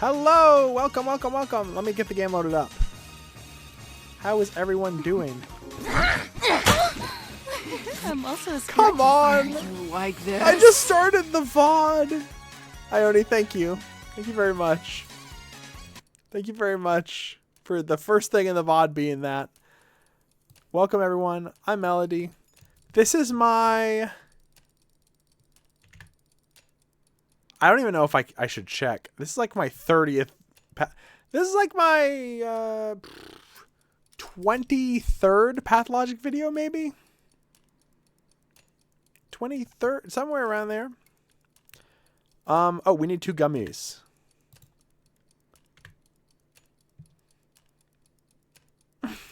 Hello! Welcome, welcome, welcome. Let me get the game loaded up. How is everyone doing? I'm also Come on! You like this? I just started the VOD! Ione, thank you. Thank you very much. Thank you very much for the first thing in the VOD being that. Welcome, everyone. I'm Melody. This is my... I don't even know if I should check. This is like my 30th... This is like my 23rd Pathologic video, maybe? 23rd? Somewhere around there. Oh, we need 2 gummies.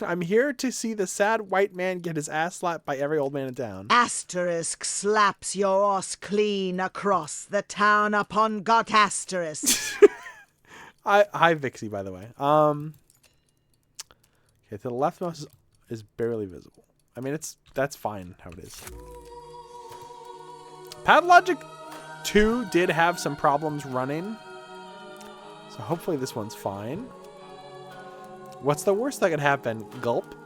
I'm here to see the sad white man get his ass slapped by every old man in town. Asterisk slaps your ass clean across the town upon got asterisk. Hi, Vixie, by the way. Okay, to the leftmost is barely visible. I mean, that's fine how it is. Pathologic 2 did have some problems running, so hopefully this one's fine. What's the worst that could happen? Gulp.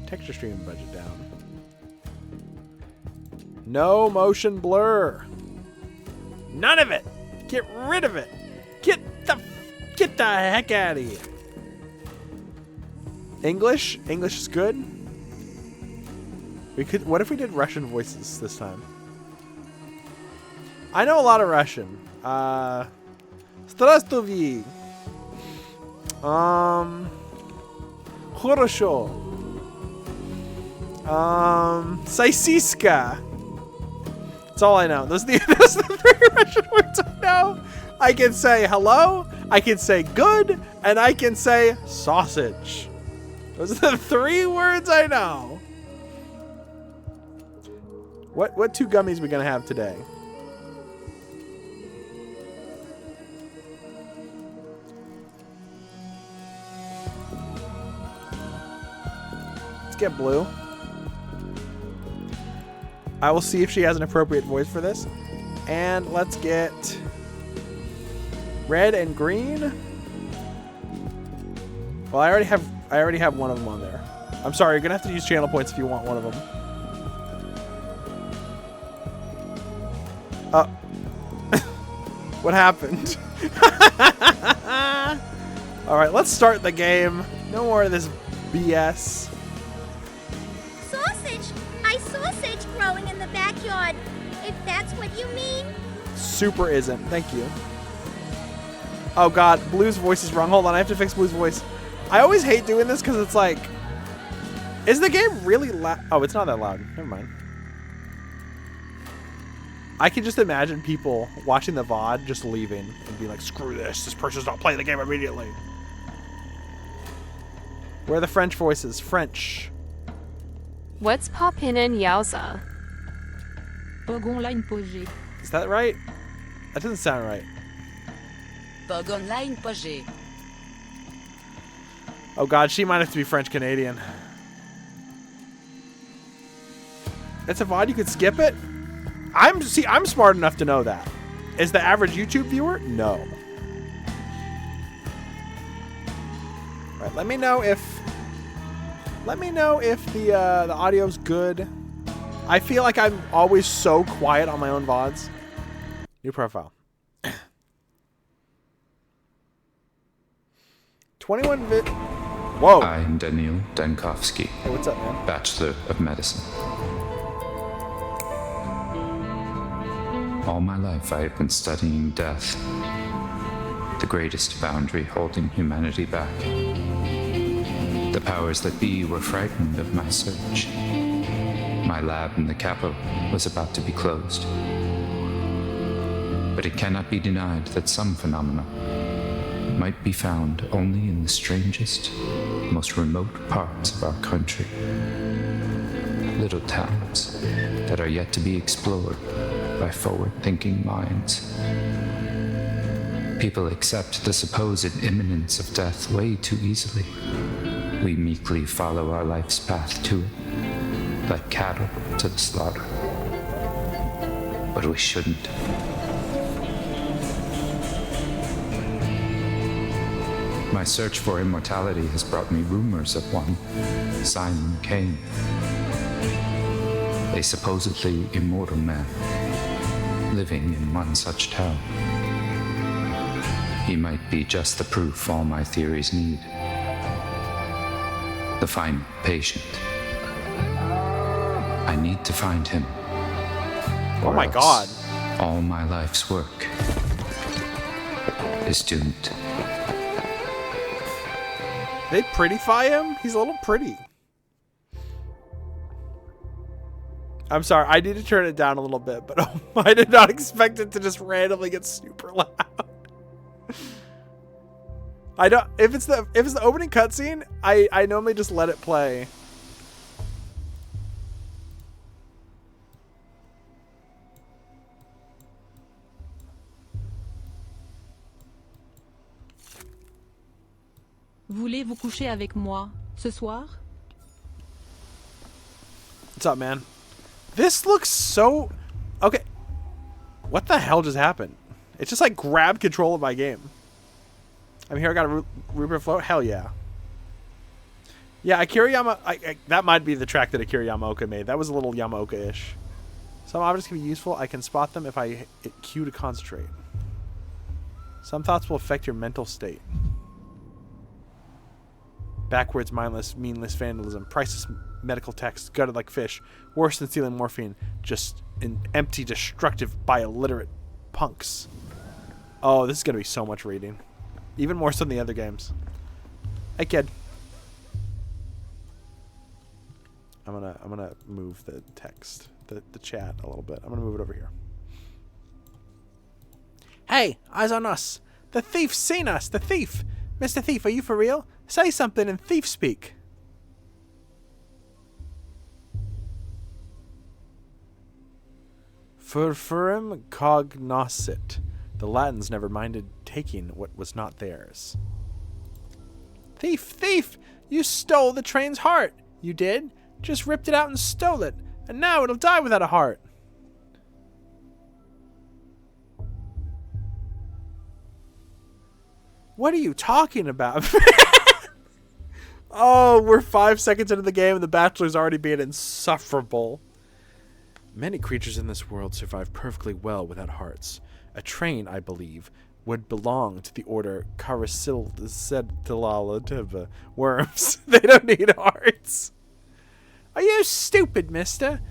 Texture stream budget down. No motion blur. None of it. Get rid of it. Get the heck out of here. English? English is good. We could. What if we did Russian voices this time? I know a lot of Russian. Здравствуй. Хорошо. Сосиска. That's all I know. Those are the 3 Russian words I know. I can say hello, I can say good, and I can say sausage. Those are the 3 words I know. What 2 gummies are we gonna have today? Let's get blue. I will see if she has an appropriate voice for this. And let's get red and green. Well, I already have one of them on there. I'm sorry, you're gonna have to use channel points if you want one of them. What happened? Alright, let's start the game. No more of this BS. Sausage! I sausage growing in the backyard, if that's what you mean. Super isn't. Thank you. Oh god, Blue's voice is wrong. Hold on, I have to fix Blue's voice. I always hate doing this because it's like... Is the game really loud? Oh, it's not that loud. Never mind. I can just imagine people watching the VOD just leaving and be like, screw this. This person's not playing the game immediately. Where are the French voices? French. What's poppin' in Yowza? Is that right? That doesn't sound right. Oh god, she might have to be French-Canadian. It's a VOD, you could skip it? I'm smart enough to know that. Is the average YouTube viewer? No. Right, let me know if the audio's good. I feel like I'm always so quiet on my own VODs. New profile. 21 bit. Whoa. I'm Daniil Dankovsky. Hey, what's up, man? Bachelor of Medicine. All my life I have been studying death, the greatest boundary holding humanity back. The powers that be were frightened of my search. My lab in the capital was about to be closed. But it cannot be denied that some phenomena might be found only in the strangest, most remote parts of our country. Little towns that are yet to be explored by forward-thinking minds. People accept the supposed imminence of death way too easily. We meekly follow our life's path to it, like cattle to the slaughter. But we shouldn't. My search for immortality has brought me rumors of one, Simon Kane, a supposedly immortal man living in one such town. He might be just the proof all my theories need. The final patient. I need to find him. Oh my god. All my life's work is doomed. They prettify him? He's a little pretty. I'm sorry, I need to turn it down a little bit, but I did not expect it to just randomly get super loud. I don't. If it's the opening cutscene, I normally just let it play. Voulez-vous coucher avec moi ce soir? What's up, man? This looks so... Okay. What the hell just happened? It just like grabbed control of my game. I'm here. I got a Rupert float. Hell yeah. Yeah, Akira Yamaoka. That might be the track that Akira Yamaoka made. That was a little Yamaoka-ish. Some objects can be useful. I can spot them if I hit Q to concentrate. Some thoughts will affect your mental state. Backwards, mindless, meaningless vandalism. Priceless medical text. Gutted like fish. Worse than stealing morphine. Just an empty, destructive, bi-illiterate punks. Oh, this is going to be so much reading. Even more so than the other games. Hey, kid. I'm gonna move the text, the chat a little bit. I'm gonna move it over here. Hey, eyes on us. The thief's seen us. The thief. Mr. Thief, are you for real? Say something in thief speak. Furfurum cognoscit. The Latins never minded taking what was not theirs. Thief, thief! You stole the train's heart. You did? Just ripped it out and stole it. And now it'll die without a heart. What are you talking about? Oh, we're 5 seconds into the game and the Bachelor's already being insufferable. Many creatures in this world survive perfectly well without hearts. A train, I believe, would belong to the order Caracilidalativa worms. They don't need hearts. Are you stupid, mister?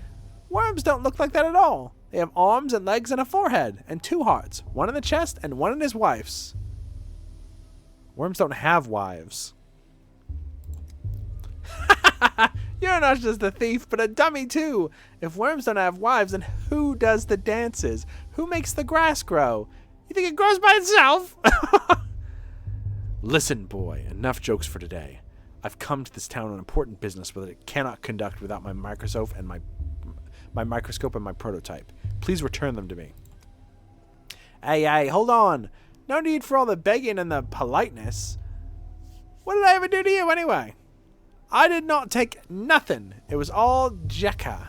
Worms don't look like that at all. They have arms and legs and a forehead, and 2 hearts, one in the chest and one in his wife's. Worms don't have wives. You're not just a thief, but a dummy too. If worms don't have wives, then who does the dances? Who makes the grass grow? You think it grows by itself? Listen, boy, enough jokes for today. I've come to this town on important business that it cannot conduct without my microscope and my prototype. Please return them to me. Hey, hold on. No need for all the begging and the politeness. What did I ever do to you anyway? I did not take nothing. It was all Jekka.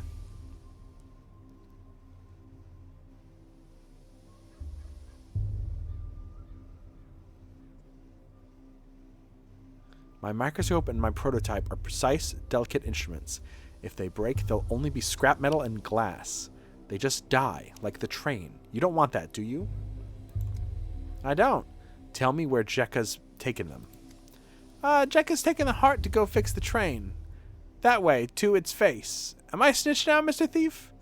My microscope and my prototype are precise, delicate instruments. If they break, they'll only be scrap metal and glass. They just die, like the train. You don't want that, do you? I don't. Tell me where Jekka's taken them. Jekka's taken the heart to go fix the train. That way, to its face. Am I snitched now, Mr. Thief?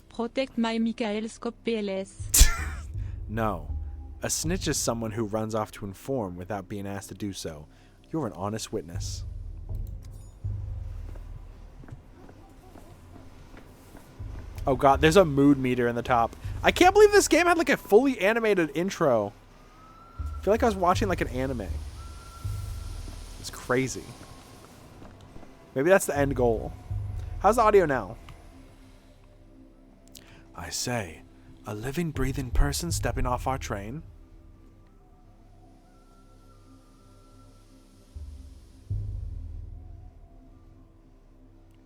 Protect my Michael Scope PLS. No. A snitch is someone who runs off to inform without being asked to do so. You're an honest witness. Oh god, there's a mood meter in the top. I can't believe this game had like a fully animated intro. I feel like I was watching like an anime. It's crazy. Maybe that's the end goal. How's the audio now? I say, a living, breathing person stepping off our train?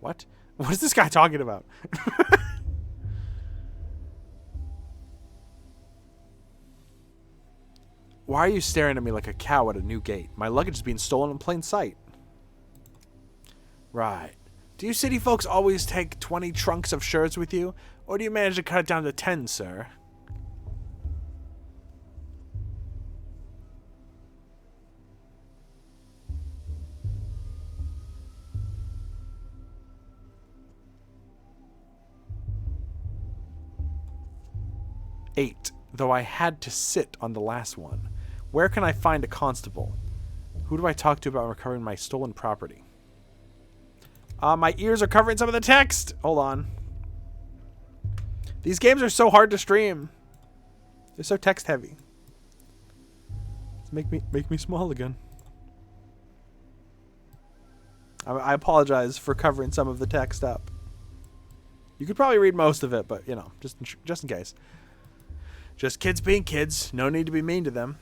What? What is this guy talking about? Why are you staring at me like a cow at a new gate? My luggage is being stolen in plain sight. Right. Do you city folks always take 20 trunks of shirts with you? Or do you manage to cut it down to 10, sir? Eight, though I had to sit on the last one. Where can I find a constable? Who do I talk to about recovering my stolen property? My ears are covering some of the text. Hold on. These games are so hard to stream. They're so text heavy. Make me small again. I apologize for covering some of the text up. You could probably read most of it, but you know, just in case. Just kids being kids. No need to be mean to them.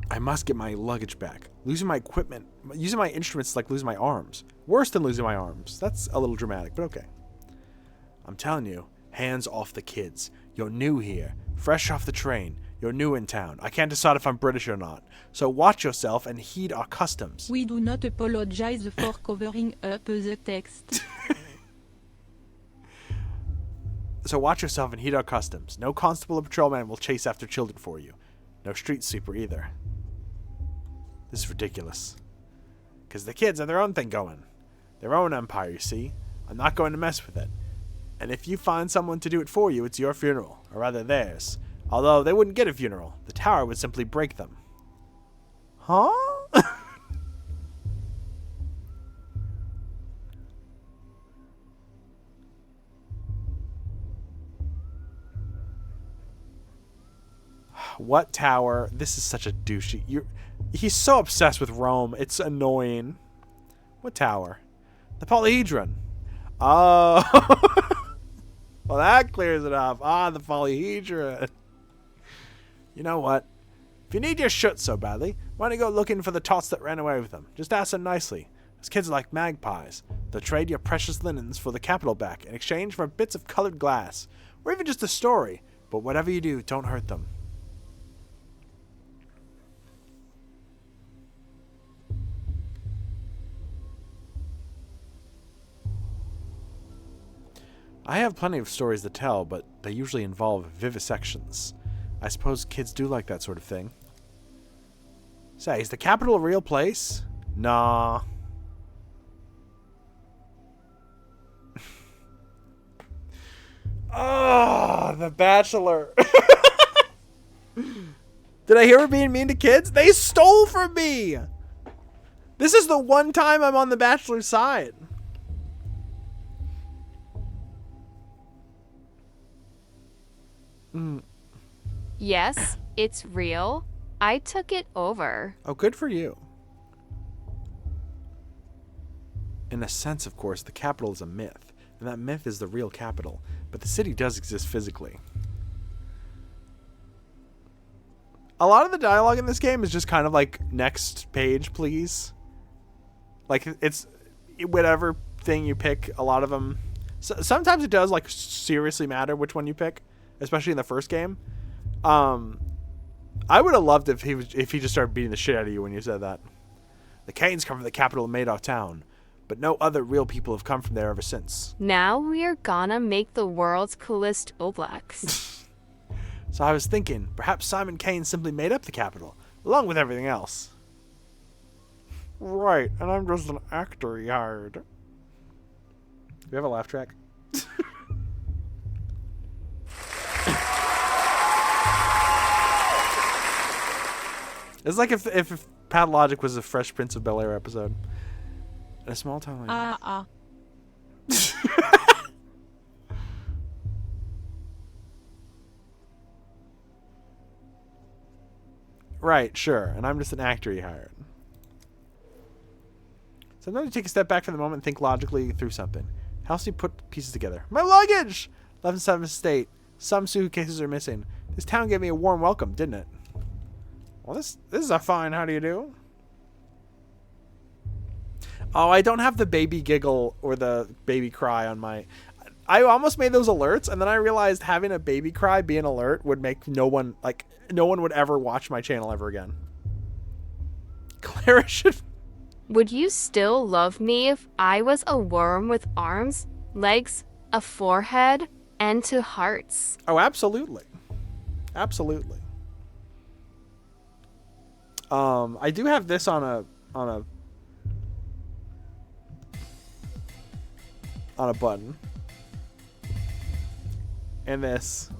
I must get my luggage back. Losing my equipment, using my instruments is like losing my arms. Worse than losing my arms. That's a little dramatic, but okay. I'm telling you, hands off the kids. You're new here, fresh off the train. You're new in town. I can't decide if I'm British or not. So watch yourself and heed our customs. We do not apologize for covering up the text. So watch yourself and heed our customs. No constable or patrolman will chase after children for you. No street sweeper either. This is ridiculous. Because the kids have their own thing going. Their own empire, you see. I'm not going to mess with it. And if you find someone to do it for you, it's your funeral. Or rather theirs. Although they wouldn't get a funeral. The tower would simply break them. Huh? What tower? This is such a douchey. He's so obsessed with Rome. It's annoying. What tower? The Polyhedron. Oh. Well, that clears it up. Ah, the Polyhedron. You know what? If you need your shit so badly, why don't you go looking for the tots that ran away with them? Just ask them nicely. Those kids are like magpies. They'll trade your precious linens for the capital back in exchange for bits of colored glass. Or even just a story. But whatever you do, don't hurt them. I have plenty of stories to tell, but they usually involve vivisections. I suppose kids do like that sort of thing. Say, is the capital a real place? Nah. Oh, The Bachelor. Did I hear her being mean to kids? They stole from me! This is the one time I'm on The Bachelor's side. Yes, it's real. I took it over. Oh, good for you. In a sense, of course, the capital is a myth, and that myth is the real capital, but the city does exist physically. A lot of the dialogue in this game is just kind of like, next page, please. Like, it's whatever thing you pick, a lot of them. Sometimes it does, like, seriously matter which one you pick, especially in the first game. I would have loved if he just started beating the shit out of you when you said that. The Canes come from the capital of Madoff Town, but no other real people have come from there ever since. Now we're gonna make the world's coolest Oblax. So I was thinking, perhaps Simon Kane simply made up the capital, along with everything else. Right, and I'm just an actor he hired. Do we have a laugh track? It's like if Pathologic was a Fresh Prince of Bel-Air episode. In a small town like Right, sure. And I'm just an actor he hired. Sometimes you take a step back from the moment and think logically through something. How else do you put pieces together? My luggage! Left in some state. Some suitcases are missing. This town gave me a warm welcome, didn't it? Well, this is a fine how do you do. Oh, I don't have the baby giggle or the baby cry on my... I almost made those alerts, and then I realized having a baby cry be an alert would make no one would ever watch my channel ever again. Clara should... Would you still love me if I was a worm with arms, legs, a forehead, and 2 hearts? Oh, absolutely. Absolutely. I do have this on a button. And this.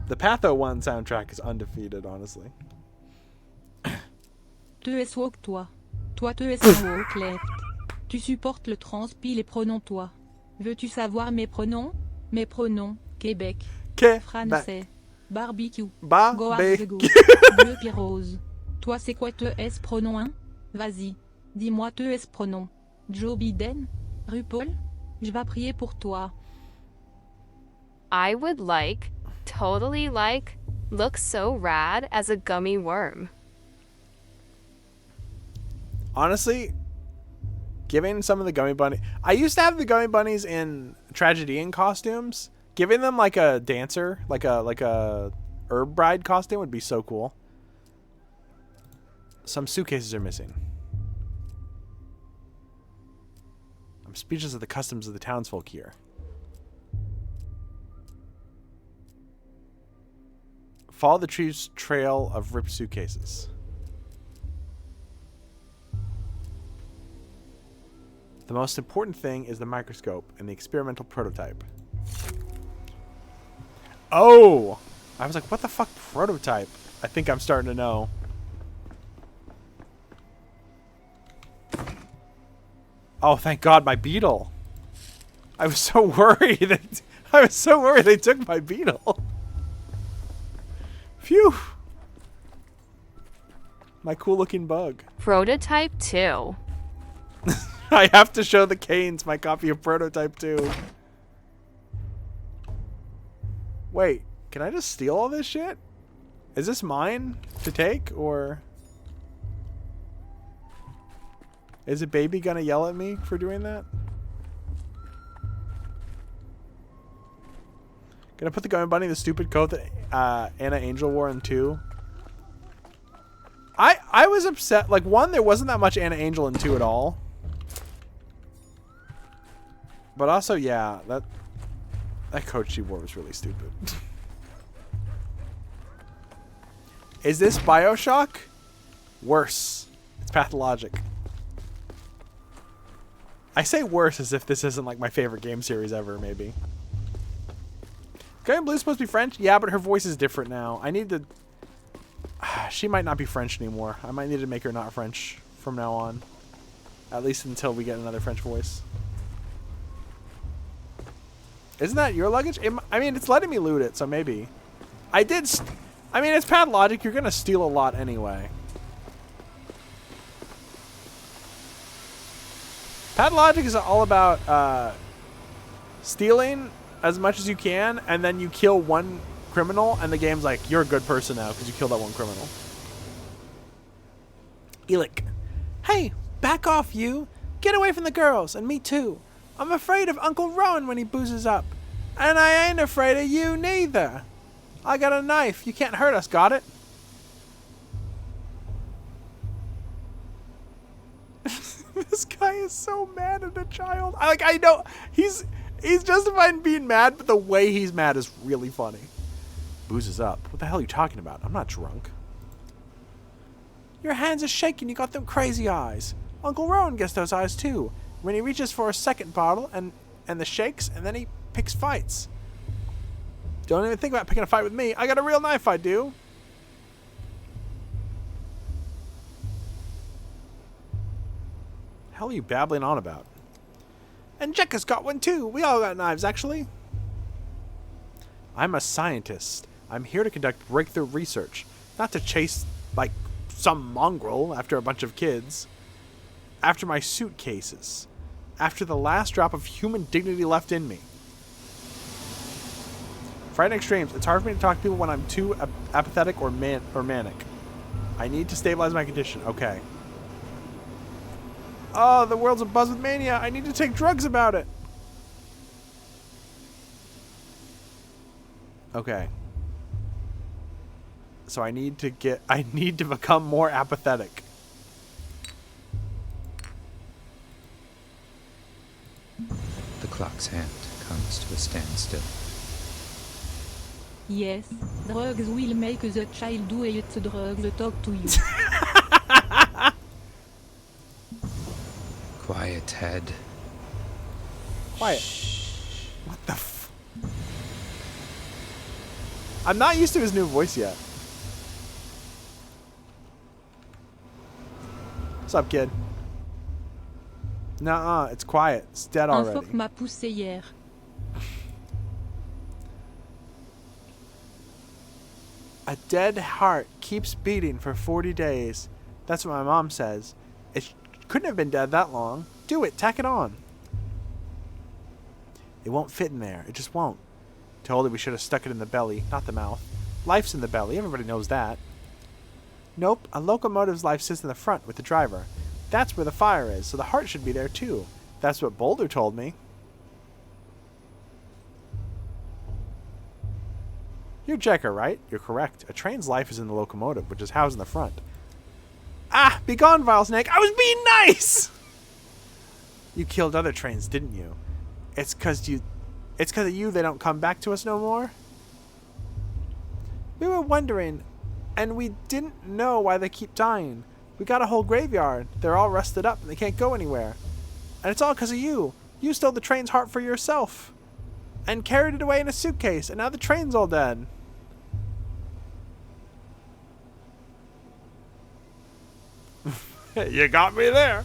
The Patho 1 soundtrack is undefeated, honestly. Te es woke toi. Toi te es woke left. Tu supportes le transpi les pronoms toi. Veux-tu savoir mes pronoms? Mes pronoms, Québec. Français. Barbecue. Go Barbecue. Bleu puis rose. Toi c'est quoi te es pronom hein? Vas-y. Dis-moi te es pronom. Joe Biden? RuPaul? Je vais prier pour toi. I would totally look so rad as a gummy worm. Honestly, giving some of the Gummy Bunny... I used to have the Gummy Bunnies in Tragedian costumes. Giving them like a dancer, like a herb bride costume would be so cool. Some suitcases are missing. I'm speechless at the customs of the townsfolk here. Follow the tree's trail of ripped suitcases. The most important thing is the microscope and the experimental prototype. Oh! I was like, what the fuck prototype? I think I'm starting to know. Oh, thank God, my beetle. I was so worried they took my beetle. Phew. My cool looking bug. Prototype 2. I have to show the Canes my copy of Prototype 2. Wait, can I just steal all this shit? Is this mine to take, or... Is it baby gonna yell at me for doing that? Gonna put the Gummy Bunny in the stupid coat that Anna Angel wore in 2. I was upset. Like, 1, there wasn't that much Anna Angel in 2 at all. But also, yeah, that coat she wore was really stupid. Is this BioShock? Worse. It's Pathologic. I say worse as if this isn't like my favorite game series ever, maybe. Gummy Blue's supposed to be French? Yeah, but her voice is different now. I need to... She might not be French anymore. I might need to make her not French from now on. At least until we get another French voice. Isn't that your luggage? I mean, it's letting me loot it, so maybe. I mean, it's Pathologic. You're going to steal a lot anyway. Pathologic is all about stealing as much as you can, and then you kill one criminal, and the game's like, you're a good person now because you killed that one criminal. Elic. Hey, back off, you. Get away from the girls, and me too. I'm afraid of Uncle Rowan when he boozes up. And I ain't afraid of you neither. I got a knife. You can't hurt us, got it? This guy is so mad at a child. I know he's justified in being mad, but the way he's mad is really funny. Boozes up. What the hell are you talking about? I'm not drunk. Your hands are shaking. You got them crazy eyes. Uncle Rowan gets those eyes too. When he reaches for a second bottle and the shakes, and then he picks fights. Don't even think about picking a fight with me. I got a real knife, I do. Hell are you babbling on about? And Jekka's got one too. We all got knives, actually. I'm a scientist. I'm here to conduct breakthrough research, not to chase, like, some mongrel after a bunch of kids. After my suitcases. After the last drop of human dignity left in me. Frightening extremes. It's hard for me to talk to people when I'm too apathetic or manic. I need to stabilize my condition. Okay. Oh, the world's abuzz with mania. I need to take drugs about it. Okay. So I need to become more apathetic. The clock's hand comes to a standstill. Yes, drugs will make the child do it. Drugs talk to you. Quiet, head. Quiet. What the f... I'm not used to his new voice yet. What's up, kid? Nuh-uh, it's quiet. It's dead Un already. phoque m'a poussé hier. A dead heart keeps beating for 40 days. That's what my mom says. It couldn't have been dead that long. Do it. Tack it on. It won't fit in there. It just won't. Told her we should have stuck it in the belly, not the mouth. Life's in the belly. Everybody knows that. Nope. A locomotive's life sits in the front with the driver. That's where the fire is, so the heart should be there too. That's what Boulder told me. You're Jekker, right? You're correct. A train's life is in the locomotive, which is housed in the front. Ah! Begone, vile snake! I was being nice! You killed other trains, didn't you? It's 'cause of you they don't come back to us no more? We were wondering, and we didn't know why they keep dying. We got a whole graveyard. They're all rusted up and they can't go anywhere. And it's all 'cause of you. You stole the train's heart for yourself. And carried it away in a suitcase, and now the train's all dead. You got me there.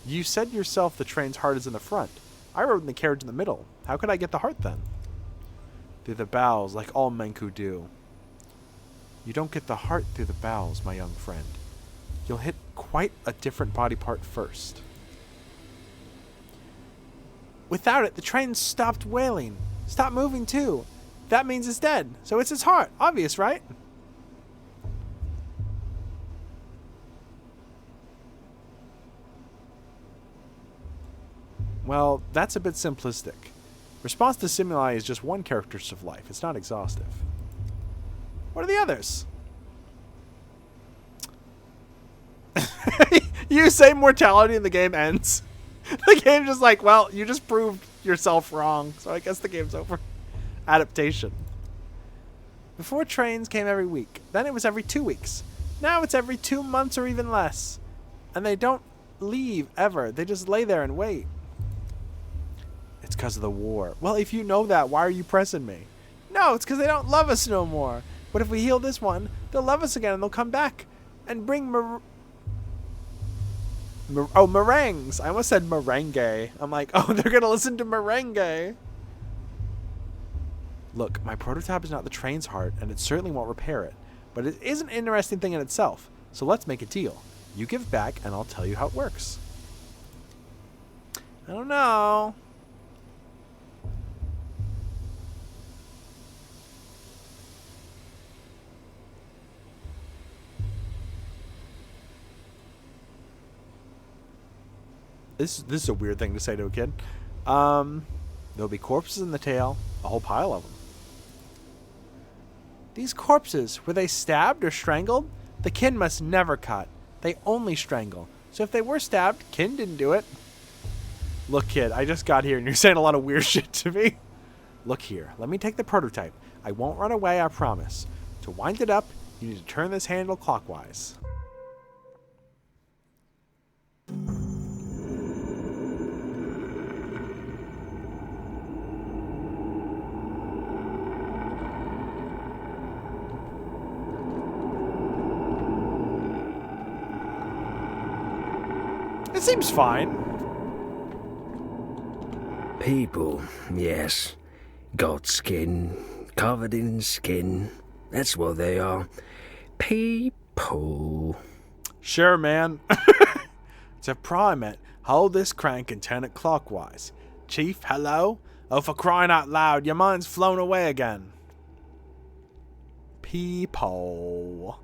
You said yourself the train's heart is in the front. I rode in the carriage in the middle. How could I get the heart then? Through the bowels, like all Menku do. You don't get the heart through the bowels, my young friend. You'll hit quite a different body part first. Without it, the train stopped wailing. Stopped moving too. That means it's dead. So it's his heart. Obvious, right? Well, that's a bit simplistic. Response to stimuli is just one characteristic of life. It's not exhaustive. What are the others? You say mortality and the game ends. The game's just like, well, you just proved yourself wrong, so I guess the game's over. Adaptation. Before trains came every week. Then it was every 2 weeks. Now it's every 2 months or even less. And they don't leave ever. They just lay there and wait. It's because of the war. Well, if you know that, why are you pressing me? No, it's because they don't love us no more. But if we heal this one, they'll love us again and they'll come back and bring meringues. I almost said merengue. I'm like, oh, they're going to listen to merengue. Look, my prototype is not the train's heart, and it certainly won't repair it. But it is an interesting thing in itself. So let's make a deal. You give back, and I'll tell you how it works. I don't know. This is a weird thing to say to a kid. There'll be corpses in the tail, a whole pile of them. These corpses, were they stabbed or strangled? The kin must never cut. They only strangle. So if they were stabbed, kin didn't do it. Look, kid, I just got here and you're saying a lot of weird shit to me. Look here, let me take the prototype. I won't run away, I promise. To wind it up, you need to turn this handle clockwise. It seems fine. People, yes. God skin, covered in skin. That's what they are. People. Sure, man. To prime it, hold this crank and turn it clockwise. Chief, hello? Oh, for crying out loud, your mind's flown away again. People.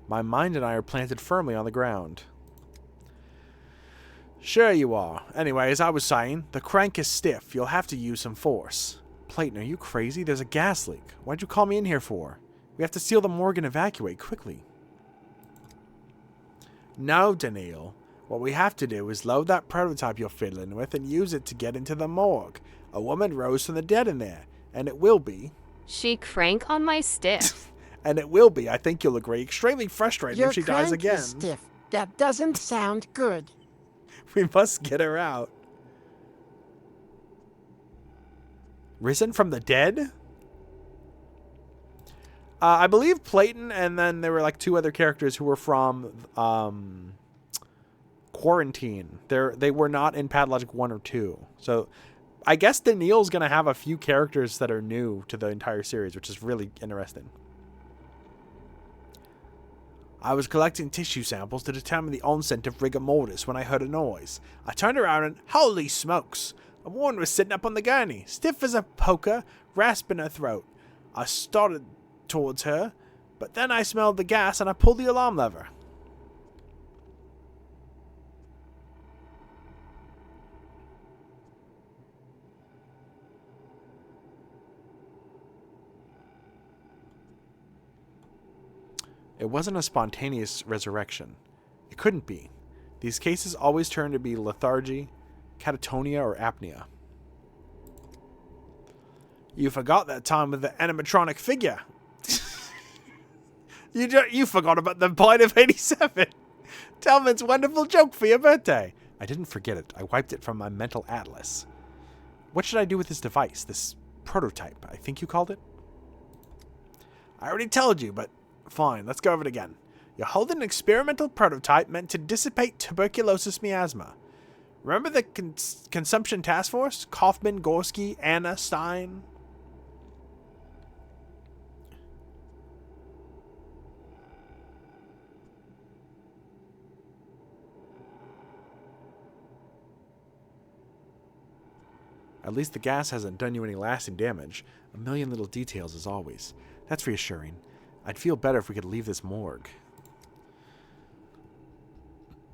My mind and I are planted firmly on the ground. Sure you are. Anyway, as I was saying, the crank is stiff. You'll have to use some force. Playton, are you crazy? There's a gas leak. Why'd you call me in here for? We have to seal the morgue and evacuate quickly. No, Daniil. What we have to do is load that prototype you're fiddling with and use it to get into the morgue. A woman rose from the dead in there, and it will be... She crank on my stiff. And it will be, I think you'll agree, extremely frustrating if she dies again. Your crank is stiff. That doesn't sound good. We must get her out. Risen from the dead? I believe Playton, and then there were like 2 other characters who were from Quarantine. They were not in Pathologic 1 or 2. So I guess Daniil's going to have a few characters that are new to the entire series, which is really interesting. I was collecting tissue samples to determine the onset of rigor mortis when I heard a noise. I turned around and, holy smokes! A woman was sitting up on the gurney, stiff as a poker, rasping her throat. I started towards her, but then I smelled the gas and I pulled the alarm lever. It wasn't a spontaneous resurrection. It couldn't be. These cases always turn to be lethargy, catatonia, or apnea. You forgot that time with the animatronic figure. You forgot about the bite of 87. Talman's wonderful joke for your birthday. I didn't forget it. I wiped it from my mental atlas. What should I do with this device? This prototype, I think you called it? I already told you, but fine. Let's go over it again. You're holding an experimental prototype meant to dissipate tuberculosis miasma. Remember the Consumption Task Force? Kaufman, Gorski, Anna, Stein? At least the gas hasn't done you any lasting damage. A million little details as always. That's reassuring. I'd feel better if we could leave this morgue.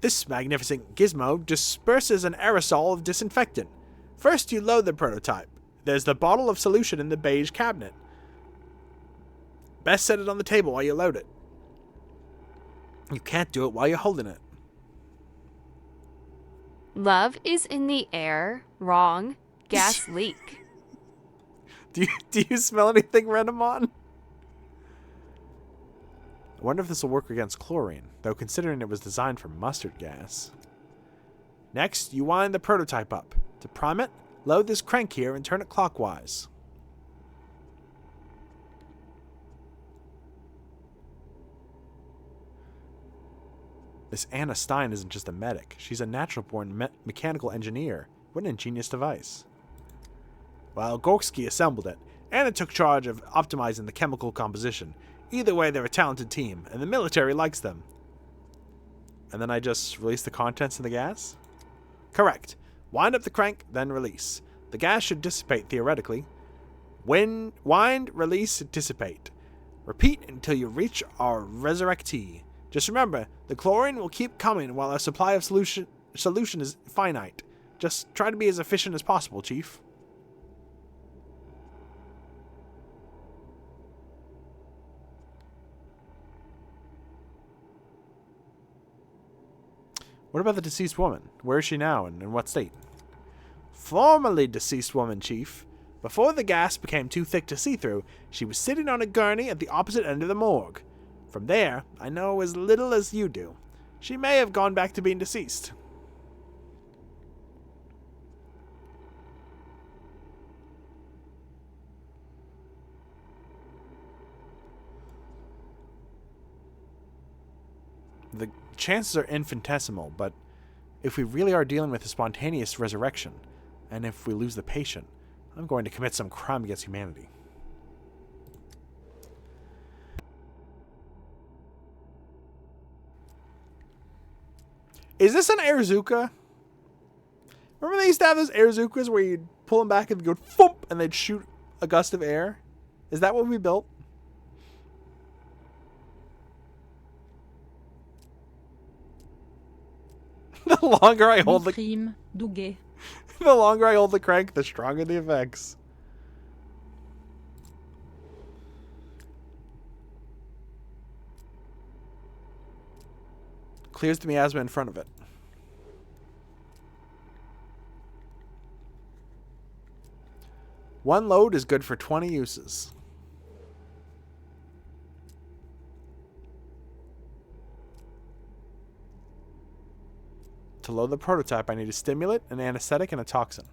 This magnificent gizmo disperses an aerosol of disinfectant. First, you load the prototype. There's the bottle of solution in the beige cabinet. Best set it on the table while you load it. You can't do it while you're holding it. Love is in the air. Wrong. Gas leak. Do you smell anything, Renamon? I wonder if this will work against chlorine, though considering it was designed for mustard gas. Next, you wind the prototype up. To prime it, load this crank here and turn it clockwise. This Anna Stein isn't just a medic. She's a natural-born mechanical engineer. What an ingenious device. Well, Gorski assembled it. Anna took charge of optimizing the chemical composition. Either way, they're a talented team, and the military likes them. And then I just release the contents in the gas? Correct. Wind up the crank, then release. The gas should dissipate theoretically. Wind, release, dissipate. Repeat until you reach our resurrectee. Just remember, the chlorine will keep coming while our supply of solution is finite. Just try to be as efficient as possible, Chief. What about the deceased woman? Where is she now and in what state? Formerly deceased woman, Chief. Before the gas became too thick to see through, she was sitting on a gurney at the opposite end of the morgue. From there, I know as little as you do. She may have gone back to being deceased. The chances are infinitesimal, but if we really are dealing with a spontaneous resurrection, and if we lose the patient, I'm going to commit some crime against humanity. Is this an Airzuka? Remember they used to have those Airzukas where you'd pull them back and go thump and they'd shoot a gust of air? Is that what we built? The longer I hold the longer I hold the crank, the stronger the effects. Clears the miasma in front of it. One load is good for 20 uses. To load the prototype, I need a stimulant, an anesthetic, and a toxin.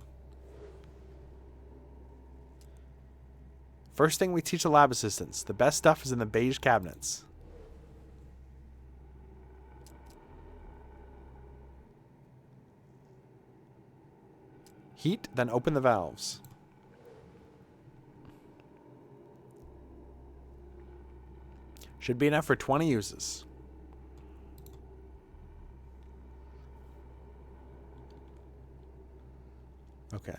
First thing we teach the lab assistants. The best stuff is in the beige cabinets. Heat, then open the valves. Should be enough for 20 uses. Okay.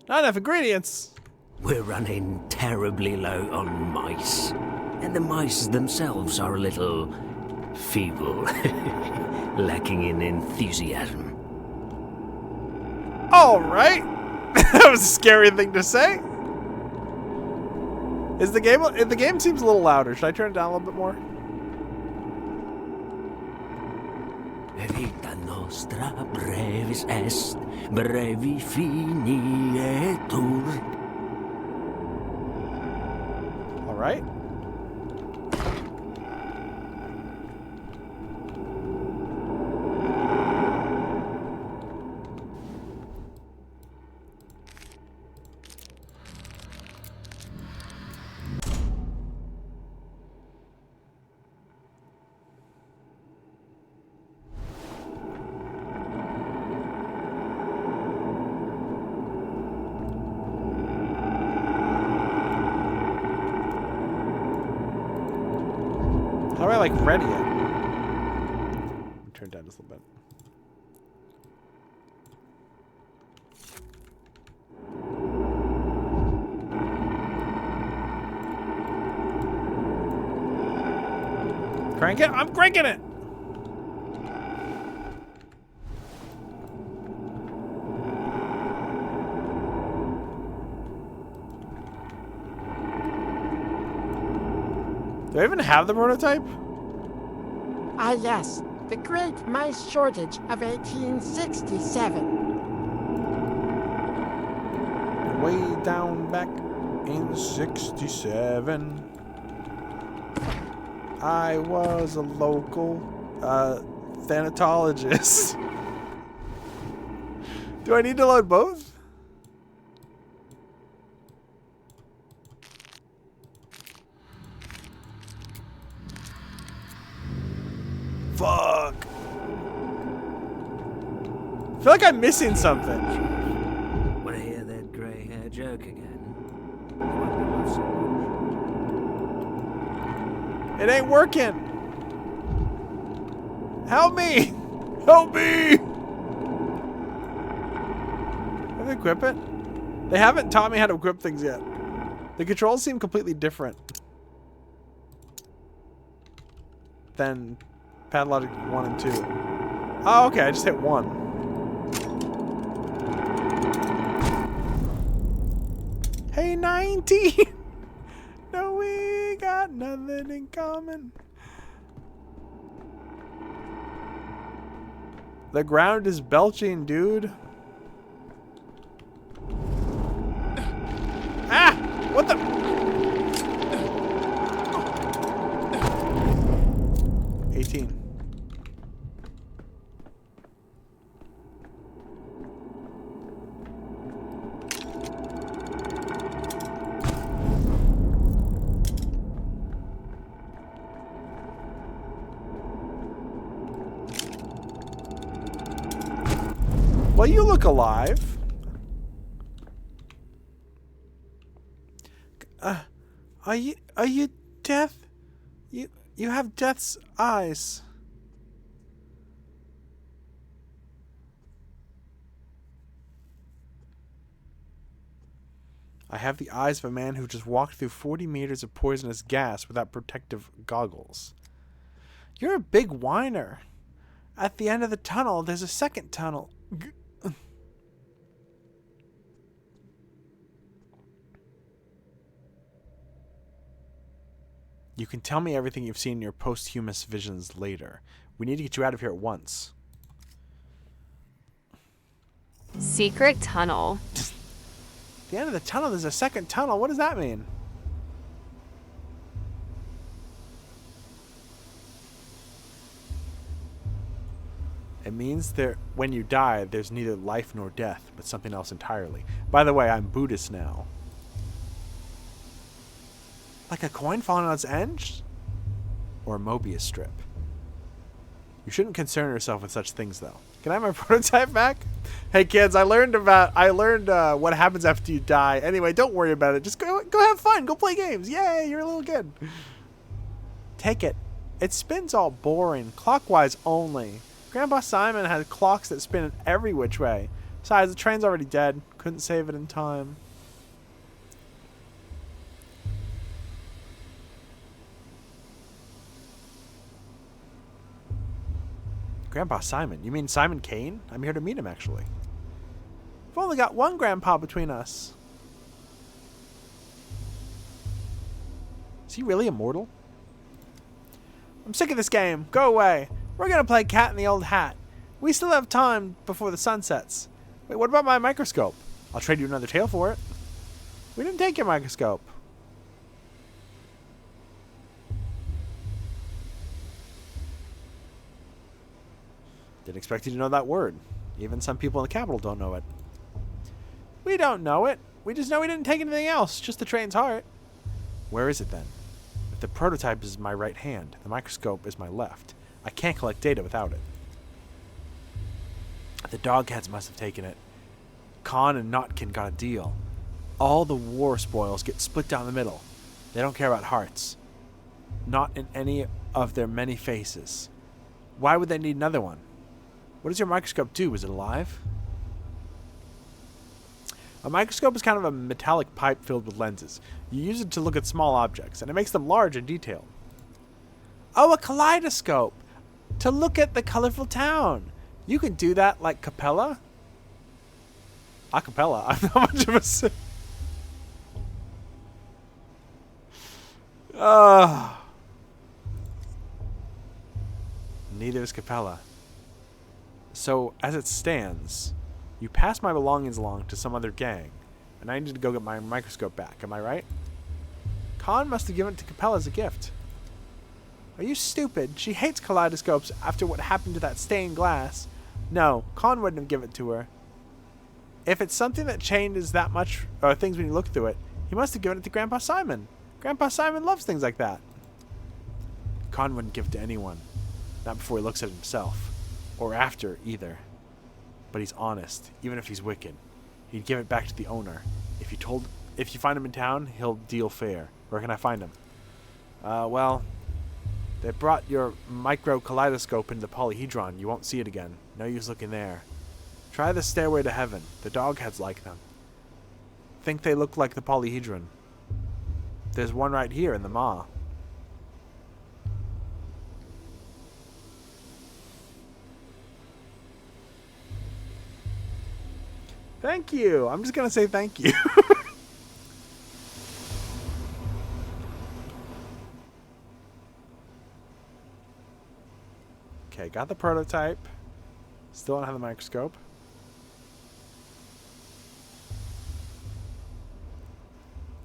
Not enough ingredients. We're running terribly low on mice. And the mice themselves are a little feeble. Lacking in enthusiasm. Alright. That was a scary thing to say. Is the game seems a little louder. Should I turn it down a little bit more? Vita nostra brevis est, brevi finietur. Alright. How do I like ready it? Turn it down just a little bit. Crank it? I'm cranking it! Do I even have the prototype? Ah, yes. The Great Mice Shortage of 1867. Way down back in 67. I was a local thanatologist. Do I need to load both? Fuck. I feel like I'm missing something. Want to hear that grey hair joke again? It ain't working. Help me! Help me! Can I equip it? They haven't taught me how to equip things yet. The controls seem completely different than Pathologic 1 and 2. Oh, okay, I just hit 1. Hey, 19! No, we got nothing in common. The ground is belching, dude. Ah! What the? $18. Well, you look alive. Are you death? You have death's eyes. I have the eyes of a man who just walked through 40 meters of poisonous gas without protective goggles. You're a big whiner. At the end of the tunnel, there's a second tunnel. You can tell me everything you've seen in your posthumous visions later. We need to get you out of here at once. Secret tunnel. At the end of the tunnel, there's a second tunnel. What does that mean? It means when you die, there's neither life nor death, but something else entirely. By the way, I'm Buddhist now. Like a coin falling on its end? Or a Mobius strip? You shouldn't concern yourself with such things, though. Can I have my prototype back? Hey, kids, I learned what happens after you die. Anyway, don't worry about it. Just go have fun. Go play games. Yay, you're a little kid. Take it. It spins all boring, clockwise only. Grandpa Simon had clocks that spin every which way. Besides, the train's already dead. Couldn't save it in time. Grandpa Simon? You mean Simon Kane? I'm here to meet him, actually. We've only got one grandpa between us. Is he really immortal? I'm sick of this game. Go away. We're going to play cat in the old hat. We still have time before the sun sets. Wait, what about my microscope? I'll trade you another tail for it. We didn't take your microscope. Didn't expect you to know that word. Even some people in the capital don't know it. We don't know it. We just know we didn't take anything else. Just the train's heart. Where is it then? If the prototype is my right hand, the microscope is my left. I can't collect data without it. The dogheads must have taken it. Khan and Notkin got a deal. All the war spoils get split down the middle. They don't care about hearts. Not in any of their many faces. Why would they need another one? What does your microscope do? Is it alive? A microscope is kind of a metallic pipe filled with lenses. You use it to look at small objects, and it makes them large and detailed. Oh, a kaleidoscope! To look at the colorful town. You can do that like Capella? Acapella? I'm not much of a... Neither is Capella. So, as it stands, you pass my belongings along to some other gang, and I need to go get my microscope back. Am I right? Khan must have given it to Capella as a gift. Are you stupid? She hates kaleidoscopes after what happened to that stained glass. No, Khan wouldn't have given it to her. If it's something that changes that much, or things when you look through it, he must have given it to Grandpa Simon. Grandpa Simon loves things like that. Khan wouldn't give it to anyone. Not before he looks at it himself. Or after, either. But he's honest, even if he's wicked. He'd give it back to the owner. If you find him in town, he'll deal fair. Where can I find him? Well, they brought your micro kaleidoscope into the polyhedron. You won't see it again. No use looking there. Try the stairway to heaven. The dogheads like them. Think they look like the polyhedron. There's one right here in the maw. Thank you. I'm just going to say thank you. Okay, got the prototype. Still don't have the microscope.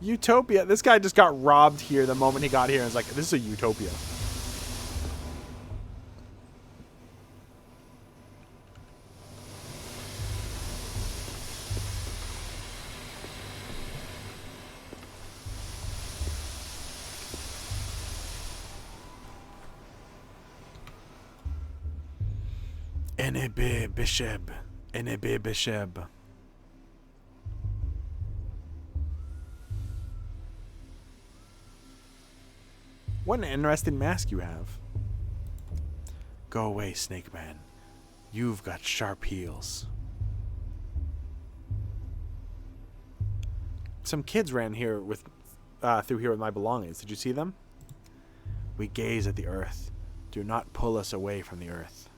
Utopia. This guy just got robbed here the moment he got here. And was like, this is a utopia. Enebe Bisheb, Enebebesheb. What an interesting mask you have. Go away, Snake Man. You've got sharp heels. Some kids ran here through here with my belongings. Did you see them? We gaze at the earth. Do not pull us away from the earth.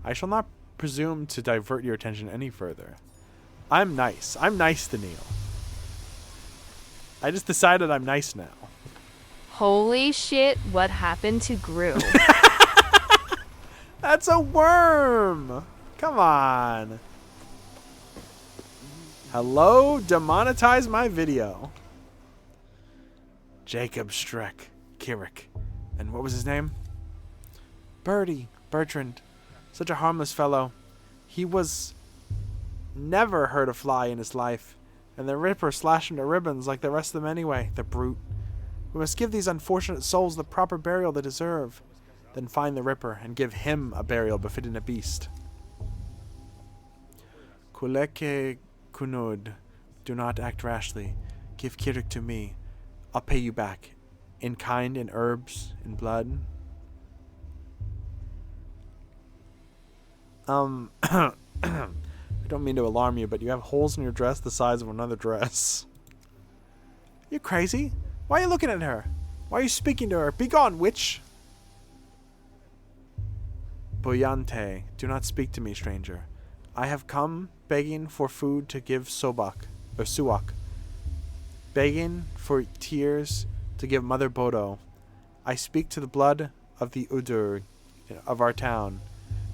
I shall not presume to divert your attention any further. I'm nice. I'm nice to Neil. I just decided I'm nice now. Holy shit, what happened to Gru? That's a worm! Come on. Hello? Demonetize my video. Jacob Streck. Kirik. And what was his name? Bertrand. Such a harmless fellow. He was never hurt a fly in his life. And the Ripper slashed him to ribbons like the rest of them anyway, the brute. We must give these unfortunate souls the proper burial they deserve. Then find the Ripper and give him a burial befitting a beast. Kuleke Kunud. Do not act rashly. Give Kirik to me. I'll pay you back. In kind, in herbs, in blood. I don't mean to alarm you, but you have holes in your dress the size of another dress. You crazy? Why are you looking at her? Why are you speaking to her? Begone, witch! Boyante, do not speak to me, stranger. I have come begging for food to give Suwak. Begging for tears to give Mother Bodo. I speak to the blood of the Udur of our town.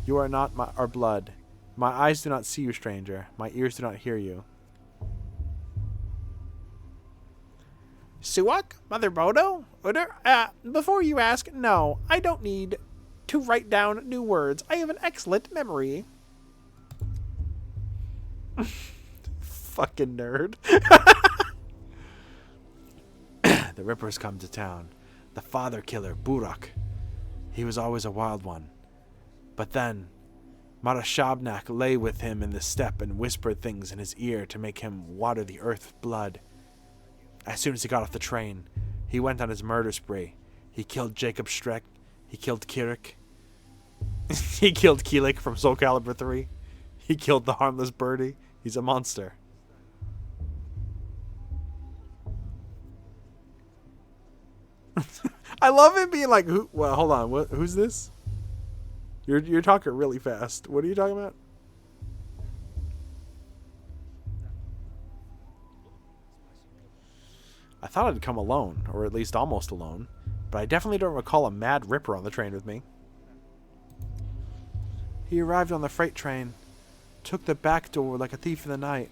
You are not our blood. My eyes do not see you, stranger. My ears do not hear you. Suwak? Mother Bodo? Udur? Before you ask, no, I don't need to write down new words. I have an excellent memory. Fucking nerd. The Ripper's come to town. The father killer, Burak. He was always a wild one. But then, Marashabnak lay with him in the steppe and whispered things in his ear to make him water the earth with blood. As soon as he got off the train, he went on his murder spree. He killed Jacob Streck. He killed Kirik. He killed Keelik from Soul Calibur 3. He killed the harmless birdie. He's a monster. I love him being like, who? Well, hold on. Who's this? You're talking really fast. What are you talking about? I thought I'd come alone, or at least almost alone, but I definitely don't recall a mad Ripper on the train with me. He arrived on the freight train, took the back door like a thief in the night.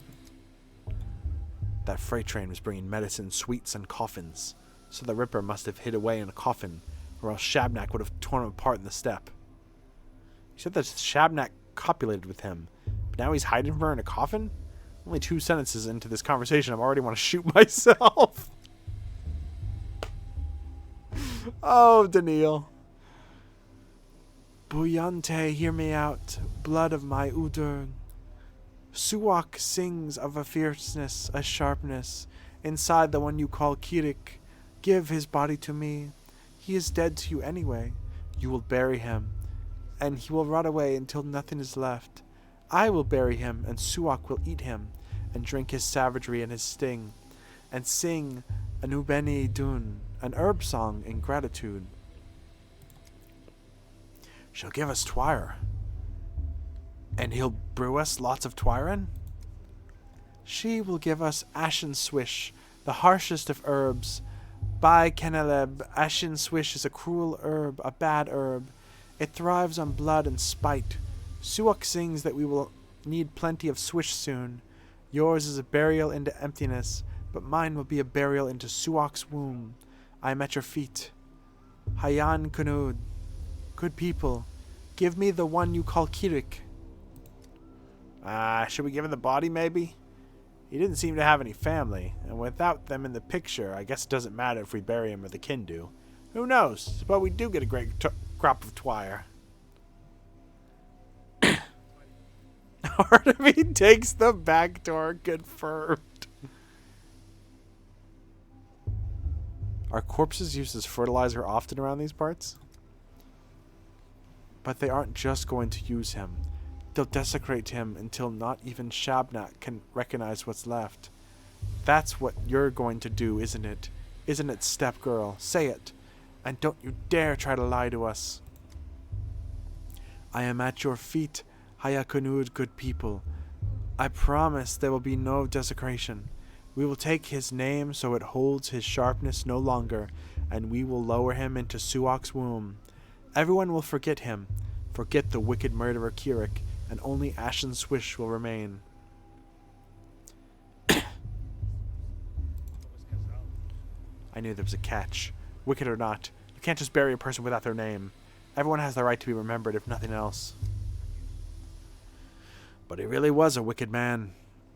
That freight train was bringing medicine, sweets, and coffins, so the Ripper must have hid away in a coffin, or else Shabnak would have torn him apart in the steppe. He said that Shabnak copulated with him, but now he's hiding from her in a coffin? Only 2 sentences into this conversation, I already want to shoot myself. Oh, Daniil. Buyante, hear me out, blood of my Udur. Suwak sings of a fierceness, a sharpness, inside the one you call Kirik. Give his body to me. He is dead to you anyway. You will bury him, and he will rot away until nothing is left. I will bury him, and Suwak will eat him, and drink his savagery and his sting, and sing an Ubeni Dun, an herb song in gratitude. She'll give us twire. And he'll brew us lots of twiren? She will give us ashen swish, the harshest of herbs. By Keneleb, ashen swish is a cruel herb, a bad herb. It thrives on blood and spite. Suwak sings that we will need plenty of swish soon. Yours is a burial into emptiness, but mine will be a burial into Suwak's womb. I am at your feet. Hayan Kunud. Good people, give me the one you call Kirik. Should we give him the body, maybe? He didn't seem to have any family, and without them in the picture, I guess it doesn't matter if we bury him or the kin do. Who knows? But we do get a great crop of twire. Artemis takes the back door. Confirmed. Are corpses used as fertilizer often around these parts? But they aren't just going to use him. They'll desecrate him until not even Shabnak can recognize what's left. That's what you're going to do, isn't it? Isn't it, Step Girl? Say it. And don't you dare try to lie to us. I am at your feet, Hayakanud, good people. I promise there will be no desecration. We will take his name so it holds his sharpness no longer, and we will lower him into Suok's womb. Everyone will forget him, forget the wicked murderer Kirik, and only Ashen Swish will remain. I knew there was a catch. Wicked or not, you can't just bury a person without their name. Everyone has the right to be remembered, if nothing else. But he really was a wicked man.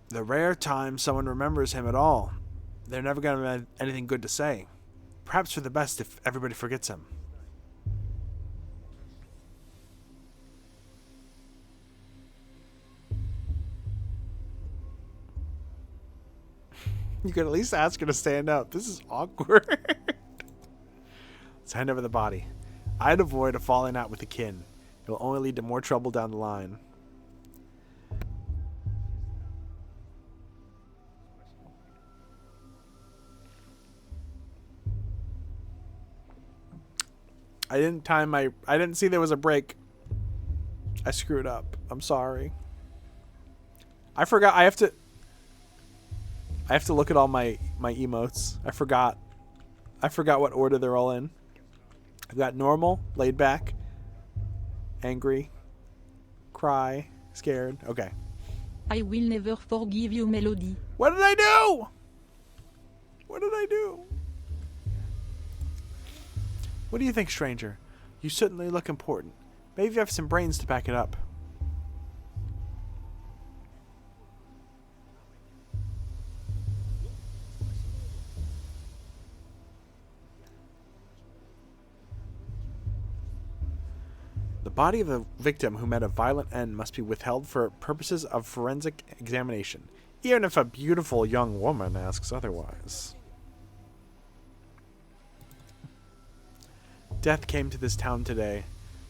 The rare time someone remembers him at all, they're never going to have anything good to say. Perhaps for the best if everybody forgets him. You could at least ask her to stand up. This is awkward. Let's hand over the body. I'd avoid a falling out with a kin. It will only lead to more trouble down the line. I didn't see there was a break. I screwed up. I'm sorry. I forgot. I have to look at all my emotes. I forgot what order they're all in. I've got normal, laid back, angry, cry, scared. Okay. I will never forgive you, Melody. What did I do? What did I do? What do you think, stranger? You certainly look important. Maybe you have some brains to back it up. The body of the victim who met a violent end must be withheld for purposes of forensic examination, even if a beautiful young woman asks otherwise. Death came to this town today.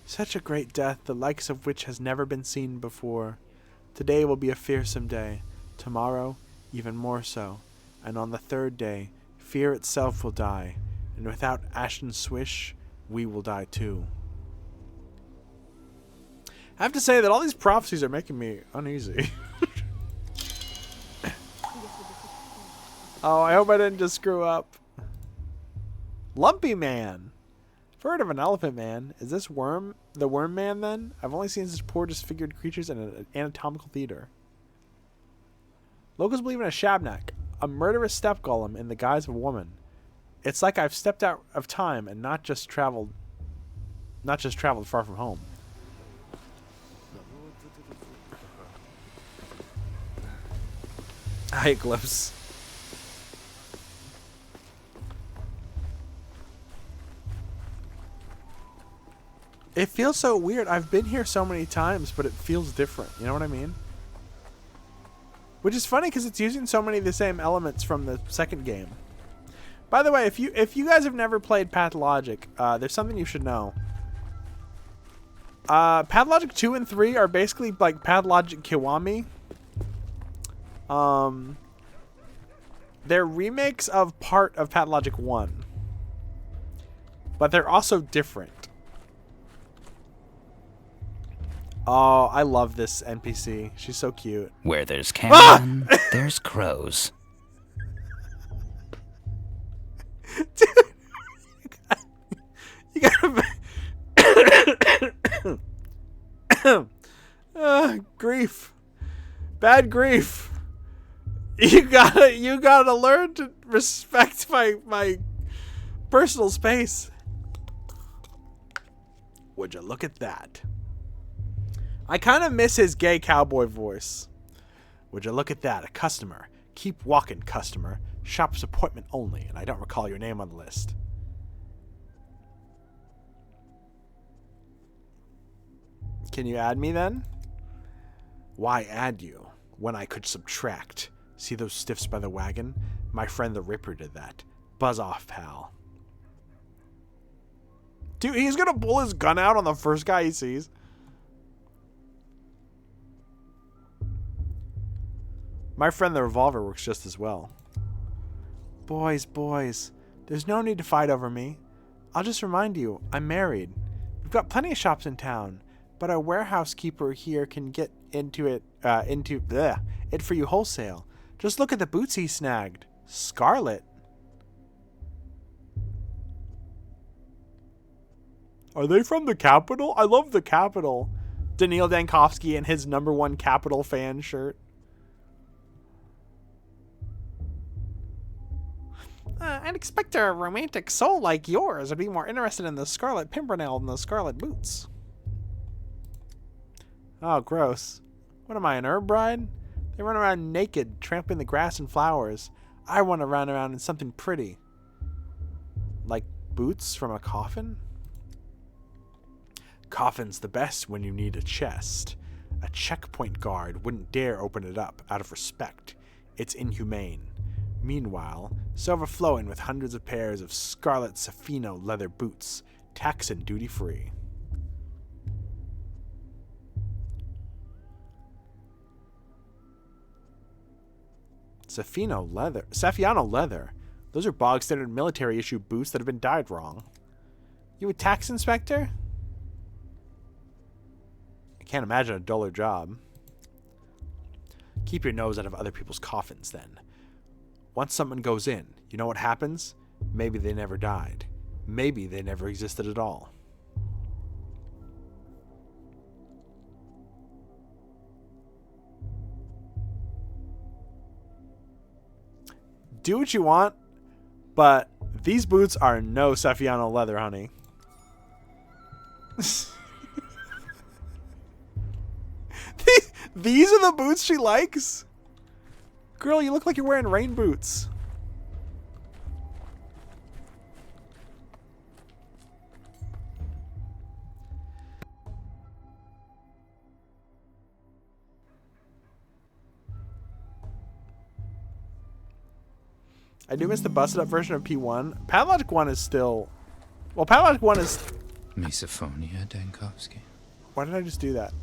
Such a great death, the likes of which has never been seen before. Today will be a fearsome day. Tomorrow, even more so. And on the third day, fear itself will die. And without Ashen Swish, we will die too. I have to say that all these prophecies are making me uneasy. Oh, I hope I didn't just screw up. Lumpy Man. I've heard of an elephant man. Is this the worm man then? I've only seen such poor disfigured creatures in an anatomical theater. Locals believe in a Shabnak, a murderous step golem in the guise of a woman. It's like I've stepped out of time and not just traveled far from home. Hi, Eclipse. It feels so weird. I've been here so many times, but it feels different. You know what I mean? Which is funny because it's using so many of the same elements from the second game. By the way, if you guys have never played Pathologic, there's something you should know. Pathologic 2 and 3 are basically like Pathologic Kiwami. They're remakes of part of Pathologic 1. But they're also different. Oh, I love this NPC. She's so cute. Where there's Cameron, there's crows. Dude, you gotta grief. Bad grief. You gotta learn to respect my personal space. Would you look at that? I kind of miss his gay cowboy voice. Would you look at that? A customer. Keep walking, customer. Shop's appointment only, and I don't recall your name on the list. Can you add me then? Why add you when I could subtract? See those stiffs by the wagon? My friend the Ripper did that. Buzz off, pal. Dude, he's gonna pull his gun out on the first guy he sees. My friend the Revolver works just as well. Boys, there's no need to fight over me. I'll just remind you, I'm married. We've got plenty of shops in town, but our warehouse keeper here can get into it for you wholesale. Just look at the boots he snagged. Scarlet. Are they from the Capitol? I love the Capitol. Daniil Dankovsky and his #1 Capitol fan shirt. I'd expect a romantic soul like yours would be more interested in the Scarlet Pimpernel than the Scarlet Boots. Oh, gross. What am I, an herb bride? They run around naked, trampling the grass and flowers. I want to run around in something pretty. Like boots from a coffin? Coffin's the best when you need a chest. A checkpoint guard wouldn't dare open it up out of respect. It's inhumane. Meanwhile, it's overflowing with hundreds of pairs of scarlet Safino leather boots, tax and duty-free. Saffiano leather. Those are bog standard military issue boots that have been dyed wrong. You a tax inspector? I can't imagine a duller job. Keep your nose out of other people's coffins, then. Once someone goes in, you know what happens? Maybe they never died. Maybe they never existed at all. Do what you want, but these boots are no Saffiano leather, honey. These are the boots she likes? Girl, you look like you're wearing rain boots. I do miss the busted up version of P1. Pathologic 1 is still... Well, Pathologic 1 is... Misophonia, Dankovsky. Why did I just do that?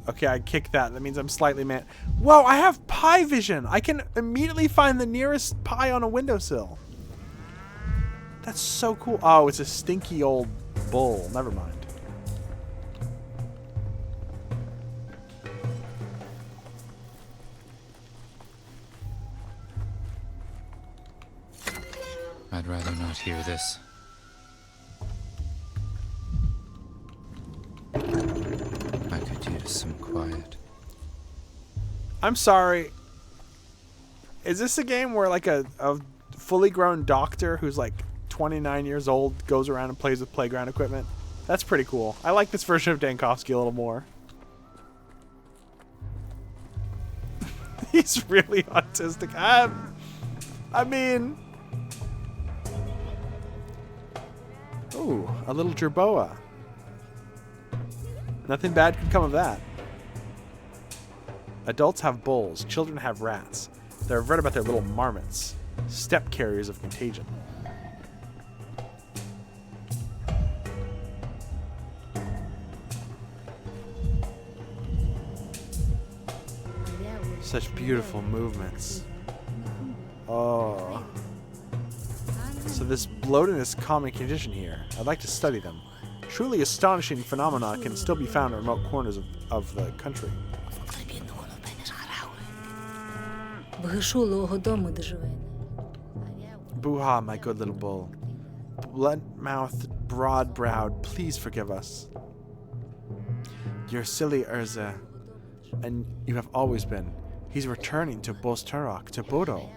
Okay, I kicked that. That means I'm slightly mad. Whoa, I have pie vision. I can immediately find the nearest pie on a windowsill. That's so cool. Oh, it's a stinky old bull. Never mind. I'd rather not hear this. I could use some quiet. I'm sorry. Is this a game where like a fully grown doctor who's like 29 years old goes around and plays with playground equipment? That's pretty cool. I like this version of Dankovsky a little more. He's really autistic. I mean... Ooh, a little jerboa. Nothing bad can come of that. Adults have bulls, children have rats. They're read about their little marmots, step carriers of contagion. Such beautiful movements. Oh. So this bloating is a common condition here. I'd like to study them. Truly astonishing phenomena can still be found in remote corners of the country. Buha, my good little bull. Blunt-mouthed, broad-browed, please forgive us. You're silly, Urza. And you have always been. He's returning to Bos Turok, to Bodo.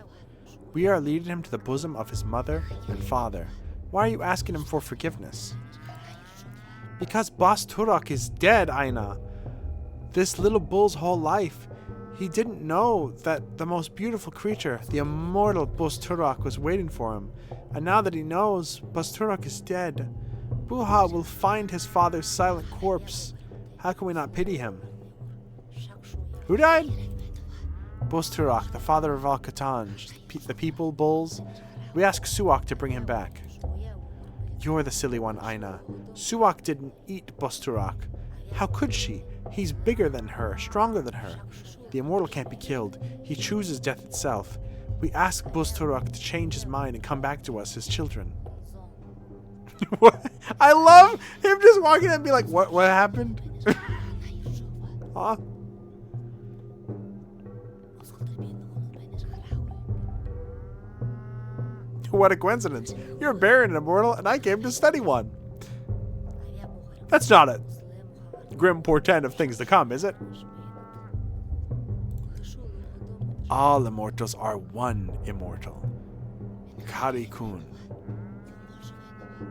We are leading him to the bosom of his mother and father. Why are you asking him for forgiveness? Because Bos Turok is dead, Aina. This little bull's whole life, He didn't know that the most beautiful creature, the immortal Busturak, was waiting for him. And now that he knows, Busturak is dead. Buha will find his father's silent corpse. How can we not pity him? Who died? Busturak, the father of all Katanj, the people, bulls. We ask Suak to bring him back. You're the silly one, Aina. Suak didn't eat Busturak. How could she? He's bigger than her, stronger than her. The immortal can't be killed. He chooses death itself. We ask Busturak to change his mind and come back to us, his children. What? I love him just walking in and be like, what happened? Huh? What a coincidence. You're buried an immortal and I came to study one. That's not a grim portent of things to come, is it? All immortals are one immortal. Kari-kun.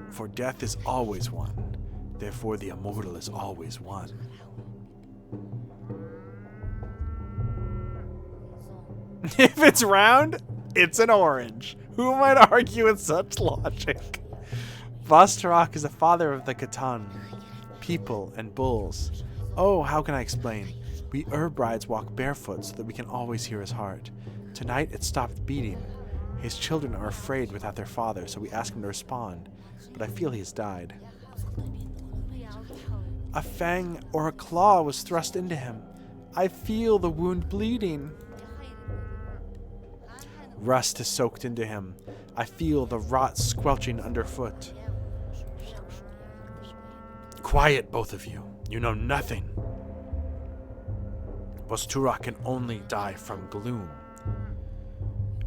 For death is always one. Therefore the immortal is always one. If it's round, it's an orange. Who might argue with such logic? Busturak is the father of the Catan, people and bulls. Oh, how can I explain? We herb brides walk barefoot so that we can always hear his heart. Tonight it stopped beating. His children are afraid without their father, so we ask him to respond. But I feel he has died. A fang or a claw was thrust into him. I feel the wound bleeding. Rust is soaked into him. I feel the rot squelching underfoot. Quiet, both of you. You know nothing. Busturak can only die from gloom.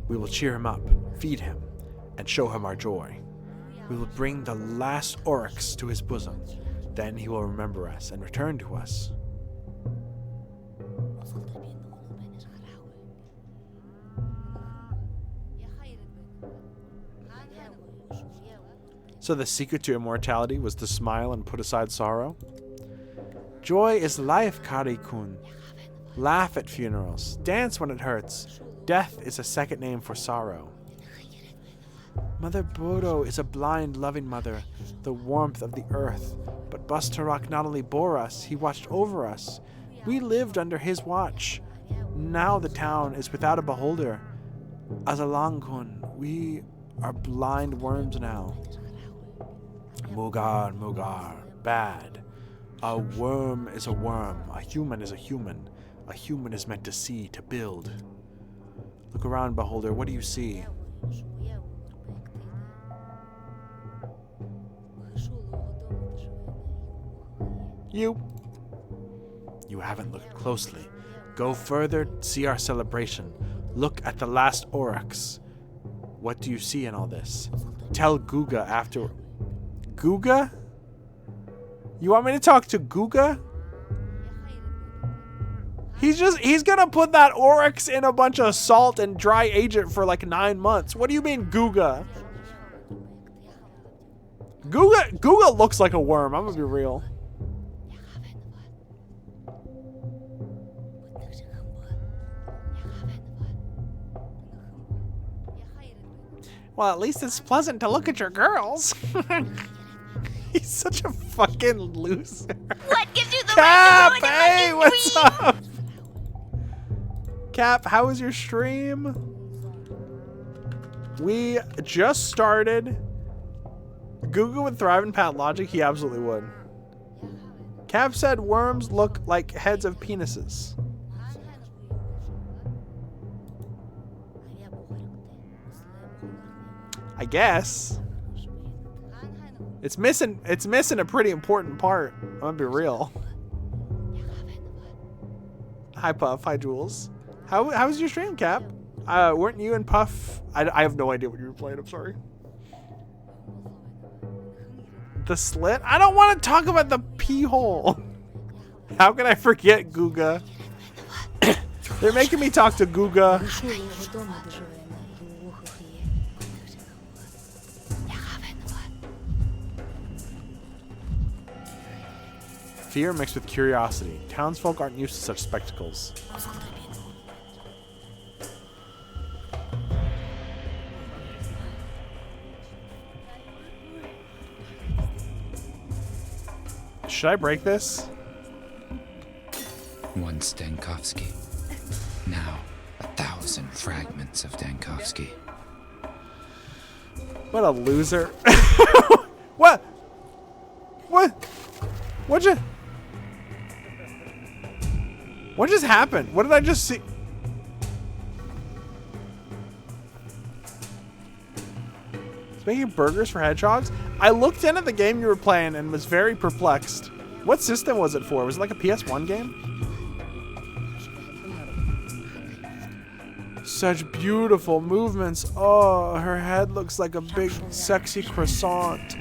We will cheer him up, feed him, and show him our joy. We will bring the last oryx to his bosom. Then he will remember us and return to us. So the secret to immortality was to smile and put aside sorrow? Joy is life, Kari-kun. Laugh at funerals. Dance when it hurts. Death is a second name for sorrow. Mother Bodo is a blind, loving mother, the warmth of the earth. But Busturak not only bore us, he watched over us. We lived under his watch. Now the town is without a beholder. Azalankun, we are blind worms now. Mugar, Mugar, bad. A worm is a worm. A human is a human. A human is meant to see, to build. Look around, beholder. What do you see? You haven't looked closely. Go further, see our celebration. Look at the last oryx. What do you see in all this? Tell Guga after... Guga? You want me to talk to Guga? He's gonna put that oryx in a bunch of salt and dry age it for like 9 months. What do you mean, Guga? Guga looks like a worm, I'm gonna be real. Well, at least it's pleasant to look at your girls. He's such a fucking loser. What gives you the Cap, right to ruin hey, my what's dream? up? Cap, how was your stream? We just started. Guga would thrive in Pathologic. He absolutely would. Cap said worms look like heads of penises. I guess. It's missing a pretty important part. I'm gonna be real. Hi Puff, hi Jules. How was your stream, Cap? Weren't you and Puff? I have no idea what you were playing, I'm sorry. The slit? I don't want to talk about the pee hole. How can I forget Guga? They're making me talk to Guga. Fear mixed with curiosity. Townsfolk aren't used to such spectacles. Should I break this? One Stankovsky. Now, 1,000 fragments of Dankovsky. What a loser. What? What? What just happened? What did I just see? It's making burgers for hedgehogs? I looked in at the game you were playing and was very perplexed. What system was it for? Was it like a PS1 game? Such beautiful movements. Oh, her head looks like a big, sexy croissant.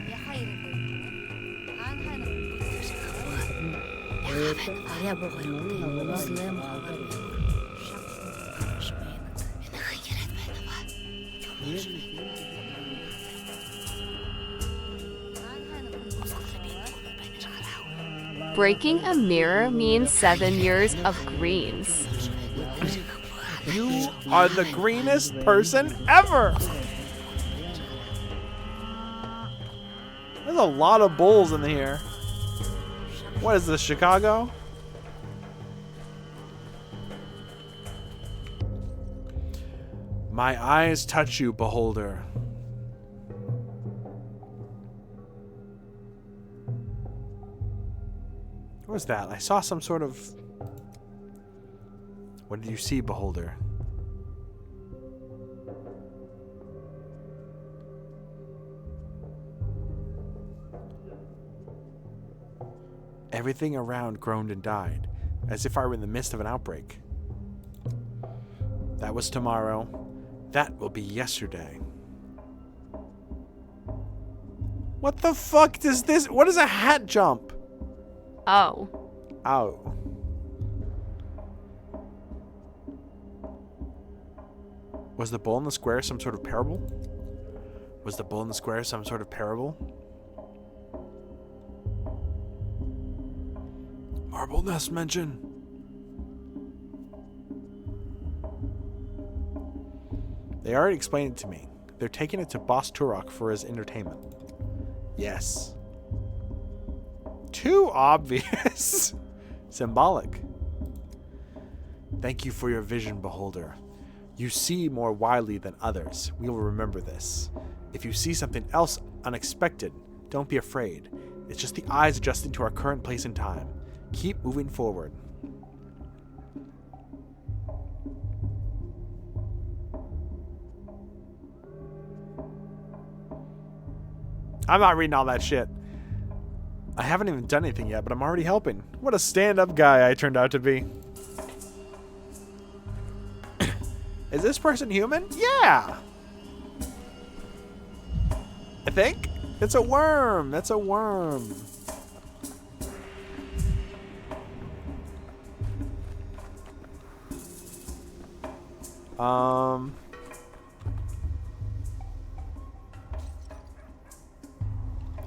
Breaking a mirror means 7 years of greens. You are the greenest person ever! There's a lot of bulls in here. What is this, Chicago? My eyes touch you, beholder. What was that? I saw some sort of... What did you see, beholder? Everything around groaned and died, as if I were in the midst of an outbreak. That was tomorrow. That will be yesterday. What the fuck does this... What is a hat jump? Oh. Ow. Was the bull in the square some sort of parable? Was the bull in the square some sort of parable? Marble nest mention. They already explained it to me. They're taking it to Boss Turok for his entertainment. Yes. Too obvious. Symbolic. Thank you for your vision, beholder. You see more widely than others. We will remember this. If you see something else unexpected, don't be afraid. It's just the eyes adjusting to our current place in time. Keep moving forward. I'm not reading all that shit. I haven't even done anything yet, but I'm already helping. What a stand-up guy I turned out to be. Is this person human? Yeah! I think. It's a worm. That's a worm.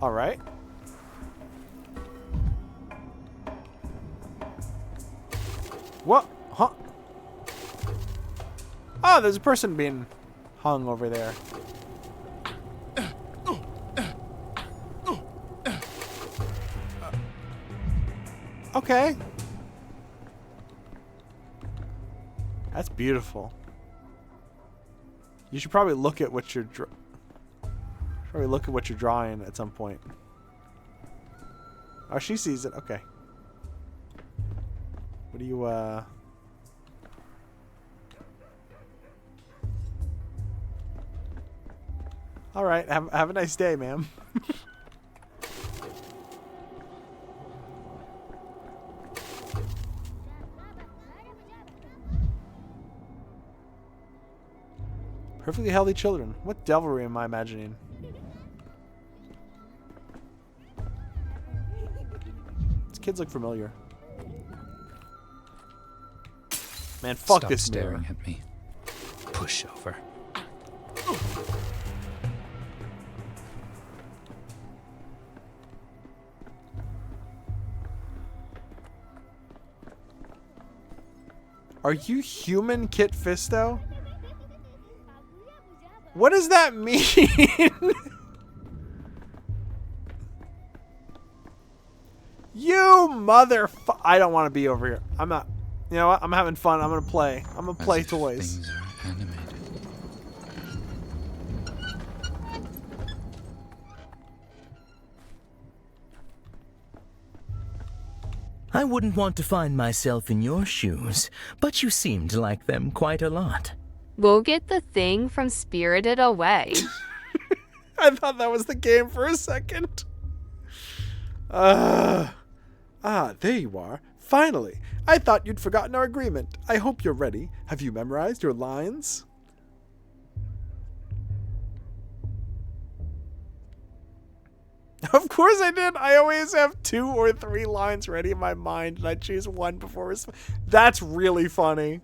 All right. What? Huh? Oh, there's a person being hung over there. Okay. That's beautiful. You should probably look at what you're drawing at some point. Oh, she sees it. Okay. What do you All right. Have a nice day, ma'am. Perfectly healthy children. What devilry am I imagining? These kids look familiar. Man, fuck Stop this staring mirror. at me. Push over. Are you human, Kit Fisto? What does that mean? I don't want to be over here. I'm not. You know what? I'm having fun. I'm gonna play. I'm gonna play toys. Things are animated. I wouldn't want to find myself in your shoes, but you seem to like them quite a lot. We'll get the thing from Spirited Away. I thought that was the game for a second. There you are. Finally. I thought you'd forgotten our agreement. I hope you're ready. Have you memorized your lines? Of course I did. I always have 2 or 3 lines ready in my mind, and I choose one before. That's really funny.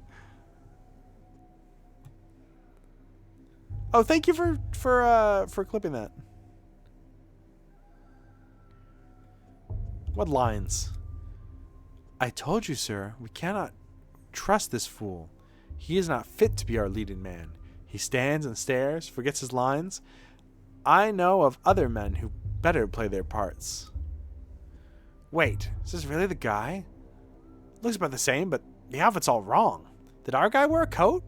Oh, thank you for clipping that. What lines? I told you, sir, we cannot trust this fool. He is not fit to be our leading man. He stands and stares, forgets his lines. I know of other men who better play their parts. Wait, is this really the guy? Looks about the same, but the outfit's all wrong. Did our guy wear a coat?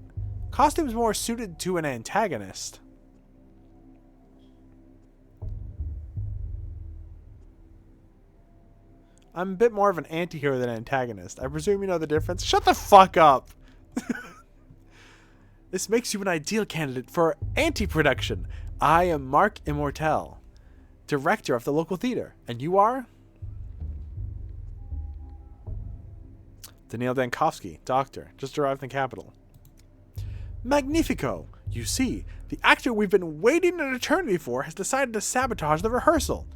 Costume's more suited to an antagonist. I'm a bit more of an anti-hero than an antagonist. I presume you know the difference. Shut the fuck up! This makes you an ideal candidate for anti-production. I am Mark Immortel, director of the local theater. And you are? Daniil Dankovsky, doctor. Just arrived in the capital. Magnifico! You see, the actor we've been waiting an eternity for has decided to sabotage the rehearsal.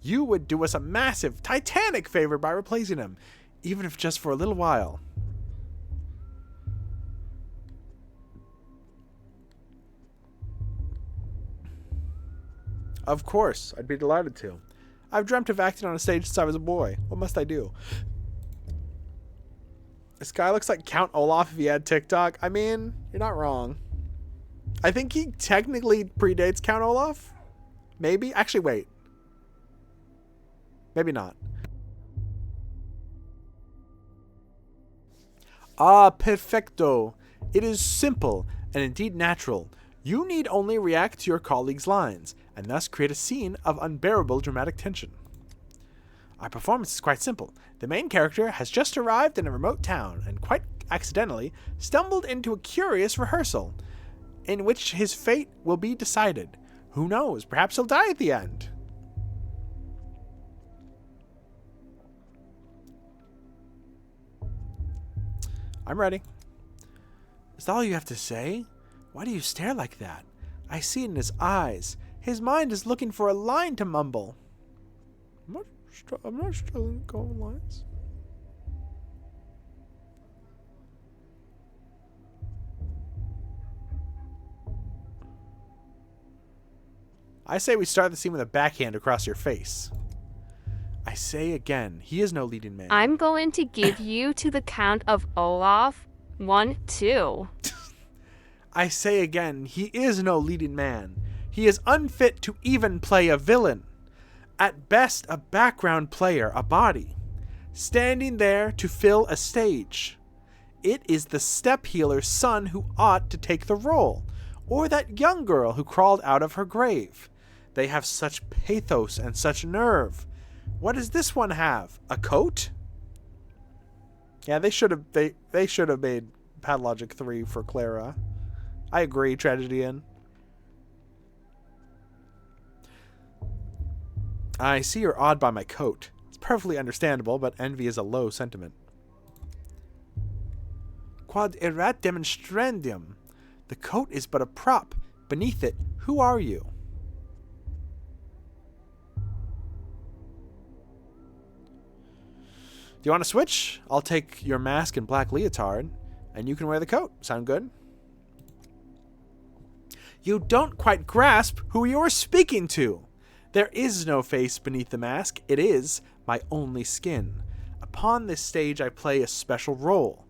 You would do us a massive, titanic favor by replacing him, even if just for a little while. Of course, I'd be delighted to. I've dreamt of acting on a stage since I was a boy. What must I do? This guy looks like Count Olaf if he had TikTok. I mean, you're not wrong. I think he technically predates Count Olaf. Maybe? Actually, wait. Maybe not. Ah, perfecto. It is simple and indeed natural. You need only react to your colleague's lines, and thus create a scene of unbearable dramatic tension. Our performance is quite simple. The main character has just arrived in a remote town, and quite accidentally stumbled into a curious rehearsal, in which his fate will be decided. Who knows? Perhaps he'll die at the end. I'm ready. Is that all you have to say? Why do you stare like that? I see it in his eyes. His mind is looking for a line to mumble. I'm not struggling to go on lines. I say we start the scene with a backhand across your face. I say again, he is no leading man. I'm going to give you to the Count of Olaf. 1, 2. I say again, he is no leading man. He is unfit to even play a villain. At best, a background player, a body, standing there to fill a stage. It is the step healer's son who ought to take the role, or that young girl who crawled out of her grave. They have such pathos and such nerve. What does this one have? A coat? Yeah, they should have made Pathologic 3 for Clara. I agree, Tragedy Inn. I see you're awed by my coat. It's perfectly understandable, but envy is a low sentiment. Quod erat demonstrandum. The coat is but a prop. Beneath it, who are you? Do you want to switch? I'll take your mask and black leotard, and you can wear the coat. Sound good? You don't quite grasp who you're speaking to. There is no face beneath the mask. It is my only skin. Upon this stage I play a special role.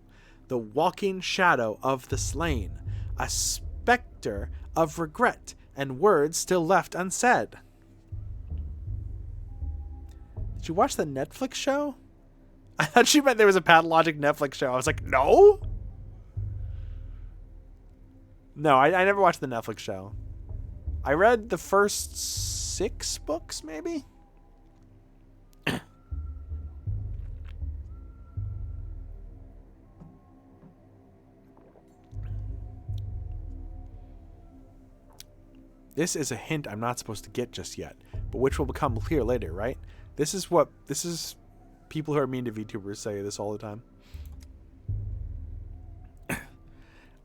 The walking shadow of the slain. A specter of regret and words still left unsaid. Did you watch the Netflix show? I thought she meant there was a Pathologic Netflix show. I was like, no? No, I never watched the Netflix show. I read the first 6 books, maybe? This is a hint I'm not supposed to get just yet, but which will become clear later, right? This is people who are mean to VTubers say this all the time.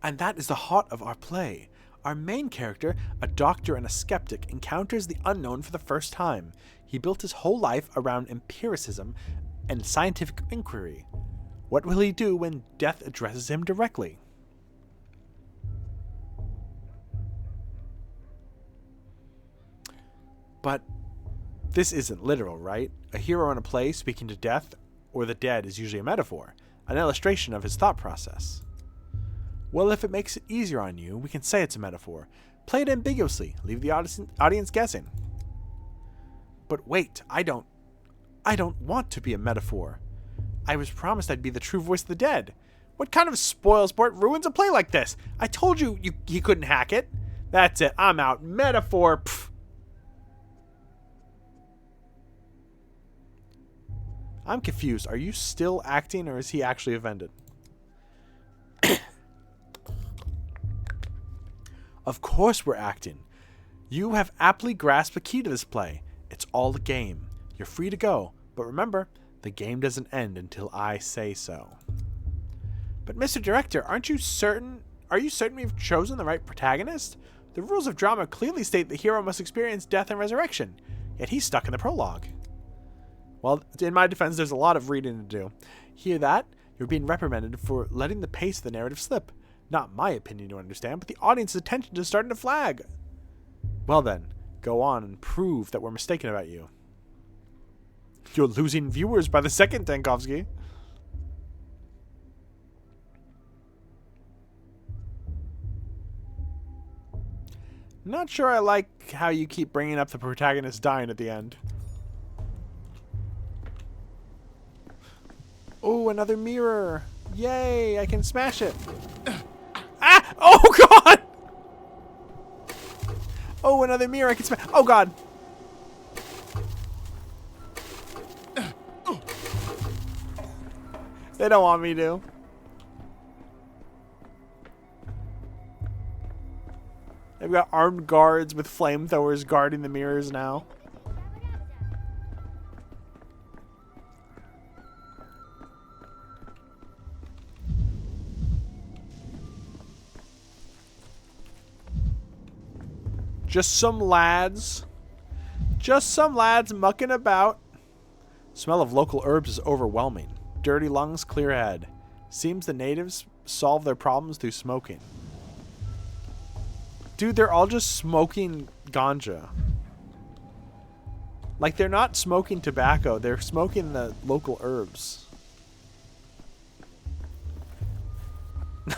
And that is the heart of our play. Our main character, a doctor and a skeptic, encounters the unknown for the first time. He built his whole life around empiricism and scientific inquiry. What will he do when death addresses him directly? But this isn't literal, right? A hero in a play speaking to death or the dead is usually a metaphor, an illustration of his thought process. Well, if it makes it easier on you, we can say it's a metaphor. Play it ambiguously, leave the audience guessing. But wait, I don't want to be a metaphor. I was promised I'd be the true voice of the dead. What kind of spoilsport ruins a play like this? I told you he couldn't hack it. That's it, I'm out. Metaphor, pfft. I'm confused. Are you still acting or is he actually offended? Of course we're acting. You have aptly grasped the key to this play. It's all a game. You're free to go. But remember, the game doesn't end until I say so. But Mr. Director, are you certain we've chosen the right protagonist? The rules of drama clearly state the hero must experience death and resurrection. Yet he's stuck in the prologue. Well, in my defense, there's a lot of reading to do. Hear that? You're being reprimanded for letting the pace of the narrative slip. Not my opinion to understand, but the audience's attention is starting to flag. Well then, go on and prove that we're mistaken about you. You're losing viewers by the second, Tankovsky. Not sure I like how you keep bringing up the protagonist dying at the end. Oh, another mirror. Yay, I can smash it. Ah! Oh, God! Oh, another mirror I can smash. Oh, God. They don't want me to. They've got armed guards with flamethrowers guarding the mirrors now. Just some lads mucking about. Smell of local herbs is overwhelming. Dirty lungs, clear head. Seems the natives solve their problems through smoking. Dude, they're all just smoking ganja. Like, they're not smoking tobacco. They're smoking the local herbs.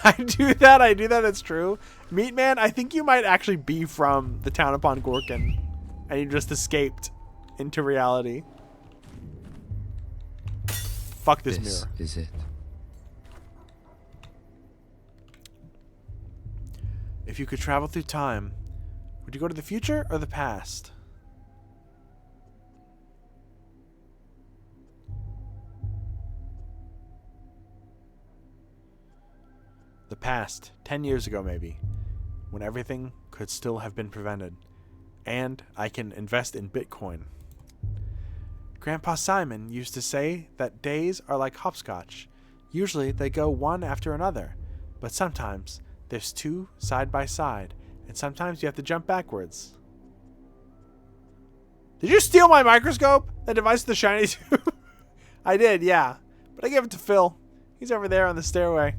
I do that, it's true. Meat Man, I think you might actually be from the town upon Gorkin. And you just escaped into reality. Fuck this mirror. This is it. If you could travel through time, would you go to the future or the past? The past, 10 years ago maybe, when everything could still have been prevented. And I can invest in Bitcoin. Grandpa Simon used to say that days are like hopscotch. Usually they go one after another, but sometimes there's two side by side, and sometimes you have to jump backwards. Did you steal my microscope? That device with the shiny tube? I did, yeah. But I gave it to Phil. He's over there on the stairway.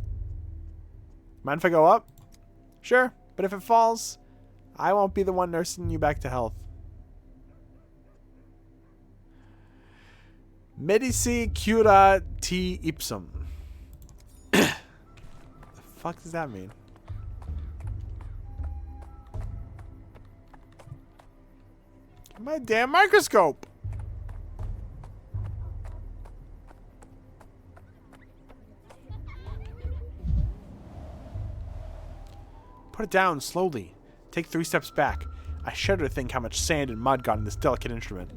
Mind if I go up? Sure, but if it falls, I won't be the one nursing you back to health. Medici cura te ipsum. The fuck does that mean? My damn microscope. Put it down, slowly. Take 3 steps back. I shudder to think how much sand and mud got in this delicate instrument.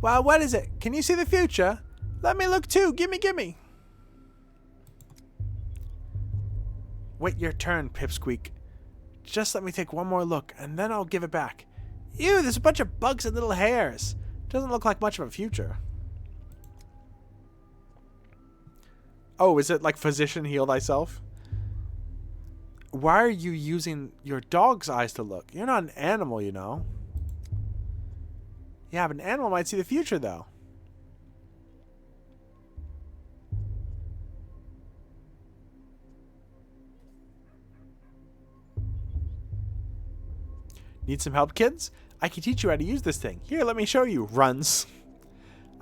Well, what is it? Can you see the future? Let me look too. Gimme, gimme. Wait your turn, Pipsqueak. Just let me take one more look, and then I'll give it back. Ew, there's a bunch of bugs and little hairs. Doesn't look like much of a future. Oh, is it like physician heal thyself? Why are you using your dog's eyes to look? You're not an animal, you know. Yeah, but an animal might see the future, though. Need some help, kids? I can teach you how to use this thing. Here, let me show you. Runs.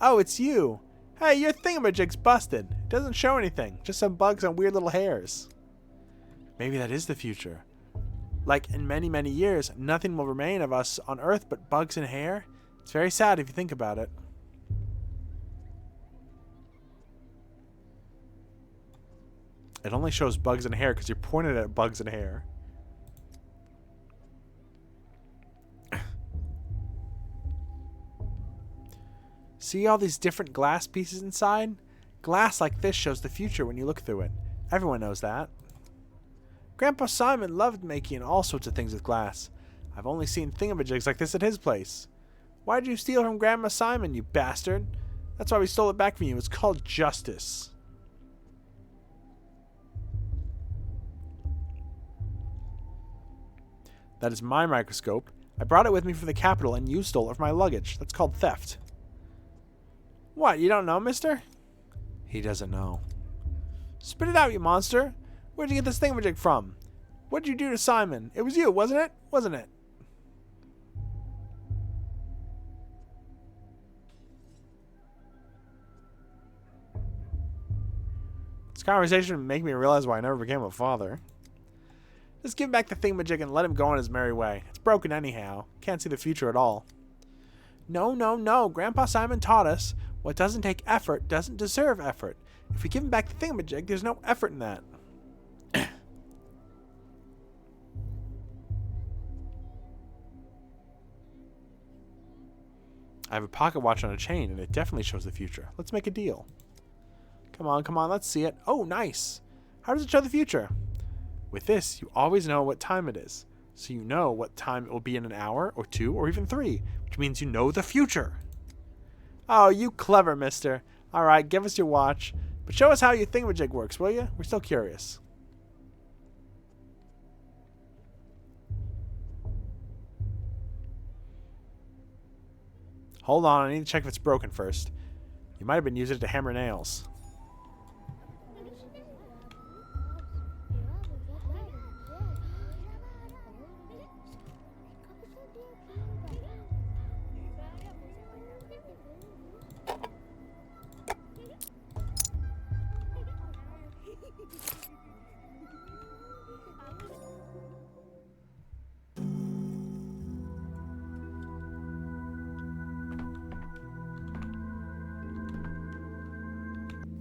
Oh, it's you. Hey, your thingamajig's busted. It doesn't show anything. Just some bugs and weird little hairs. Maybe that is the future. Like, in many, many years, nothing will remain of us on Earth but bugs and hair. It's very sad if you think about it. It only shows bugs and hair because you're pointed at bugs and hair. See all these different glass pieces inside? Glass like this shows the future when you look through it. Everyone knows that. Grandpa Simon loved making all sorts of things with glass. I've only seen thingamajigs like this at his place. Why did you steal from Grandma Simon, you bastard? That's why we stole it back from you. It's called justice. That is my microscope. I brought it with me from the capital and you stole it from my luggage. That's called theft. What, you don't know, mister? He doesn't know. Spit it out, you monster. Where'd you get this thingamajig from? What'd you do to Simon? It was you, wasn't it? Wasn't it? This conversation would make me realize why I never became a father. Just give back the thingamajig and let him go on his merry way. It's broken anyhow. Can't see the future at all. No, no, no. Grandpa Simon taught us what doesn't take effort doesn't deserve effort. If we give him back the thingamajig, there's no effort in that. I have a pocket watch on a chain, and it definitely shows the future. Let's make a deal. Come on, let's see it. Oh, nice. How does it show the future? With this, you always know what time it is. So you know what time it will be in an hour, or 2, or even 3, which means you know the future. Oh, you clever mister. Alright, give us your watch. But show us how your thingamajig works, will you? We're still curious. Hold on, I need to check if it's broken first. You might have been using it to hammer nails.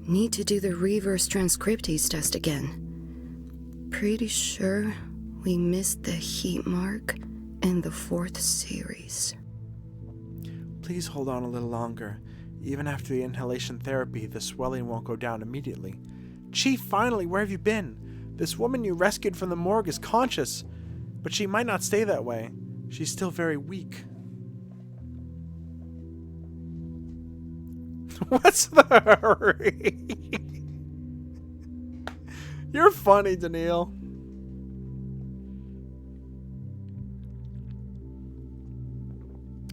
Need to do the reverse transcriptase test again. Pretty sure we missed the heat mark in the 4th series. Please hold on a little longer. Even after the inhalation therapy, the swelling won't go down immediately. Chief, finally, where have you been? This woman you rescued from the morgue is conscious, but she might not stay that way. She's still very weak. What's the hurry? You're funny, Daniil.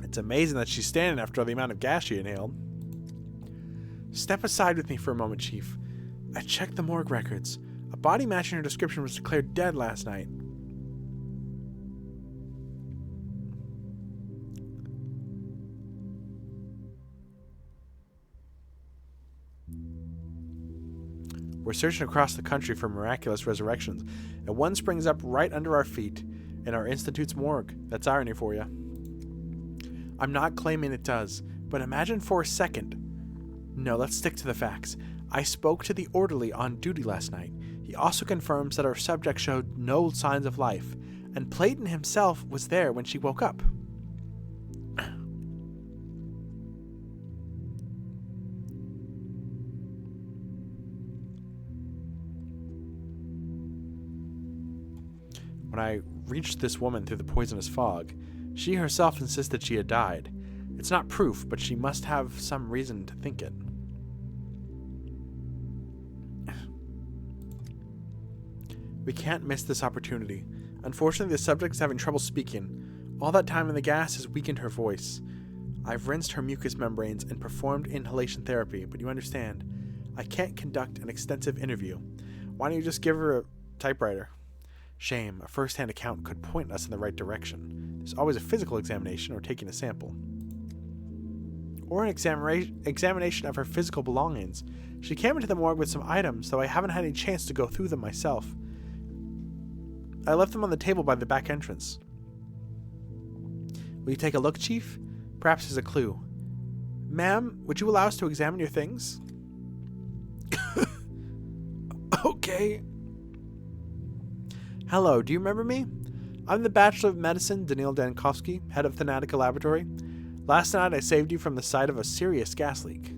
It's amazing that she's standing after all the amount of gas she inhaled. Step aside with me for a moment, Chief. I checked the morgue records. A body matching her description was declared dead last night. We're searching across the country for miraculous resurrections, and one springs up right under our feet, in our institute's morgue. That's irony for you. I'm not claiming it does, but imagine for a second. No, let's stick to the facts. I spoke to the orderly on duty last night. He also confirms that our subject showed no signs of life, and Platon himself was there when she woke up. When I reached this woman through the poisonous fog, she herself insisted she had died. It's not proof, but she must have some reason to think it. We can't miss this opportunity. Unfortunately, the subject is having trouble speaking. All that time in the gas has weakened her voice. I've rinsed her mucous membranes and performed inhalation therapy, but you understand, I can't conduct an extensive interview. Why don't you just give her a typewriter? Shame, a first-hand account could point us in the right direction. There's always a physical examination or taking a sample. Or an examination of her physical belongings. She came into the morgue with some items, though I haven't had any chance to go through them myself. I left them on the table by the back entrance. Will you take a look, Chief? Perhaps there's a clue. Ma'am, would you allow us to examine your things? Okay. Hello, do you remember me? I'm the Bachelor of Medicine, Daniil Dankovsky, head of Thanatica Laboratory. Last night I saved you from the site of a serious gas leak.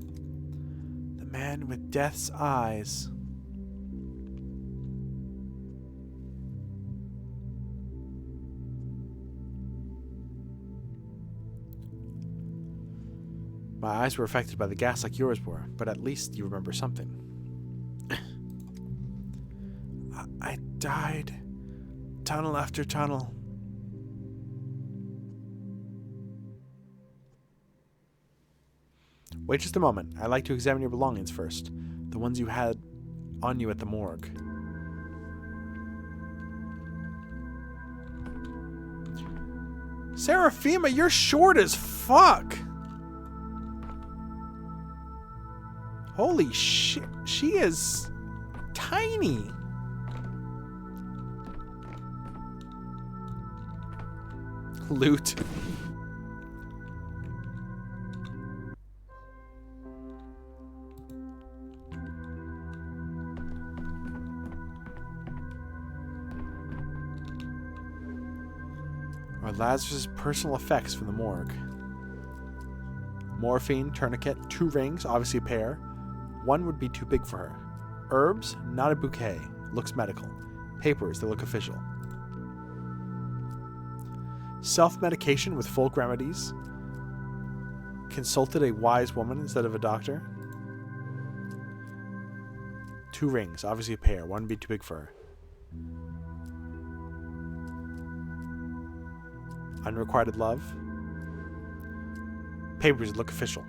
The man with death's eyes. My eyes were affected by the gas like yours were, but at least you remember something. I died. Tunnel after tunnel. Wait just a moment. I'd like to examine your belongings first. The ones you had on you at the morgue. Seraphima, you're short as fuck! Holy shit. She is tiny. Loot. Or Lazarus' personal effects from the morgue. Morphine, tourniquet, 2 rings, obviously a pair. 1 would be too big for her. Herbs, not a bouquet. Looks medical. Papers, they look official. Self-medication with folk remedies. Consulted a wise woman instead of a doctor. 2 rings, obviously a pair. 1 would be too big for her. Unrequited love. Papers look official.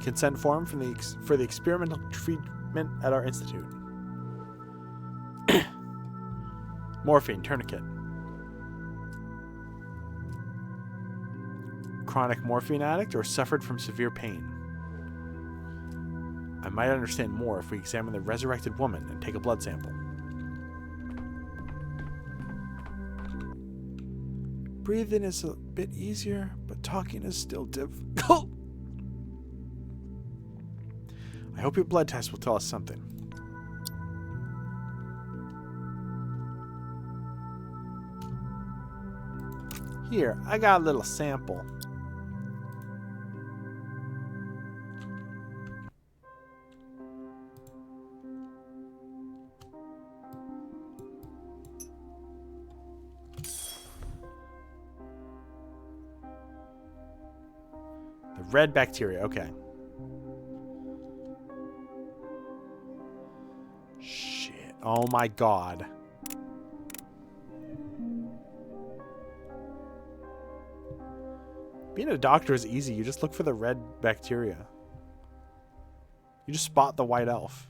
Consent form for the experimental treatment at our institute. Morphine, tourniquet. Chronic morphine addict or suffered from severe pain. I might understand more if we examine the resurrected woman and take a blood sample. Breathing is a bit easier, but talking is still difficult. I hope your blood test will tell us something. Here, I got a little sample. The red bacteria, okay. Shit. Oh my god. Being a doctor is easy. You just look for the red bacteria. You just spot the white elf.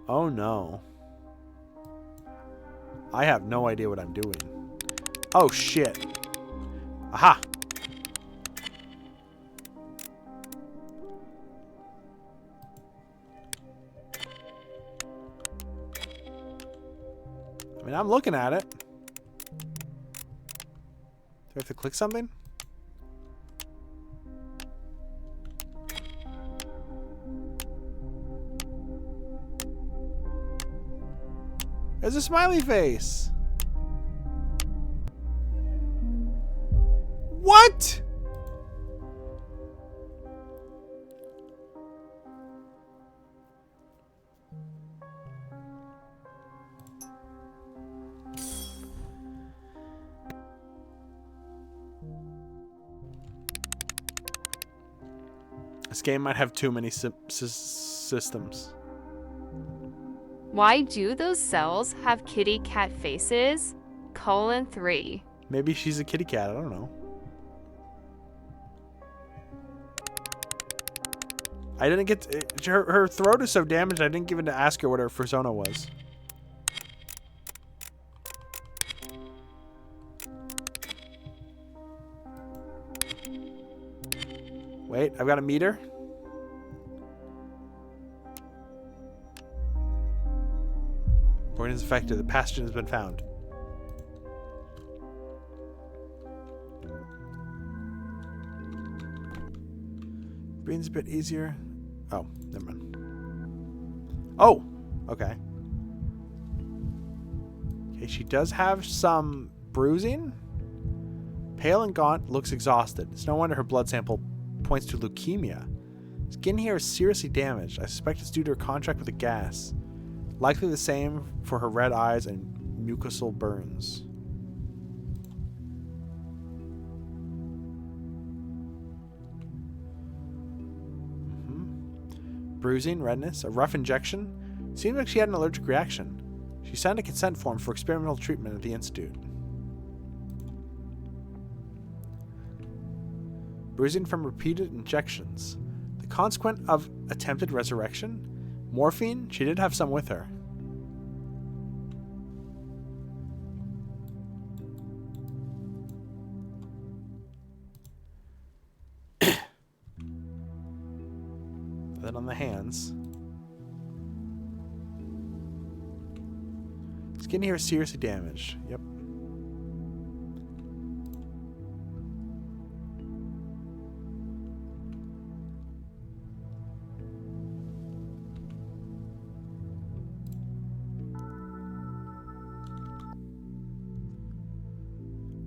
Oh no. I have no idea what I'm doing. Oh shit. Aha! mean, I'm looking at it. Do I have to click something? There's a smiley face. What? This game might have too many systems. Why do those cells have kitty cat faces? :3. Maybe she's a kitty cat. I don't know. I didn't get her throat is so damaged. I didn't even ask her what her persona was. Wait, I've got a meter. Organ is affected. The pathogen has been found. Breathing's a bit easier. Oh, never mind. Oh, okay. Okay, she does have some bruising. Pale and gaunt, looks exhausted. It's no wonder her blood sample points to leukemia. Skin here is seriously damaged. I suspect it's due to her contact with the gas. Likely the same for her red eyes and mucosal burns. Bruising, redness, a rough injection. Seemed like she had an allergic reaction. She signed a consent form for experimental treatment at the institute. Bruising from repeated injections. The consequence of attempted resurrection. Morphine, she did have some with her. Then on the hands. Skin here is seriously damaged. Yep.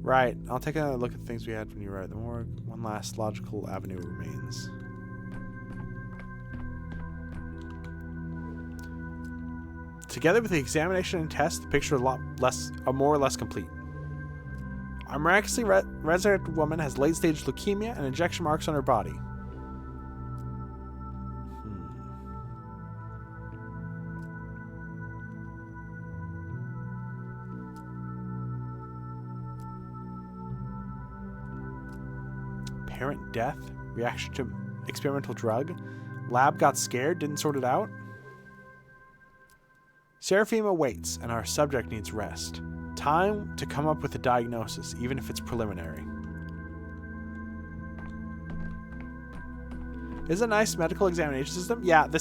Right. I'll take a look at the things we had when you were at the morgue. One last logical avenue remains. Together with the examination and test, the picture is more or less complete. Our miraculously resurrected woman has late-stage leukemia and injection marks on her body. Apparent death, reaction to experimental drug, lab got scared, didn't sort it out. Seraphima waits, and our subject needs rest. Time to come up with a diagnosis, even if it's preliminary. Is a nice medical examination system? Yeah, the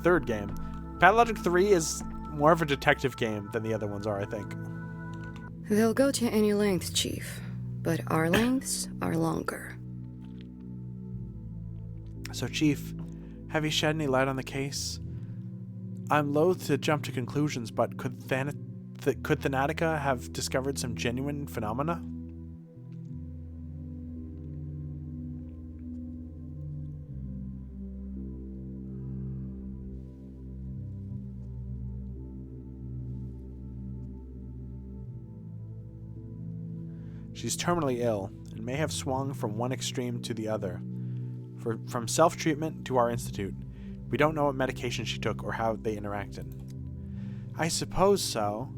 third game. Pathologic 3 is more of a detective game than the other ones are, I think. They'll go to any length, Chief, but our lengths are longer. So, Chief, have you shed any light on the case? I'm loath to jump to conclusions, but could Thanatica have discovered some genuine phenomena? She's terminally ill and may have swung from one extreme to the other, from self-treatment to our institute. We don't know what medication she took or how they interacted. I suppose so.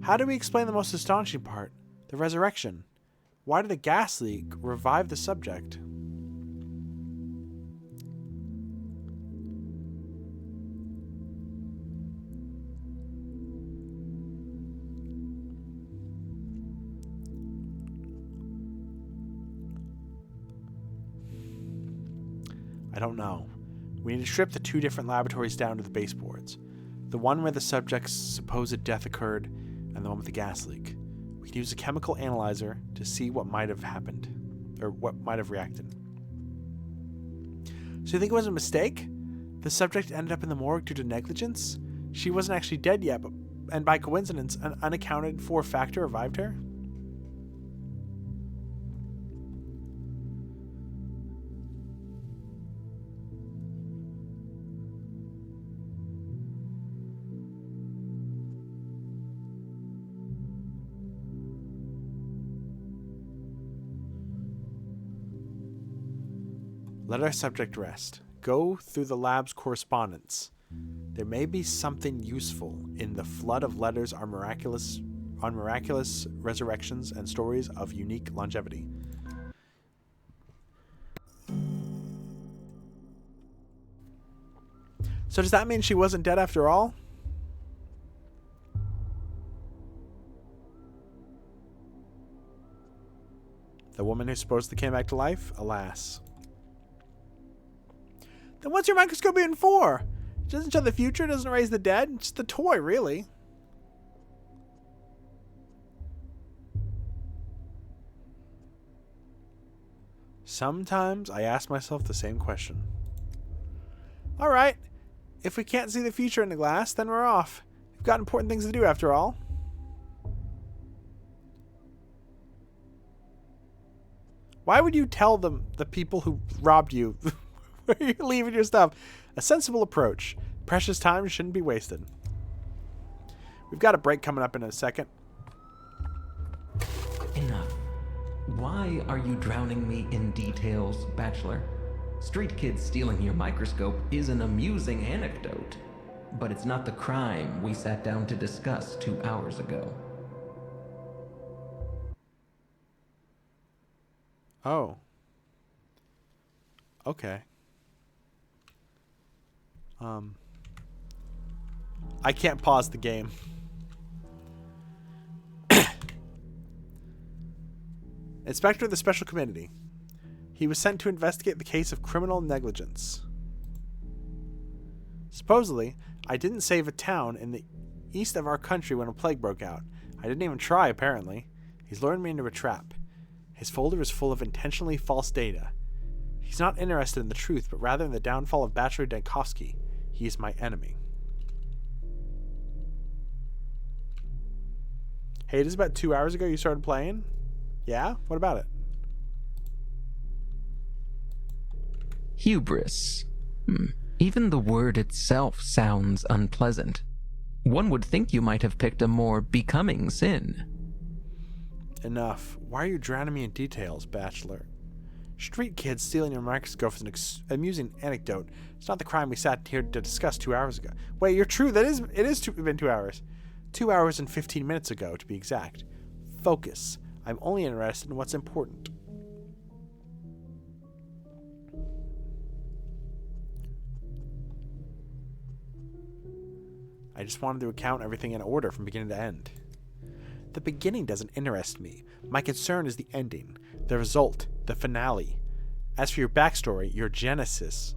How do we explain the most astonishing part? The resurrection. Why did a gas leak revive the subject? I don't know. We need to strip the two different laboratories down to the baseboards. The one where the subject's supposed death occurred, and the one with the gas leak. We can use a chemical analyzer to see what might have happened, or what might have reacted. So you think it was a mistake? The subject ended up in the morgue due to negligence? She wasn't actually dead yet, and by coincidence, an unaccounted for factor revived her? Let our subject rest. Go through the lab's correspondence. There may be something useful in the flood of letters on miraculous resurrections and stories of unique longevity. So does that mean she wasn't dead after all? The woman who supposedly came back to life? Alas. Then what's your microscope in for? It doesn't show the future, it doesn't raise the dead. It's just a toy, really. Sometimes I ask myself the same question. Alright, if we can't see the future in the glass, then we're off. We've got important things to do after all. Why would you tell them, the people who robbed you, where you're leaving your stuff? A sensible approach. Precious time shouldn't be wasted. We've got a break coming up in a second. Enough. Why are you drowning me in details, Bachelor? Street kids stealing your microscope is an amusing anecdote, but it's not the crime we sat down to discuss 2 hours ago. Oh. Okay. I can't pause the game. Inspector of the Special Committee. He was sent to investigate the case of criminal negligence. Supposedly, I didn't save a town in the east of our country when a plague broke out. I didn't even try, apparently. He's lured me into a trap. His folder is full of intentionally false data. He's not interested in the truth, but rather in the downfall of Bachelor Dankovsky. He is my enemy. Hey, it is about 2 hours ago you started playing? Yeah? What about it? Hubris. Even the word itself sounds unpleasant. One would think you might have picked a more becoming sin. Enough. Why are you drowning me in details, Bachelor? Street kids stealing your microscope is an amusing anecdote. It's not the crime we sat here to discuss 2 hours ago. Wait, you're true. It is been 2 hours. 2 hours and 15 minutes ago, to be exact. Focus. I'm only interested in what's important. I just wanted to account everything in order from beginning to end. The beginning doesn't interest me. My concern is the ending, the result, the finale. As for your backstory, your genesis,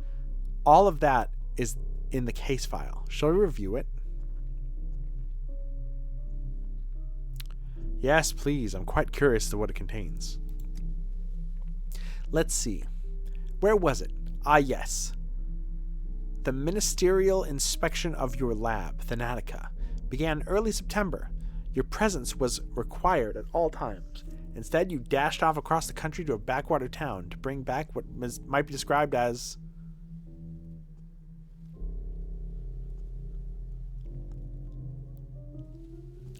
all of that is in the case file. Shall we review it? Yes, please. I'm quite curious as to what it contains. Let's see. Where was it? Ah, yes. The ministerial inspection of your lab, Thanatica, began early September. Your presence was required at all times. Instead, you dashed off across the country to a backwater town to bring back what might be described as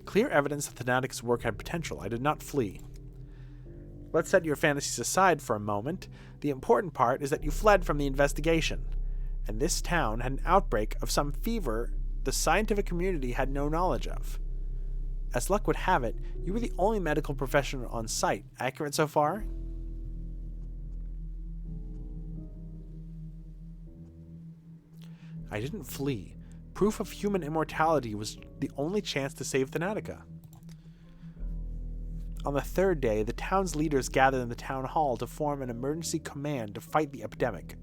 clear evidence that Thanatica's work had potential. I did not flee. Let's set your fantasies aside for a moment. The important part is that you fled from the investigation. And this town had an outbreak of some fever the scientific community had no knowledge of. As luck would have it, you were the only medical professional on site. Accurate so far? I didn't flee. Proof of human immortality was the only chance to save Thanatica. On the third day, the town's leaders gathered in the town hall to form an emergency command to fight the epidemic.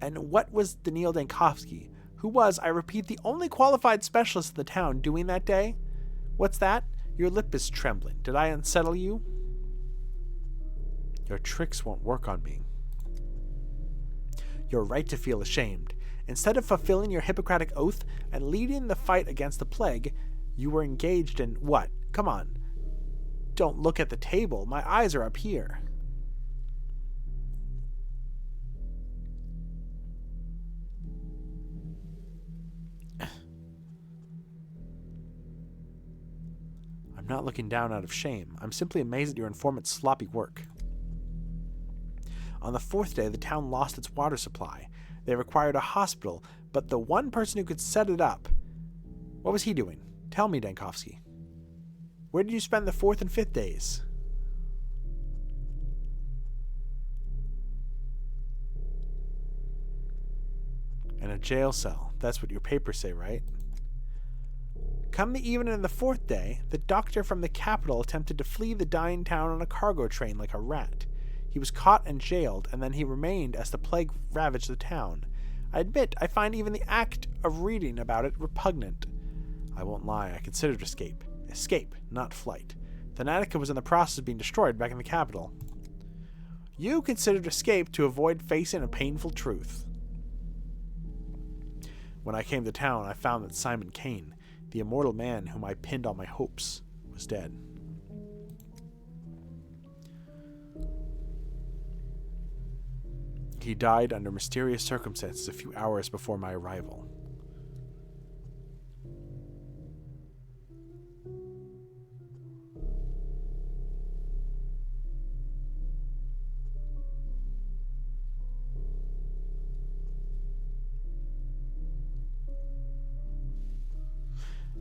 And what was Daniil Dankovsky, who was, I repeat, the only qualified specialist in the town doing that day. What's that? Your lip is trembling. Did I unsettle you? Your tricks won't work on me. You're right to feel ashamed. Instead of fulfilling your Hippocratic oath and leading the fight against the plague, you were engaged in what? Come on. Don't look at the table. My eyes are up here. I'm not looking down out of shame. I'm simply amazed at your informant's sloppy work. On the 4th day, the town lost its water supply. They required a hospital, but the one person who could set it up... What was he doing? Tell me, Dankovsky. Where did you spend the 4th and 5th days? In a jail cell. That's what your papers say, right? Come the evening of the 4th day, the doctor from the capital attempted to flee the dying town on a cargo train like a rat. He was caught and jailed, and then he remained as the plague ravaged the town. I admit, I find even the act of reading about it repugnant. I won't lie, I considered escape. Escape, not flight. Thanatica was in the process of being destroyed back in the capital. You considered escape to avoid facing a painful truth. When I came to town, I found that Simon Kane, the immortal man whom I pinned all my hopes, was dead. He died under mysterious circumstances a few hours before my arrival.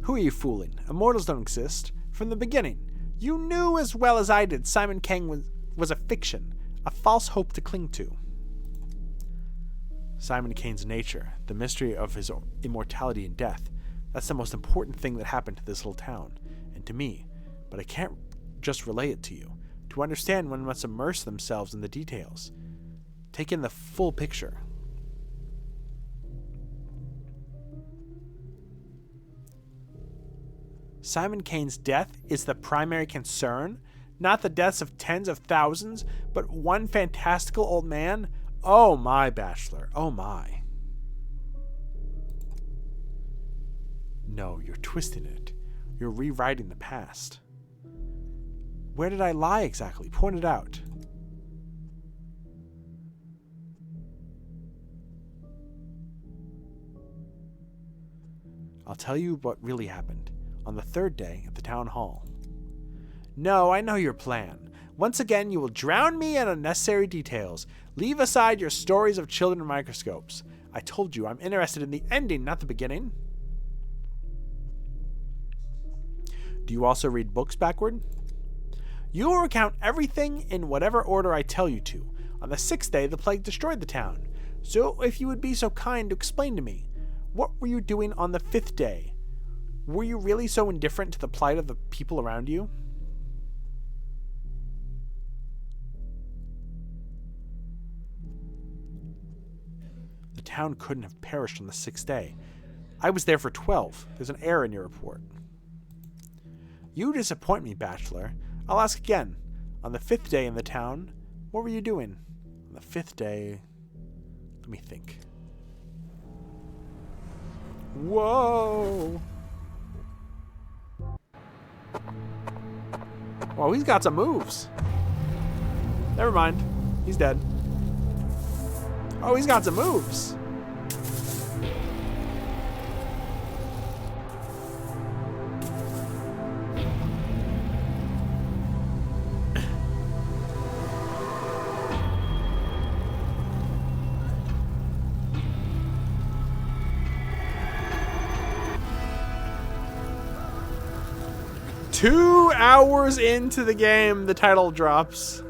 Who are you fooling? Immortals don't exist. From the beginning, you knew as well as I did Simon Kane was a fiction, a false hope to cling to. Simon Kane's nature, the mystery of his immortality and death, that's the most important thing that happened to this little town, and to me, but I can't just relay it to you. To understand, one must immerse themselves in the details. Take in the full picture. Simon Kane's death is the primary concern, not the deaths of tens of thousands, but one fantastical old man? Oh my, Bachelor, oh my. No, you're twisting it. You're rewriting the past. Where did I lie exactly? Point it out. I'll tell you what really happened. On the 3rd day at the town hall. No, I know your plan. Once again, you will drown me in unnecessary details. Leave aside your stories of children and microscopes. I told you I'm interested in the ending, not the beginning. Do you also read books backward? You will recount everything in whatever order I tell you to. On the 6th day, the plague destroyed the town. So if you would be so kind to explain to me, what were you doing on the 5th day? Were you really so indifferent to the plight of the people around you? The town couldn't have perished on the 6th day. I was there for 12. There's an error in your report. You disappoint me, Bachelor. I'll ask again. On the 5th day in the town, what were you doing? On the 5th day... Let me think. Whoa! Whoa, he's got some moves. Never mind. He's dead. Oh, he's got some moves. Two hours into the game, the title drops.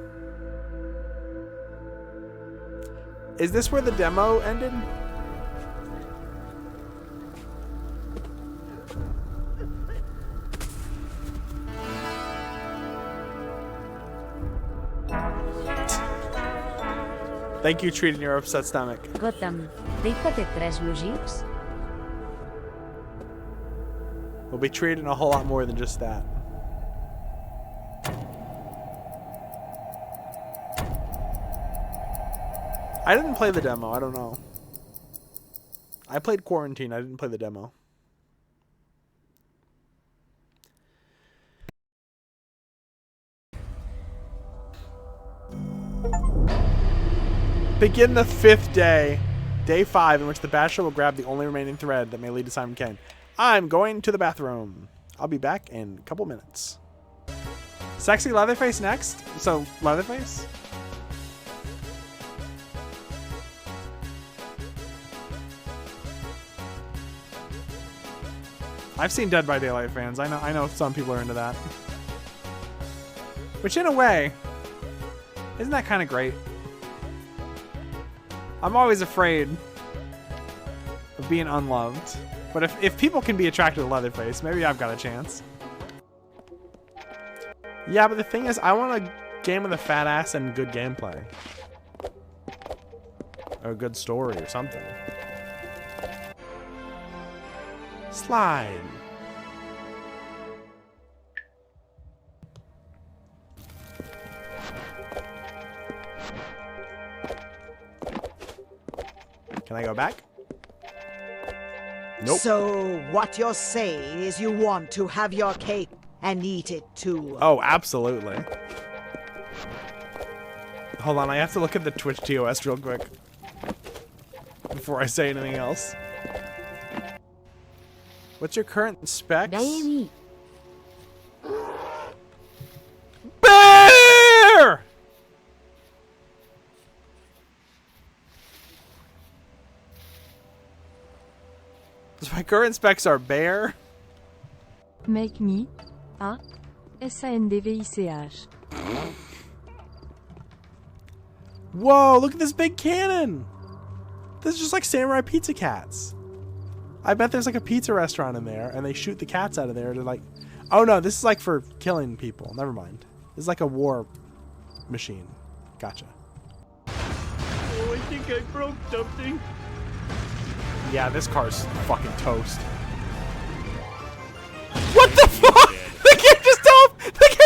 Is this where the demo ended? Thank you, treating your upset stomach. Gotham, deixa de 3 logics. We'll be treated a whole lot more than just that. I didn't play the demo. I don't know. I played Quarantine. I didn't play the demo. Begin the 5th day. Day 5, in which the Bachelor will grab the only remaining thread that may lead to Simon Kane. I'm going to the bathroom. I'll be back in a couple minutes. Sexy Leatherface next? So, Leatherface? I've seen Dead by Daylight fans. I know some people are into that. Which, in a way, isn't that kind of great? I'm always afraid of being unloved. But if people can be attracted to Leatherface, maybe I've got a chance. Yeah, but the thing is, I want a game with a fat ass and good gameplay. Or a good story or something. Slide. Can I go back? Nope. So, what you're saying is you want to have your cake and eat it too. Oh, absolutely. Hold on, I have to look at the Twitch TOS real quick before I say anything else. What's your current specs? Baby. Bear! My current specs are bear. Make me a SANDVICH. Whoa, look at this big cannon. This is just like Samurai Pizza Cats. I bet there's like a pizza restaurant in there and they shoot the cats out of there to like... Oh no, this is like for killing people. Never mind. This is like a war machine. Gotcha. Oh, I think I broke something. Yeah, this car's fucking toast. What the fuck? The game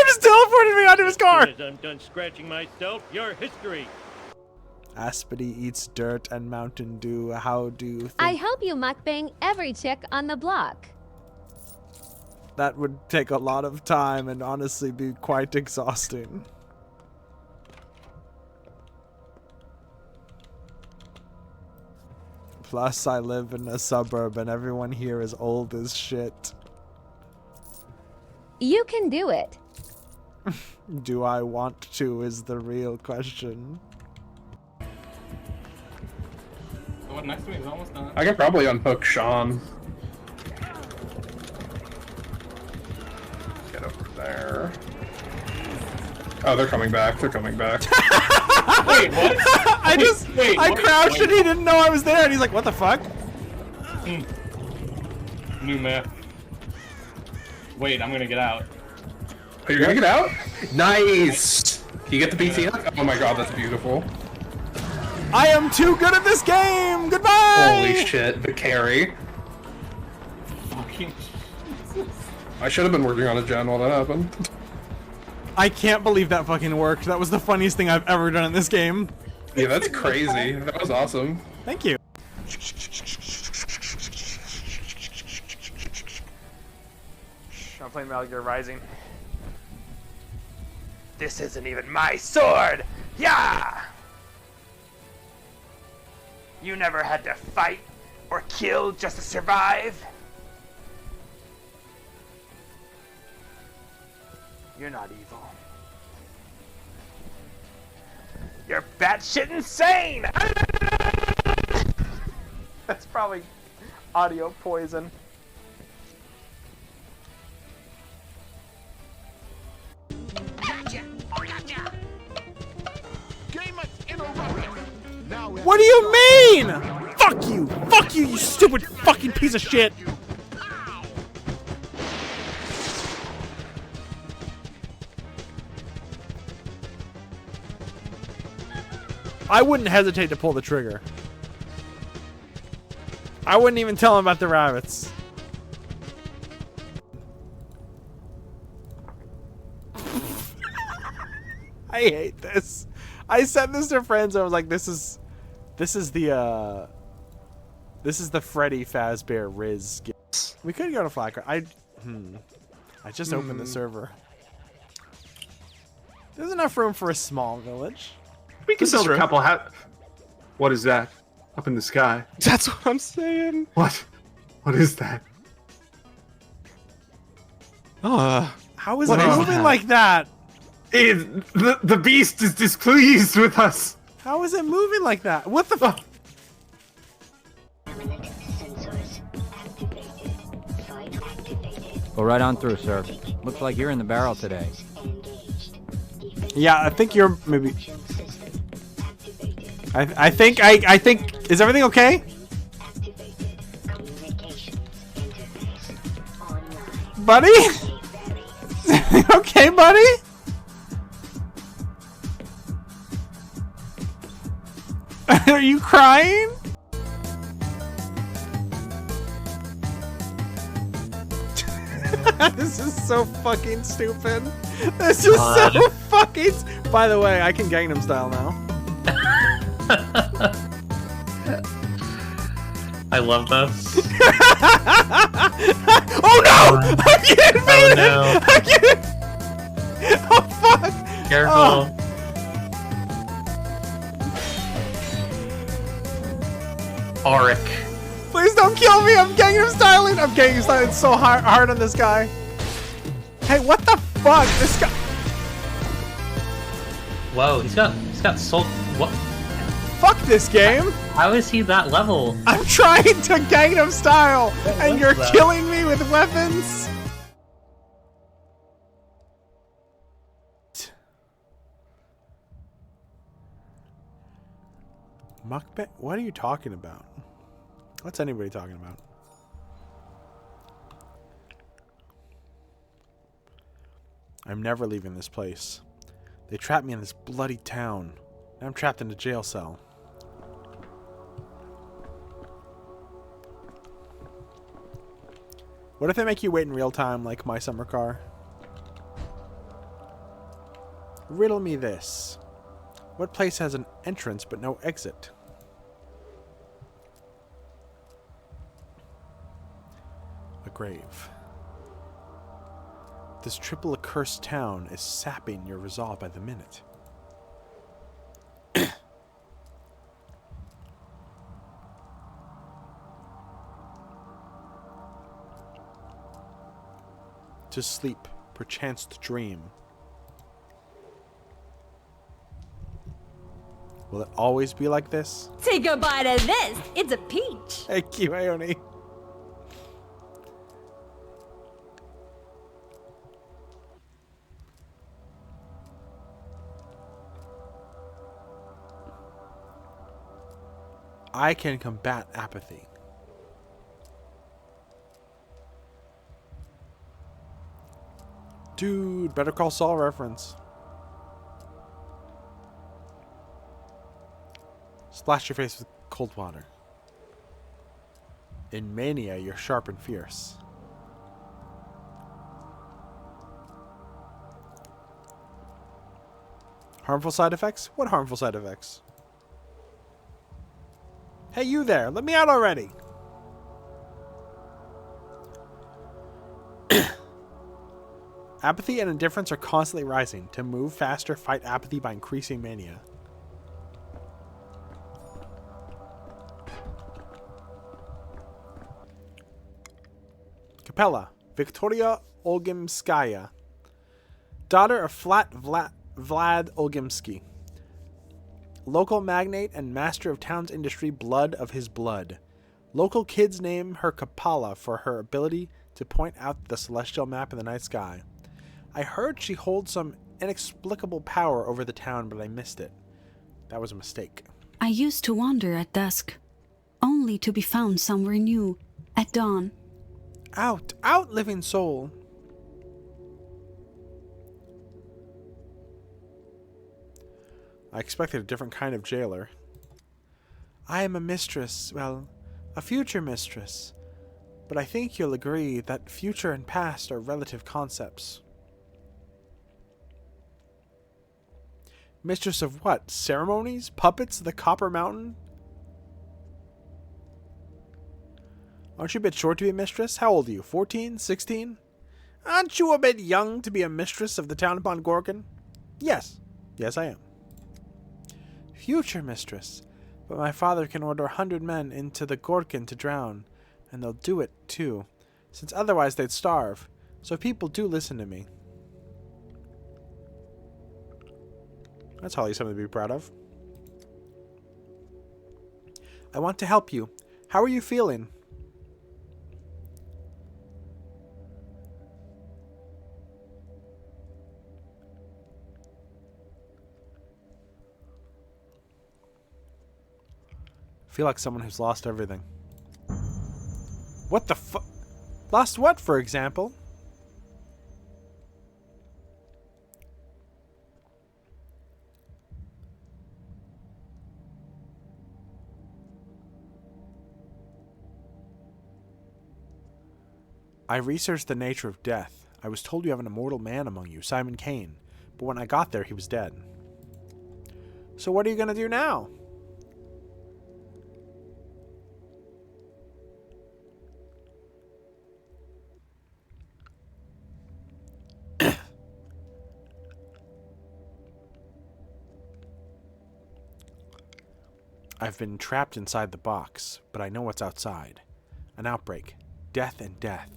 just teleported me onto his car. As I'm done scratching myself, your history. Aspity eats dirt and Mountain Dew. How do you think I hope you mukbang every chick on the block. that would take a lot of time and honestly be quite exhausting? Plus, I live in a suburb and everyone here is old as shit. You can do it. Do I want to is the real question. The one next to me is almost done. I can probably unhook Sean. Get over there. Oh, they're coming back. They're coming back. Wait, what? I crouched and he didn't know I was there and he's like, what the fuck? New map. Wait, I'm gonna get out. Oh, you're gonna get out? Nice! Can you get the BT hook? Oh my god, that's beautiful. I am too good at this game! Goodbye! Holy shit, the carry. Fucking Jesus. I should have been working on a gen while that happened. I can't believe that fucking worked. That was the funniest thing I've ever done in this game. Yeah, that's crazy. That was awesome. Thank you. I'm playing Metal Gear Rising. This isn't even my sword! Yeah! You never had to fight or kill just to survive? You're not evil. You're batshit insane! That's probably audio poison. What do you mean? Fuck you! Fuck you, you stupid fucking piece of shit! I wouldn't hesitate to pull the trigger. I wouldn't even tell him about the rabbits. I hate this. I sent this to friends. I was like, this is the Freddy Fazbear Riz. We could go to Flacker. I just opened the server. There's enough room for a small village. We can build a couple. What is that? Up in the sky. That's what I'm saying. What? What is that? How is it moving like that? The beast is displeased with us. How is it moving like that? What the fuck? Go right on through, sir. Looks like you're in the barrel today. Yeah, I think you're maybe. I think. Is everything okay? Buddy? Okay, buddy? Are you crying? This is so fucking stupid. This is so fucking. By the way, I can Gangnam Style now. I love this. Oh no! I can't Oh no! I can't. Oh fuck! Careful. Auric. Please don't kill me! I'm Gangnam Styling! I'm Gangnam Styling so hard on this guy. Hey, what the fuck? This guy. Whoa, he's got soul. What? Fuck this game! How is he that level? I'm trying to Gangnam Style, and you're killing me with weapons. Mukbang? What are you talking about? What's anybody talking about? I'm never leaving this place. They trapped me in this bloody town. Now I'm trapped in a jail cell. What if they make you wait in real time like My Summer Car? Riddle me this. What place has an entrance but no exit? A grave. This triple accursed town is sapping your resolve by the minute. To sleep, perchance to dream. Will it always be like this? Take a bite of this. It's a peach. Thank you, Ione. I can combat apathy. Dude, Better Call Saul reference. Splash your face with cold water. In mania, you're sharp and fierce. Harmful side effects? What harmful side effects? Hey, you there. Let me out already. Apathy and indifference are constantly rising. To move faster, fight apathy by increasing mania. Capella, Victoria Olgimskaya, daughter of Vlad Olgimsky, local magnate and master of town's industry, blood of his blood. Local kids name her Kapala for her ability to point out the celestial map in the night sky. I heard she holds some inexplicable power over the town, but I missed it. That was a mistake. I used to wander at dusk, only to be found somewhere new at dawn. Out, out, living soul. I expected a different kind of jailer. I am a mistress, well, a future mistress. But I think you'll agree that future and past are relative concepts. Mistress of what? Ceremonies? Puppets? The Copper Mountain? Aren't you a bit short to be a mistress? How old are you? 14? 16? Aren't you a bit young to be a mistress of the town upon Gorgon? Yes. Yes, I am. Future mistress. But my father can order 100 men into the Gorgon to drown. And they'll do it, too. Since otherwise they'd starve. So people do listen to me. That's hardly something to be proud of. I want to help you. How are you feeling? I feel like someone who's lost everything. What the fu- Lost what, for example? I researched the nature of death. I was told you have an immortal man among you, Simon Kane. But when I got there, he was dead. So what are you going to do now? I've been trapped inside the box, but I know what's outside. An outbreak. Death and death.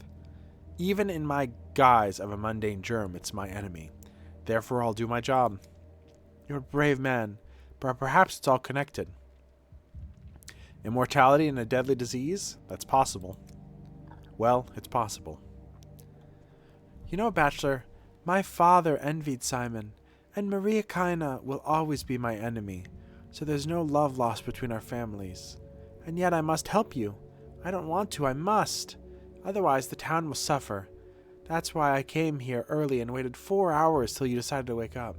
Even in my guise of a mundane germ, it's my enemy. Therefore, I'll do my job. You're a brave man, but perhaps it's all connected. Immortality in a deadly disease? That's possible. Well, it's possible. You know, Bachelor, my father envied Simon, and Maria Kaina will always be my enemy, so there's no love lost between our families. And yet I must help you. I don't want to, I must. Otherwise, the town will suffer. That's why I came here early and waited 4 hours till you decided to wake up.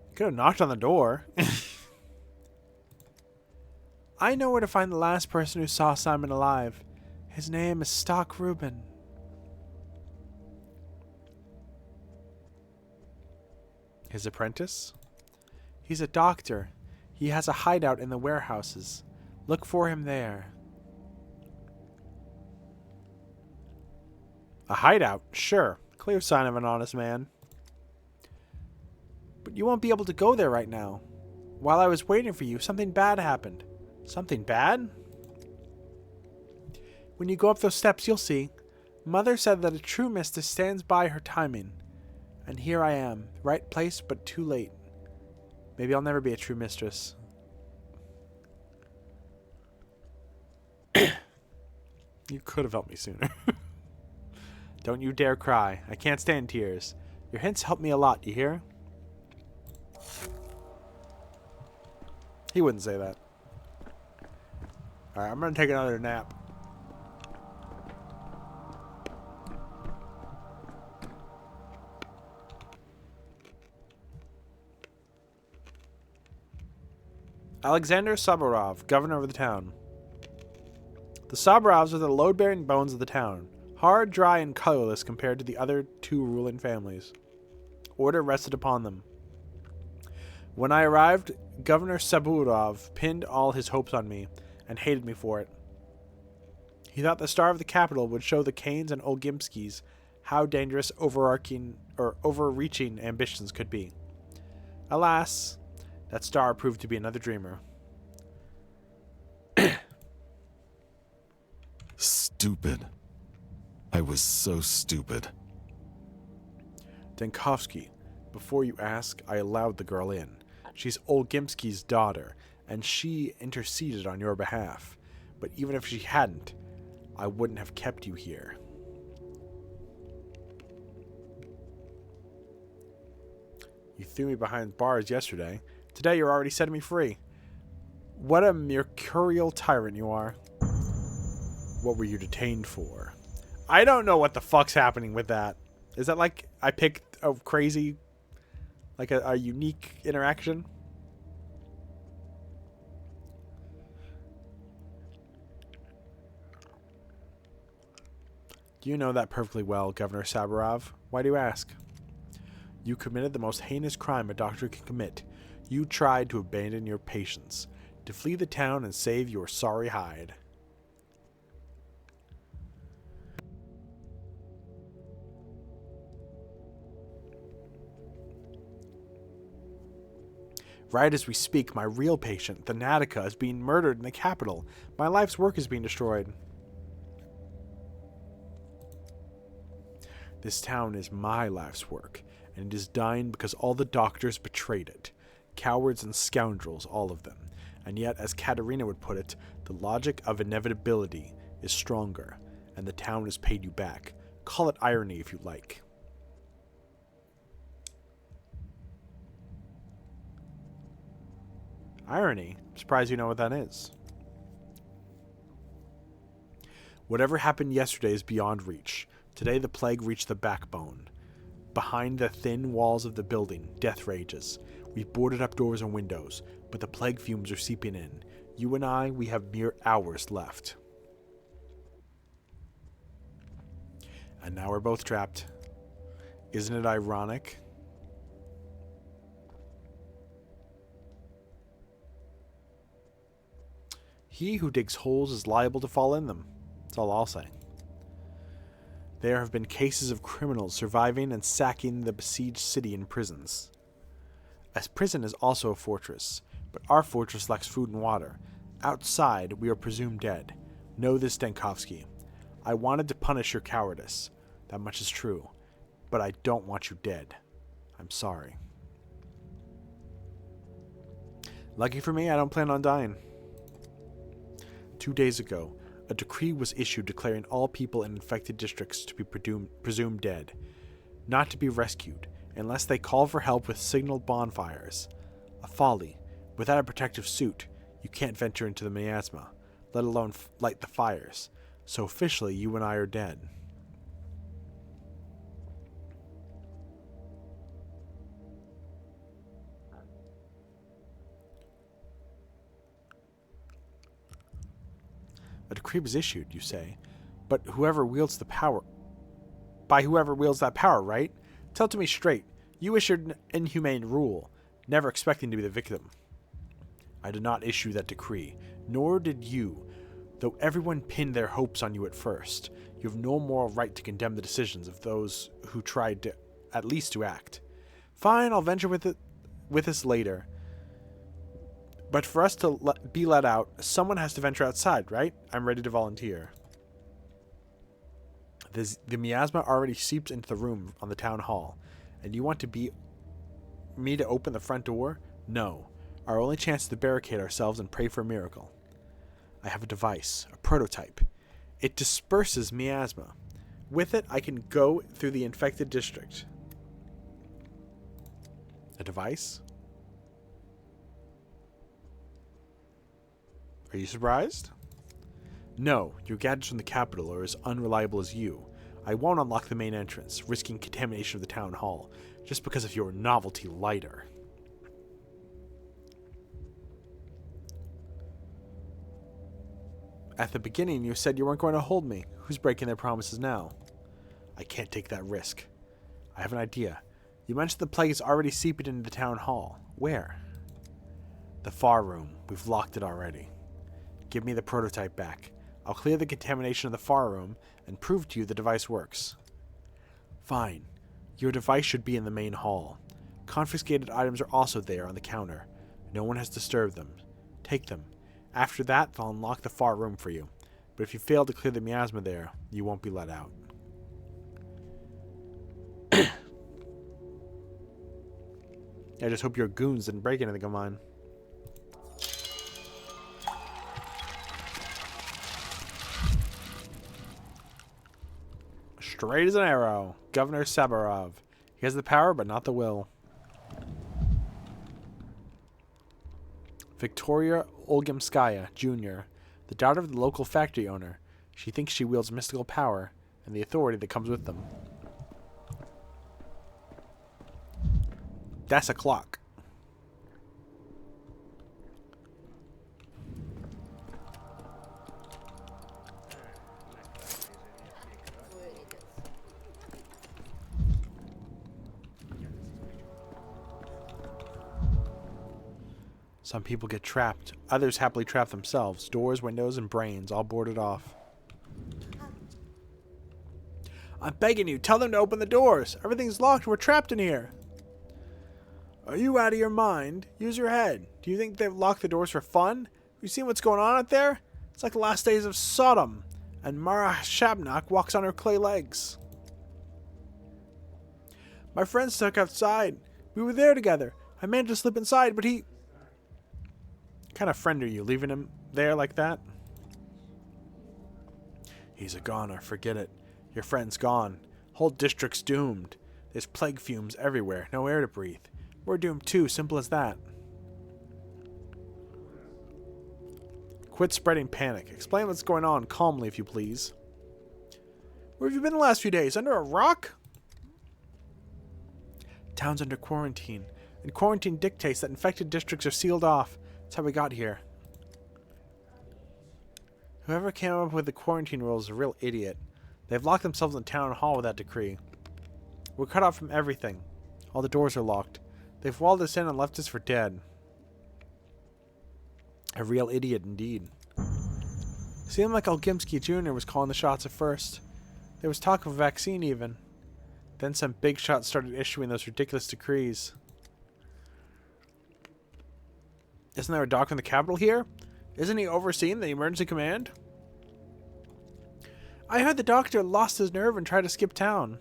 You could have knocked on the door. I know where to find the last person who saw Simon alive. His name is Stock Reuben. His apprentice? He's a doctor. He has a hideout in the warehouses. Look for him there. A hideout? Sure. Clear sign of an honest man. But you won't be able to go there right now. While I was waiting for you, something bad happened. Something bad? When you go up those steps, you'll see. Mother said that a true mistress stands by her timing. And here I am. Right place, but too late. Maybe I'll never be a true mistress. You could have helped me sooner. Don't you dare cry. I can't stand tears. Your hints help me a lot, you hear? He wouldn't say that. Alright, I'm gonna take another nap. Alexander Saburov, governor of the town. The Saburovs are the load-bearing bones of the town, hard, dry, and colorless compared to the other two ruling families. Order rested upon them. When I arrived, Governor Saburov pinned all his hopes on me and hated me for it. He thought the star of the capital would show the Kanes and Olgimskis how dangerous overreaching ambitions could be. Alas, that star proved to be another dreamer. Stupid. I was so stupid. Denkovsky, before you ask, I allowed the girl in. She's Olgimski's daughter, and she interceded on your behalf. But even if she hadn't, I wouldn't have kept you here. You threw me behind bars yesterday. Today you're already setting me free. What a mercurial tyrant you are. What were you detained for? I don't know what the fuck's happening with that. Is that like I picked a crazy, like a unique interaction? You know that perfectly well, Governor Saburov. Why do you ask? You committed the most heinous crime a doctor can commit. You tried to abandon your patients, to flee the town and save your sorry hide. Right as we speak, my real patient, the Natica, is being murdered in the capital. My life's work is being destroyed. This town is my life's work, and it is dying because all the doctors betrayed it. Cowards and scoundrels, all of them. And yet, as Katerina would put it, the logic of inevitability is stronger, and the town has paid you back. Call it irony if you like. Irony? I'm surprised you know what that is. Whatever happened yesterday is beyond reach. Today the plague reached the backbone. Behind the thin walls of the building, death rages. We've boarded up doors and windows, but the plague fumes are seeping in. You and I, we have mere hours left. And now we're both trapped. Isn't it ironic? He who digs holes is liable to fall in them. That's all I'll say. There have been cases of criminals surviving and sacking the besieged city in prisons. A prison is also a fortress, but our fortress lacks food and water. Outside, we are presumed dead. Know this, Stankovsky. I wanted to punish your cowardice. That much is true. But I don't want you dead. I'm sorry. Lucky for me, I don't plan on dying. 2 days ago, a decree was issued declaring all people in infected districts to be presumed dead, not to be rescued, unless they call for help with signaled bonfires. A folly. Without a protective suit, you can't venture into the miasma, let alone light the fires. So officially, you and I are dead. A decree was issued, you say, but whoever wields the power... By whoever wields that power, right? Tell it to me straight. You issued an inhumane rule, never expecting to be the victim. I did not issue that decree, nor did you, though everyone pinned their hopes on you at first. You have no moral right to condemn the decisions of those who tried to, at least to act. Fine, I'll venture with us later. But for us to be let out, someone has to venture outside, right? I'm ready to volunteer. The miasma already seeps into the room on the town hall. And you want me to open the front door? No. Our only chance is to barricade ourselves and pray for a miracle. I have a device, a prototype. It disperses miasma. With it, I can go through the infected district. A device? Are you surprised? No, your gadgets from the capital are as unreliable as you. I won't unlock the main entrance, risking contamination of the town hall, just because of your novelty lighter. At the beginning, you said you weren't going to hold me. Who's breaking their promises now? I can't take that risk. I have an idea. You mentioned the plague is already seeping into the town hall. Where? The far room. We've locked it already. Give me the prototype back. I'll clear the contamination of the far room and prove to you the device works. Fine. Your device should be in the main hall. Confiscated items are also there on the counter. No one has disturbed them. Take them. After that, they'll unlock the far room for you. But if you fail to clear the miasma there, you won't be let out. I just hope your goons didn't break anything of mine. Straight as an arrow. Governor Saburov. He has the power, but not the will. Victoria Olgimskaya, Jr., the daughter of the local factory owner. She thinks she wields mystical power and the authority that comes with them. That's a clock. Some people get trapped. Others happily trap themselves. Doors, windows, and brains all boarded off. I'm begging you, tell them to open the doors. Everything's locked. We're trapped in here. Are you out of your mind? Use your head. Do you think they've locked the doors for fun? Have you seen what's going on out there? It's like the last days of Sodom. And Mara Shabnak walks on her clay legs. My friend's stuck outside. We were there together. I managed to slip inside, but he... What kind of friend are you, leaving him there like that? He's a goner, forget it. Your friend's gone. Whole district's doomed. There's plague fumes everywhere, no air to breathe. We're doomed too, simple as that. Quit spreading panic. Explain what's going on calmly, if you please. Where have you been the last few days? Under a rock? Town's under quarantine, and quarantine dictates that infected districts are sealed off. That's how we got here. Whoever came up with the quarantine rules is a real idiot. They've locked themselves in town hall with that decree. We're cut off from everything. All the doors are locked. They've walled us in and left us for dead. A real idiot indeed. Seemed like Olgimsky Jr. was calling the shots at first. There was talk of a vaccine even. Then some big shots started issuing those ridiculous decrees. Isn't there a doctor in the capital here? Isn't he overseeing the emergency command? I heard the doctor lost his nerve and tried to skip town.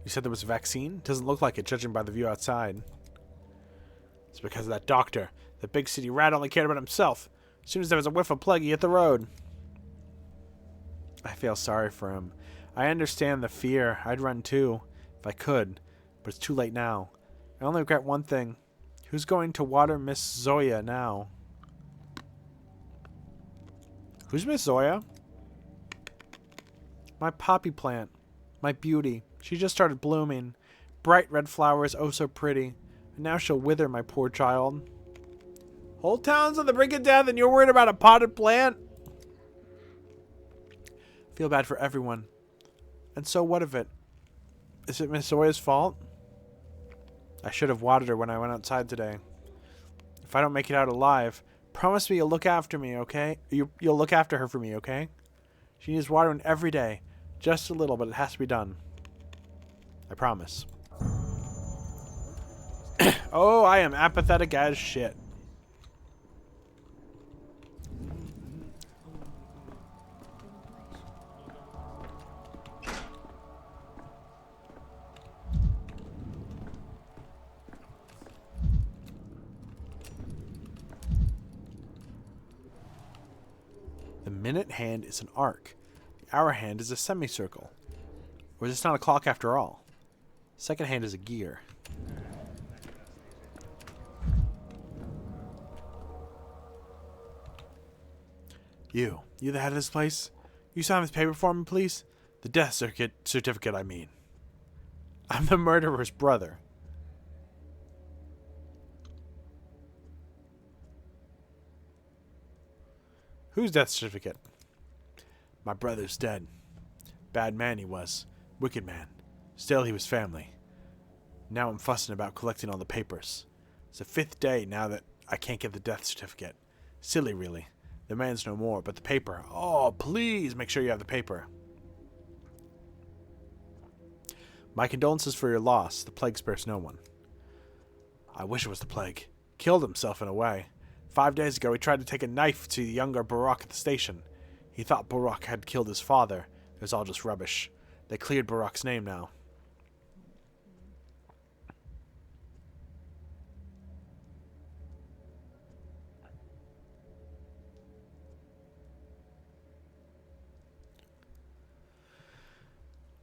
You said there was a vaccine? Doesn't look like it, judging by the view outside. It's because of that doctor. The big city rat only cared about himself. As soon as there was a whiff of plague, he hit the road. I feel sorry for him. I understand the fear. I'd run too, if I could. But it's too late now. I only regret one thing. Who's going to water Miss Zoya now? Who's Miss Zoya? My poppy plant. My beauty. She just started blooming. Bright red flowers, oh so pretty. And now she'll wither, my poor child. Whole town's on the brink of death and you're worried about a potted plant? Feel bad for everyone. And so what of it? Is it Miss Zoya's fault? I should have watered her when I went outside today. If I don't make it out alive, promise me you'll look after me, okay? You'll look after her for me, okay? She needs watering every day. Just a little, but it has to be done. I promise. Oh, I am apathetic as shit. The minute hand is an arc. The hour hand is a semicircle. Or is this not a clock after all? Second hand is a gear. You the head of this place? You sign this paper for me, please? The death certificate, I mean. I'm the murderer's brother. Whose death certificate? My brother's dead. Bad man he was. Wicked man. Still, he was family. Now I'm fussing about collecting all the papers. It's the 5th day now that I can't get the death certificate. Silly, really. The man's no more, but the paper. Oh, please make sure you have the paper. My condolences for your loss. The plague spares no one. I wish it was the plague. Killed himself in a way. 5 days ago, he tried to take a knife to the younger Barak at the station. He thought Barak had killed his father. It was all just rubbish. They cleared Barak's name now.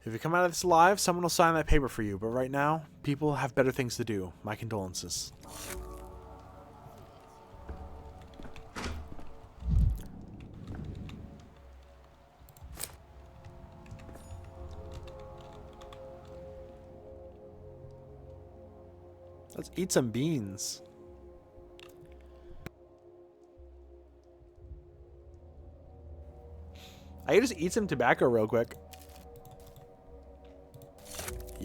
If you come out of this alive, someone will sign that paper for you. But right now, people have better things to do. My condolences. Let's eat some beans. I could just eat some tobacco real quick.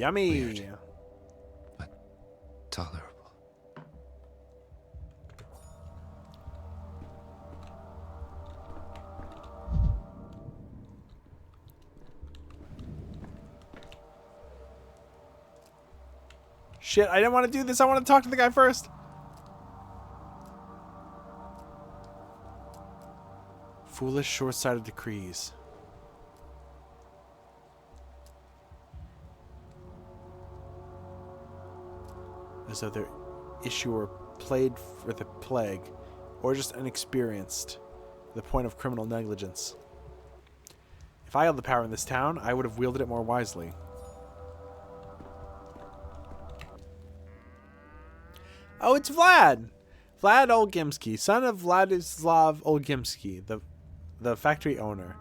Yummy. Weird. Tolerable. Shit, I didn't want to do this. I want to talk to the guy first. Foolish, short-sighted decrees. As though their issuer played for the plague, or just inexperienced, to the point of criminal negligence. If I held the power in this town, I would have wielded it more wisely. Oh, it's Vlad! Vlad Olgimsky, son of Vladislav Olgimsky, the factory owner,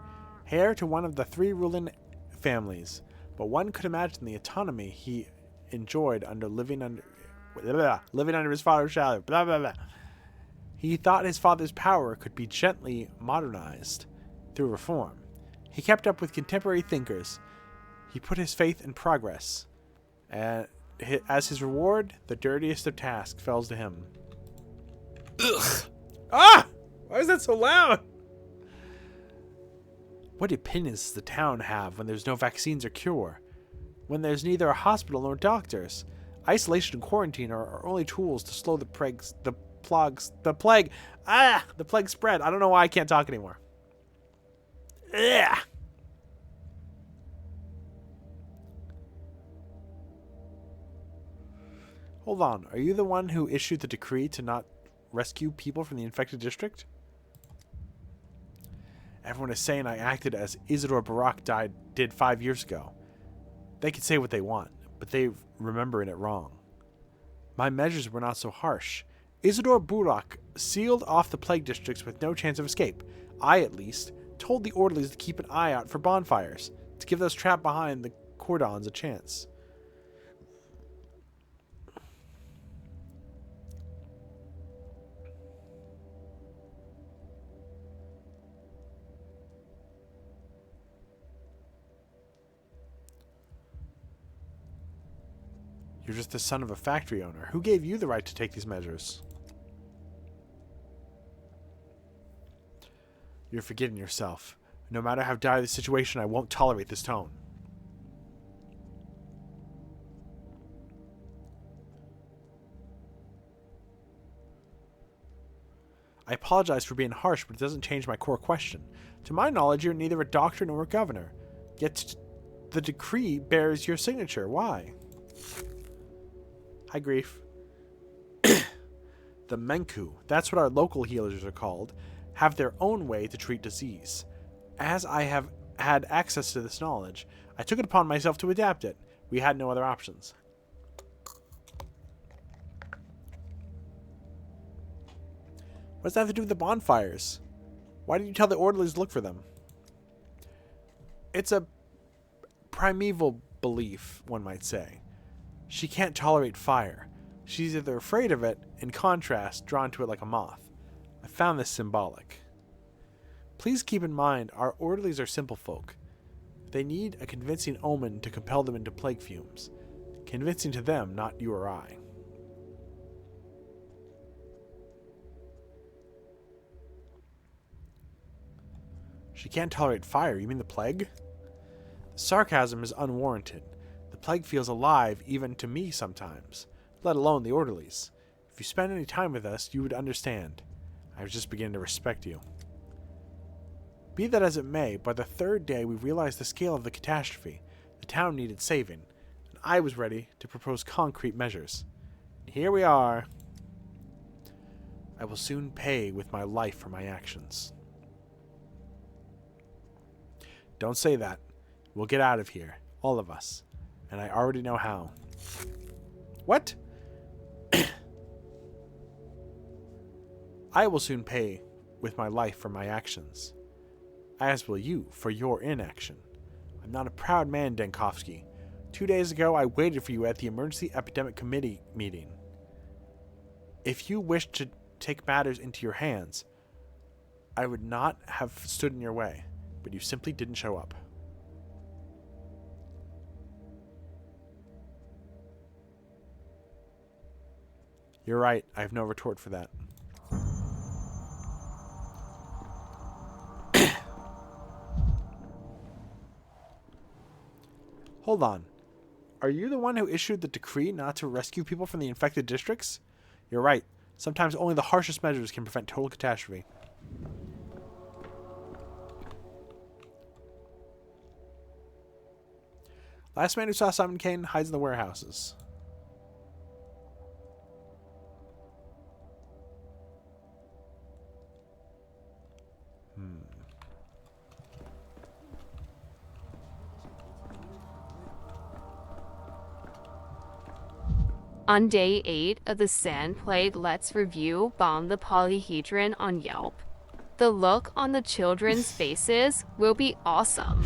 heir to one of the 3 ruling families. But one could imagine the autonomy he enjoyed under living under his father's shadow. Blah, blah, blah. He thought his father's power could be gently modernized through reform. He kept up with contemporary thinkers. He put his faith in progress. And as his reward, the dirtiest of tasks fell to him. Ugh. Ah! Why is that so loud? What opinions does the town have when there's no vaccines or cure? When there's neither a hospital nor doctors? Isolation and quarantine are our only tools to slow the plague spread. I don't know why I can't talk anymore. Ugh. Hold on, are you the one who issued the decree to not rescue people from the infected district? Everyone is saying I acted as Isidore Barak did 5 years ago. They can say what they want, but they're remembering it wrong. My measures were not so harsh. Isidore Barak sealed off the plague districts with no chance of escape. I, at least, told the orderlies to keep an eye out for bonfires, to give those trapped behind the cordons a chance. You're just the son of a factory owner. Who gave you the right to take these measures? You're forgetting yourself. No matter how dire the situation, I won't tolerate this tone. I apologize for being harsh, but it doesn't change my core question. To my knowledge, you're neither a doctor nor a governor. Yet the decree bears your signature. Why? Hi, Grief. The Menku, that's what our local healers are called, have their own way to treat disease. As I have had access to this knowledge, I took it upon myself to adapt it. We had no other options. What does that have to do with the bonfires? Why did you tell the orderlies to look for them? It's a primeval belief, one might say. She can't tolerate fire. She's either afraid of it, in contrast, drawn to it like a moth. I found this symbolic. Please keep in mind, our orderlies are simple folk. They need a convincing omen to compel them into plague fumes. Convincing to them, not you or I. She can't tolerate fire. You mean the plague? The sarcasm is unwarranted. The plague feels alive even to me sometimes, let alone the orderlies. If you spend any time with us, you would understand. I was just beginning to respect you. Be that as it may, by the 3rd day we realized the scale of the catastrophe. The town needed saving, and I was ready to propose concrete measures. And here we are. I will soon pay with my life for my actions. Don't say that. We'll get out of here, all of us. And I already know how. What? I will soon pay with my life for my actions. As will you for your inaction. I'm not a proud man, Denkovsky. 2 days ago, I waited for you at the Emergency Epidemic Committee meeting. If you wished to take matters into your hands, I would not have stood in your way, but you simply didn't show up. You're right. I have no retort for that. Hold on. Are you the one who issued the decree not to rescue people from the infected districts? You're right. Sometimes only the harshest measures can prevent total catastrophe. Last man who saw Simon Kane hides in the warehouses. On day 8 of the Sand Plague Let's Review Bomb the Polyhedron on Yelp. The look on the children's faces will be awesome.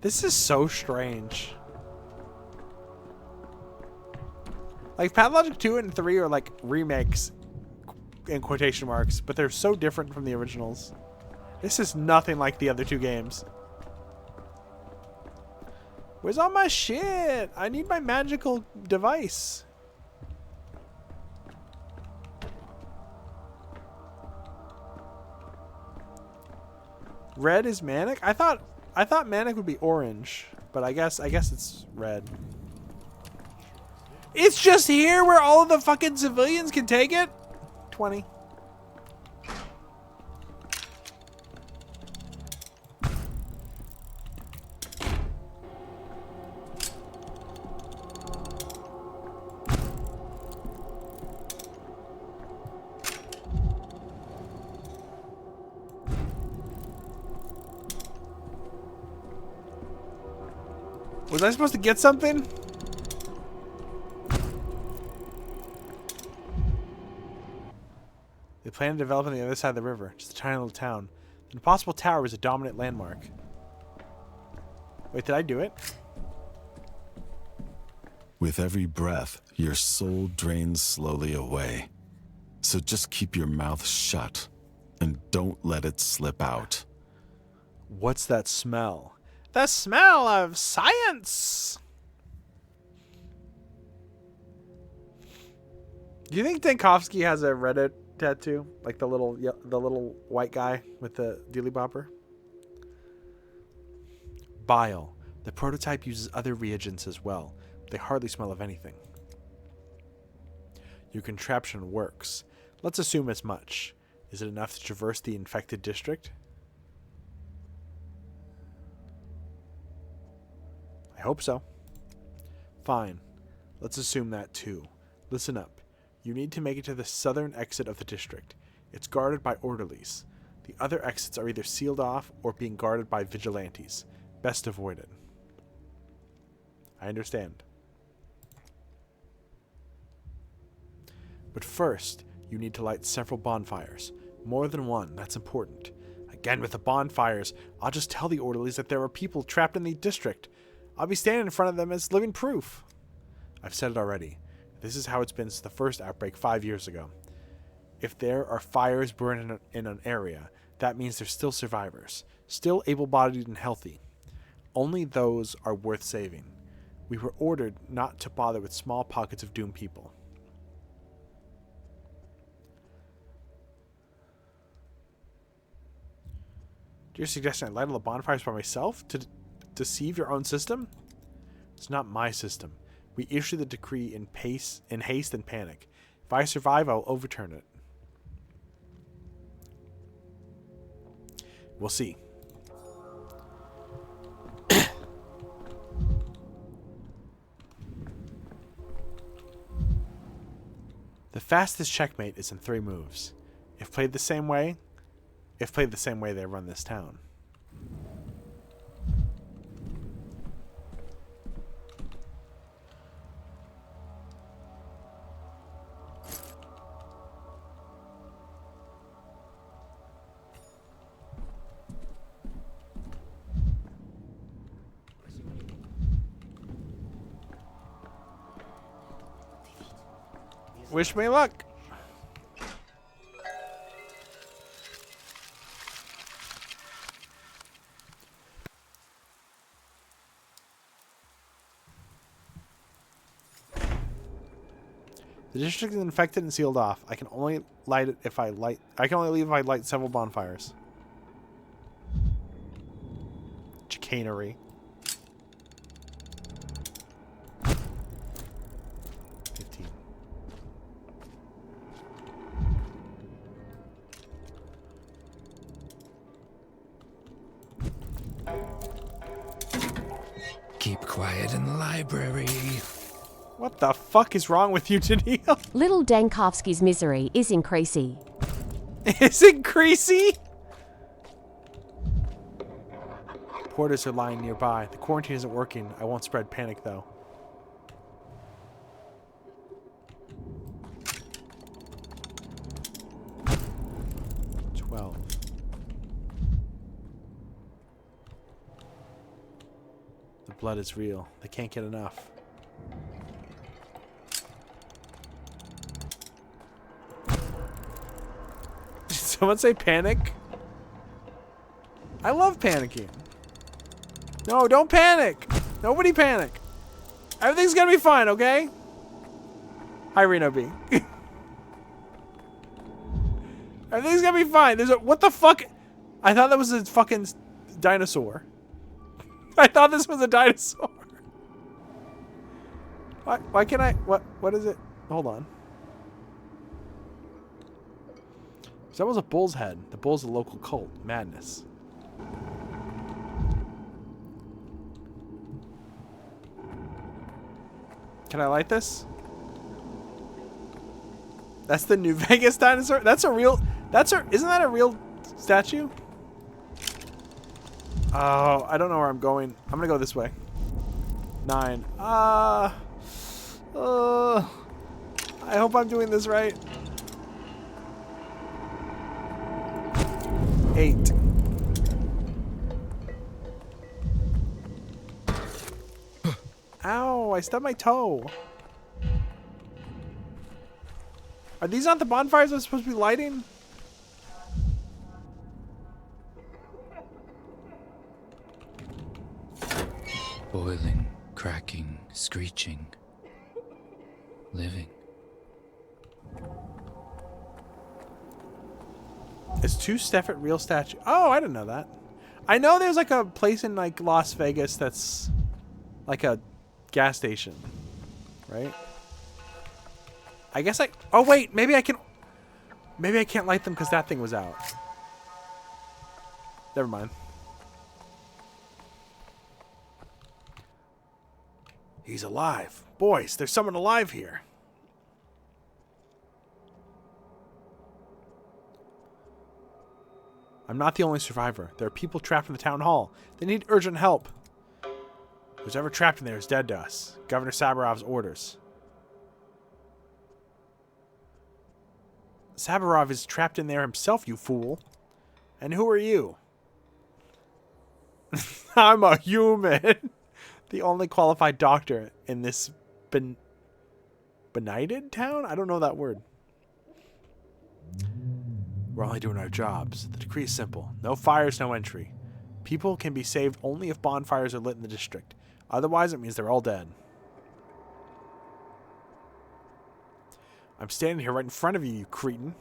This is so strange. Like, Pathologic 2 and 3 are like remakes in quotation marks, but they're so different from the originals. This is nothing like the other two games. Where's all my shit? I need my magical device. Red is Manic? I thought Manic would be orange, but I guess it's red. It's just here where all of the fucking civilians can take it? 20. Was I supposed to get something? They plan to develop on the other side of the river, just a tiny little town. The impossible tower was a dominant landmark. Wait, did I do it? With every breath, your soul drains slowly away. So just keep your mouth shut and don't let it slip out. What's that smell? The smell of science! Do you think Dankovsky has a Reddit tattoo? Like the little white guy with the dealy bopper? Bile. The prototype uses other reagents as well. But they hardly smell of anything. Your contraption works. Let's assume as much. Is it enough to traverse the infected district? I hope so. Fine. Let's assume that too. Listen up. You need to make it to the southern exit of the district. It's guarded by orderlies. The other exits are either sealed off or being guarded by vigilantes. Best avoid it. I understand. But first, you need to light several bonfires. More than one, that's important. Again, with the bonfires, I'll just tell the orderlies that there are people trapped in the district. I'll be standing in front of them as living proof. I've said it already. This is how it's been since the first outbreak 5 years ago. If there are fires burning in an area, that means there's still survivors. Still able-bodied and healthy. Only those are worth saving. We were ordered not to bother with small pockets of doomed people. You're suggesting I light all the bonfires by myself to deceive your own system? It's not my system. We issue the decree in haste and panic. If I survive, I'll overturn it. We'll see. The fastest checkmate is in 3 moves. If played the same way, they run this town. Wish me luck. The district is infected and sealed off. I can only light it if I light. I can only leave if I light several bonfires. Chicanery. Keep quiet in the library. What the fuck is wrong with you, Daniil? Little Dankovsky's misery is increasing. Is it greasy? Porters are lying nearby. The quarantine isn't working. I won't spread panic, though. The blood is real. They can't get enough. Did someone say panic? I love panicking. No, don't panic. Nobody panic. Everything's gonna be fine, okay? Hi, Reno B. Everything's gonna be fine. There's a... What the fuck? I thought that was a fucking dinosaur. I thought this was a dinosaur. Why can't I... What is it? Hold on. So that was a bull's head. The bull's a local cult. Madness. Can I light this? That's the New Vegas dinosaur? That's a real... Isn't that a real statue? Oh, I don't know where I'm going. I'm gonna go this way. 9. I hope I'm doing this right. 8. Ow, I stubbed my toe. Are these not the bonfires I'm supposed to be lighting? Boiling, cracking, screeching, living. Is 2 Steffert real statue? Oh, I didn't know that. I know there's like a place in like Las Vegas that's like a gas station, right? I guess I... Oh wait, maybe I can... Maybe I can't light them because that thing was out. Never mind. He's alive. Boys, there's someone alive here. I'm not the only survivor. There are people trapped in the town hall. They need urgent help. Who's ever trapped in there is dead to us. Governor Sabarov's orders. Sabarov is trapped in there himself, you fool. And who are you? I'm a human. The only qualified doctor in this benighted town? I don't know that word. We're only doing our jobs. The decree is simple. No fires, no entry. People can be saved only if bonfires are lit in the district. Otherwise, it means they're all dead. I'm standing here right in front of you, you cretin.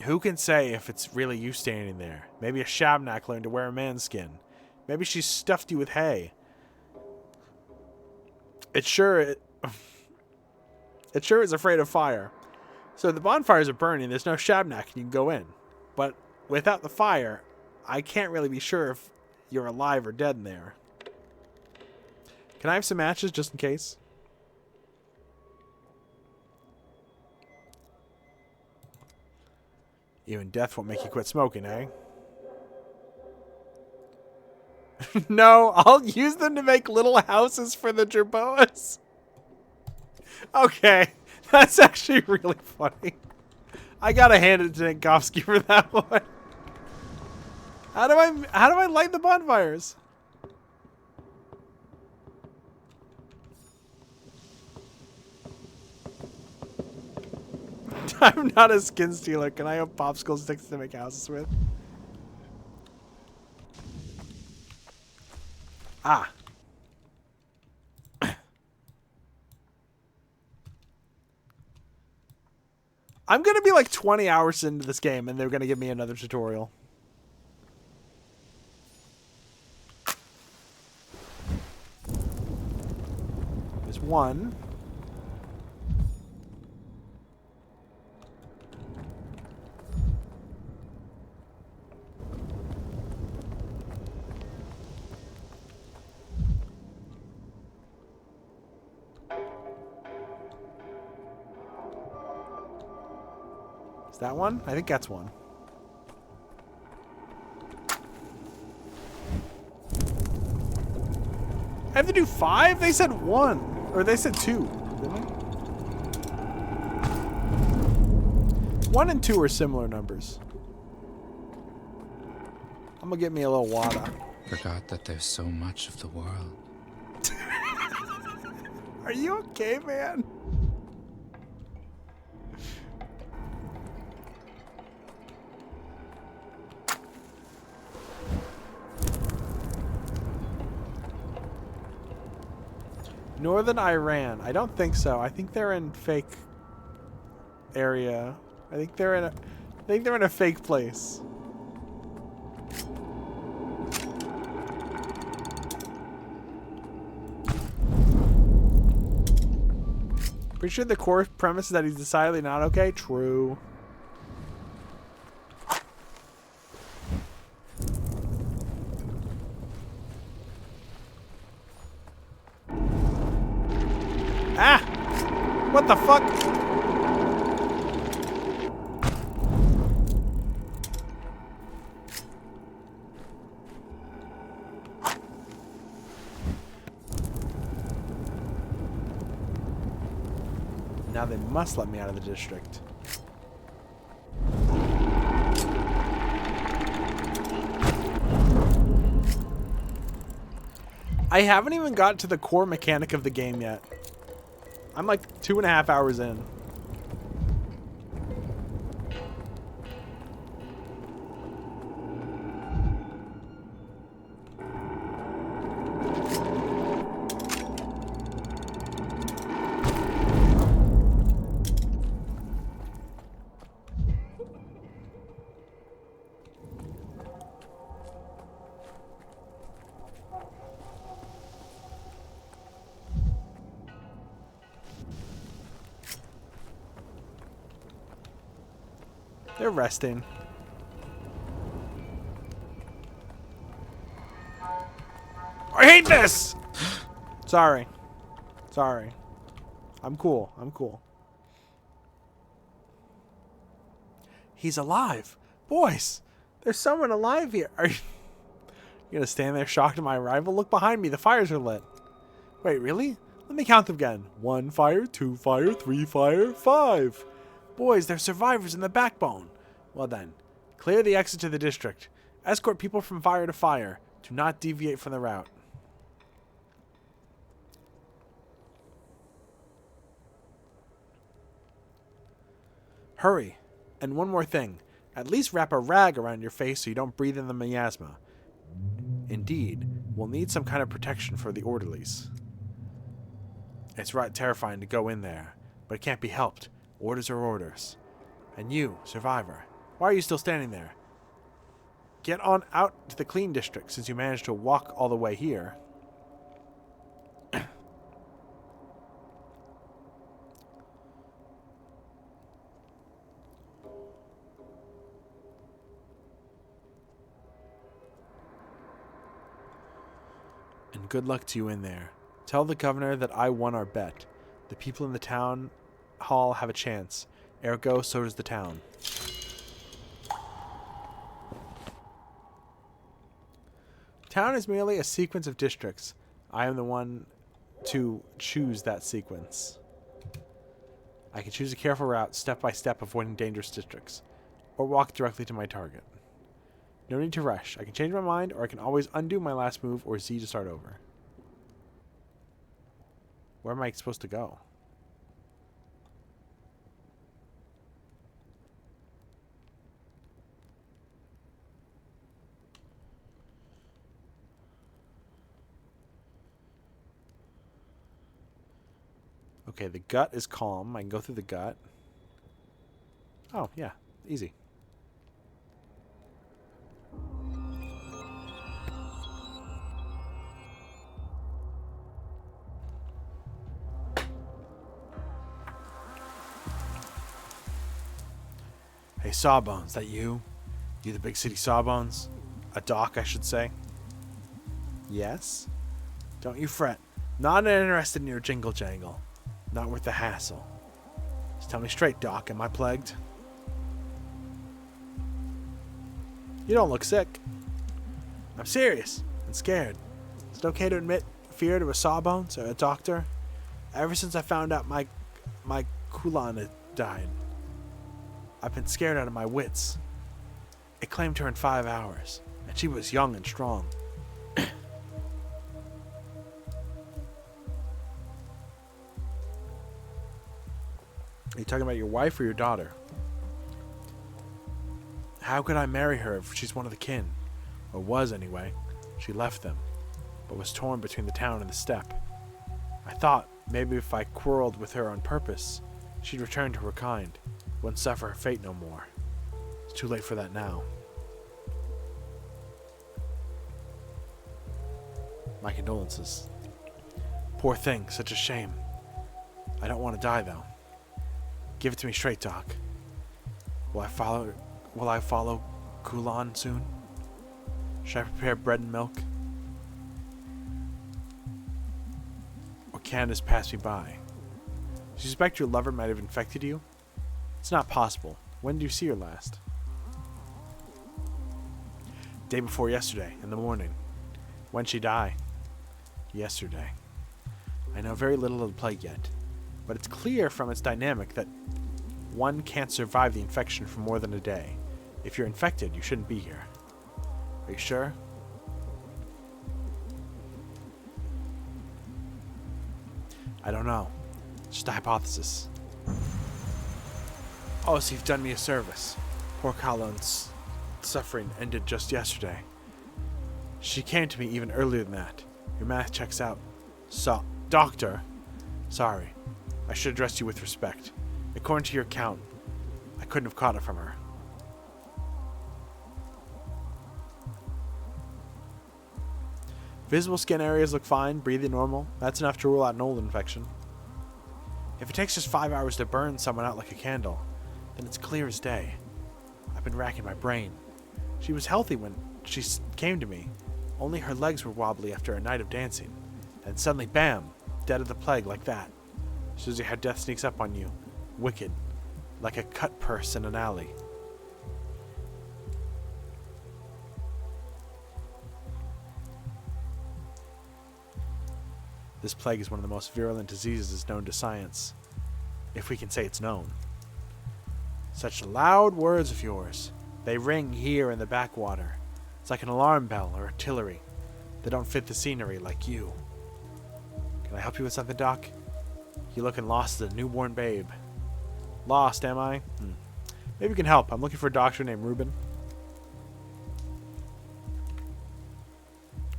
Who can say if it's really you standing there? Maybe a Shabnak learned to wear a man's skin. Maybe she stuffed you with hay. It sure is afraid of fire. So if the bonfires are burning, there's no Shabnak and you can go in. But without the fire, I can't really be sure if you're alive or dead in there. Can I have some matches just in case? Even death won't make you quit smoking, eh? No, I'll use them to make little houses for the Jerboas. Okay, that's actually really funny. I gotta hand it to Dankovsky for that one. How do I light the bonfires? I'm not a skin stealer. Can I have popsicle sticks to make houses with? Ah. I'm going to be like 20 hours into this game, and they're going to give me another tutorial. There's one. Is that one? I think that's one. I have to do 5? They said 1. Or they said 2. Didn't they? 1 and 2 are similar numbers. I'm gonna get me a little water. Forgot that there's so much of the world. Are you okay, man? Northern Iran. I don't think so. I think they're in fake area. I think they're in a fake place. Pretty sure the core premise is that he's decidedly not okay. True. Ah! What the fuck? Now they must let me out of the district. I haven't even got to the core mechanic of the game yet. I'm like 2.5 hours in. They're resting. I hate this! Sorry. Sorry. I'm cool. I'm cool. He's alive. Boys, there's someone alive here. Are you gonna stand there shocked at my arrival? Look behind me. The fires are lit. Wait, really? Let me count them again. 1 fire, 2 fire, 3 fire, 5. Boys, there's survivors in the backbone. Well then, clear the exit to the district. Escort people from fire to fire. Do not deviate from the route. Hurry. And one more thing. At least wrap a rag around your face so you don't breathe in the miasma. Indeed, we'll need some kind of protection for the orderlies. It's right terrifying to go in there, but it can't be helped. Orders are orders. And you, survivor, why are you still standing there? Get on out to the clean district since you managed to walk all the way here. And good luck to you in there. Tell the governor that I won our bet. The people in the town hall have a chance. Ergo, so does the town. Town is merely a sequence of districts. I am the one to choose that sequence. I can choose a careful route, step by step, avoiding dangerous districts, or walk directly to my target. No need to rush. I can change my mind, or I can always undo my last move, or Z to start over. Where am I supposed to go? Okay, the gut is calm. I can go through the gut. Oh, yeah. Easy. Hey, Sawbones, that you? You the big city Sawbones? A doc, I should say. Yes? Don't you fret. Not interested in your jingle jangle. Not worth the hassle. Just tell me straight, Doc. Am I plagued? You don't look sick. I'm serious and scared. Is it okay to admit fear to a Sawbones or a doctor? Ever since I found out my Kulan had died, I've been scared out of my wits. It claimed her in 5 hours, and she was young and strong. Are you talking about your wife or your daughter? How could I marry her if she's one of the kin? Or was, anyway. She left them, but was torn between the town and the steppe. I thought maybe if I quarreled with her on purpose, she'd return to her kind, wouldn't suffer her fate no more. It's too late for that now. My condolences. Poor thing, such a shame. I don't want to die, though. Give it to me straight, Doc. Will I follow Kulan soon? Should I prepare bread and milk? Or Candace pass me by? Do you suspect your lover might have infected you? It's not possible. When did you see her last? Day before yesterday, in the morning. When'd she die? Yesterday. I know very little of the plague yet, but it's clear from its dynamic that one can't survive the infection for more than a day. If you're infected, you shouldn't be here. Are you sure? I don't know. Just a hypothesis. Oh, so you've done me a service. Poor Colin's suffering ended just yesterday. She came to me even earlier than that. Your math checks out. Doctor. Sorry. I should address you with respect. According to your account, I couldn't have caught it from her. Visible skin areas look fine, breathing normal. That's enough to rule out an old infection. If it takes just 5 hours to burn someone out like a candle, then it's clear as day. I've been racking my brain. She was healthy when she came to me. Only her legs were wobbly after a night of dancing. And suddenly, bam! Dead of the plague like that. Shows you how death sneaks up on you. Wicked. Like a cut purse in an alley. This plague is one of the most virulent diseases known to science. If we can say it's known. Such loud words of yours. They ring here in the backwater. It's like an alarm bell or artillery. They don't fit the scenery like you. Can I help you with something, Doc? You looking lost as a newborn babe. Lost, am I? Maybe you can help. I'm looking for a doctor named Ruben.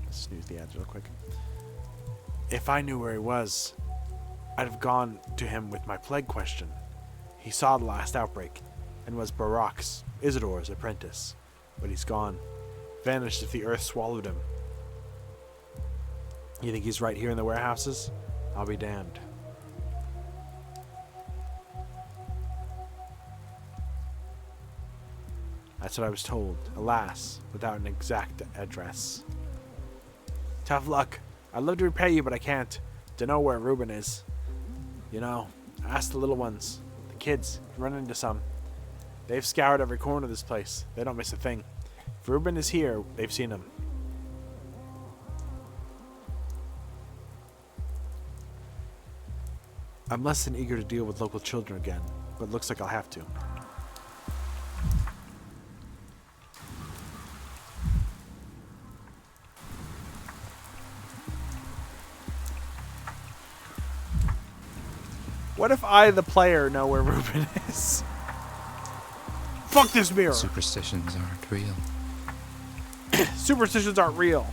Let's snooze the ads real quick. If I knew where he was, I'd have gone to him with my plague question. He saw the last outbreak and was Barak's, Isidore's apprentice. But he's gone. Vanished if the earth swallowed him. You think he's right here in the warehouses? I'll be damned. That's what I was told, alas, without an exact address. Tough luck. I'd love to repay you, but I can't. Dunno where Ruben is. You know, ask the little ones. The kids. Run into some. They've scoured every corner of this place. They don't miss a thing. If Ruben is here, they've seen him. I'm less than eager to deal with local children again, but looks like I'll have to. What if I, the player, know where Ruben is? Fuck this mirror! Superstitions aren't real. Superstitions aren't real.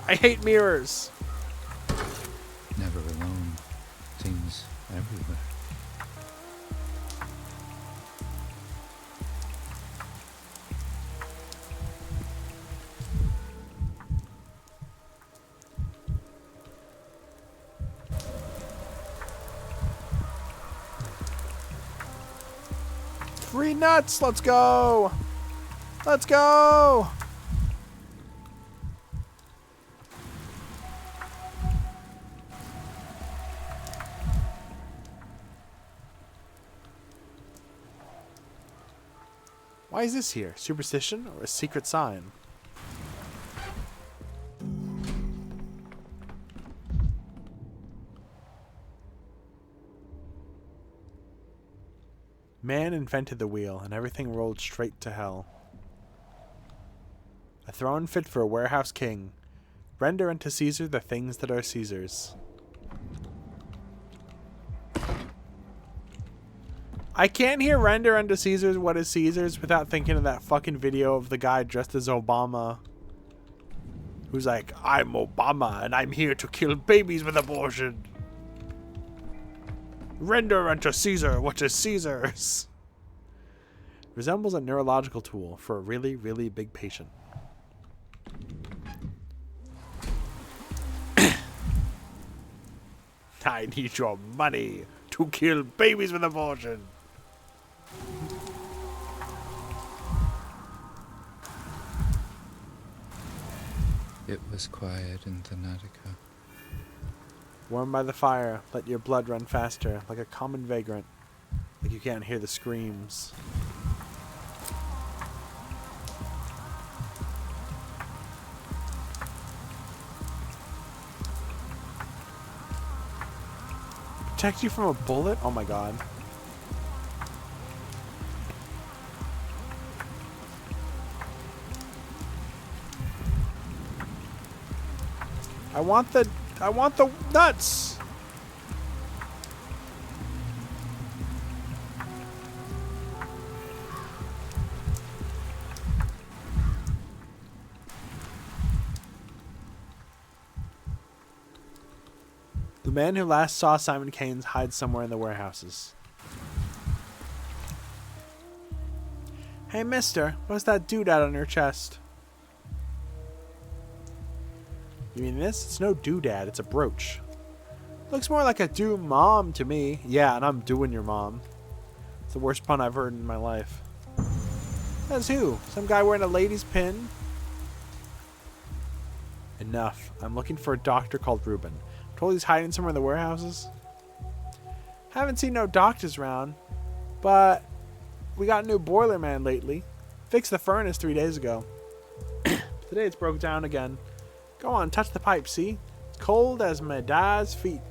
I hate mirrors. Never alone. Things everywhere. Green nuts, let's go! Let's go! Why is this here? Superstition or a secret sign? Man invented the wheel, and everything rolled straight to hell. A throne fit for a warehouse king. Render unto Caesar the things that are Caesar's. I can't hear render unto Caesar's what is Caesar's without thinking of that fucking video of the guy dressed as Obama. Who's like, I'm Obama and I'm here to kill babies with abortion. Render unto Caesar what is Caesar's. Resembles a neurological tool for a really, really big patient. I need your money to kill babies with abortion. It was quiet in Thanatica. Warmed by the fire, let your blood run faster, like a common vagrant. Like you can't hear the screams. Protect you from a bullet? Oh my god. I want the nuts. The man who last saw Simon Keynes hides somewhere in the warehouses. Hey mister, what's that doodad on your chest? You mean this? It's no doodad, it's a brooch. Looks more like a do mom to me. Yeah, and I'm doing your mom. It's the worst pun I've heard in my life. That's who? Some guy wearing a lady's pin? Enough. I'm looking for a doctor called Ruben. I'm told he's hiding somewhere in the warehouses. Haven't seen no doctors around, but we got a new boiler man lately. Fixed the furnace 3 days ago. Today it's broke down again. Go on, touch the pipe, see? It's cold as my dad's feet.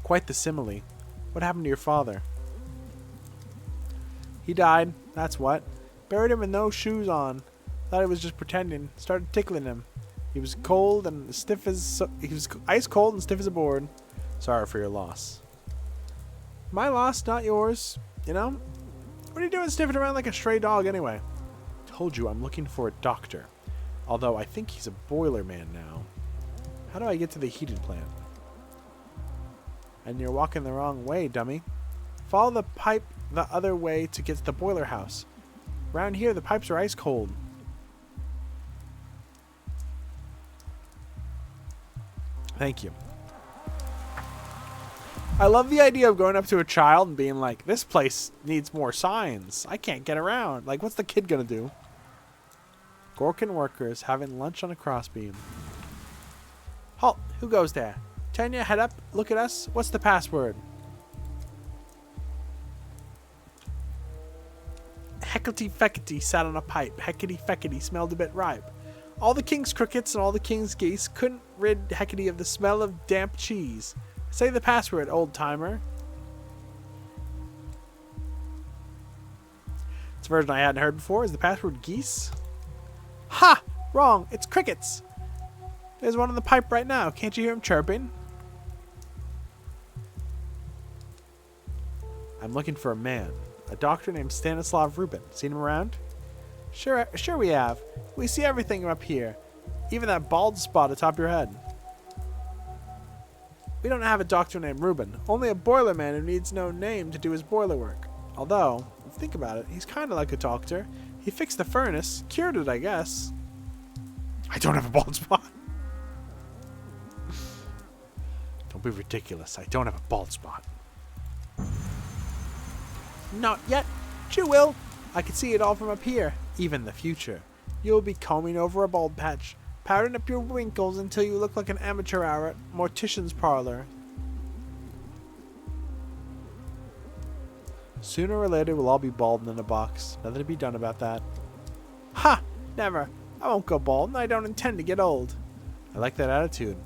Quite the simile. What happened to your father? He died, that's what. Buried him with no shoes on. Thought he was just pretending. Started tickling him. He was cold and stiff as... He was ice cold and stiff as a board. Sorry for your loss. My loss, not yours. You know? What are you doing sniffing around like a stray dog anyway? Told you I'm looking for a doctor. Although I think he's a boiler man now. How do I get to the heated plant? And you're walking the wrong way, dummy. Follow the pipe the other way to get to the boiler house. Around here, the pipes are ice cold. Thank you. I love the idea of going up to a child and being like, this place needs more signs. I can't get around. Like, what's the kid gonna do? Gorkin workers having lunch on a crossbeam. Halt! Who goes there? Turn your head up. Look at us. What's the password? Hecklety-feckety sat on a pipe. Heckety-feckety smelled a bit ripe. All the king's crickets and all the king's geese couldn't rid Hecate of the smell of damp cheese. Say the password, old-timer. It's a version I hadn't heard before. Is the password geese? Ha! Wrong. It's crickets. There's one on the pipe right now. Can't you hear him chirping? I'm looking for a man. A doctor named Stanislav Rubin. Seen him around? Sure we have. We see everything up here. Even that bald spot atop your head. We don't have a doctor named Rubin. Only a boiler man who needs no name to do his boiler work. Although, if you think about it, he's kind of like a doctor. He fixed the furnace. Cured it, I guess. I don't have a bald spot. Don't be ridiculous. I don't have a bald spot. Not yet. But you will. I can see it all from up here. Even the future. You'll be combing over a bald patch, powdering up your wrinkles until you look like an amateur hour at mortician's parlor. Sooner or later, we'll all be bald and in a box. Nothing to be done about that. Ha! Never. I won't go bald, and I don't intend to get old. I like that attitude.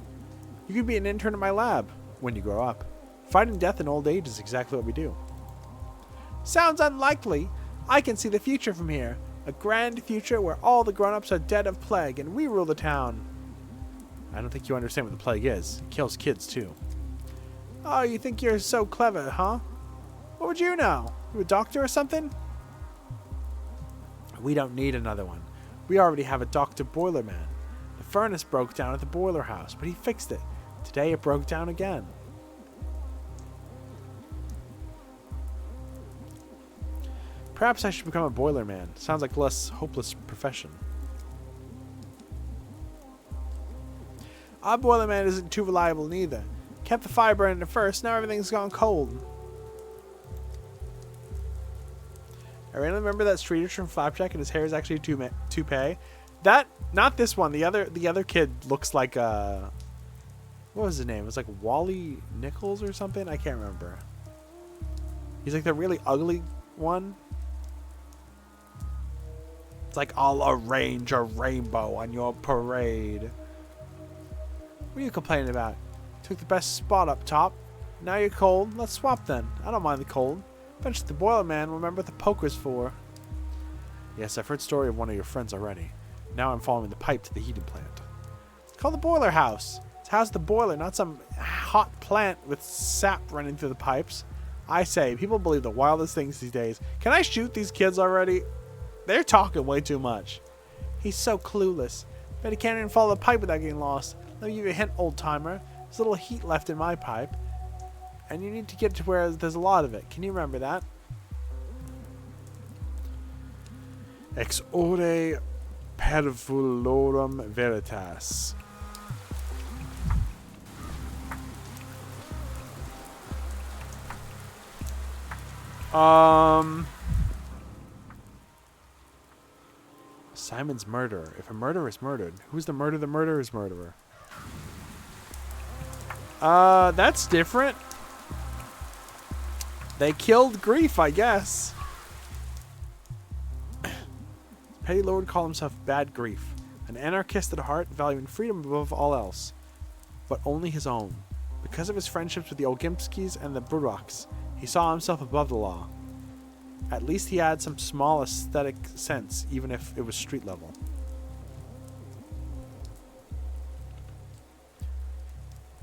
You could be an intern at my lab when you grow up. Fighting death in old age is exactly what we do. Sounds unlikely. I can see the future from here. A grand future where all the grown-ups are dead of plague and we rule the town. I don't think you understand what the plague is. It kills kids, too. Oh, you think you're so clever, huh? What would you know? You a doctor or something? We don't need another one. We already have a Dr. Boilerman. The furnace broke down at the boiler house, but he fixed it. Today it broke down again. Perhaps I should become a boilerman. Sounds like a less hopeless profession. Our boilerman isn't too reliable neither. Kept the fire burning at first, now everything's gone cold. I really remember that streeter from Flapjack and his hair is actually a toupee. That, not this one. The other kid looks like what was his name? It was like Wally Nichols or something? I can't remember. He's like the really ugly one. It's like, I'll arrange a rainbow on your parade. What are you complaining about? Took the best spot up top. Now you're cold. Let's swap then. I don't mind the cold. Eventually the Boilerman will remember what the poker's for. Yes, I've heard the story of one of your friends already. Now I'm following the pipe to the heating plant. It's called the boiler house. It's housed the boiler, not some hot plant with sap running through the pipes. I say, people believe the wildest things these days. Can I shoot these kids already? They're talking way too much. He's so clueless. Bet he can't even follow the pipe without getting lost. Let me give you a hint, old timer. There's a little heat left in my pipe. And you need to get to where there's a lot of it. Can you remember that? Ex ore pervulorum veritas. Simon's murderer. If a murderer is murdered, who's the murderer's murderer? That's different. They killed Grief, I guess. Petty Lord called himself Bad Grief, an anarchist at heart, valuing freedom above all else, but only his own. Because of his friendships with the Olgimpskis and the Buroks, he saw himself above the law. At least he had some small aesthetic sense, even if it was street level.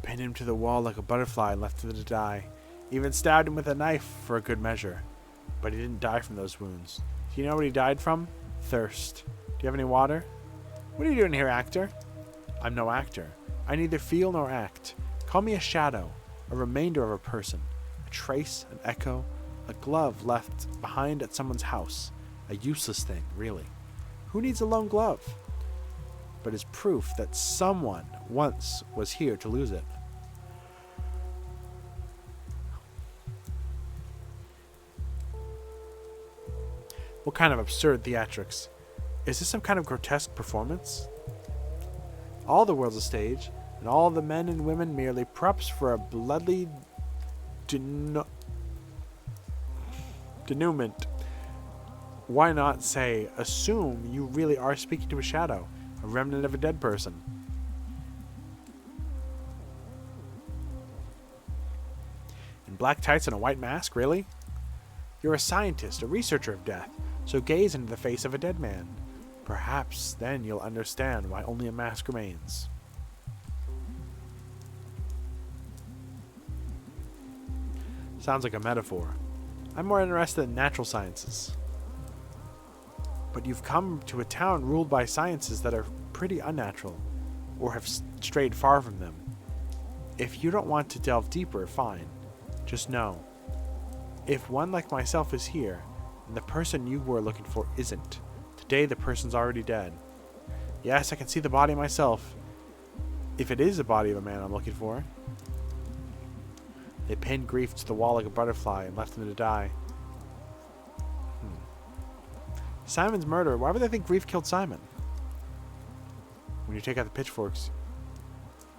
Pinned him to the wall like a butterfly and left him to die. Even stabbed him with a knife for a good measure. But he didn't die from those wounds. Do you know what he died from? Thirst. Do you have any water? What are you doing here, actor? I'm no actor. I neither feel nor act. Call me a shadow, a remainder of a person, a trace, an echo, a glove left behind at someone's house. A useless thing, really. Who needs a lone glove? But is proof that someone once was here to lose it. What kind of absurd theatrics? Is this some kind of grotesque performance? All the world's a stage, and all the men and women merely props for a bloody denouement. Why not say, assume you really are speaking to a shadow, a remnant of a dead person? In black tights and a white mask, really? You're a scientist, a researcher of death, so gaze into the face of a dead man. Perhaps then you'll understand why only a mask remains. Sounds like a metaphor. I'm more interested in natural sciences. But you've come to a town ruled by sciences that are pretty unnatural, or have strayed far from them. If you don't want to delve deeper, fine. Just know, if one like myself is here, and the person you were looking for isn't, today the person's already dead. Yes, I can see the body myself, if it is the body of a man I'm looking for. They pinned Grief to the wall like a butterfly and left him to die. Simon's murder. Why would they think Grief killed Simon? When you take out the pitchforks,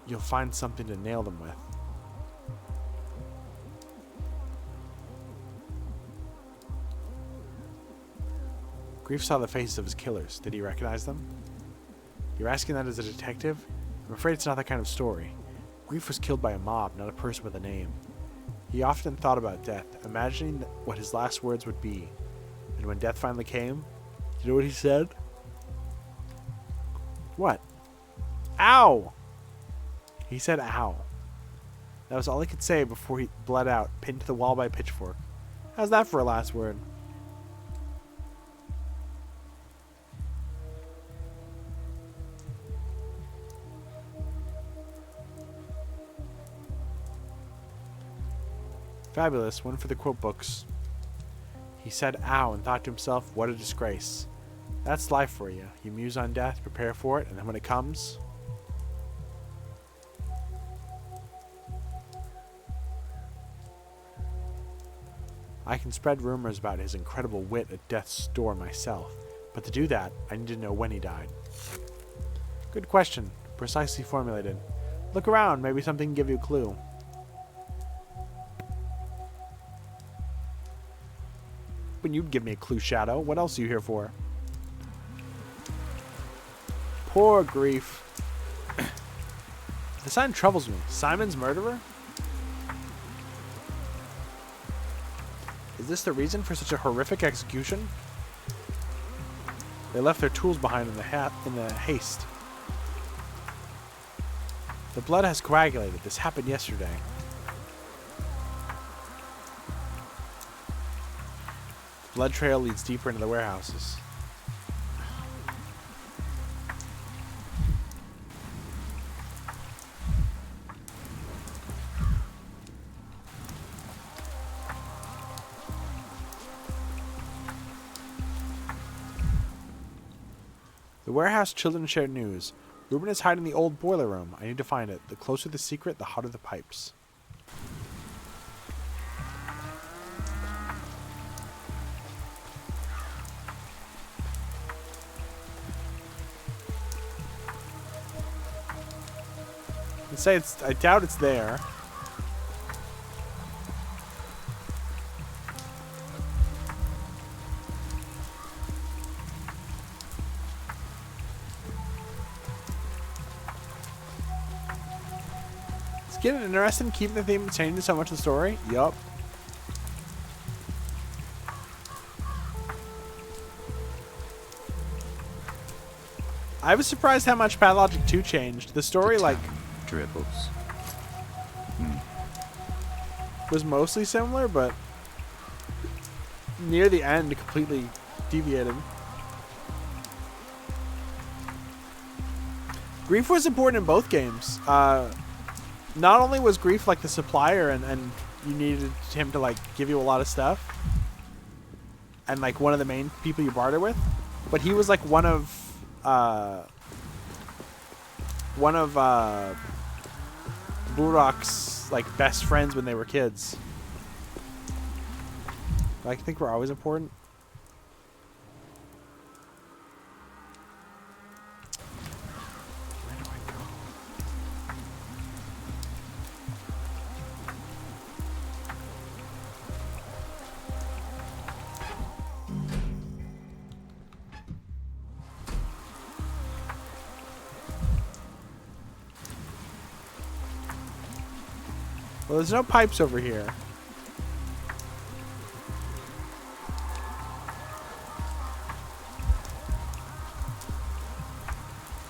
you'll find something to nail them with. Grief saw the faces of his killers. Did he recognize them? You're asking that as a detective? I'm afraid it's not that kind of story. Grief was killed by a mob, not a person with a name. He often thought about death, imagining what his last words would be. And when death finally came, you know what he said? What? Ow! He said ow. That was all he could say before he bled out, pinned to the wall by a pitchfork. How's that for a last word? Fabulous, one for the quote books. He said ow and thought to himself, what a disgrace. That's life for you. You muse on death, prepare for it, and then when it comes... I can spread rumors about his incredible wit at death's door myself, but to do that, I need to know when he died. Good question. Precisely formulated. Look around, maybe something can give you a clue. When you'd give me a clue, Shadow. What else are you here for? Poor Grief. The sign troubles me. Simon's murderer? Is this the reason for such a horrific execution? They left their tools behind in the haste. The blood has coagulated. This happened yesterday. The blood trail leads deeper into the warehouses. The warehouse children share news. Ruben is hiding in the old boiler room. I need to find it. The closer the secret, the hotter the pipes. I doubt it's there. It's getting interesting keeping the theme changing so much of the story. Yup. I was surprised how much Pathologic 2 changed. The story, like... Dribbles. was mostly similar, but near the end completely deviated. Grief was important in both games. Not only was Grief like the supplier and you needed him to like give you a lot of stuff and like one of the main people you barter with, but he was like one of Burok's like best friends when they were kids. I think we're always important. Where do I go? Well, there's no pipes over here.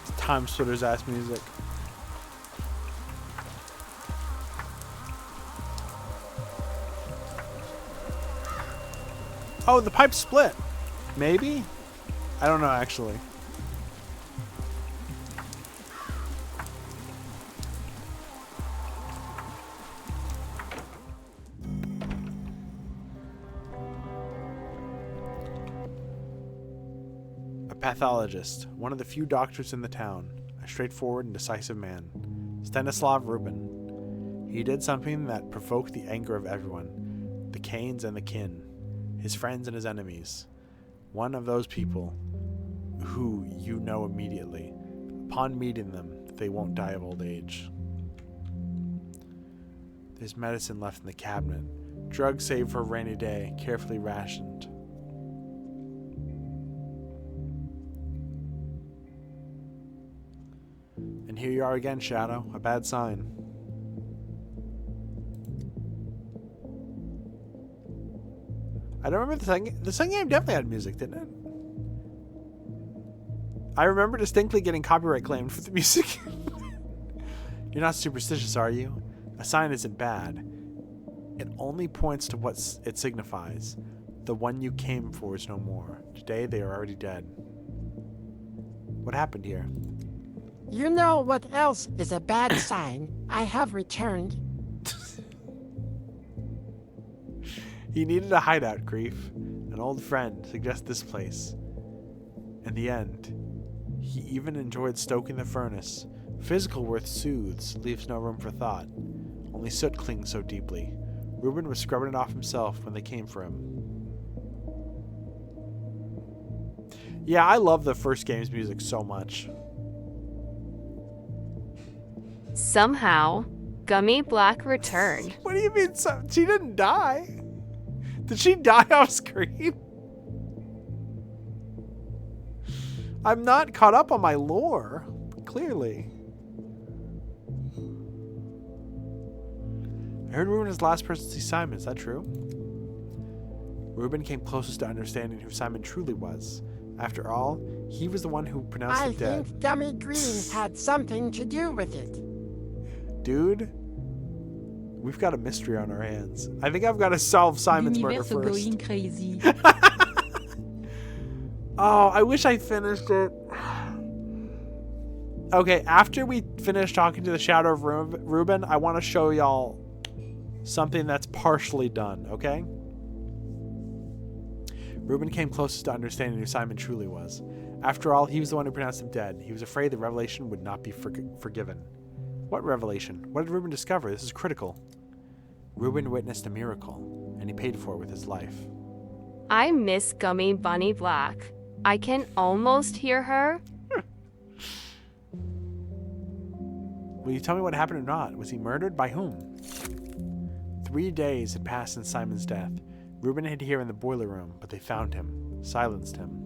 It's Time Splitter's ass music. Oh, the pipe split. Maybe? I don't know, actually. Pathologist, one of the few doctors in the town, a straightforward and decisive man. Stanislav Rubin. He did something that provoked the anger of everyone, the Canes and the kin, his friends and his enemies. One of those people who you know immediately. Upon meeting them, they won't die of old age. There's medicine left in the cabinet. Drugs saved for a rainy day, carefully rationed. And here you are again, Shadow. A bad sign. I don't remember the second game definitely had music, didn't it? I remember distinctly getting copyright claimed for the music. You're not superstitious, are you? A sign isn't bad. It only points to what it signifies. The one you came for is no more. Today they are already dead. What happened here? You know what else is a bad sign? I have returned. He needed a hideout, Grief. An old friend suggests this place. In the end, he even enjoyed stoking the furnace. Physical worth soothes, leaves no room for thought. Only soot clings so deeply. Reuben was scrubbing it off himself when they came for him. Yeah, I love the first game's music so much. Somehow, Gummy Black returned. What do you mean? She didn't die. Did she die off screen? I'm not caught up on my lore, clearly. I heard Reuben was the last person to see Simon. Is that true? Reuben came closest to understanding who Simon truly was. After all, he was the one who pronounced him dead. I think Gummy Green had something to do with it. Dude, we've got a mystery on our hands. I think I've got to solve Simon's murder first. Going crazy. Oh, I wish I finished it. Okay, after we finish talking to the Shadow of Reuben, I want to show y'all something that's partially done, okay? Reuben came closest to understanding who Simon truly was. After all, he was the one who pronounced him dead. He was afraid the revelation would not be forgiven. What revelation? What did Reuben discover? This is critical. Reuben witnessed a miracle, and he paid for it with his life. I miss Gummy Bunny Black. I can almost hear her. Will you tell me what happened or not? Was he murdered? By whom? 3 days had passed since Simon's death. Reuben hid here in the boiler room, but they found him, silenced him.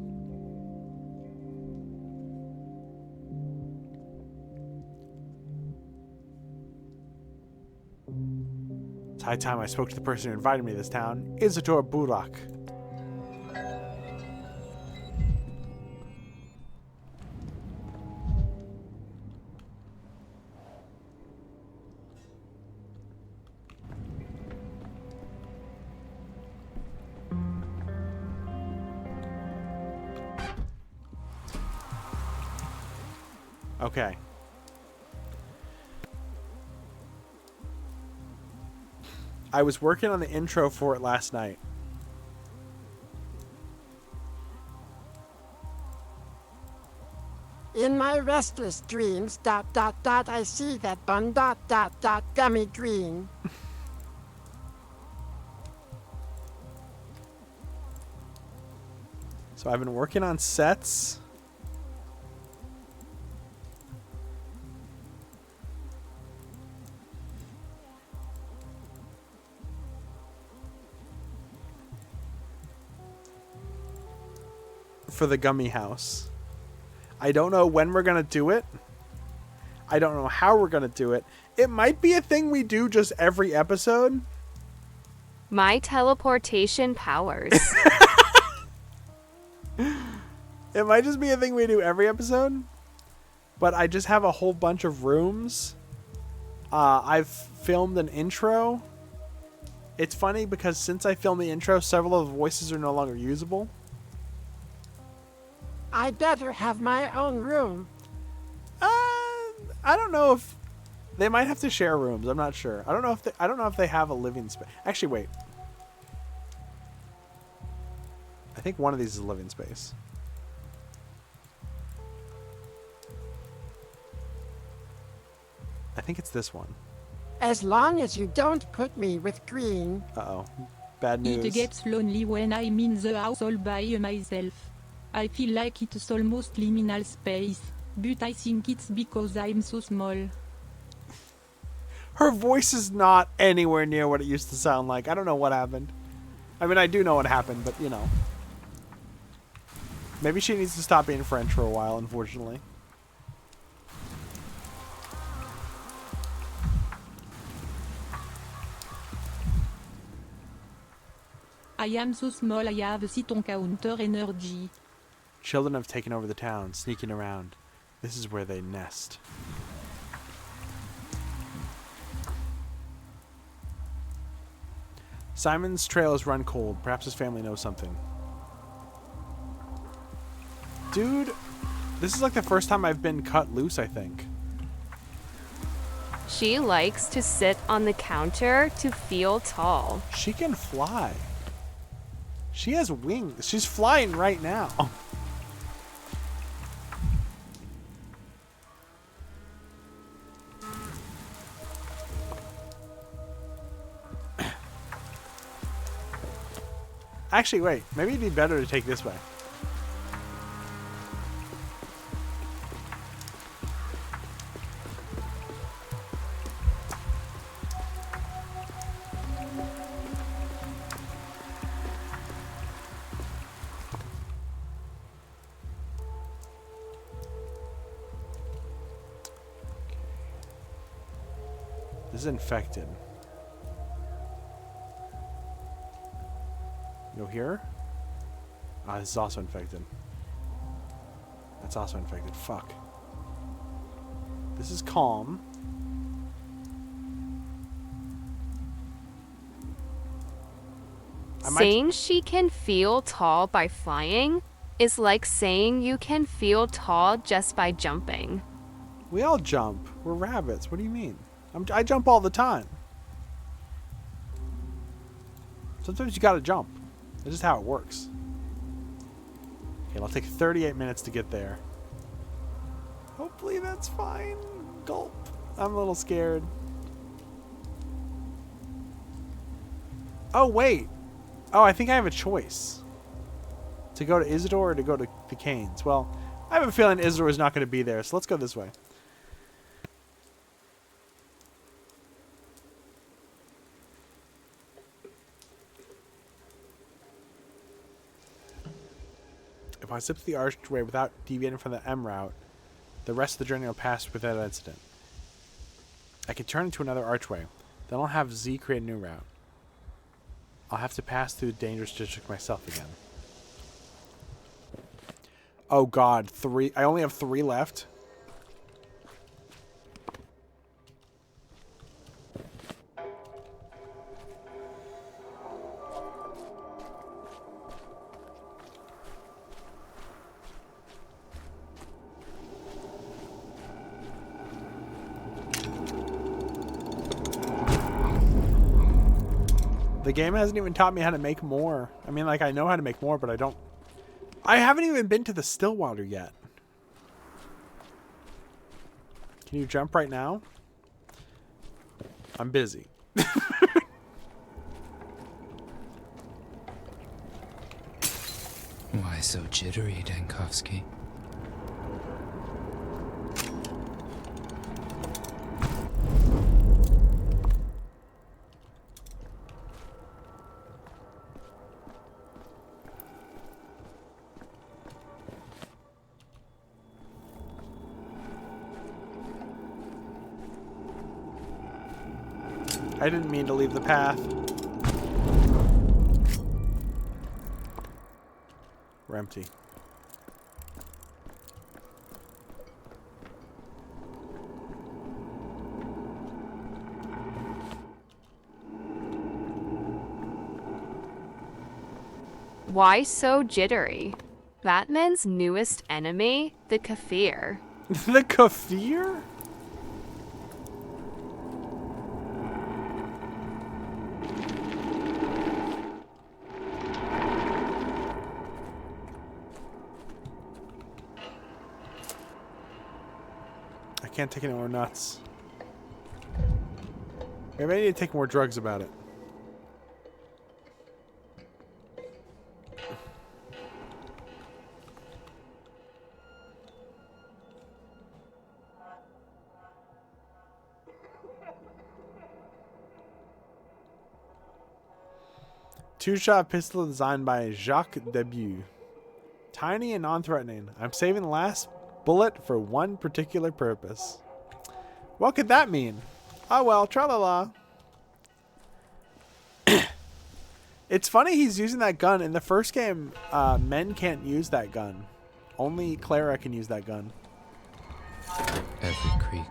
It's high time I spoke to the person who invited me to this town, Isidore Burak. Okay. I was working on the intro for it last night. In my restless dreams, ... I see that bun ... Gummy Green. So I've been working on sets. For the Gummy House. I don't know when we're going to do it. I don't know how we're going to do it. It might be a thing we do just every episode. My teleportation powers. It might just be a thing we do every episode. But I just have a whole bunch of rooms. I've filmed an intro. It's funny because since I filmed the intro, several of the voices are no longer usable. I better have my own room. I don't know if they might have to share rooms. I'm not sure. I don't know if they have a living space. Actually, wait. I think one of these is a living space. I think it's this one. As long as you don't put me with green. Uh-oh. Bad news. It gets lonely when I'm in the house all by myself. I feel like it's almost liminal space, but I think it's because I'm so small. Her voice is not anywhere near what it used to sound like. I don't know what happened. I mean, I do know what happened, but you know. Maybe she needs to stop being French for a while, unfortunately. I am so small I have sit-on counter energy. Children have taken over the town, sneaking around. This is where they nest. Simon's trail is run cold. Perhaps his family knows something. Dude, this is like the first time I've been cut loose, I think. She likes to sit on the counter to feel tall. She can fly. She has wings. She's flying right now. Actually, wait. Maybe it'd be better to take this way. This is infected. Go here. Ah, this is also infected. That's also infected. Fuck. This is calm. Saying she can feel tall by flying is like saying you can feel tall just by jumping. We all jump. We're rabbits. What do you mean? I jump all the time. Sometimes you gotta jump. That's just how it works. Okay, it'll take 38 minutes to get there. Hopefully that's fine. Gulp. I'm a little scared. Oh, wait. Oh, I think I have a choice. To go to Isidore or to go to the Canes. Well, I have a feeling Isidore is not going to be there, so let's go this way. If I zip the archway without deviating from the M route, the rest of the journey will pass without incident. I can turn into another archway. Then I'll have Z create a new route. I'll have to pass through the dangerous district myself again. Oh god, 3. I only have 3 left. The game hasn't even taught me how to make more. I mean, like, I know how to make more, but I haven't even been to the Stillwater yet. Can you jump right now? I'm busy. Why so jittery, Dankovsky? I didn't mean to leave the path. We're empty. Why so jittery? Batman's newest enemy, the Kafir. The Kafir? I can't take any more nuts. Maybe I need to take more drugs about it. Two-shot pistol designed by Jacques Debut. Tiny and non-threatening. I'm saving the last bullet for one particular purpose. What could that mean? Oh well, tra-la-la. It's funny he's using that gun. In the first game, men can't use that gun. Only Clara can use that gun. Every creak,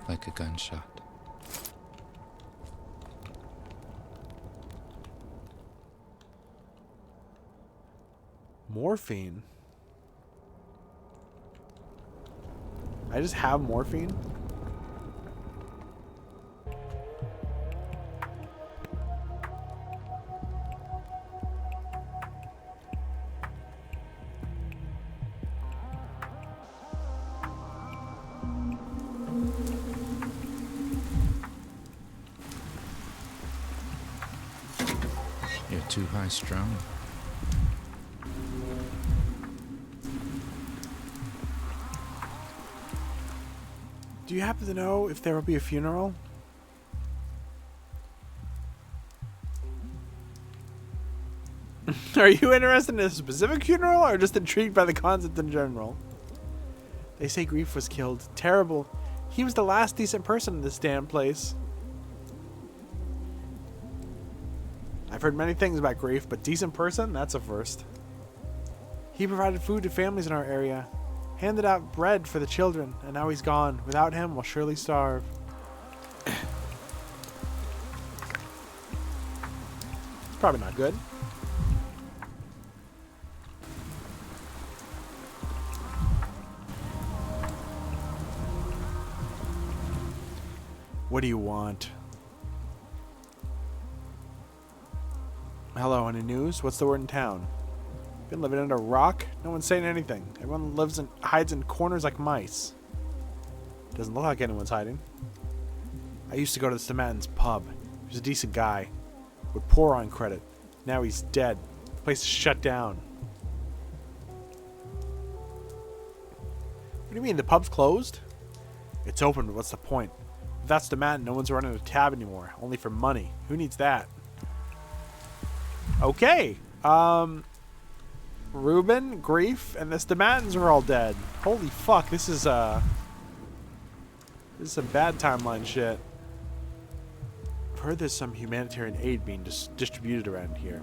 like a gunshot. Morphine? I just have morphine? You're too high strung. Do you happen to know if there will be a funeral? Are you interested in a specific funeral or just intrigued by the concept in general? They say Grief was killed. Terrible. He was the last decent person in this damn place. I've heard many things about Grief, but decent person? That's a first. He provided food to families in our area, handed out bread for the children, and now he's gone. Without him, we'll surely starve. It's probably not good. What do you want? Hello, any news? What's the word in town? Been living under a rock? No one's saying anything. Everyone hides in corners like mice. Doesn't look like anyone's hiding. I used to go to the Stomatin's pub. He was a decent guy. Would pour on credit. Now he's dead. The place is shut down. What do you mean, the pub's closed? It's open, but what's the point? If that's Stomatin, no one's running a tab anymore. Only for money. Who needs that? Okay. Reuben, Grief, and the Stomatins are all dead. Holy fuck, this is some bad timeline shit. I've heard there's some humanitarian aid being distributed around here.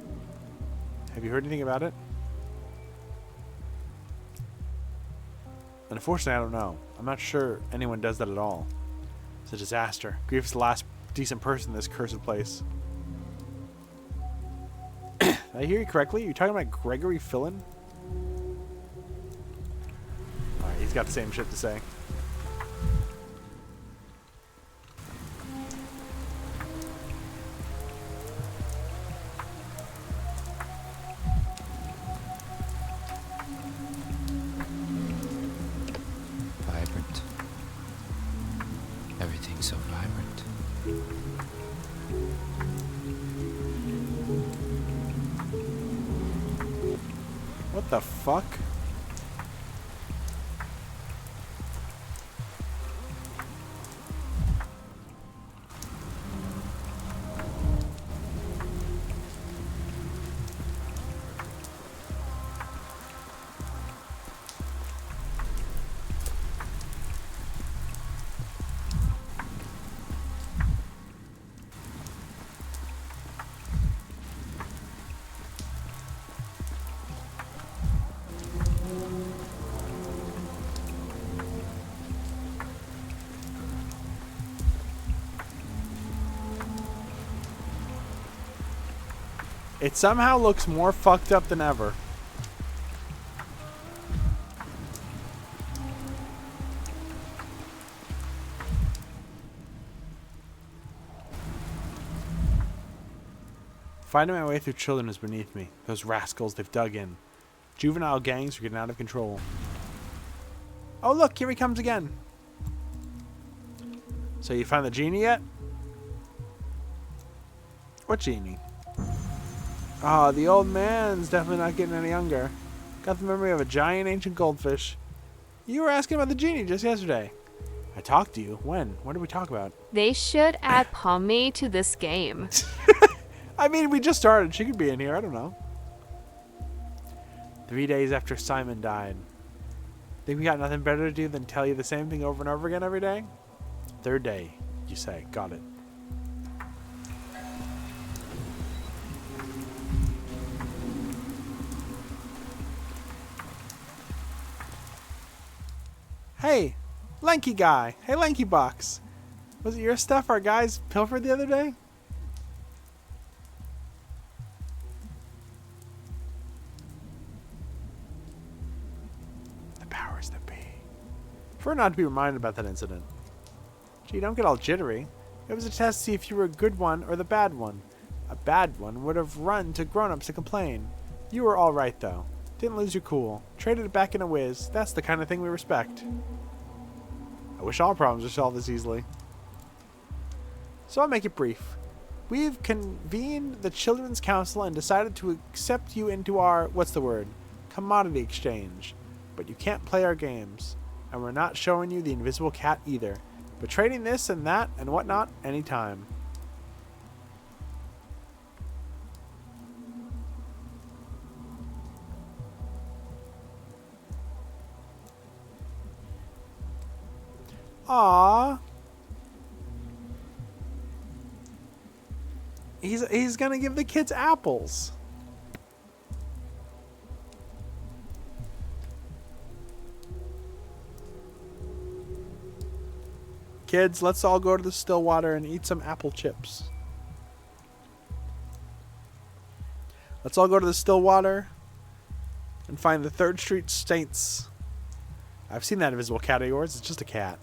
Have you heard anything about it? Unfortunately, I don't know. I'm not sure anyone does that at all. It's a disaster. Grief's the last decent person in this cursed place. Did I hear you correctly? You're talking about Gregory Fillon? Alright, he's got the same shit to say. Vibrant. Everything's so vibrant. What the fuck? It somehow looks more fucked up than ever. Finding my way through children is beneath me. Those rascals, they've dug in. Juvenile gangs are getting out of control. Oh look, here he comes again. So you found the genie yet? What genie? Oh, the old man's definitely not getting any younger. Got the memory of a giant ancient goldfish. You were asking about the genie just yesterday. I talked to you. When? What did we talk about? They should add Pommy to this game. I mean, we just started. She could be in here. I don't know. 3 days after Simon died. Think we got nothing better to do than tell you the same thing over and over again every day? Third day, you say. Got it. Hey, lanky guy. Hey, lanky box. Was it your stuff our guys pilfered the other day? The powers that be. Prefer not to be reminded about that incident. Gee, don't get all jittery. It was a test to see if you were a good one or the bad one. A bad one would have run to grown-ups to complain. You were all right, though. Didn't lose your cool. Traded it back in a whiz. That's the kind of thing we respect. I wish all problems were solved this easily. So I'll make it brief. We've convened the Children's Council and decided to accept you into our, what's the word? Commodity exchange. But you can't play our games. And we're not showing you the invisible cat either. But trading this and that and whatnot anytime. Aww. He's gonna give the kids apples. Kids, let's all go to the Stillwater and eat some apple chips. Let's all go to the Stillwater and find the 3rd Street Saints. I've seen that invisible cat of yours. It's just a cat.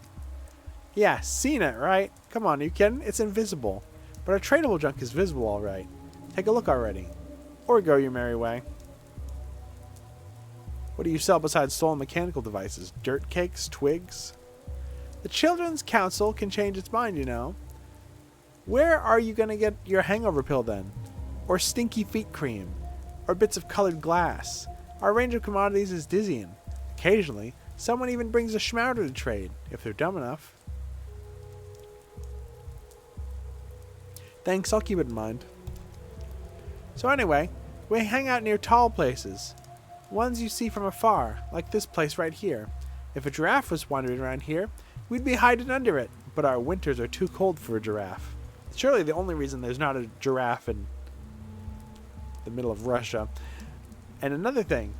Yeah, seen it, right? Come on, are you kidding? It's invisible. But our tradable junk is visible, all right. Take a look already. Or go your merry way. What do you sell besides stolen mechanical devices? Dirt cakes? Twigs? The Children's Council can change its mind, you know. Where are you going to get your hangover pill then? Or stinky feet cream? Or bits of colored glass? Our range of commodities is dizzying. Occasionally, someone even brings a schmouder to trade, if they're dumb enough. Thanks, I'll keep it in mind. So anyway, we hang out near tall places. Ones you see from afar, like this place right here. If a giraffe was wandering around here, we'd be hiding under it, but our winters are too cold for a giraffe. Surely the only reason there's not a giraffe in the middle of Russia. And another thing,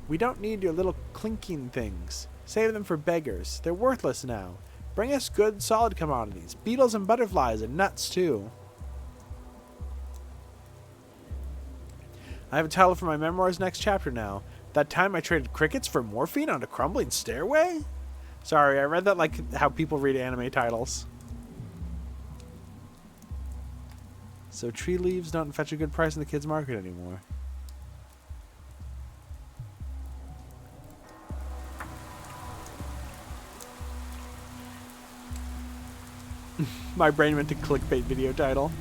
we don't need your little clinking things. Save them for beggars. They're worthless now. Bring us good, solid commodities. Beetles and butterflies and nuts, too. I have a title for my memoir's next chapter now. That time I traded crickets for morphine on a crumbling stairway? Sorry, I read that like how people read anime titles. So tree leaves don't fetch a good price in the kids' market anymore. My brain went to clickbait video title.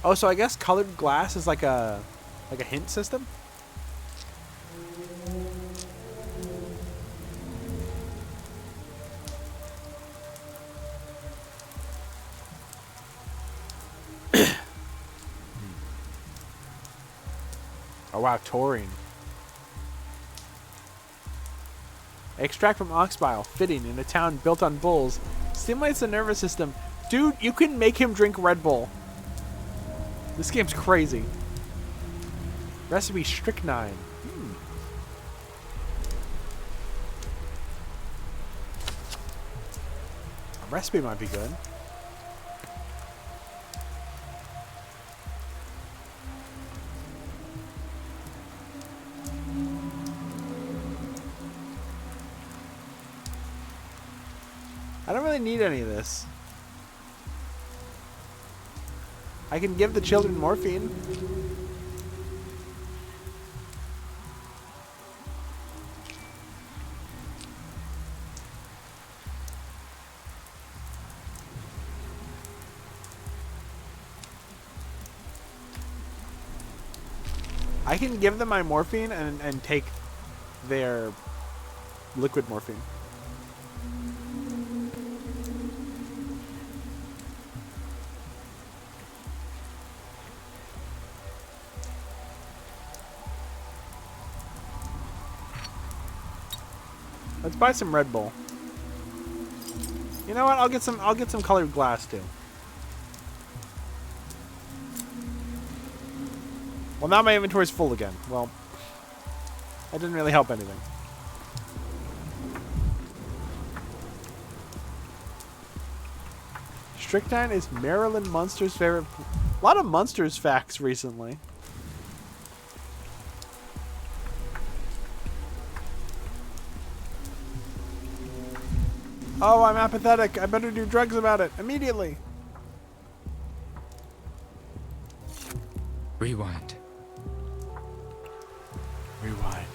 Oh, so I guess colored glass is like a hint system? Oh wow, taurine. Extract from ox bile, fitting in a town built on bulls. Stimulates the nervous system. Dude, you can make him drink Red Bull. This game's crazy. Recipe strychnine. A recipe might be good. I don't really need any of this. I can give the children morphine. I can give them my morphine and take their liquid morphine. Let's buy some Red Bull. You know what? I'll get some colored glass too. Well, now my inventory's full again. Well, that didn't really help anything. Strychnine is Marilyn Munster's favorite. A lot of Munsters facts recently. Oh, I'm apathetic. I better do drugs about it immediately. Rewind. Rewind.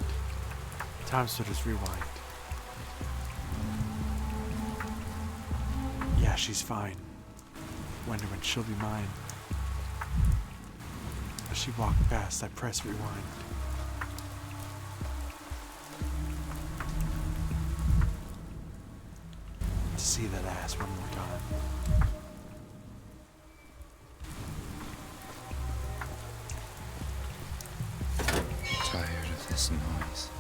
Time Stooders rewind. Yeah, she's fine. Wonder when she'll be mine. As she walked past, I press rewind. To see that ass one more time. Tired of this noise.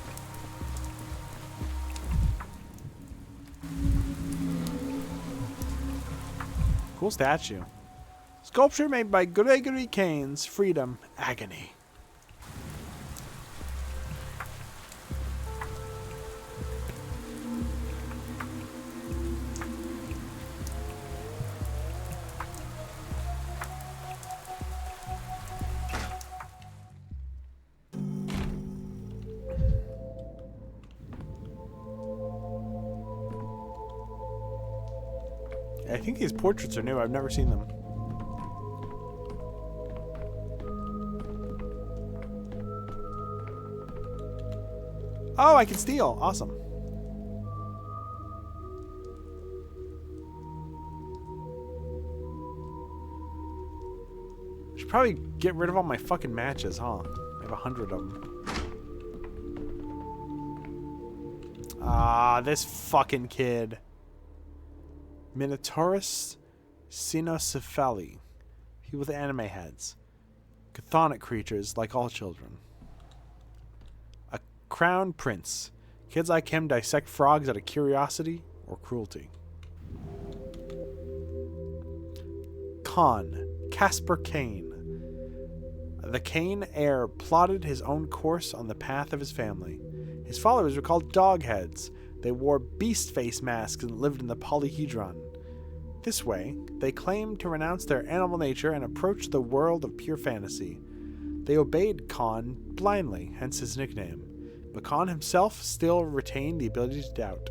Cool statue. Sculpture made by Gregory Keynes. Freedom. Agony. I think these portraits are new. I've never seen them. Oh, I can steal. Awesome. Should probably get rid of all my fucking matches, huh? I have 100 of them. Ah, this fucking kid. Minotaurus cynocephali. People with anime heads. Chthonic creatures like all children. A crown prince. Kids like him dissect frogs out of curiosity or cruelty. Khan. Casper Kane. The Kane heir plotted his own course on the path of his family. His followers were called Dogheads. They wore beast face masks and lived in the polyhedron. This way, they claimed to renounce their animal nature and approach the world of pure fantasy. They obeyed Khan blindly, hence his nickname. But Khan himself still retained the ability to doubt.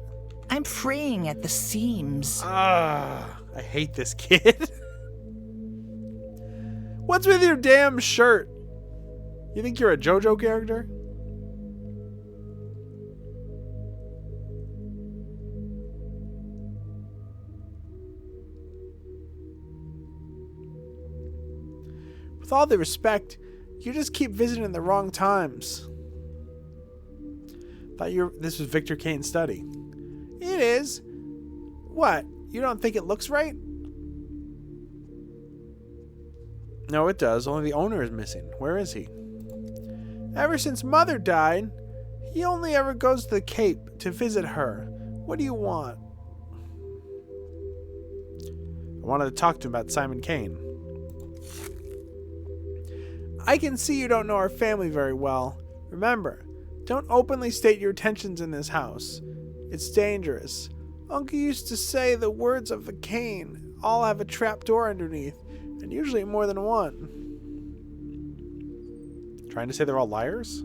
I'm fraying at the seams. Ah, I hate this kid. What's with your damn shirt? You think you're a JoJo character? With all the respect, you just keep visiting the wrong times. Thought this was Victor Kane's study. It is. What? You don't think it looks right? No, it does. Only the owner is missing. Where is he? Ever since Mother died, he only ever goes to the Cape to visit her. What do you want? I wanted to talk to him about Simon Kane. I can see you don't know our family very well. Remember, don't openly state your intentions in this house. It's dangerous. Uncle used to say the words of the Kane all have a trapdoor underneath, and usually more than one. Trying to say they're all liars?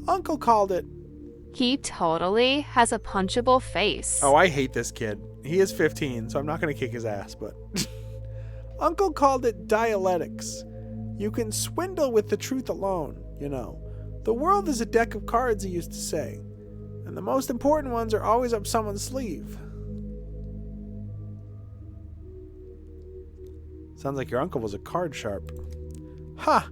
Uncle called it. He totally has a punchable face. Oh, I hate this kid. He is 15, so I'm not going to kick his ass, but... Uncle called it dialectics. You can swindle with the truth alone, you know. The world is a deck of cards, he used to say. And the most important ones are always up someone's sleeve. Sounds like your uncle was a card sharp. Ha!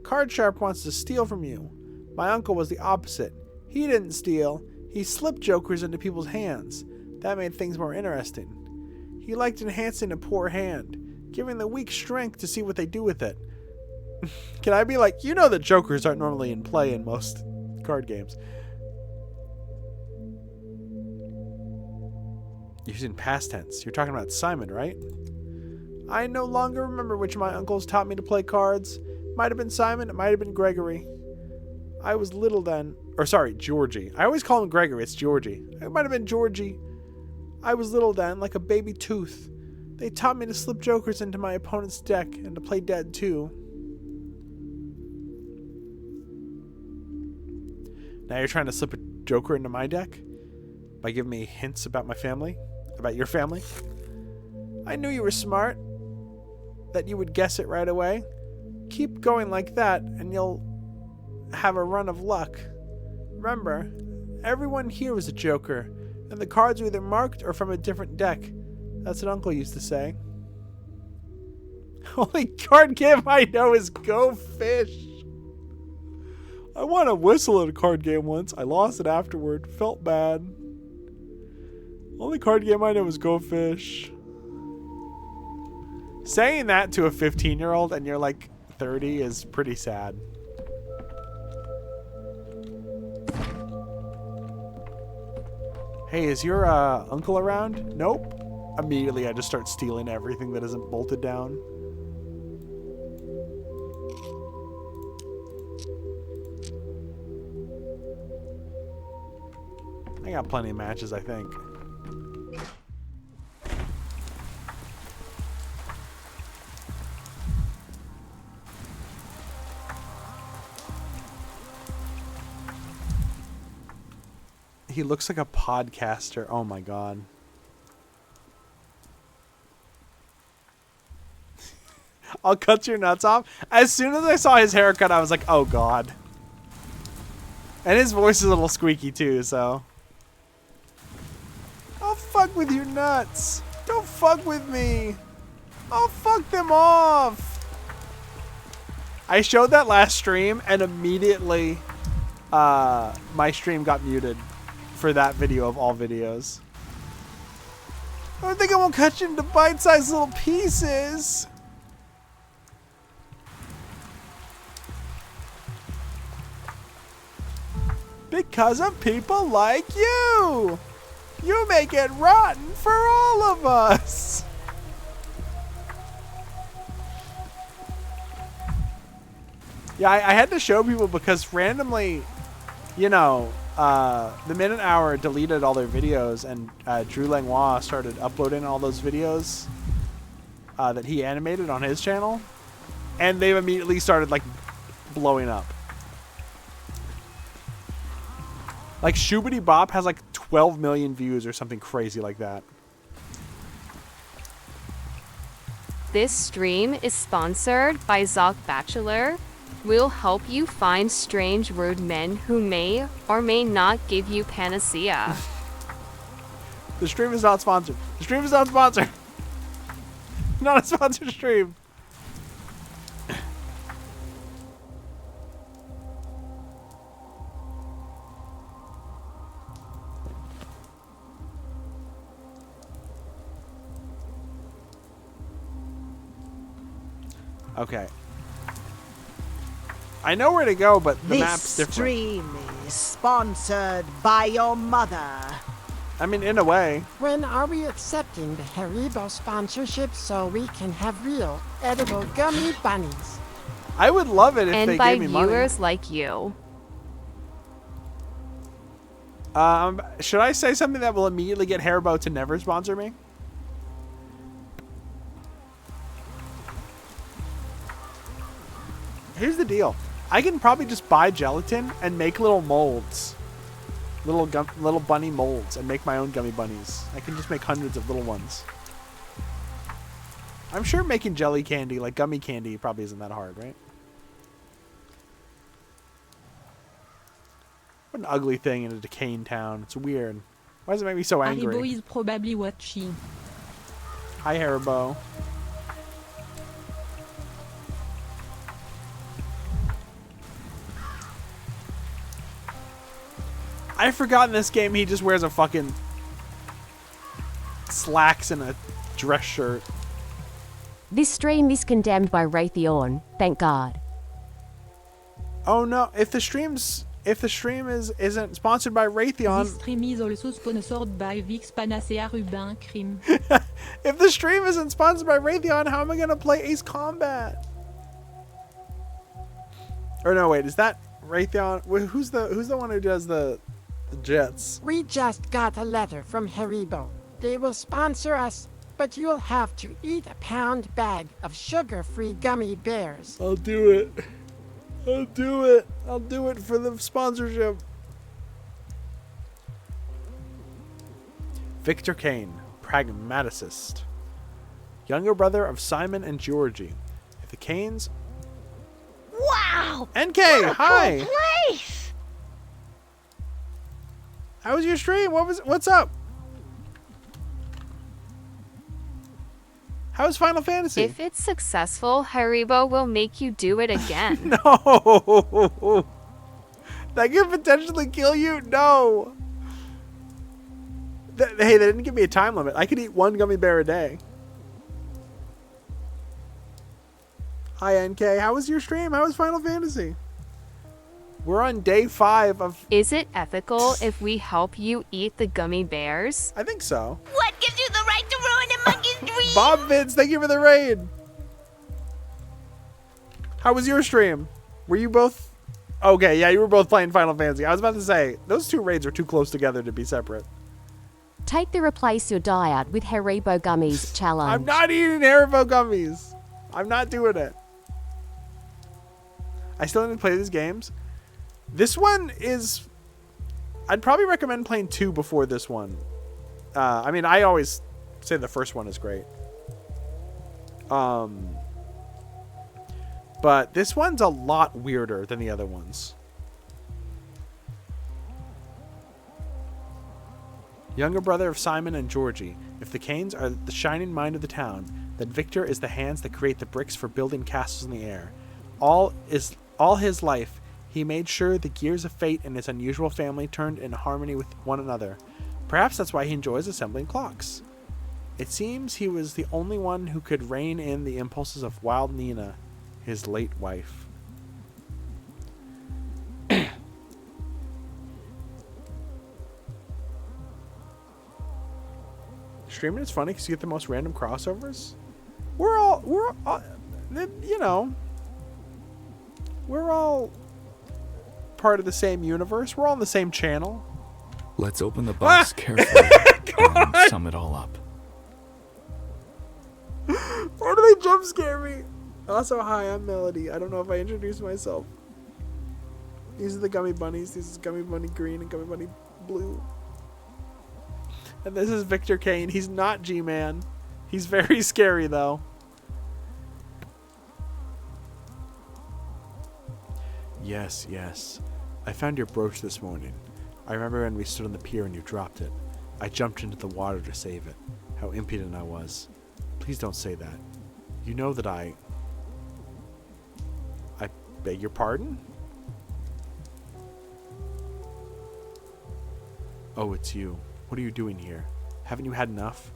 Card Sharp wants to steal from you. My uncle was the opposite. He didn't steal. He slipped jokers into people's hands. That made things more interesting. He liked enhancing a poor hand, giving the weak strength to see what they do with it. Can I be like, you know that jokers aren't normally in play in most card games. Using past tense. You're talking about Simon, right? I no longer remember which of my uncles taught me to play cards. Might have been Simon, it might have been Gregory. I was little then. Or sorry, Georgie. I always call him Gregory, it's Georgie. It might have been Georgie. I was little then, like a baby tooth. They taught me to slip jokers into my opponent's deck and to play dead too. Now you're trying to slip a joker into my deck? By giving me hints about my family? About your family? I knew you were smart. That you would guess it right away. Keep going like that and you'll have a run of luck. Remember, everyone here was a joker, and the cards were either marked or from a different deck. That's what Uncle used to say. Only card game I know is Go Fish. I won a whistle at a card game once. I lost it afterward. Felt bad. Only card game I know is Go Fish. Saying that to a 15-year-old and you're like 30 is pretty sad. Hey, is your uncle around? Nope. Immediately I just start stealing everything that isn't bolted down. I got plenty of matches, I think. He looks like a podcaster. Oh my god. I'll cut your nuts off. As soon as I saw his haircut, I was like, oh god. And his voice is a little squeaky too, so. I'll fuck with your nuts. Don't fuck with me. I'll fuck them off. I showed that last stream and immediately my stream got muted. For that video of all videos. I don't think I won't cut you into bite-sized little pieces. Because of people like you. You make it rotten for all of us. Yeah, I had to show people because randomly, you know, the Minute Hour deleted all their videos, and Drew Langlois started uploading all those videos that he animated on his channel, and they've immediately started like blowing up. Like Shoobity Bop has like 12 million views or something crazy like that. This stream is sponsored by Zoc Bachelor. We'll help you find strange rude men who may or may not give you panacea. The stream is not sponsored. The stream is not sponsored. Not a sponsored stream. Okay. I know where to go, but the map's different. This stream is sponsored by your mother. I mean, in a way. When are we accepting the Haribo sponsorship so we can have real, edible gummy bunnies? I would love it if and they by gave me money. viewers like you. Should I say something that will immediately get Haribo to never sponsor me? Here's the deal. I can probably just buy gelatin and make little molds. Little bunny molds and make my own gummy bunnies. I can just make hundreds of little ones. I'm sure making jelly candy, like gummy candy, probably isn't that hard, right? What an ugly thing in a decaying town. It's weird. Why does it make me so angry? Haribo is probably watching. Hi, Haribo. I forgot in this game he just wears a fucking slacks and a dress shirt. This stream is condemned by Raytheon, thank God. Oh no, if the stream isn't sponsored by Raytheon. This stream is also sponsored by Vix Panacea Rubin Crime. If the stream isn't sponsored by Raytheon, how am I gonna play Ace Combat? Or no, wait, is that Raytheon? Who's the one who does the jets? We just got a letter from Haribo. They will sponsor us, but you'll have to eat a pound bag of sugar-free gummy bears. I'll do it. I'll do it. I'll do it for the sponsorship. Victor Kane, pragmaticist. Younger brother of Simon and Georgie. If the Kanes... Wow! NK, what a hi! cool place! How was your stream? What's up? How's Final Fantasy? If it's successful, Haribo will make you do it again. No! That could potentially kill you? No! Hey, they didn't give me a time limit. I could eat one gummy bear a day. Hi, NK. How was your stream? How was Final Fantasy? We're on day 5 of... Is it ethical if we help you eat the gummy bears? I think so. What gives you the right to ruin a monkey's dream? Bob Vince, thank you for the raid. How was your stream? Were you both... Okay, yeah, you were both playing Final Fantasy. I was about to say, those two raids are too close together to be separate. Take the replace your diet with Haribo gummies challenge. I'm not eating Haribo gummies. I'm not doing it. I still need to play these games. This one is... I'd probably recommend playing 2 before this one. I mean, I always say the first one is great. But this one's a lot weirder than the other ones. Younger brother of Simon and Georgie. If the Kanes are the shining mind of the town, then Victor is the hands that create the bricks for building castles in the air. All his life, he made sure the gears of fate and his unusual family turned in harmony with one another. Perhaps that's why he enjoys assembling clocks. It seems he was the only one who could rein in the impulses of wild Nina, his late wife. Streaming is funny because you get the most random crossovers. We're all, you know, we're all part of the same universe. We're all on the same channel. Let's open the box carefully and sum it all up. Why do they jump scare me? Also, hi, I'm Melody. I don't know if I introduced myself. These are the Gummy Bunnies. This is Gummy Bunny Green and Gummy Bunny Blue. And this is Victor Kane. He's not G-Man. He's very scary, though. Yes, yes. I found your brooch this morning. I remember when we stood on the pier and you dropped it. I jumped into the water to save it. How impudent I was. Please don't say that. You know that I beg your pardon? Oh, it's you. What are you doing here? Haven't you had enough?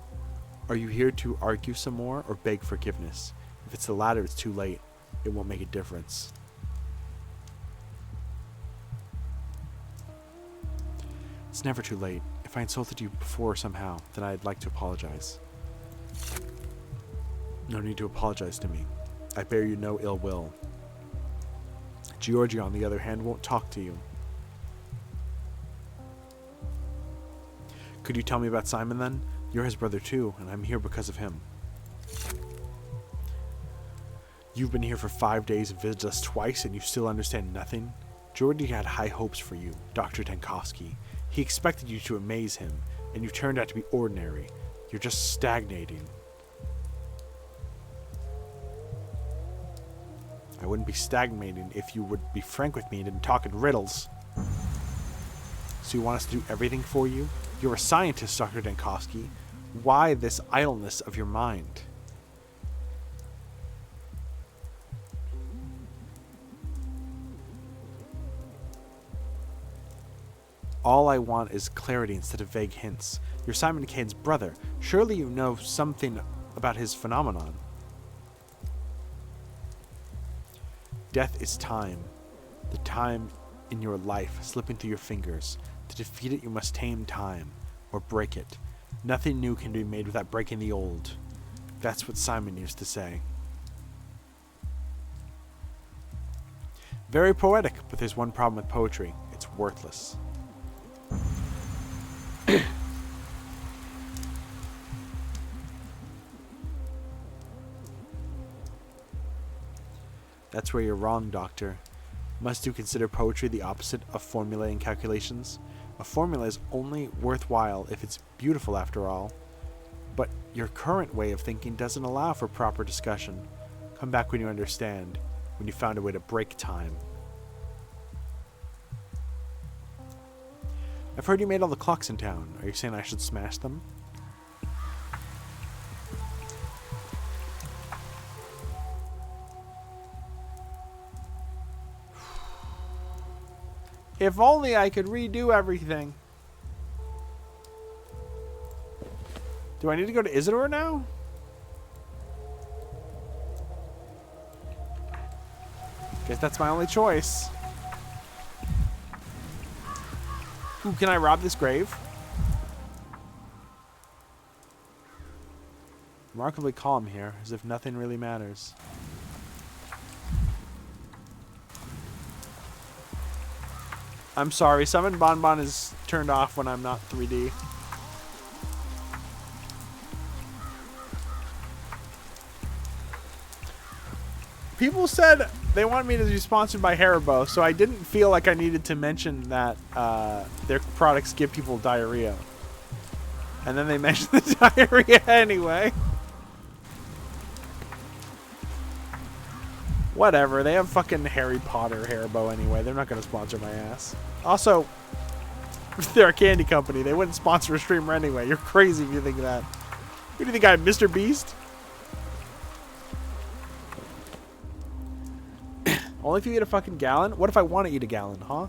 Are you here to argue some more or beg forgiveness? If it's the latter, it's too late. It won't make a difference. It's never too late. If I insulted you before somehow, then I'd like to apologize. No need to apologize to me. I bear you no ill will. Georgie, on the other hand, won't talk to you. Could you tell me about Simon, then? You're his brother, too, and I'm here because of him. You've been here for 5 days and visited us twice, and you still understand nothing? Georgie had high hopes for you, Dr. Tankovsky. He expected you to amaze him, and you turned out to be ordinary. You're just stagnating. I wouldn't be stagnating if you would be frank with me and didn't talk in riddles. So you want us to do everything for you? You're a scientist, Dr. Dankowski. Why this idleness of your mind? All I want is clarity instead of vague hints. You're Simon Kane's brother. Surely you know something about his phenomenon. Death is time. The time in your life slipping through your fingers. To defeat it, you must tame time, or break it. Nothing new can be made without breaking the old. That's what Simon used to say. Very poetic, but there's one problem with poetry. It's worthless. That's where you're wrong, Doctor. Must you consider poetry the opposite of formulae and calculations? A formula is only worthwhile if it's beautiful after all. But your current way of thinking doesn't allow for proper discussion. Come back when you understand, when you found a way to break time. I've heard you made all the clocks in town. Are you saying I should smash them? If only I could redo everything. Do I need to go to Isidore now? Guess that's my only choice. Ooh, can I rob this grave? Remarkably calm here, as if nothing really matters. I'm sorry, Summon Bonbon is turned off when I'm not 3D. People said they want me to be sponsored by Haribo, so I didn't feel like I needed to mention that their products give people diarrhea. And then they mentioned the diarrhea anyway. Whatever, they have fucking Harry Potter Haribo anyway. They're not going to sponsor my ass. Also, they're a candy company. They wouldn't sponsor a streamer anyway. You're crazy if you think that. Who do you think I'm, Mr. Beast? Only if you eat a fucking gallon? What if I want to eat a gallon, huh?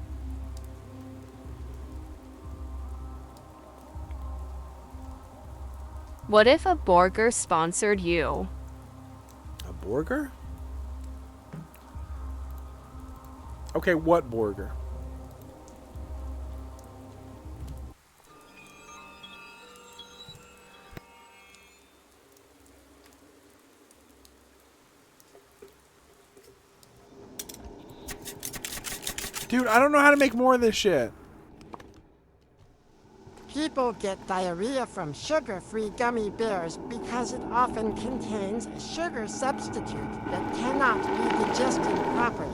What if a burger sponsored you? A burger? Okay, what burger? Dude, I don't know how to make more of this shit. People get diarrhea from sugar-free gummy bears because it often contains a sugar substitute that cannot be digested properly.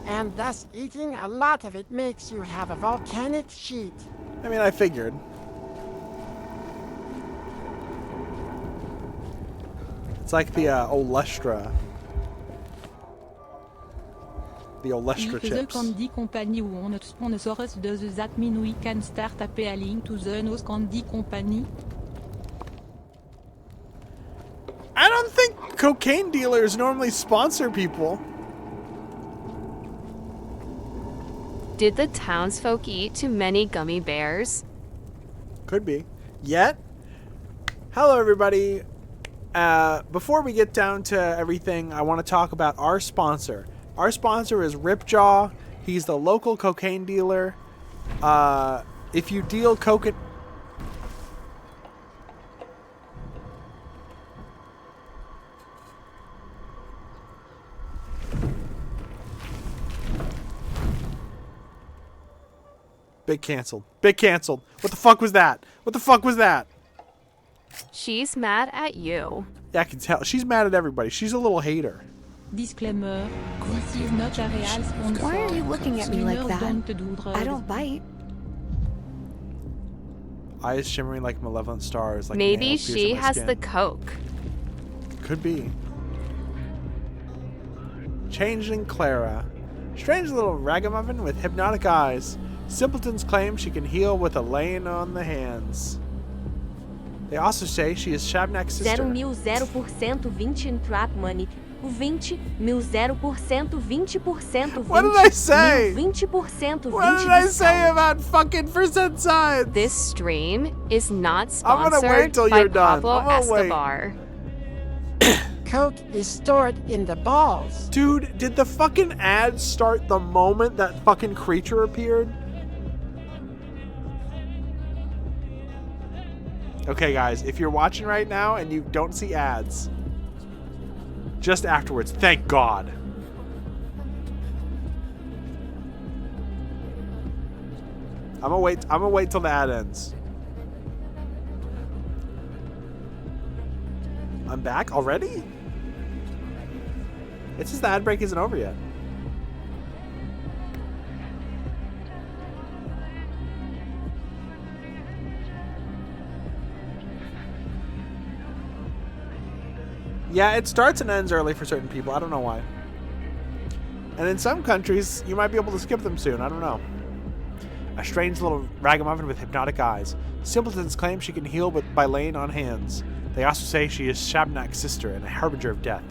And thus eating a lot of it makes you have a volcanic sheet. I mean, I figured. It's like the Olustra. The Olustra The chips. candy company who sponsors does that mean we can start appealing to the nose candy company? I don't think cocaine dealers normally sponsor people. Did the townsfolk eat too many gummy bears? Could be. Yet. Hello, everybody. Before we get down to everything, I want to talk about our sponsor. Our sponsor is Ripjaw. He's the local cocaine dealer. If you deal cocaine... Big canceled. Big canceled. What the fuck was that? What the fuck was that? She's mad at you. Yeah, I can tell. She's mad at everybody. She's a little hater. Disclaimer, this is not a real sponsor. Why are you looking at me like that? I don't bite. Eyes shimmering like malevolent stars. Like Maybe nails she piercing my has skin. the coke. Could be. Changeling Clara. Strange little ragamuffin with hypnotic eyes. Simpletons claim she can heal with a laying on the hands. They also say she is Shabnak's sister. 0.0% 20 in trap money. o 20, 1000%, 20%, What did I say? 20%, What did I say about fucking percent signs? This stream is not I'm gonna wait sponsored till by you're done. Pablo I'm gonna wait. Escobar. Coke is stored in the balls. Dude, did the fucking ad start the moment that fucking creature appeared? Okay, guys, if you're watching right now and you don't see ads, just afterwards, thank God. I'm gonna wait till the ad ends. I'm back already? It's just the ad break isn't over yet. Yeah, it starts and ends early for certain people. I don't know why. And in some countries, you might be able to skip them soon. I don't know. A strange little ragamuffin with hypnotic eyes. Simpletons claim she can heal by laying on hands. They also say she is Shabnak's sister and a harbinger of death.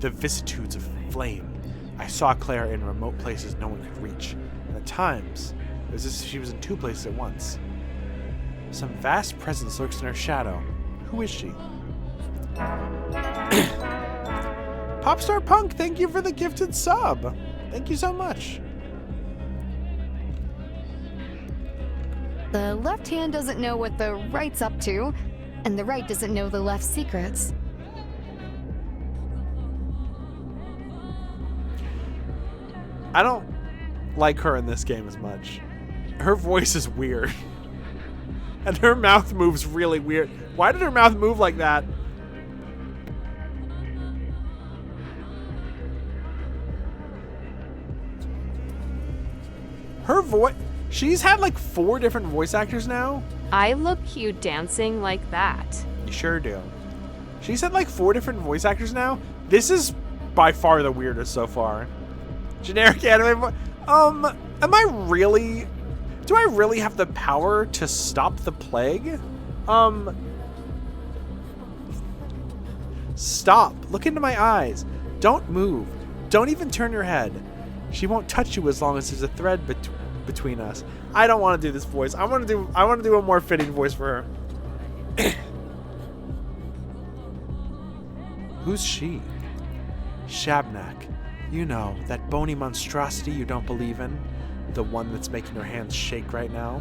The vicissitudes of flame. I saw Claire in remote places no one could reach. And at times, it was as if she was in two places at once. Some vast presence lurks in her shadow. Who is she? Popstar Punk, thank you for the gifted sub. Thank you so much. The left hand doesn't know what the right's up to, and the right doesn't know the left's secrets. I don't like her in this game as much. Her voice is weird. And her mouth moves really weird. Why did her mouth move like that? Her voice... She's had like 4 different voice actors now. I look cute dancing like that. You sure do. She's had like 4 different voice actors now. This is by far the weirdest so far. Generic anime am I really... Do I really have the power to stop the plague? Stop. Look into my eyes. Don't move. Don't even turn your head. She won't touch you as long as there's a thread between us. I don't want to do this voice. I want to do a more fitting voice for her. Who's she? Shabnak. You know, that bony monstrosity you don't believe in? The one that's making her hands shake right now?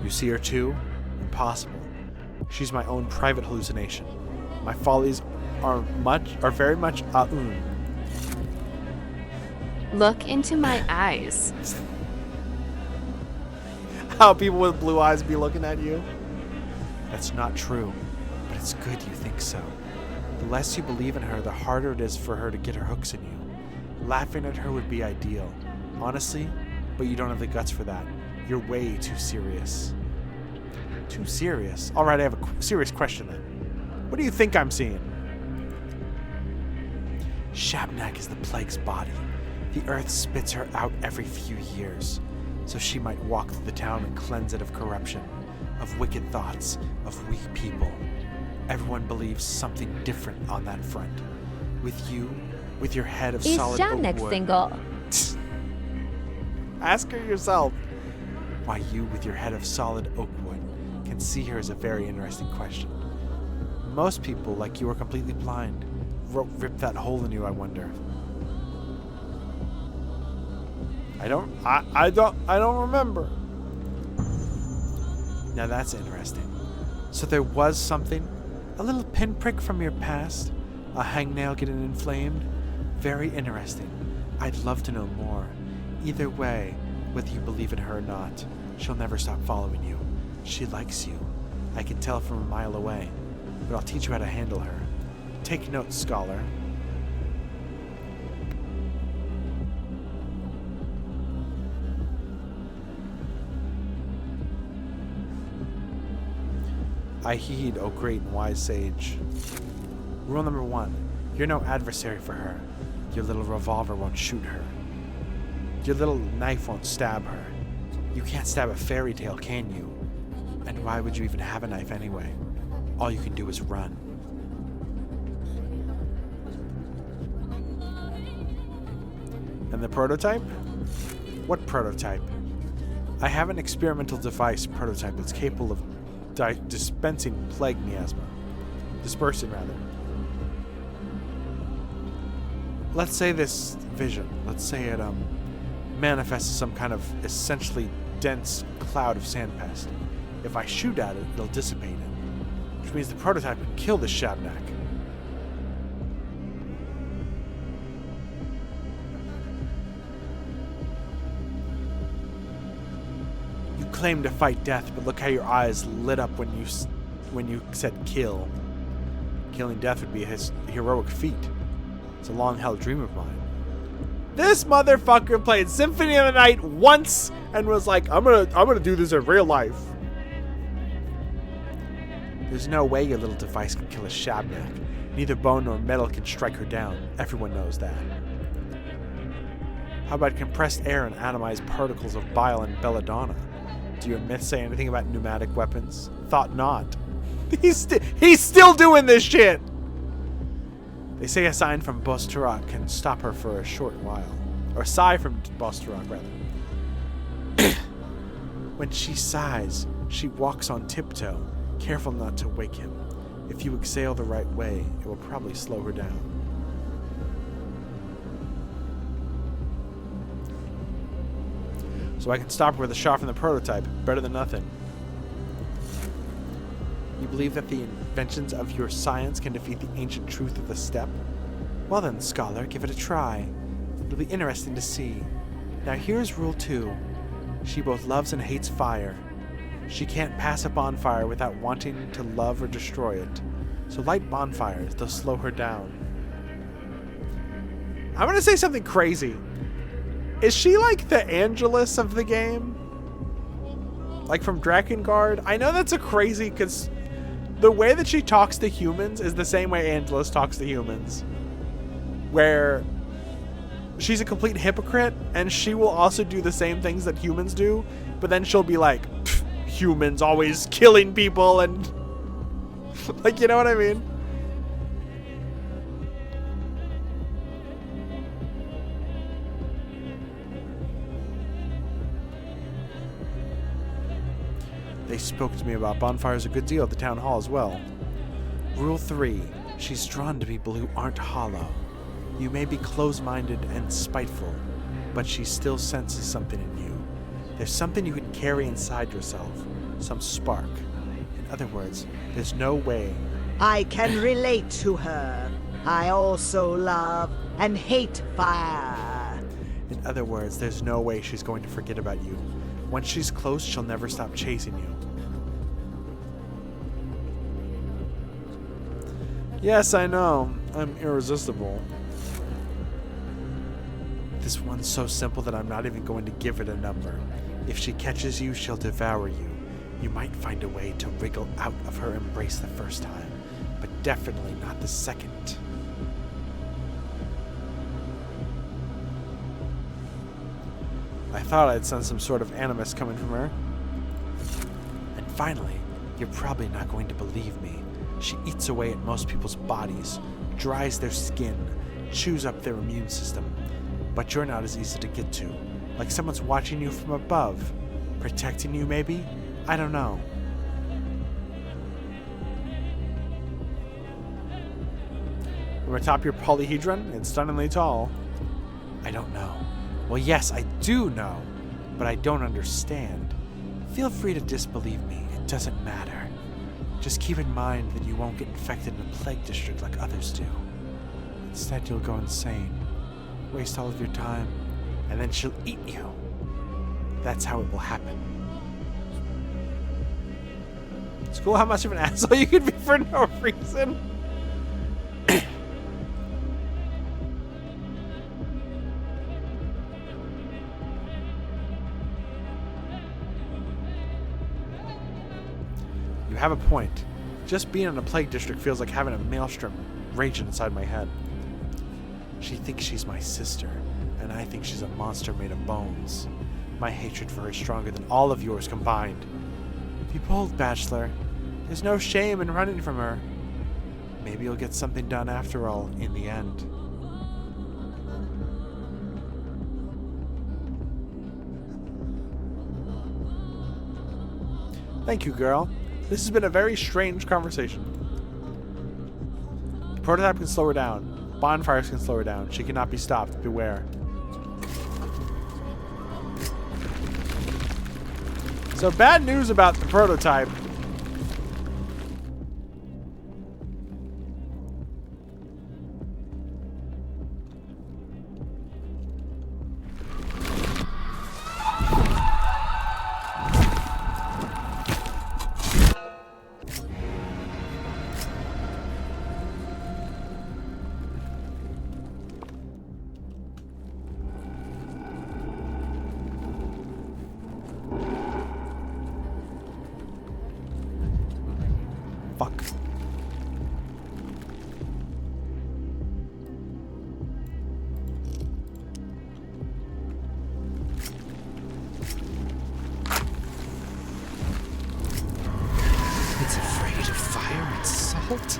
You see her too? Impossible. She's my own private hallucination. My follies are very much Look into my eyes. How people with blue eyes be looking at you? That's not true, but it's good you think so. The less you believe in her, the harder it is for her to get her hooks in you. Laughing at her would be ideal, honestly, but you don't have the guts for that. You're way too serious. Too serious? Alright, I have a serious question then. What do you think I'm seeing? Shabnak is the plague's body. The earth spits her out every few years, so she might walk through the town and cleanse it of corruption, of wicked thoughts, of weak people. Everyone believes something different on that front. With you, with your head of solid oak wood. Is Shabnak single? Ask her yourself. Why you, with your head of solid oak wood, can see her is a very interesting question. Most people, like you, are completely blind. Rip that hole in you, I wonder. I don't remember. Now that's interesting. So there was something, a little pinprick from your past, a hangnail getting inflamed. Very interesting. I'd love to know more. Either way, whether you believe in her or not, she'll never stop following you. She likes you. I can tell from a mile away. But I'll teach you how to handle her. Take notes, scholar. I heed, O great and wise sage. Rule number 1. You're no adversary for her. Your little revolver won't shoot her. Your little knife won't stab her. You can't stab a fairy tale, can you? And why would you even have a knife anyway? All you can do is run. And the prototype? What prototype? I have an experimental device prototype that's capable of dispensing plague miasma. Dispersing, rather. Let's say this vision, let's say it manifests as some kind of essentially dense cloud of sand pest. If I shoot at it, it'll dissipate it. Which means the prototype can kill this Shabnak. You claim to fight death, but look how your eyes lit up when you said kill. Killing death would be a heroic feat. It's a long-held dream of mine. This motherfucker played Symphony of the Night once and was like, I'm gonna do this in real life. There's no way your little device can kill a Shabnak. Neither bone nor metal can strike her down. Everyone knows that. How about compressed air and atomized particles of bile and belladonna? Do your myths say anything about pneumatic weapons? Thought not. He's still doing this shit! They say a sign from Bostarak can stop her for a short while. Or a sigh from Bostarak, rather. When she sighs, she walks on tiptoe, careful not to wake him. If you exhale the right way, it will probably slow her down. So I can stop her with a shot from the prototype. Better than nothing. You believe that the inventions of your science can defeat the ancient truth of the steppe? Well then, scholar, give it a try. It'll be interesting to see. Now here's rule 2. She both loves and hates fire. She can't pass a bonfire without wanting to love or destroy it. So light bonfires, they'll slow her down. I'm gonna say something crazy. Is she like the Angelus of the game? Like from Drakengard? I know that's a crazy, because the way that she talks to humans is the same way Angelus talks to humans. Where she's a complete hypocrite, and she will also do the same things that humans do, but then she'll be like, humans always killing people, and like, you know what I mean? They spoke to me about bonfires a good deal at the town hall as well. Rule 3. She's drawn to people who aren't hollow. You may be close-minded and spiteful, but she still senses something in you. There's something you can carry inside yourself. Some spark. In other words, there's no way. I can relate to her. I also love and hate fire. In other words, there's no way she's going to forget about you. Once she's close, she'll never stop chasing you. Yes, I know. I'm irresistible. This one's so simple that I'm not even going to give it a number. If she catches you, she'll devour you. You might find a way to wriggle out of her embrace the first time, but definitely not the second. I thought I'd sense some sort of animus coming from her. And finally, you're probably not going to believe me. She eats away at most people's bodies, dries their skin, chews up their immune system. But you're not as easy to get to. Like someone's watching you from above. Protecting you, maybe? I don't know. From atop your polyhedron, it's stunningly tall. I don't know. Well, yes, I do know, but I don't understand. Feel free to disbelieve me. It doesn't matter. Just keep in mind that you won't get infected in a plague district like others do. Instead, you'll go insane, waste all of your time, and then she'll eat you. That's how it will happen. It's cool how much of an asshole you could be for no reason. You have a point. Just being in a plague district feels like having a maelstrom raging inside my head. She thinks she's my sister, and I think she's a monster made of bones. My hatred for her is stronger than all of yours combined. Be bold, Bachelor. There's no shame in running from her. Maybe you'll get something done after all, in the end. Thank you, girl. This has been a very strange conversation. The prototype can slow her down. Bonfires can slow her down. She cannot be stopped. Beware. So bad news about the prototype. Fuck. It's afraid of fire and salt?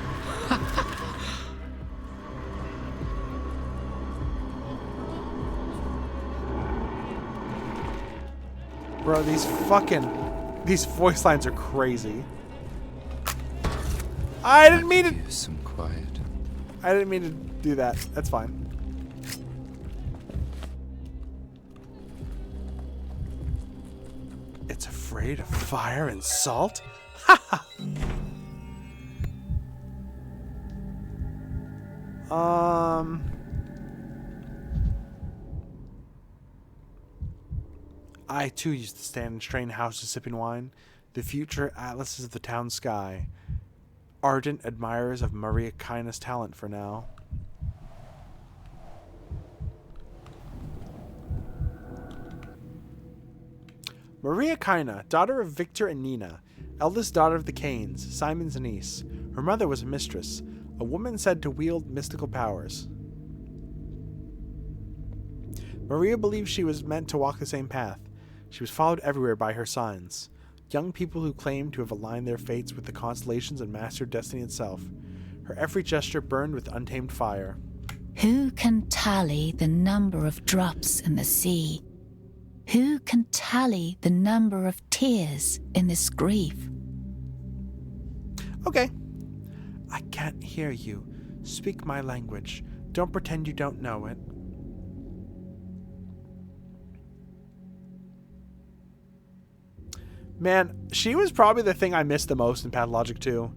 Bro, these voice lines are crazy. I didn't mean to. Some quiet. I didn't mean to do that. That's fine. It's afraid of fire and salt? Ha I too used to stand in strained houses sipping wine. The future atlases of the town sky. Ardent admirers of Maria Kina's talent for now. Maria Kina, daughter of Victor and Nina, eldest daughter of the Canes, Simon's niece. Her mother was a mistress, a woman said to wield mystical powers. Maria believed she was meant to walk the same path. She was followed everywhere by her signs. Young people who claimed to have aligned their fates with the constellations and mastered destiny itself. Her every gesture burned with untamed fire. Who can tally the number of drops in the sea? Who can tally the number of tears in this grief? Okay. I can't hear you. Speak my language. Don't pretend you don't know it. Man, she was probably the thing I missed the most in Pathologic 2.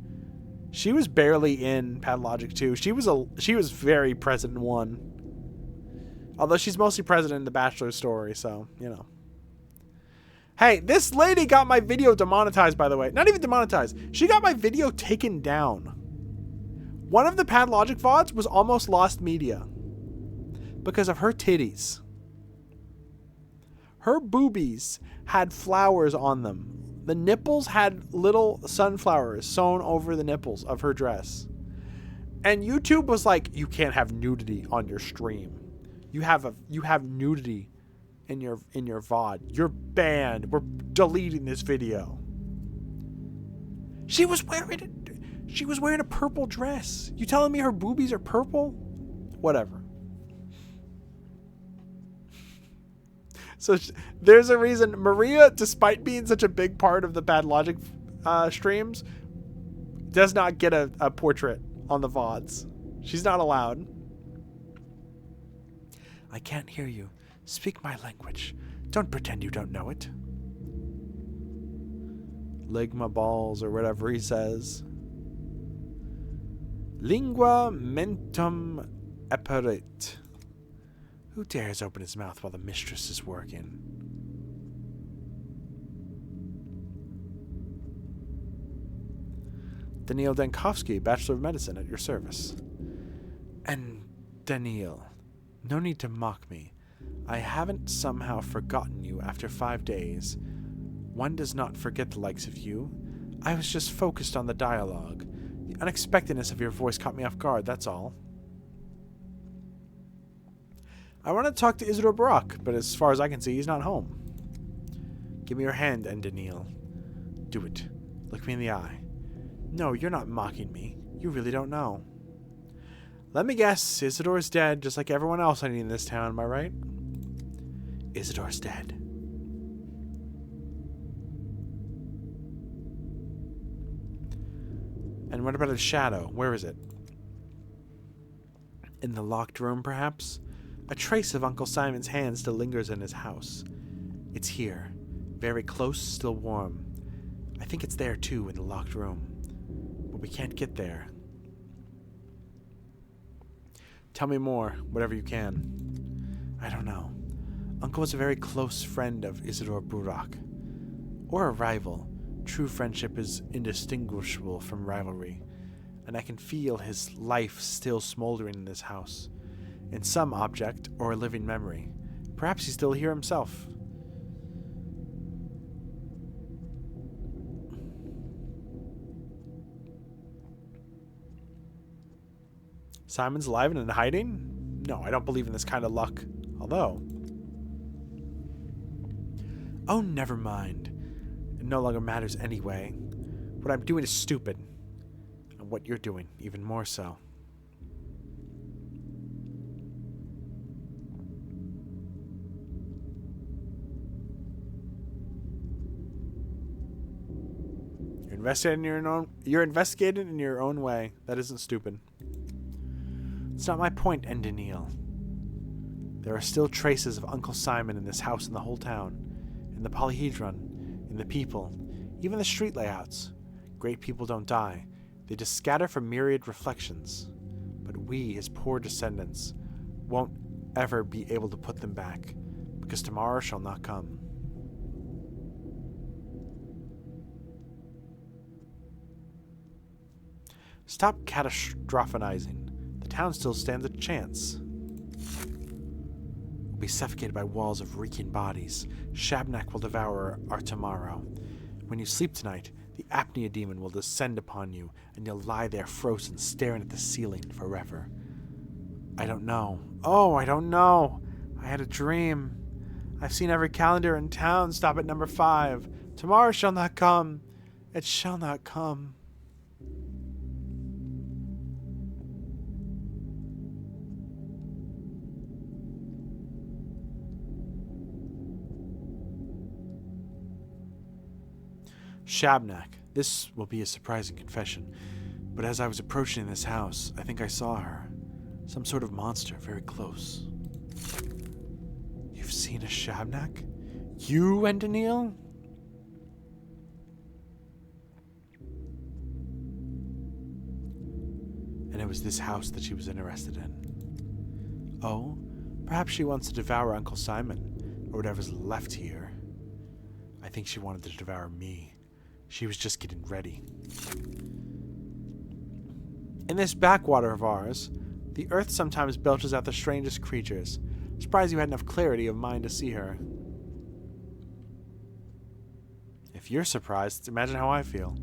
She was barely in Pathologic 2. She was very present in 1. Although she's mostly present in the Bachelor story, so, you know. Hey, this lady got my video demonetized, by the way. Not even demonetized. She got my video taken down. One of the Pathologic VODs was almost lost media because of her titties. Her boobies had flowers on them. The nipples had little sunflowers sewn over the nipples of her dress. And YouTube was like, you can't have nudity on your stream. You have nudity in your VOD. You're banned. We're deleting this video. She was wearing a purple dress. You telling me her boobies are purple? Whatever. So there's a reason Maria, despite being such a big part of the Pathologic streams, does not get a portrait on the VODs. She's not allowed. I can't hear you. Speak my language. Don't pretend you don't know it. Ligma balls or whatever he says. Lingua mentum apparit. Who dares open his mouth while the mistress is working? Daniil Dankovsky, Bachelor of Medicine, at your service. And Daniil, no need to mock me. I haven't somehow forgotten you after 5 days. One does not forget the likes of you. I was just focused on the dialogue. The unexpectedness of your voice caught me off guard, that's all. I want to talk to Isidore Barak, but as far as I can see, he's not home. Give me your hand, Daniil. Do it. Look me in the eye. No, you're not mocking me. You really don't know. Let me guess, Isidore's dead, just like everyone else I need in this town, am I right? Isidore's dead. And what about his shadow? Where is it? In the locked room, perhaps? A trace of Uncle Simon's hand still lingers in his house. It's here. Very close, still warm. I think it's there, too, in the locked room. But we can't get there. Tell me more, whatever you can. I don't know. Uncle was a very close friend of Isidore Burak. Or a rival. True friendship is indistinguishable from rivalry. And I can feel his life still smoldering in this house. In some object or a living memory. Perhaps he's still here himself. Simon's alive and in hiding? No, I don't believe in this kind of luck. Although... Oh, never mind. It no longer matters anyway. What I'm doing is stupid. And what you're doing, even more so. You're investigating in your own way. That isn't stupid. It's not my point, Endinil. There are still traces of Uncle Simon in this house and the whole town. In the polyhedron, in the people, even the street layouts. Great people don't die. They just scatter for myriad reflections. But we, his poor descendants, won't ever be able to put them back, because tomorrow shall not come. Stop catastrophizing. The town still stands a chance. We'll be suffocated by walls of reeking bodies. Shabnak will devour our tomorrow. When you sleep tonight, the apnea demon will descend upon you, and you'll lie there frozen, staring at the ceiling forever. I don't know. Oh, I don't know. I had a dream. I've seen every calendar in town stop at number 5. Tomorrow shall not come. It shall not come. Shabnak. This will be a surprising confession, but as I was approaching this house, I think I saw her. Some sort of monster very close. You've seen a Shabnak? You, Endinil? And it was this house that she was interested in. Oh, perhaps she wants to devour Uncle Simon, or whatever's left here. I think she wanted to devour me. She was just getting ready. In this backwater of ours, the earth sometimes belches out the strangest creatures. Surprised you had enough clarity of mind to see her. If you're surprised, imagine how I feel.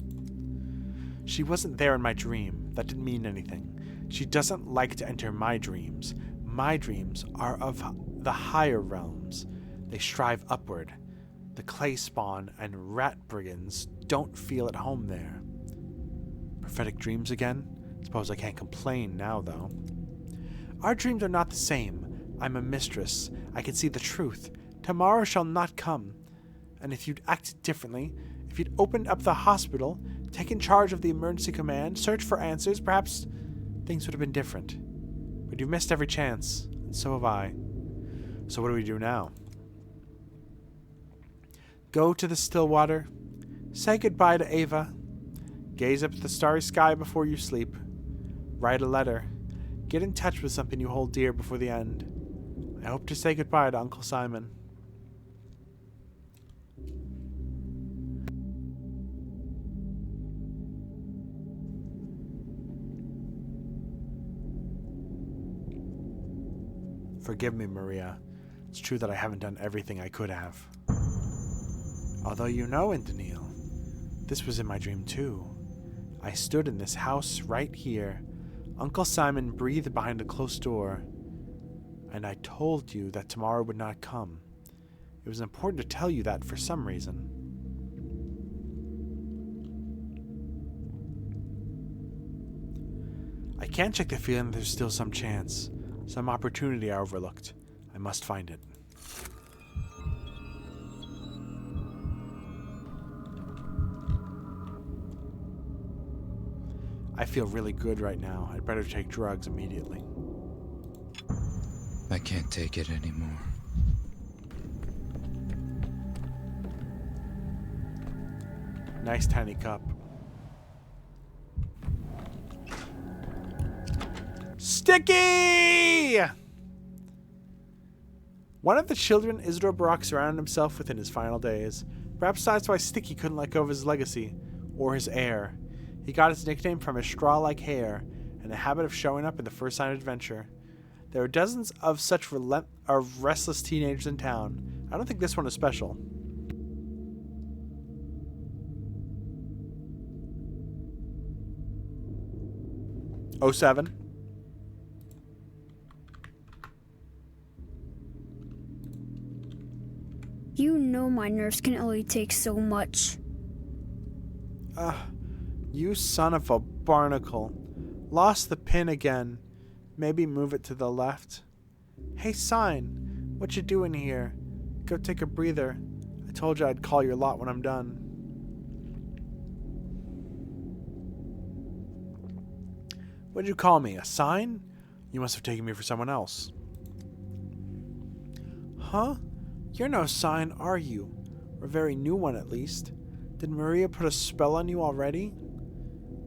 She wasn't there in my dream. That didn't mean anything. She doesn't like to enter my dreams. My dreams are of the higher realms. They strive upward. The clay spawn and rat brigands don't feel at home there. Prophetic dreams again? Suppose I can't complain now, though. Our dreams are not the same. I'm a mistress. I can see the truth. Tomorrow shall not come. And if you'd acted differently, if you'd opened up the hospital, taken charge of the emergency command, searched for answers, perhaps things would have been different. But you've missed every chance, and so have I. So what do we do now? Go to the still water. Say goodbye to Ava. Gaze up at the starry sky before you sleep. Write a letter. Get in touch with something you hold dear before the end. I hope to say goodbye to Uncle Simon. Forgive me, Maria. It's true that I haven't done everything I could have. Although you know, Endinil, this was in my dream too. I stood in this house right here. Uncle Simon breathed behind a closed door. And I told you that tomorrow would not come. It was important to tell you that for some reason. I can't shake the feeling that there's still some chance. Some opportunity I overlooked. I must find it. I feel really good right now. I'd better take drugs immediately. I can't take it anymore. Nice tiny cup. Sticky! One of the children Isidore Barak surrounded himself with in his final days. Perhaps that's why Sticky couldn't let go of his legacy, or his heir. He got his nickname from his straw-like hair, and a habit of showing up in the first sign of adventure. There are dozens of such restless teenagers in town. I don't think this one is special. '07. You know my nerves can only take so much. You son of a barnacle. Lost the pin again. Maybe move it to the left. Hey, Sign. What you doing here? Go take a breather. I told you I'd call your lot when I'm done. What'd you call me? A sign? You must have taken me for someone else. Huh? You're no sign, are you? Or a very new one, at least. Did Maria put a spell on you already?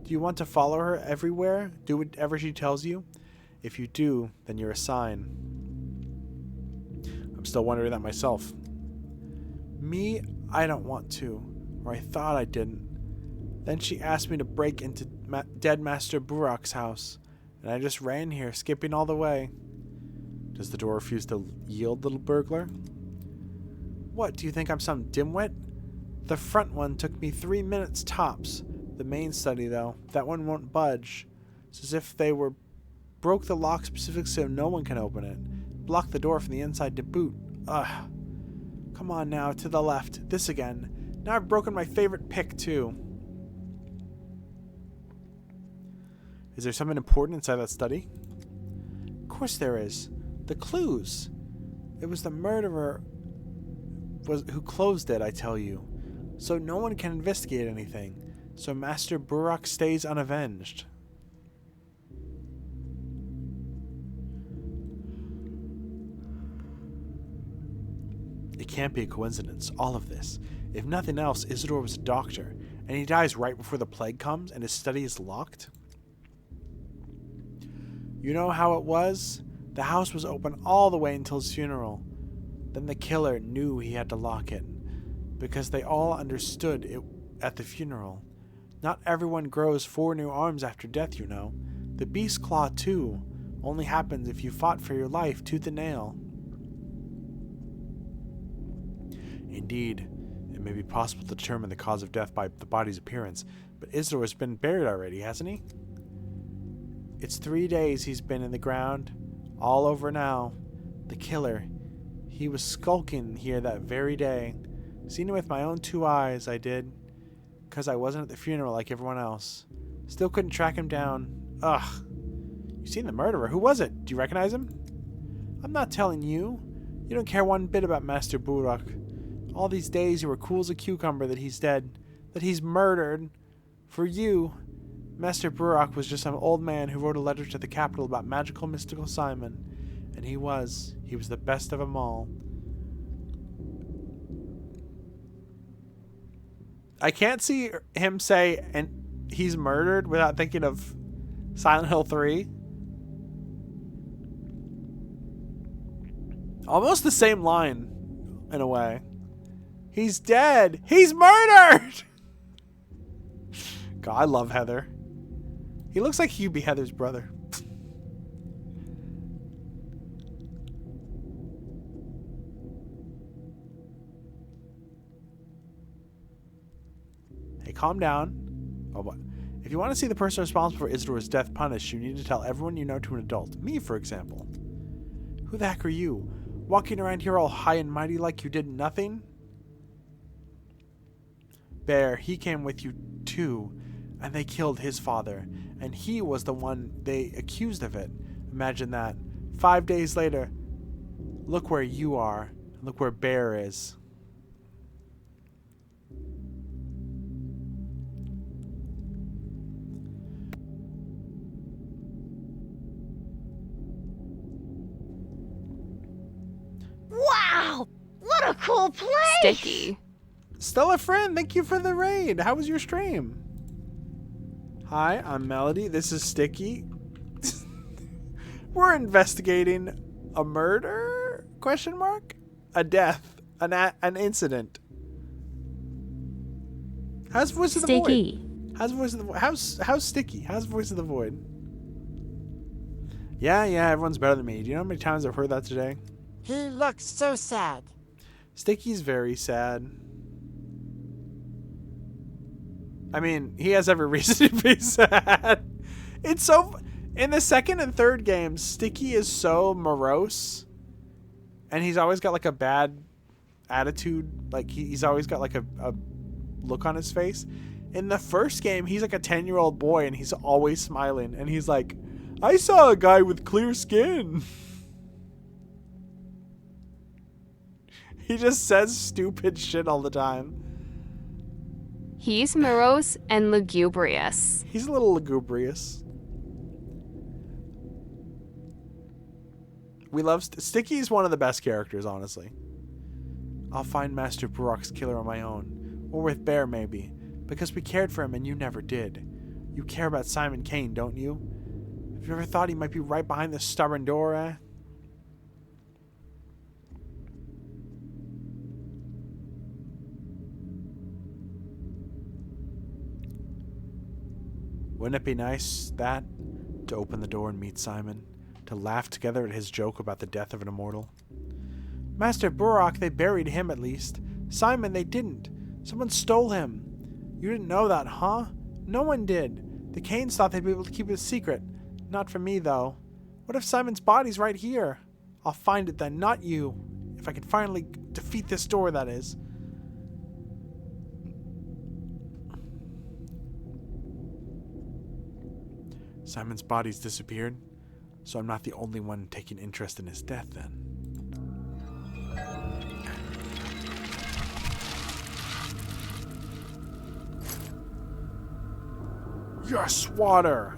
Do you want to follow her everywhere? Do whatever she tells you? If you do, then you're a sign. I'm still wondering that myself. Me, I don't want to. Or I thought I didn't. Then she asked me to break into dead Master Burak's house. And I just ran here, skipping all the way. Does the door refuse to yield, little burglar? What, do you think I'm some dimwit? The front one took me 3 minutes tops. The main study, though, that one won't budge. It's as if they broke the lock specifically so no one can open it. Blocked the door from the inside to boot. Ugh. Come on now, to the left. This again. Now I've broken my favorite pick, too. Is there something important inside that study? Of course there is. The clues. It was the murderer who closed it, I tell you. So no one can investigate anything. So Master Burak stays unavenged. It can't be a coincidence, all of this. If nothing else, Isidore was a doctor, and he dies right before the plague comes and his study is locked. You know how it was? The house was open all the way until his funeral. Then the killer knew he had to lock it, because they all understood it at the funeral. Not everyone grows 4 new arms after death, you know. The beast claw, too, only happens if you fought for your life tooth and nail. Indeed, it may be possible to determine the cause of death by the body's appearance, but Isidore has been buried already, hasn't he? It's 3 days he's been in the ground. All over now. The killer. He was skulking here that very day. Seen him with my own 2 eyes, I did. 'Cause I wasn't at the funeral like everyone else. Still couldn't track him down. Ugh. You seen the murderer? Who was it? Do you recognize him? I'm not telling you. You don't care one bit about Master Burak. All these days you were cool as a cucumber that he's dead. That he's murdered. For you, Master Burak was just some old man who wrote a letter to the capital about magical mystical Simon. And he was the best of them all. I can't see him say, and he's murdered, without thinking of Silent Hill 3. Almost the same line, in a way. He's dead! He's murdered! God, I love Heather. He looks like he'd be Heather's brother. Hey, calm down. Oh, what? If you want to see the person responsible for Isidore's death punished, you need to tell everyone you know to an adult. Me, for example. Who the heck are you? Walking around here all high and mighty like you did nothing? Bear, he came with you too. And they killed his father, and he was the one they accused of it. Imagine that. 5 days later, look where you are. Look where Bear is. Wow! What a cool place! Sticky. Stella friend, thank you for the raid. How was your stream? Hi, I'm Melody. This is Sticky. We're investigating a murder? Question mark? A death. An incident. How's Voice of the Sticky. Void? How's Voice of the Void? How's Sticky? How's Voice of the Void? Yeah, everyone's better than me. Do you know how many times I've heard that today? He looks so sad. Sticky's very sad. I mean, he has every reason to be sad. It's so... In the second and third games, Sticky is so morose. And he's always got like a bad attitude. Like he's always got like a look on his face. In the first game, he's like a 10-year-old boy and he's always smiling. And he's like, I saw a guy with clear skin. He just says stupid shit all the time. He's morose and lugubrious. He's a little lugubrious. We love Sticky's one of the best characters, honestly. I'll find Master Brock's killer on my own. Or with Bear, maybe. Because we cared for him and you never did. You care about Simon Kane, don't you? Have you ever thought he might be right behind this stubborn door, eh? Wouldn't it be nice, that? To open the door and meet Simon? To laugh together at his joke about the death of an immortal? Master Burrock, they buried him at least. Simon, they didn't. Someone stole him. You didn't know that, huh? No one did. The Kanes thought they'd be able to keep it a secret. Not from me, though. What if Simon's body's right here? I'll find it then, not you. If I can finally defeat this door, that is. Simon's body's disappeared, so I'm not the only one taking interest in his death, then. Yes, water!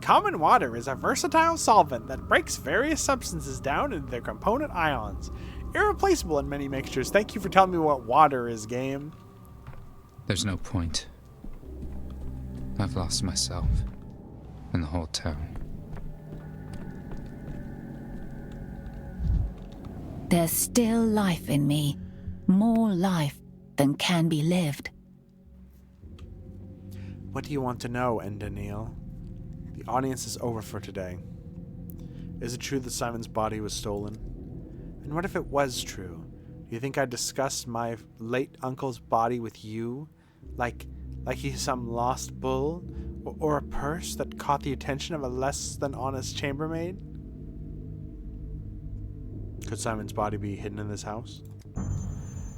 Common water is a versatile solvent that breaks various substances down into their component ions. Irreplaceable in many mixtures. Thank you for telling me what water is, game. There's no point. I've lost myself and the whole town. There's still life in me. More life than can be lived. What do you want to know, Endanil? The audience is over for today. Is it true that Simon's body was stolen? And what if it was true? Do you think I discussed my late uncle's body with you? Like he's some lost bull? Or a purse that caught the attention of a less than honest chambermaid? Could Simon's body be hidden in this house?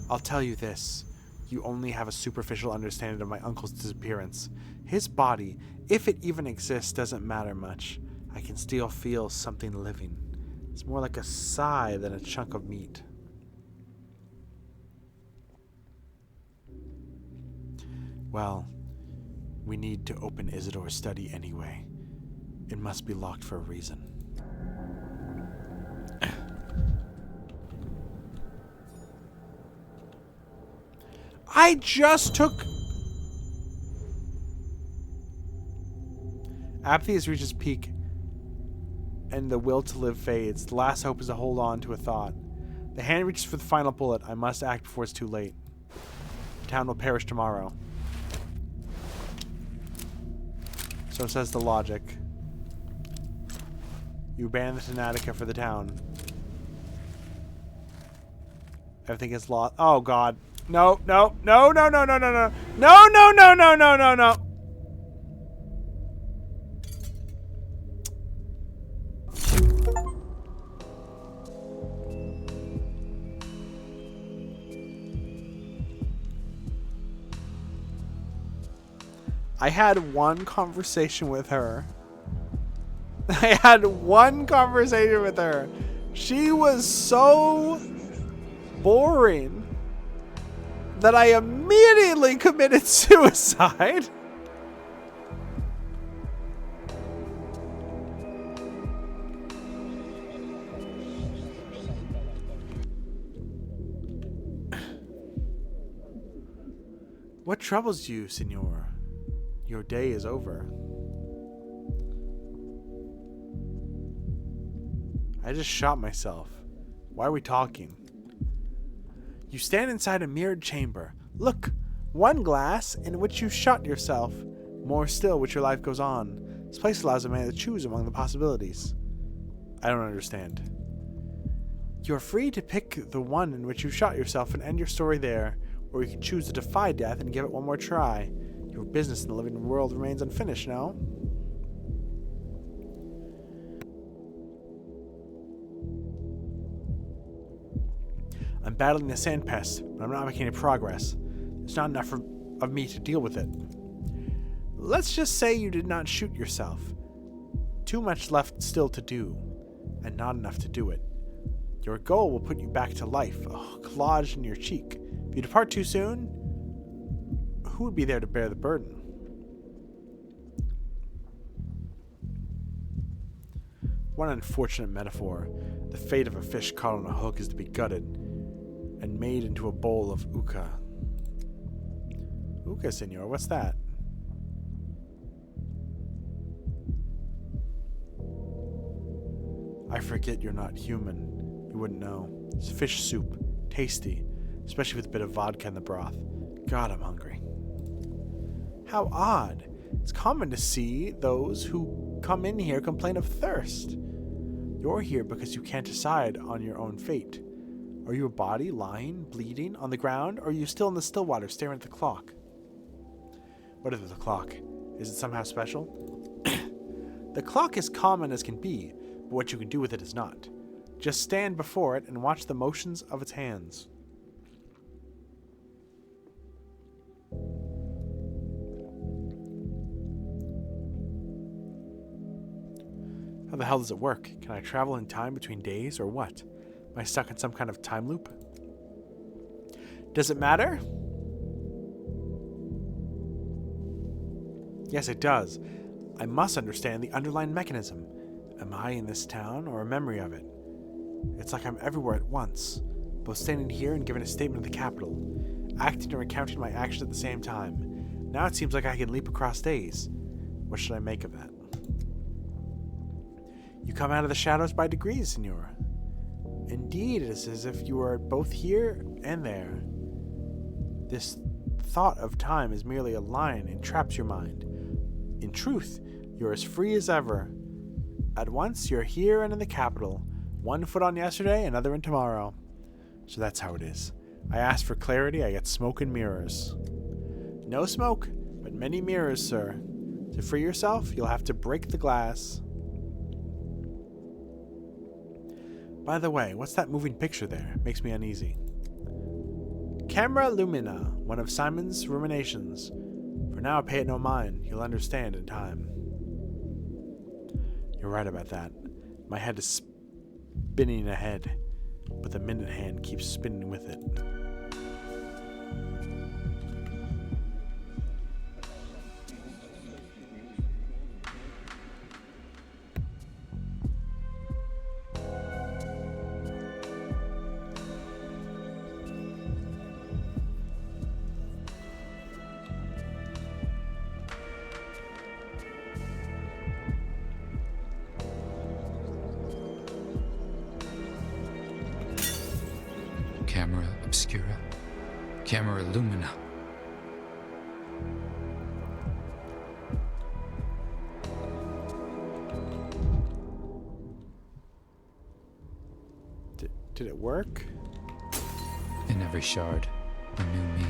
I'll tell you this. You only have a superficial understanding of my uncle's disappearance. His body, if it even exists, doesn't matter much. I can still feel something living. It's more like a sigh than a chunk of meat. Well, we need to open Isidore's study anyway. It must be locked for a reason. I just took... Apathy has reached its peak, and the will to live fades. The last hope is to hold on to a thought. The hand reaches for the final bullet. I must act before it's too late. The town will perish tomorrow. So says the logic. You abandon the Tanatica for the town. Everything is lost. Oh god. No, no, no, no, no, no, no, no. No, no, no, no, no, no, no. I had one conversation with her. I had one conversation with her. She was so boring that I immediately committed suicide. What troubles you, Senor? Your day is over. I just shot myself. Why are we talking? You stand inside a mirrored chamber. Look, one glass in which you shot yourself. More still, which your life goes on. This place allows a man to choose among the possibilities. I don't understand. You are free to pick the one in which you shot yourself and end your story there, or you can choose to defy death and give it one more try. Your business in the living world remains unfinished, no? I'm battling the sand pest, but I'm not making any progress. There's not enough of me to deal with it. Let's just say you did not shoot yourself. Too much left still to do, and not enough to do it. Your goal will put you back to life, a hook lodged in your cheek. If you depart too soon, who would be there to bear the burden? What an unfortunate metaphor. The fate of a fish caught on a hook is to be gutted and made into a bowl of uka. Uka, senor, what's that? I forget you're not human. You wouldn't know. It's fish soup. Tasty. Especially with a bit of vodka in the broth. God, I'm hungry. How odd. It's common to see those who come in here complain of thirst. You're here because you can't decide on your own fate. Are you a body lying, bleeding, on the ground, or are you still in the still water staring at the clock? What is the clock? Is it somehow special? The clock is common as can be, but what you can do with it is not. Just stand before it and watch the motions of its hands. How the hell does it work? Can I travel in time between days or what? Am I stuck in some kind of time loop? Does it matter? Yes, it does. I must understand the underlying mechanism. Am I in this town or a memory of it? It's like I'm everywhere at once, both standing here and giving a statement of the capital, acting and recounting my actions at the same time. Now it seems like I can leap across days. What should I make of that? You come out of the shadows by degrees, senor. Indeed, it is as if you are both here and there. This thought of time is merely a line and traps your mind. In truth, you're as free as ever. At once, you're here and in the capital. One foot on yesterday, another in tomorrow. So that's how it is. I ask for clarity, I get smoke and mirrors. No smoke, but many mirrors, sir. To free yourself, you'll have to break the glass. By the way, what's that moving picture there? It makes me uneasy. Camera Lumina, one of Simon's ruminations. For now, pay it no mind. You'll understand in time. You're right about that. My head is spinning ahead, but the minute hand keeps spinning with it. Camera obscura. Camera lumina. Did it work? In every shard, a new me.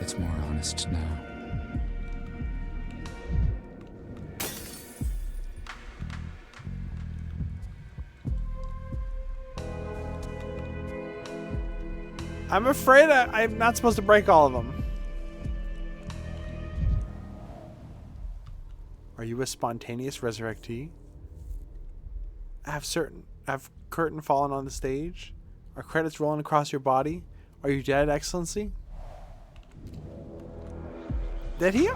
It's more honest now. I'm afraid I'm not supposed to break all of them. Are you a spontaneous resurrectee? Have curtain fallen on the stage? Are credits rolling across your body? Are you dead, Excellency? Did he?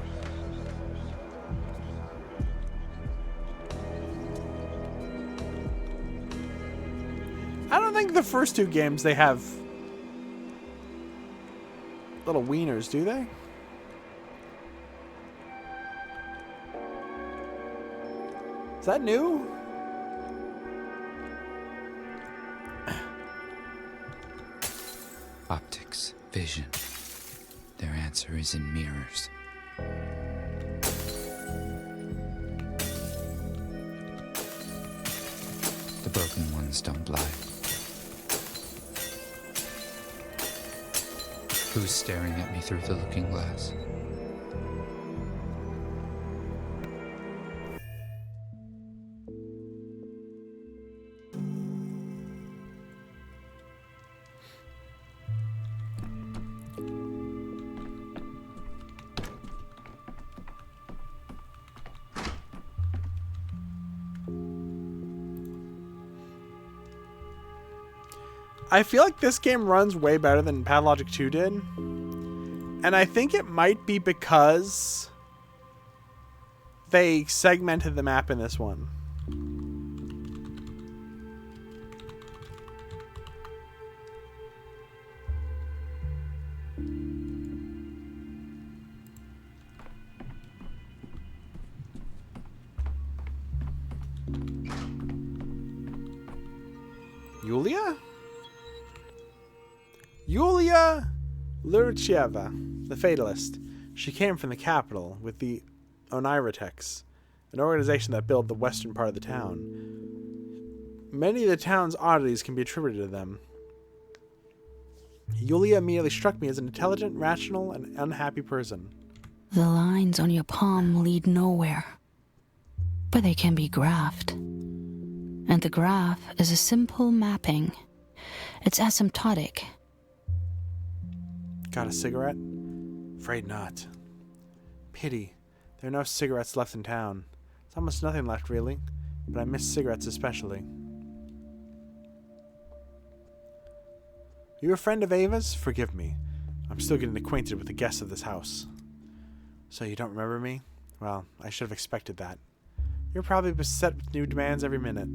I don't think the first two games they have little wieners, do they? Is that new? Optics, vision. Their answer is in mirrors. The broken ones don't lie. Who's staring at me through the looking glass? I feel like this game runs way better than Pathologic 2 did. And I think it might be because they segmented the map in this one. Yulia? Yulia Lurcheva, the Fatalist. She came from the capital with the Oniratex, an organization that built the western part of the town. Many of the town's oddities can be attributed to them. Yulia immediately struck me as an intelligent, rational, and unhappy person. The lines on your palm lead nowhere, but they can be graphed. And the graph is a simple mapping. It's asymptotic. Got a cigarette? Afraid not. Pity. There are no cigarettes left in town. There's almost nothing left, really. But I miss cigarettes especially. You a friend of Ava's? Forgive me. I'm still getting acquainted with the guests of this house. So you don't remember me? Well, I should have expected that. You're probably beset with new demands every minute.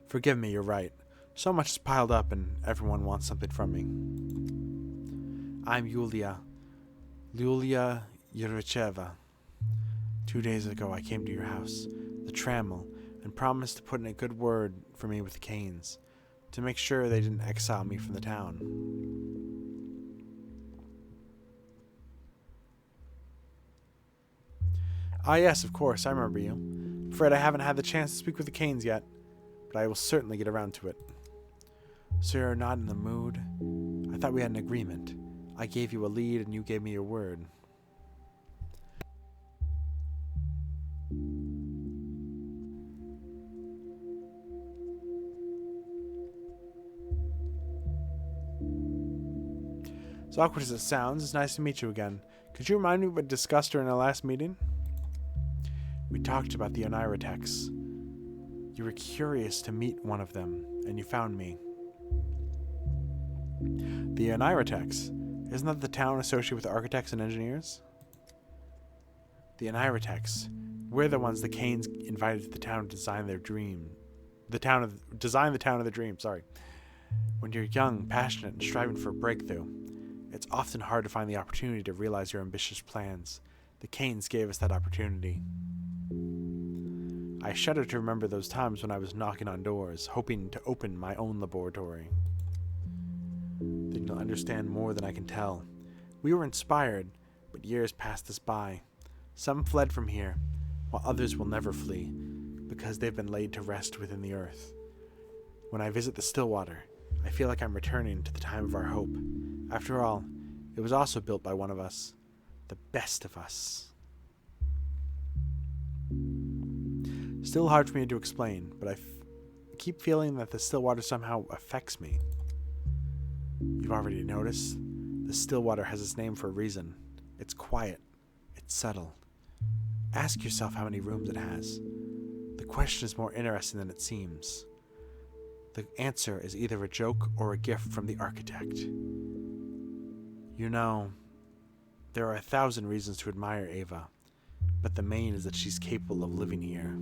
Forgive me, you're right. So much is piled up and everyone wants something from me. I'm Yulia Yuricheva. 2 days ago I came to your house, the Trammel, and promised to put in a good word for me with the Canes, to make sure they didn't exile me from the town. Ah yes, of course, I remember you. Afraid I haven't had the chance to speak with the Canes yet, but I will certainly get around to it. So you're not in the mood? I thought we had an agreement. I gave you a lead and you gave me your word. As awkward as it sounds, it's nice to meet you again. Could you remind me what we discussed during our last meeting? We talked about the Oniratex. You were curious to meet one of them, and you found me. The Oniratex, isn't that the town associated with architects and engineers? The Oniratex, we're the ones the Canes invited to the town to design their dream. Design the town of their dream, sorry. When you're young, passionate, and striving for a breakthrough, it's often hard to find the opportunity to realize your ambitious plans. The Canes gave us that opportunity. I shudder to remember those times when I was knocking on doors, hoping to open my own laboratory. Then you'll understand more than I can tell. We were inspired, but years passed us by. Some fled from here, while others will never flee, because they've been laid to rest within the earth. When I visit the Stillwater, I feel like I'm returning to the time of our hope. After all, it was also built by one of us, the best of us. Still hard for me to explain, but I keep feeling that the still water somehow affects me. You've already noticed? The still water has its name for a reason. It's quiet. It's subtle. Ask yourself how many rooms it has. The question is more interesting than it seems. The answer is either a joke or a gift from the architect. You know, there are 1,000 reasons to admire Ava, but the main is that she's capable of living here.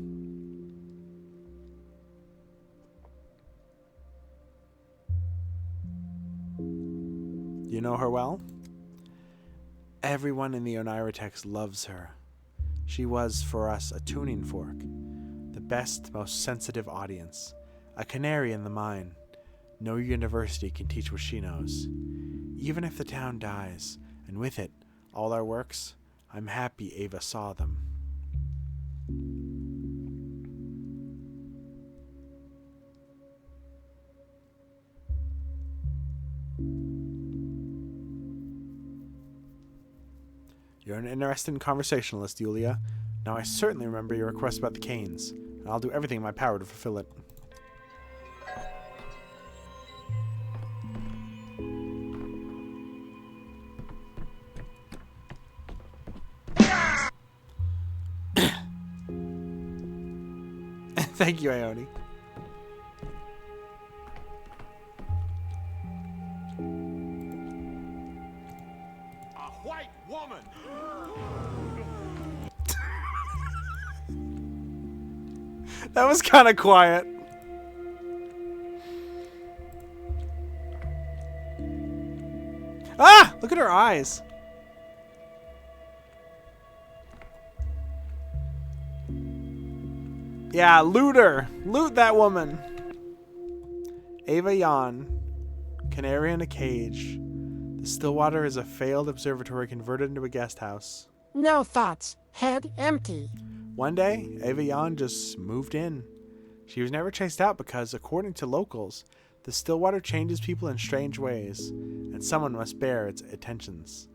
You know her well? Everyone in the Oneira text loves her. She was, for us, a tuning fork, the best, most sensitive audience, a canary in the mine. No university can teach what she knows. Even if the town dies, and with it, all our works, I'm happy Ava saw them. You're an interesting conversationalist, Yulia. Now I certainly remember your request about the canes, and I'll do everything in my power to fulfill it. Thank you, Ione. A white woman! That was kind of quiet. Ah! Look at her eyes. Yeah, loot her. Loot that woman. Ava Yan. Canary in a cage. The Stillwater is a failed observatory converted into a guest house. No thoughts. Head empty. One day, Ava Yan just moved in. She was never chased out because, according to locals, the Stillwater changes people in strange ways, and someone must bear its attentions.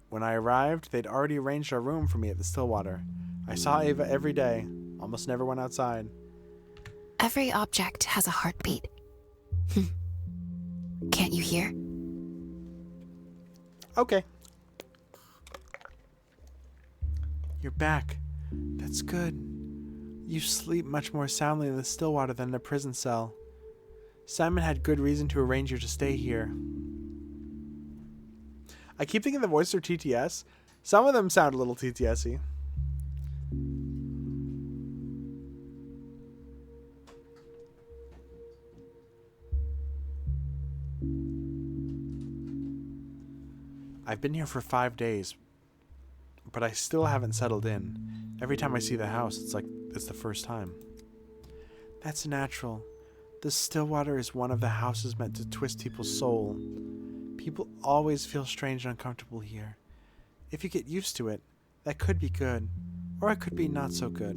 When I arrived, they'd already arranged a room for me at the Stillwater. I saw Ava every day, almost never went outside. Every object has a heartbeat. Can't you hear? Okay. You're back. That's good. You sleep much more soundly in the Stillwater than in a prison cell. Simon had good reason to arrange you to stay here. I keep thinking the voices are TTS. Some of them sound a little TTS-y. I've been here for 5 days, but I still haven't settled in. Every time I see the house, it's like it's the first time. That's natural. The Stillwater is one of the houses meant to twist people's soul. People always feel strange and uncomfortable here. If you get used to it, that could be good, or it could be not so good.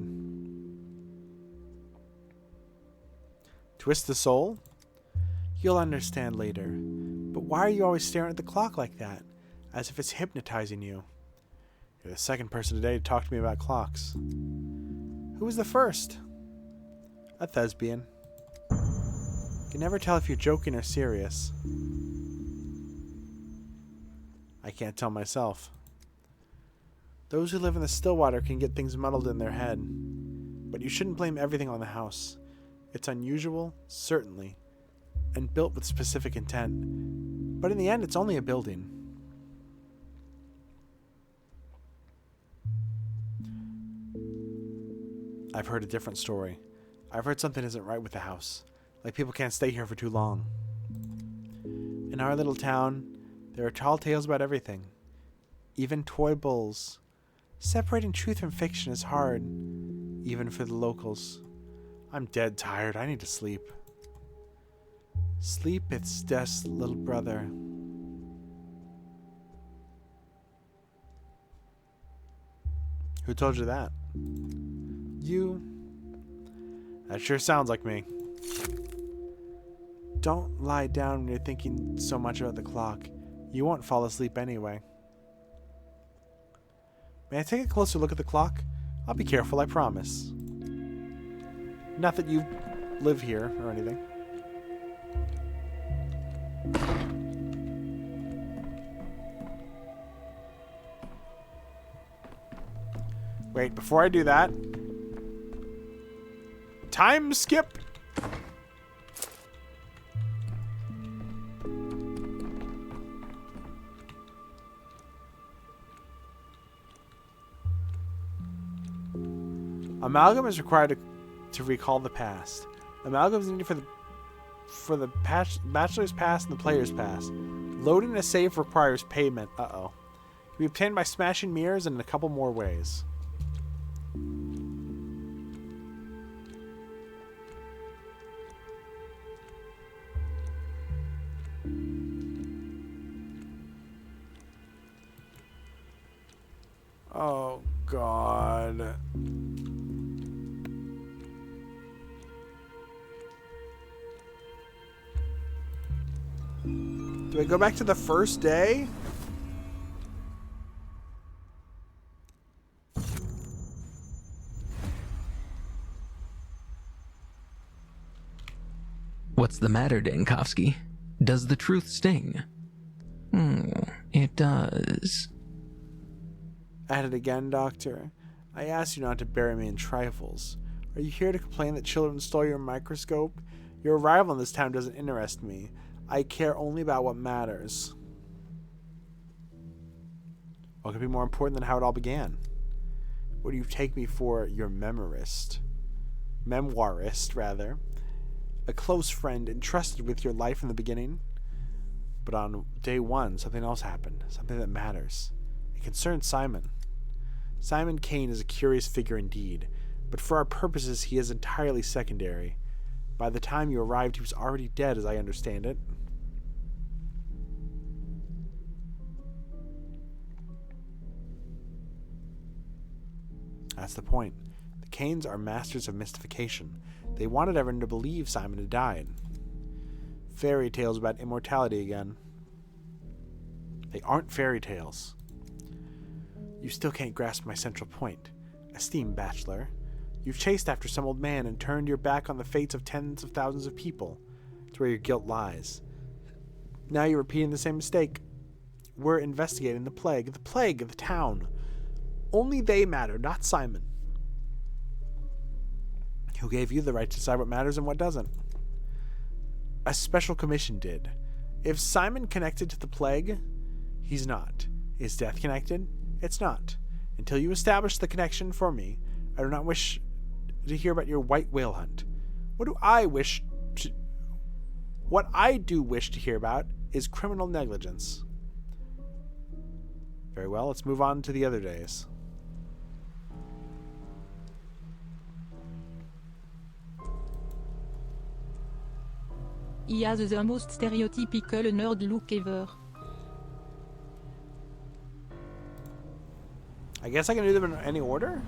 Twist the soul? You'll understand later. But why are you always staring at the clock like that? As if it's hypnotizing you. You're the second person today to talk to me about clocks. Who was the first? A thespian. You can never tell if you're joking or serious. I can't tell myself. Those who live in the Stillwater can get things muddled in their head. But you shouldn't blame everything on the house. It's unusual, certainly, and built with specific intent. But in the end, it's only a building. I've heard a different story. I've heard something isn't right with the house. Like people can't stay here for too long. In our little town, there are tall tales about everything. Even toy bulls. Separating truth from fiction is hard, even for the locals. I'm dead tired. I need to sleep. Sleep, it's death's little brother. Who told you that? You? That sure sounds like me. Don't lie down when you're thinking so much about the clock. You won't fall asleep anyway. May I take a closer look at the clock? I'll be careful, I promise. Not that you live here or anything. Wait, before I do that, time skip. Amalgam is required to recall the past. Amalgam is needed for the bachelor's pass and the player's pass. Loading a save requires payment. Uh-oh. Can be obtained by smashing mirrors and in a couple more ways. Oh, God. Do I go back to the first day? What's the matter, Dankovsky? Does the truth sting? It does. At it again, Doctor. I asked you not to bury me in trifles. Are you here to complain that children stole your microscope? Your arrival in this town doesn't interest me. I care only about what matters. What could be more important than how it all began? What do you take me for, your memoirist, rather? A close friend entrusted with your life in the beginning? But on day one, something else happened. Something that matters. It concerns Simon. Simon Kane is a curious figure indeed, but for our purposes he is entirely secondary. By the time you arrived, he was already dead, as I understand it. That's the point. The Kanes are masters of mystification. They wanted everyone to believe Simon had died. Fairy tales about immortality again. They aren't fairy tales. You still can't grasp my central point. Esteemed bachelor, you've chased after some old man and turned your back on the fates of tens of thousands of people. It's where your guilt lies. Now you're repeating the same mistake. We're investigating the plague of the town. Only they matter, not Simon. Who gave you the right to decide what matters and what doesn't? A special commission did. If Simon connected to the plague, he's not. Is death connected? It's not. Until you establish the connection for me, I do not wish to hear about your white whale hunt. What I do wish to hear about is criminal negligence. Very well, let's move on to the other days. He has the most stereotypical nerd look ever. I guess I can do them in any order?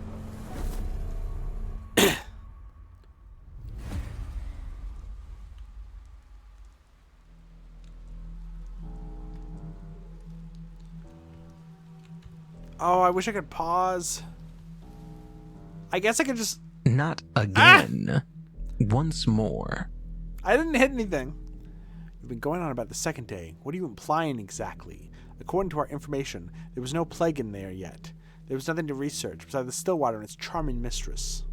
Oh, I wish I could pause. I guess I could just... Not again. Once more. I didn't hit anything. You've been going on about the second day. What are you implying exactly? According to our information, there was no plague in there yet. There was nothing to research besides the Stillwater and its charming mistress.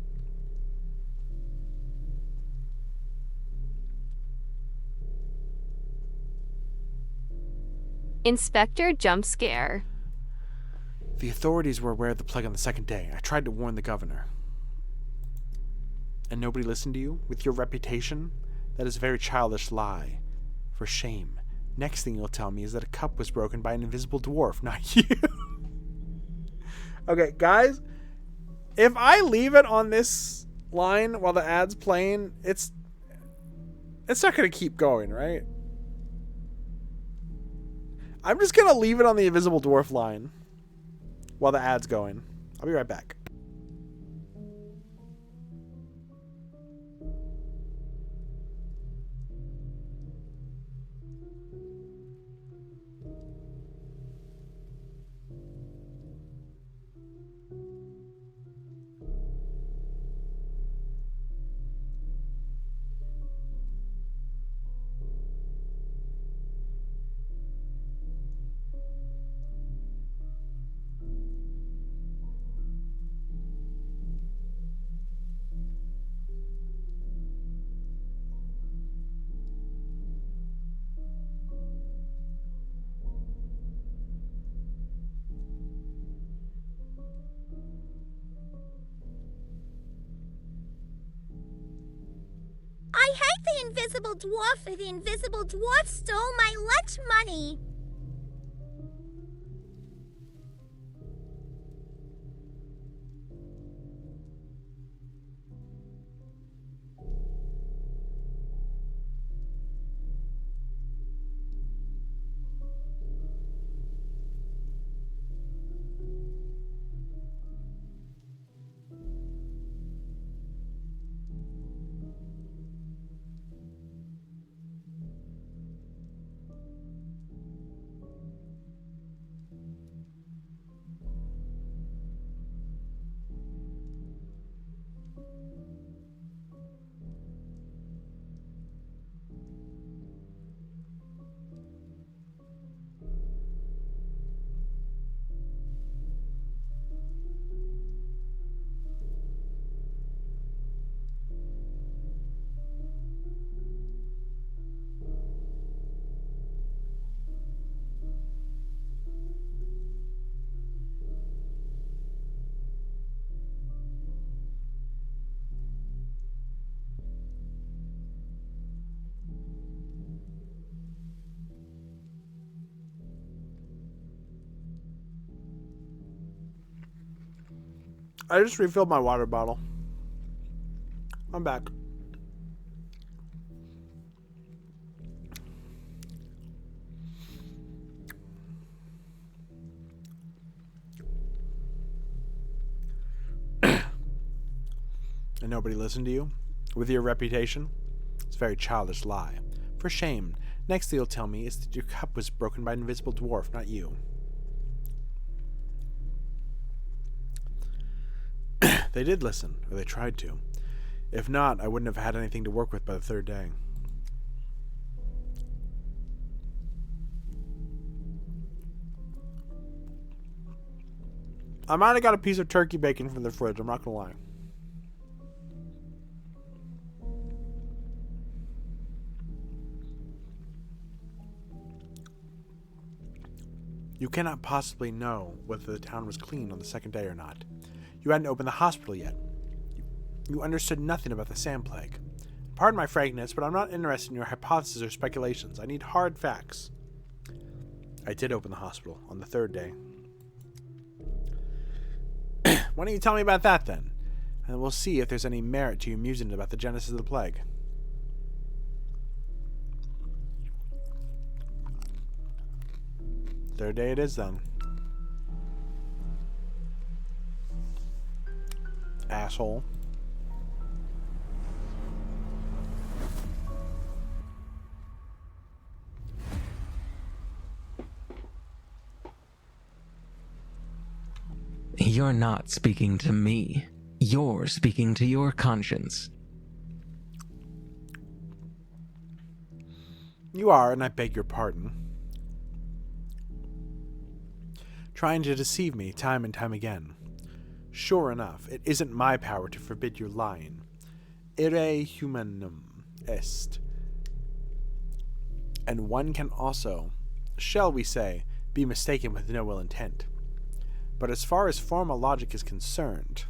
Inspector jump scare. The authorities were aware of the plague on the second day. I tried to warn the governor. And nobody listened to you? With your reputation? That is a very childish lie. For shame. Next thing you'll tell me is that a cup was broken by an invisible dwarf, not you. Okay, guys. If I leave it on this line while the ad's playing, it's not going to keep going, right? I'm just going to leave it on the invisible dwarf line while the ad's going. I'll be right back. I hate the invisible dwarf. The invisible dwarf stole my lunch money. I just refilled my water bottle. I'm back. And nobody listened to you? With your reputation? It's a very childish lie. For shame. Next thing you'll tell me is that your cup was broken by an invisible dwarf, not you. They did listen, or they tried to. If not, I wouldn't have had anything to work with by the third day. I might have got a piece of turkey bacon from the fridge, I'm not gonna lie. You cannot possibly know whether the town was clean on the second day or not. You hadn't opened the hospital yet. You understood nothing about the sand plague. Pardon my frankness, but I'm not interested in your hypotheses or speculations. I need hard facts. I did open the hospital on the third day. Why don't you tell me about that then? And we'll see if there's any merit to you musing about the genesis of the plague. Third day it is then. Asshole. You're not speaking to me. You're speaking to your conscience. You are, and I beg your pardon. Trying to deceive me time and time again. Sure enough, it isn't my power to forbid your lying. Ire humanum est. And one can also, shall we say, be mistaken with no ill intent. But as far as formal logic is concerned,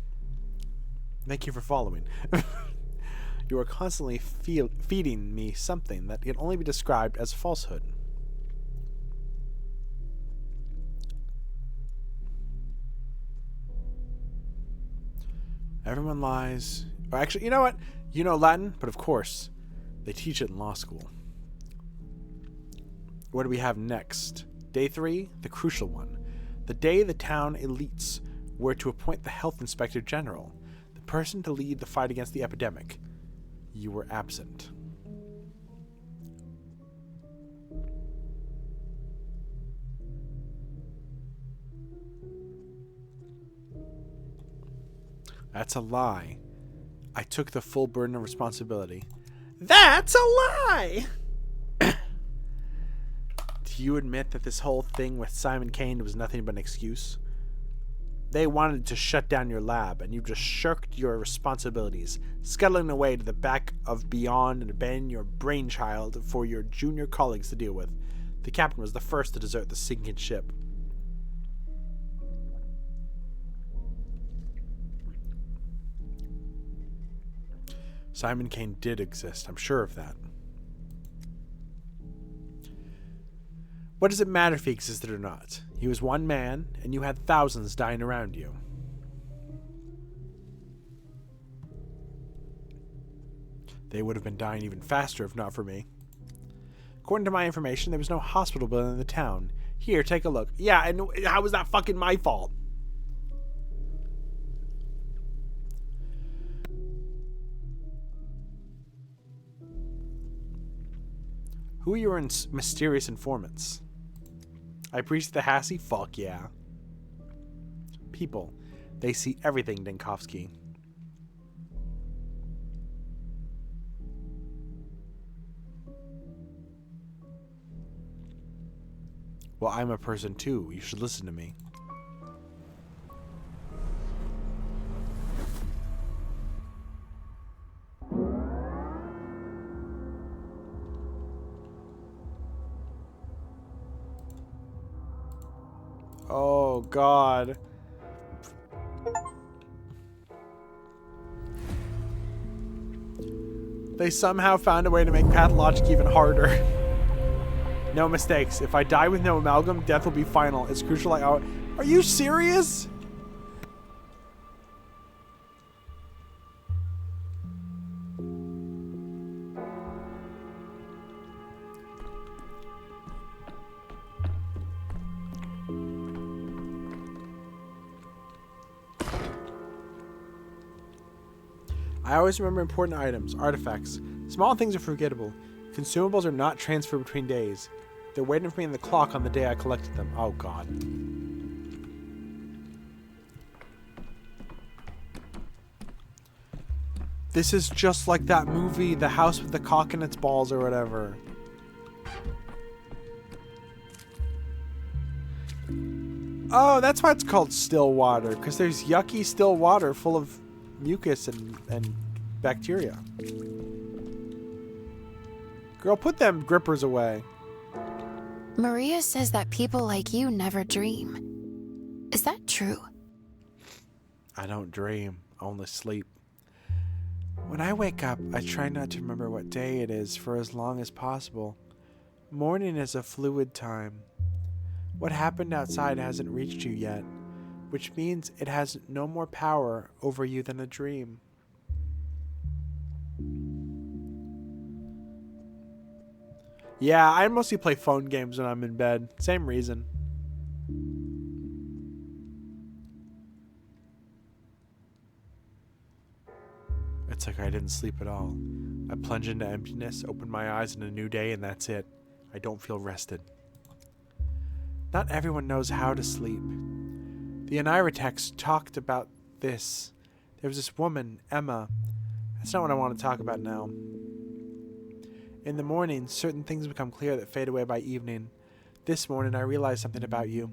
thank you for following. You are constantly feeding me something that can only be described as falsehood. Everyone lies. Or actually, you know what? You know Latin, but of course, they teach it in law school. What do we have next? Day 3, the crucial one. The day the town elites were to appoint the health inspector general, the person to lead the fight against the epidemic. You were absent. That's a lie. I took the full burden of responsibility. That's a lie! Do you admit that this whole thing with Simon Kane was nothing but an excuse? They wanted to shut down your lab, and you just shirked your responsibilities, scuttling away to the back of beyond and abandoning your brainchild for your junior colleagues to deal with. The captain was the first to desert the sinking ship. Simon Kane did exist. I'm sure of that. What does it matter if he existed or not? He was one man, and you had thousands dying around you. They would have been dying even faster if not for me. According to my information, there was no hospital building in the town. Here, take a look. Yeah, and how was that fucking my fault? Who are your mysterious informants? I appreciate the Hassie? Fuck yeah. People. They see everything, Dinkovsky. Well, I'm a person too. You should listen to me. Oh, God. They somehow found a way to make Pathologic even harder. No mistakes. If I die with no amalgam, death will be final. It's crucial. Are you serious? I always remember important items, artifacts. Small things are forgettable. Consumables are not transferred between days. They're waiting for me in the clock on the day I collected them. Oh, God. This is just like that movie, The House with the Cock in Its Balls or whatever. Oh, that's why it's called still water. Because there's yucky still water full of mucus and bacteria. Girl, put them grippers away. Maria says that people like you never dream. Is that true? I don't dream. I only sleep. When I wake up, I try not to remember what day it is for as long as possible. Morning is a fluid time. What happened outside hasn't reached you yet, which means it has no more power over you than a dream. Yeah, I mostly play phone games when I'm in bed. Same reason. It's like I didn't sleep at all. I plunge into emptiness, open my eyes in a new day, and that's it. I don't feel rested. Not everyone knows how to sleep. The Anira text talked about this. There was this woman, Emma. That's not what I want to talk about now. In the morning, certain things become clear that fade away by evening. This morning, I realized something about you.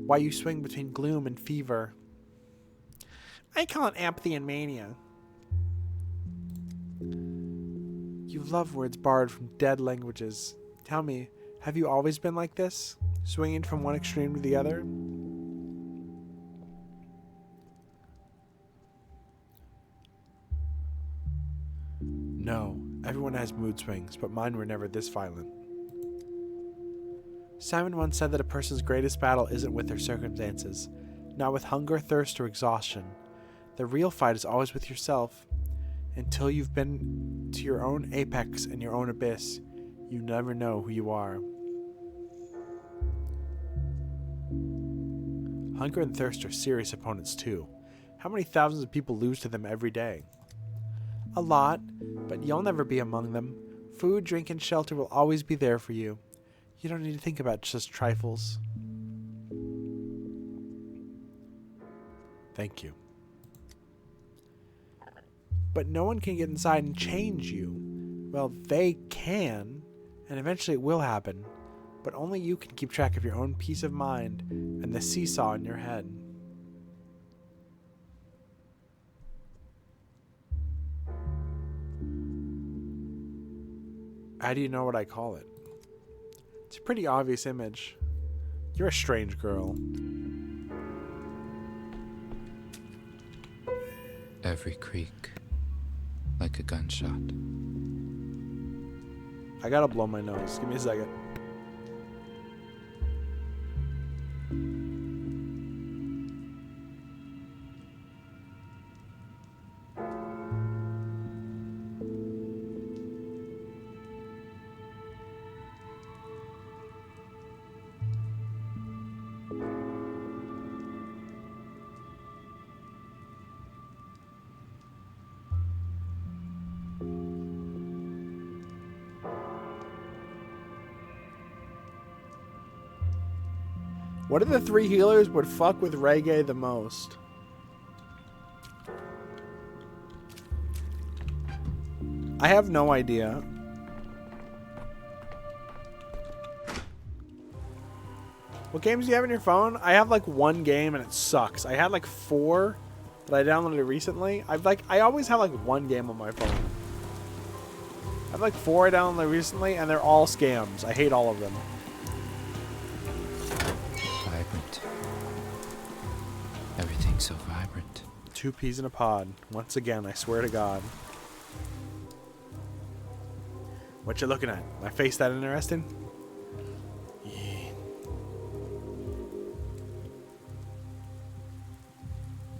Why you swing between gloom and fever. I call it apathy and mania. You love words borrowed from dead languages. Tell me, have you always been like this? Swinging from one extreme to the other? No, everyone has mood swings, but mine were never this violent. Simon once said that a person's greatest battle isn't with their circumstances, not with hunger, thirst, or exhaustion. The real fight is always with yourself. Until you've been to your own apex and your own abyss, you never know who you are. Hunger and thirst are serious opponents too. How many thousands of people lose to them every day? A lot, but you'll never be among them. Food, drink, and shelter will always be there for you. You don't need to think about just trifles. Thank you. But no one can get inside and change you. Well, they can, and eventually it will happen. But only you can keep track of your own peace of mind and the seesaw in your head. How do you know what I call it? It's a pretty obvious image. You're a strange girl. Every creek, like a gunshot. I gotta blow my nose. Give me a second. What of the three healers would fuck with reggae the most? I have no idea. What games do you have on your phone? I have like one game and it sucks. I had like 4 that I downloaded recently. I always have like one game on my phone. I have like 4 I downloaded recently and they're all scams. I hate all of them. Vibrant. Everything's so vibrant. 2 peas in a pod. Once again, I swear to God. What you looking at? My face that interesting? Yeah.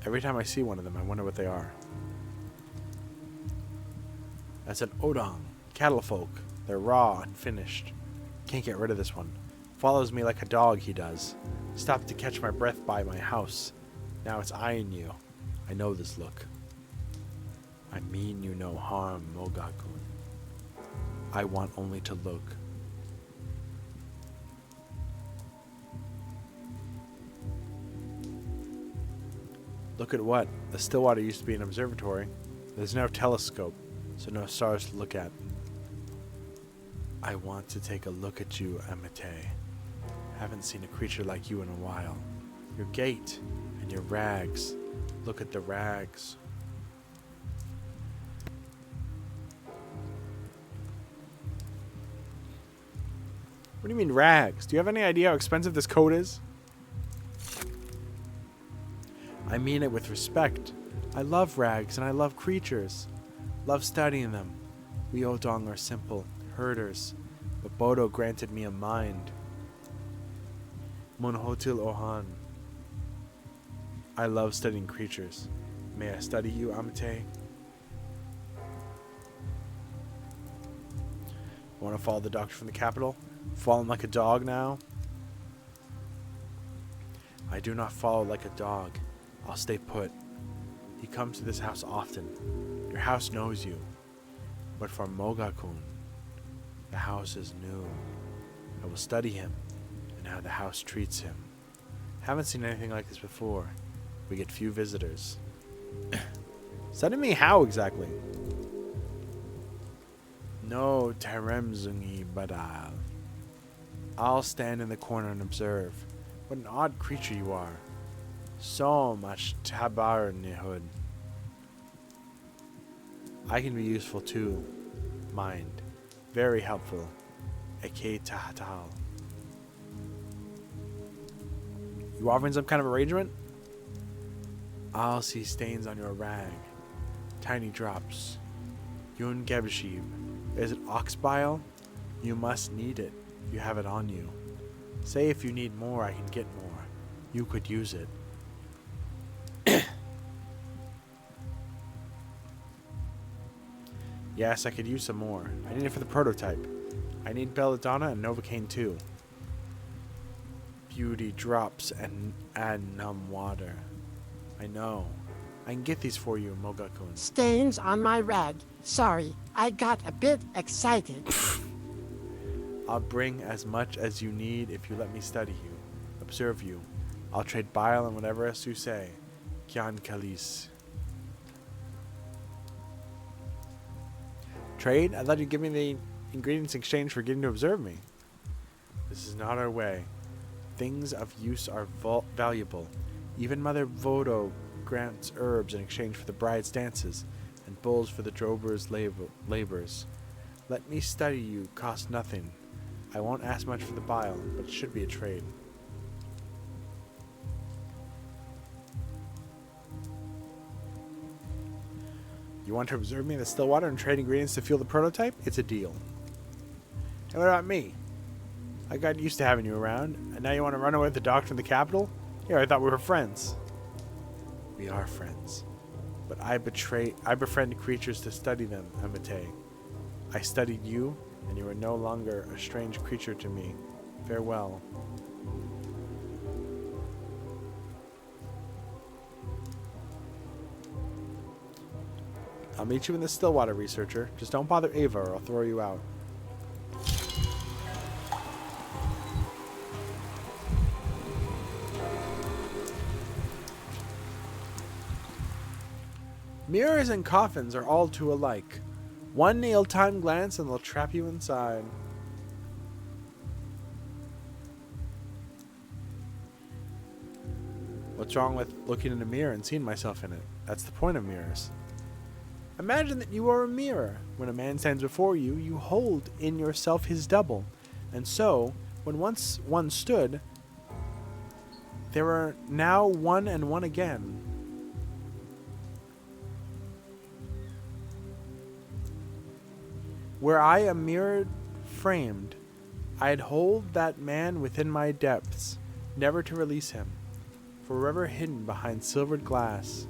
Every time I see one of them, I wonder what they are. That's an odong. Cattle folk. They're raw, unfinished. Can't get rid of this one. Follows me like a dog, he does. Stopped to catch my breath by my house. Now it's eyeing you. I know this look. I mean you no harm, Mogakun. I want only to look. Look at what? The Stillwater used to be an observatory. There's no telescope, so no stars to look at. I want to take a look at you, Amate. Haven't seen a creature like you in a while. Your gait and your rags. Look at the rags. What do you mean rags? Do you have any idea how expensive this coat is? I mean it with respect. I love rags and I love creatures. Love studying them. We Odong are simple herders, but Bodo granted me a mind. Monhotil Ohan. I love studying creatures. May I study you, Amate? Want to follow the doctor from the capital? Follow him like a dog now? I do not follow like a dog. I'll stay put. He comes to this house often. Your house knows you. But for Mogakun, the house is new. I will study him and how the house treats him. Haven't seen anything like this before. We get few visitors. Study me how exactly? No Teremzungi Badal. I'll stand in the corner and observe. What an odd creature you are. So much tabar nihud. I can be useful too. Mind. Very helpful. Eke tahatal. You offering some kind of arrangement? I'll see stains on your rag. Tiny drops. Yun Gebashib. Is it ox bile? You must need it. You have it on you. Say if you need more, I can get more. You could use it. Yes, I could use some more. I need it for the prototype. I need Belladonna and Novocaine too. Beauty drops and add numb water. I know. I can get these for you, Mogakun. Stains on my rag. Sorry, I got a bit excited. I'll bring as much as you need if you let me study you, observe you. I'll trade bile and whatever else you say. Kyan Kalis. Trade? I thought you'd give me the ingredients in exchange for getting to observe me. This is not our way. Things of use are valuable. Even Mother Vodo grants herbs in exchange for the bride's dances, and bulls for the drover's labors. Let me study you, cost nothing. I won't ask much for the bile, but it should be a trade. You want to observe me in the still water and trade ingredients to fuel the prototype? It's a deal. And what about me? I got used to having you around, and now you want to run away with the doctor in the capital? Yeah, I thought we were friends. We are friends. But I befriend creatures to study them, Amate. I studied you, and you are no longer a strange creature to me. Farewell. I'll meet you in the Stillwater, researcher. Just don't bother Ava or I'll throw you out. Mirrors and coffins are all too alike. One ill-timed glance and they'll trap you inside. What's wrong with looking in a mirror and seeing myself in it? That's the point of mirrors. Imagine that you are a mirror. When a man stands before you, you hold in yourself his double. And so, when once one stood, there are now one and one again. Were I a mirror framed, I'd hold that man within my depths, never to release him, forever hidden behind silvered glass.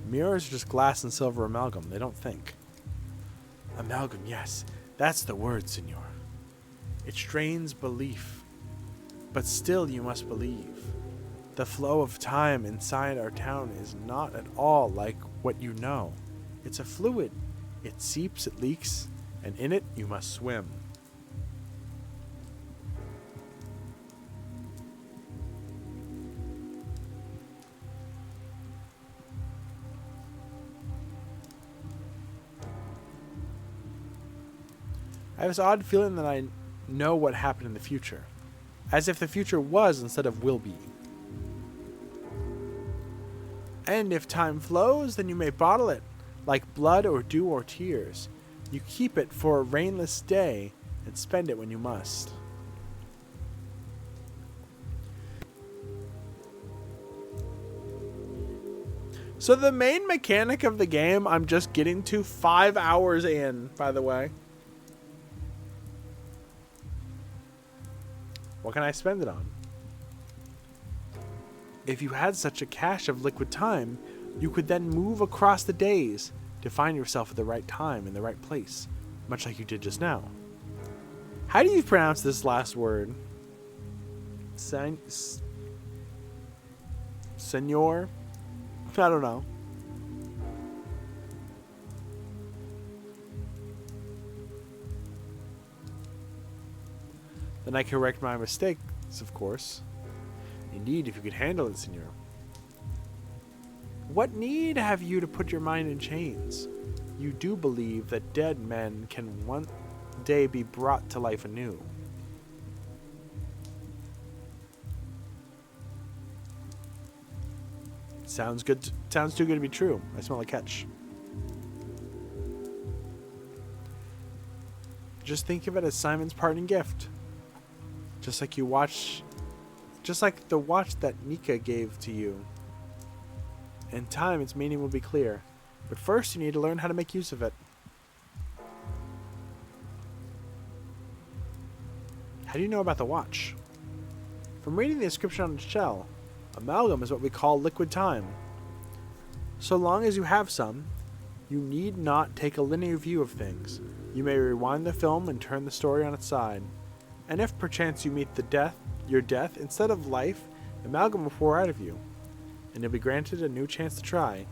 Mirrors are just glass and silver amalgam. They don't think. Amalgam, yes. That's the word, senor. It strains belief. But still you must believe. The flow of time inside our town is not at all like what you know. It's a fluid. It seeps, it leaks, and in it you must swim. I have this odd feeling that I know what happened in the future. As if the future was instead of will be. And if time flows, then you may bottle it, like blood or dew or tears. You keep it for a rainless day and spend it when you must. So the main mechanic of the game, I'm just getting to 5 hours in, by the way. What can I spend it on? If you had such a cache of liquid time, you could then move across the days to find yourself at the right time in the right place, much like you did just now. How do you pronounce this last word? Senor? I don't know. Then I correct my mistakes, of course. Indeed, if you could handle it, senor. What need have you to put your mind in chains? You do believe that dead men can one day be brought to life anew. Sounds good. Sounds too good to be true. I smell a catch. Just think of it as Simon's parting gift. Just like the watch that Nika gave to you. In time, its meaning will be clear. But first, you need to learn how to make use of it. How do you know about the watch? From reading the inscription on its shell, amalgam is what we call liquid time. So long as you have some, you need not take a linear view of things. You may rewind the film and turn the story on its side. And if perchance you meet your death, instead of life, amalgam will pour out of you, and you'll be granted a new chance to try.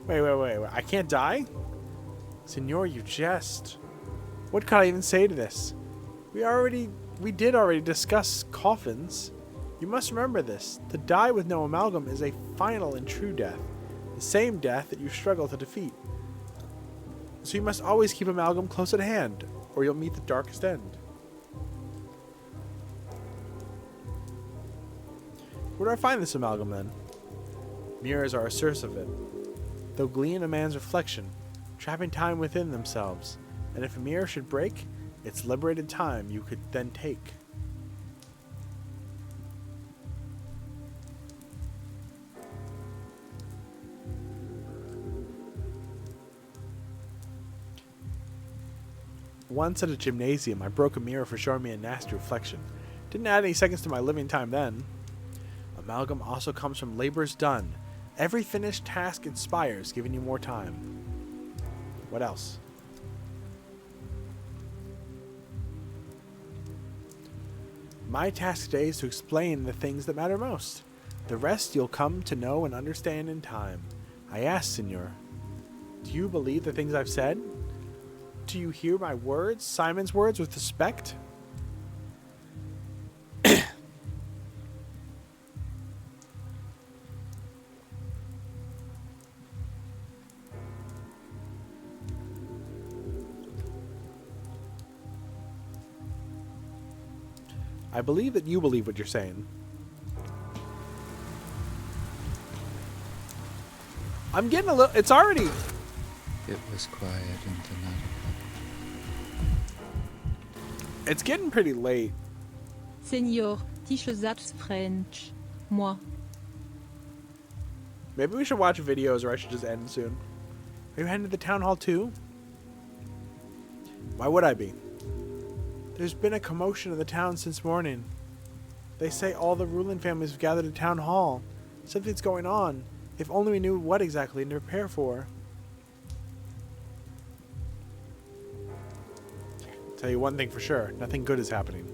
Wait, I can't die? Senor, you jest. What could I even say to this? We did already discuss coffins. You must remember this. To die with no amalgam is a final and true death. The same death that you struggle to defeat. So you must always keep amalgam close at hand, or you'll meet the darkest end. Where do I find this amalgam then? Mirrors are a source of it. They'll glean a man's reflection. trapping time within themselves. And if a mirror should break, it's liberated time you could then take. Once at a gymnasium, I broke a mirror for showing me a nasty reflection. Didn't add any seconds to my living time then. Amalgam also comes from labors done. Every finished task inspires, giving you more time. What else? My task today is to explain the things that matter most. The rest you'll come to know and understand in time. I ask, Senor, do you believe the things I've said? Do you hear my words, Simon's words, with respect? I believe that you believe what you're saying. I'm getting a little... It's already... It was quiet in the night. It's getting pretty late. Senior, teach that's French. Moi. Maybe we should watch videos, or I should just end soon. Are you heading to the town hall too? Why would I be? There's been a commotion in the town since morning. They say all the ruling families have gathered at town hall. Something's going on. If only we knew what exactly to prepare for. Tell you one thing for sure. Nothing good is happening.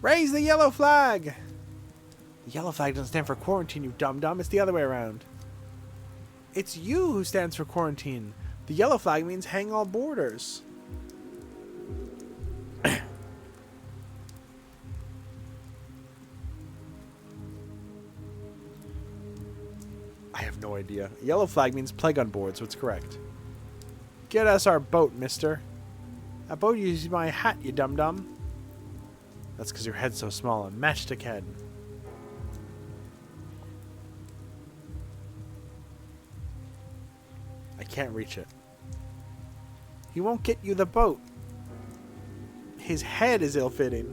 Raise the yellow flag! The yellow flag doesn't stand for quarantine, you dum-dum. It's the other way around. It's you who stands for quarantine. The yellow flag means hang all borders. I have no idea. Yellow flag means plague on board, so it's correct. Get us our boat, mister. That boat uses my hat, you dum-dum. That's because your head's so small. A matchstick head. I can't reach it. He won't get you the boat. His head is ill-fitting.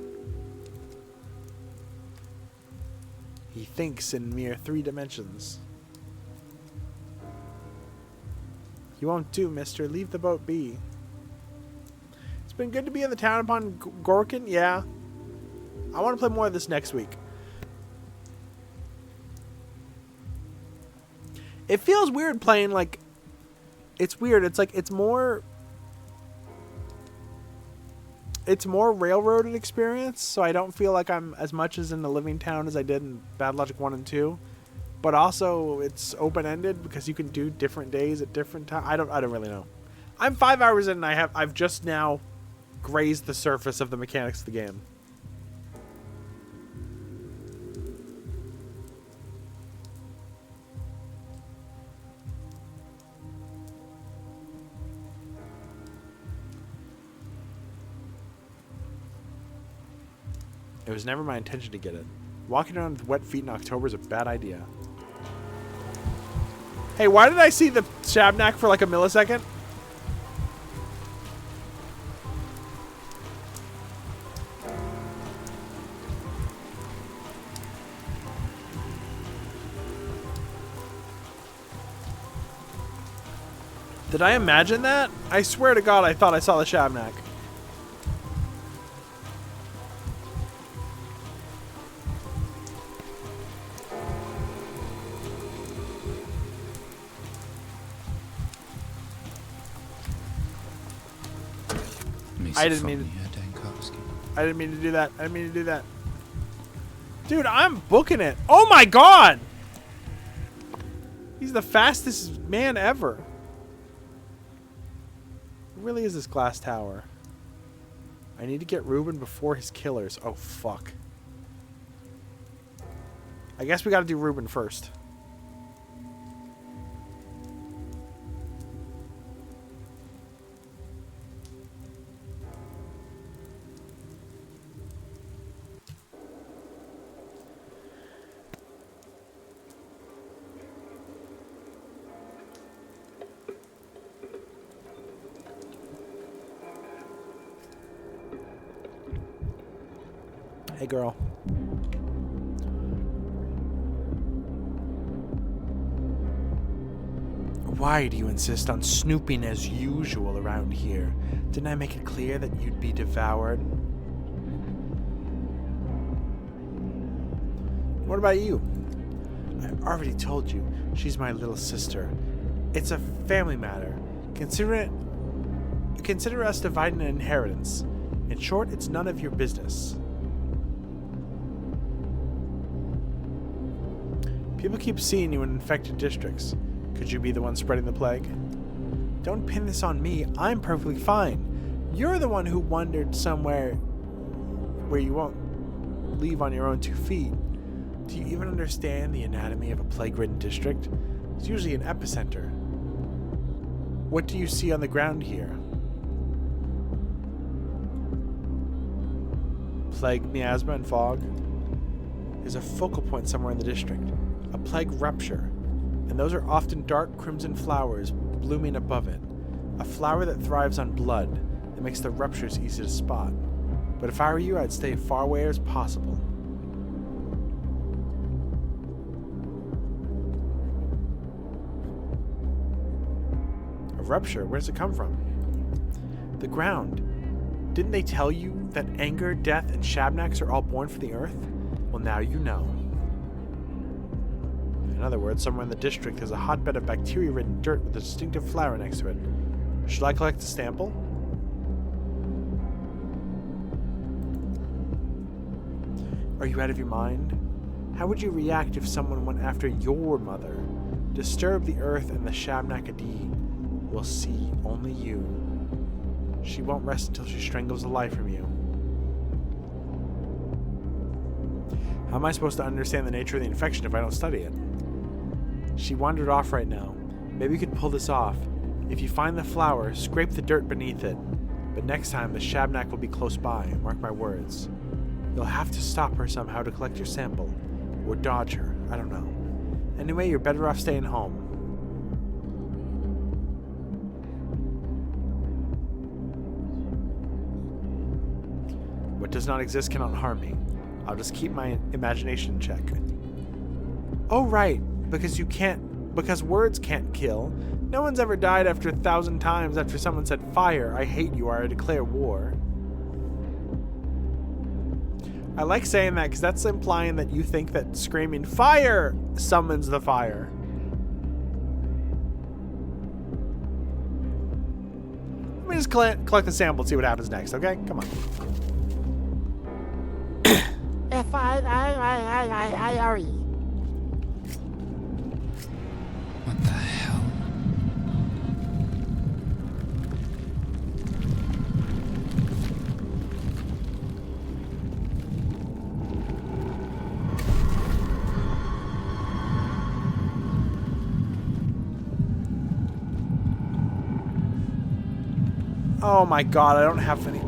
He thinks in mere 3 dimensions. You won't do, mister. Leave the boat be. It's been good to be in the town upon Gorkin. Yeah. I want to play more of this next week. It feels weird playing, like... It's weird. It's like, it's more railroaded experience, so I don't feel like I'm as much as in the Living Town as I did in Pathologic 1 and 2. But also, it's open-ended because you can do different days at different times. I don't really know. I'm 5 hours in and I've just now grazed the surface of the mechanics of the game. It was never my intention to get it. Walking around with wet feet in October is a bad idea. Hey, why did I see the Shabnak for like a millisecond? Did I imagine that? I swear to God I thought I saw the Shabnak. I didn't mean to do that. I didn't mean to do that. Dude, I'm booking it. Oh my God! He's the fastest man ever. It really is this glass tower. I need to get Ruben before his killers. Oh, fuck. I guess we gotta do Ruben first. Hey, girl. Why do you insist on snooping as usual around here? Didn't I make it clear that you'd be devoured? What about you? I already told you, she's my little sister. It's a family matter. Consider us dividing an inheritance. In short, it's none of your business. People keep seeing you in infected districts. Could you be the one spreading the plague? Don't pin this on me. I'm perfectly fine. You're the one who wandered somewhere where you won't leave on your own 2 feet. Do you even understand the anatomy of a plague-ridden district? It's usually an epicenter. What do you see on the ground here? Plague, miasma, and fog. There's a focal point somewhere in the district. A plague rupture. And those are often dark crimson flowers blooming above it. A flower that thrives on blood that makes the ruptures easy to spot. But if I were you, I'd stay as far away as possible. A rupture? Where does it come from? The ground. Didn't they tell you that anger, death, and shabnaks are all born from the earth? Well, now you know. In other words, somewhere in the district there's a hotbed of bacteria-ridden dirt with a distinctive flower next to it. Should I collect a sample? Are you out of your mind? How would you react if someone went after your mother? Disturb the earth and the Shabnakadee will see only you. She won't rest until she strangles the life from you. How am I supposed to understand the nature of the infection if I don't study it? She wandered off right now. Maybe you could pull this off. If you find the flower, scrape the dirt beneath it. But next time, the Shabnak will be close by, mark my words. You'll have to stop her somehow to collect your sample. Or dodge her, I don't know. Anyway, you're better off staying home. What does not exist cannot harm me. I'll just keep my imagination in check. Oh, right. Because words can't kill. No one's ever died after 1,000 times after someone said, "Fire, I hate you," or "I declare war." I like saying that because that's implying that you think that screaming "Fire" summons the fire. Let me just collect the sample and see what happens next, okay? Come on. If I What the hell? Oh my god, I don't have any.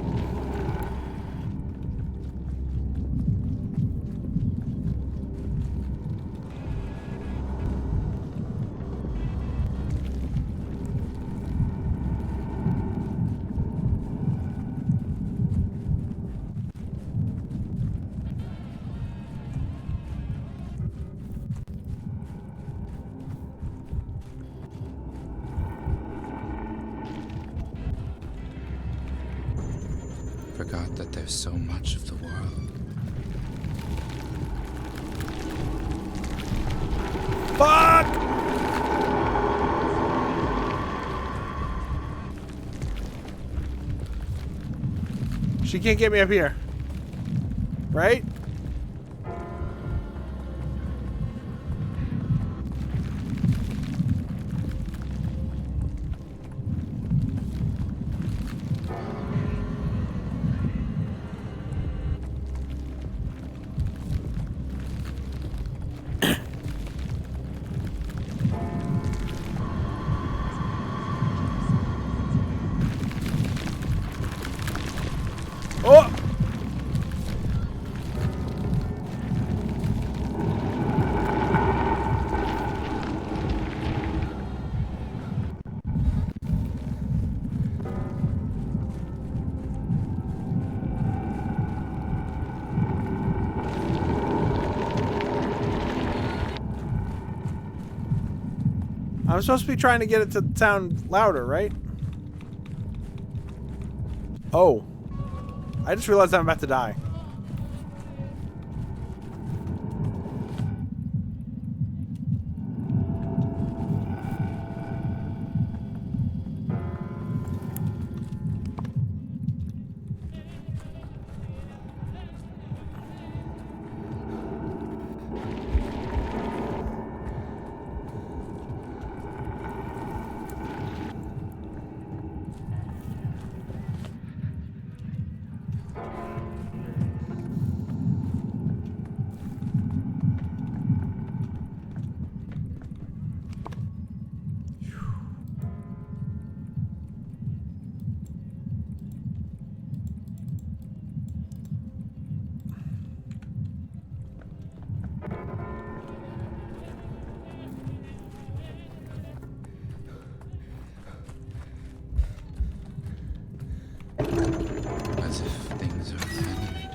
Forgot that there's so much of the world. Fuck! She can't get me up here. Right? I'm supposed to be trying to get it to sound louder, right? Oh. I just realized I'm about to die. As if things are animated.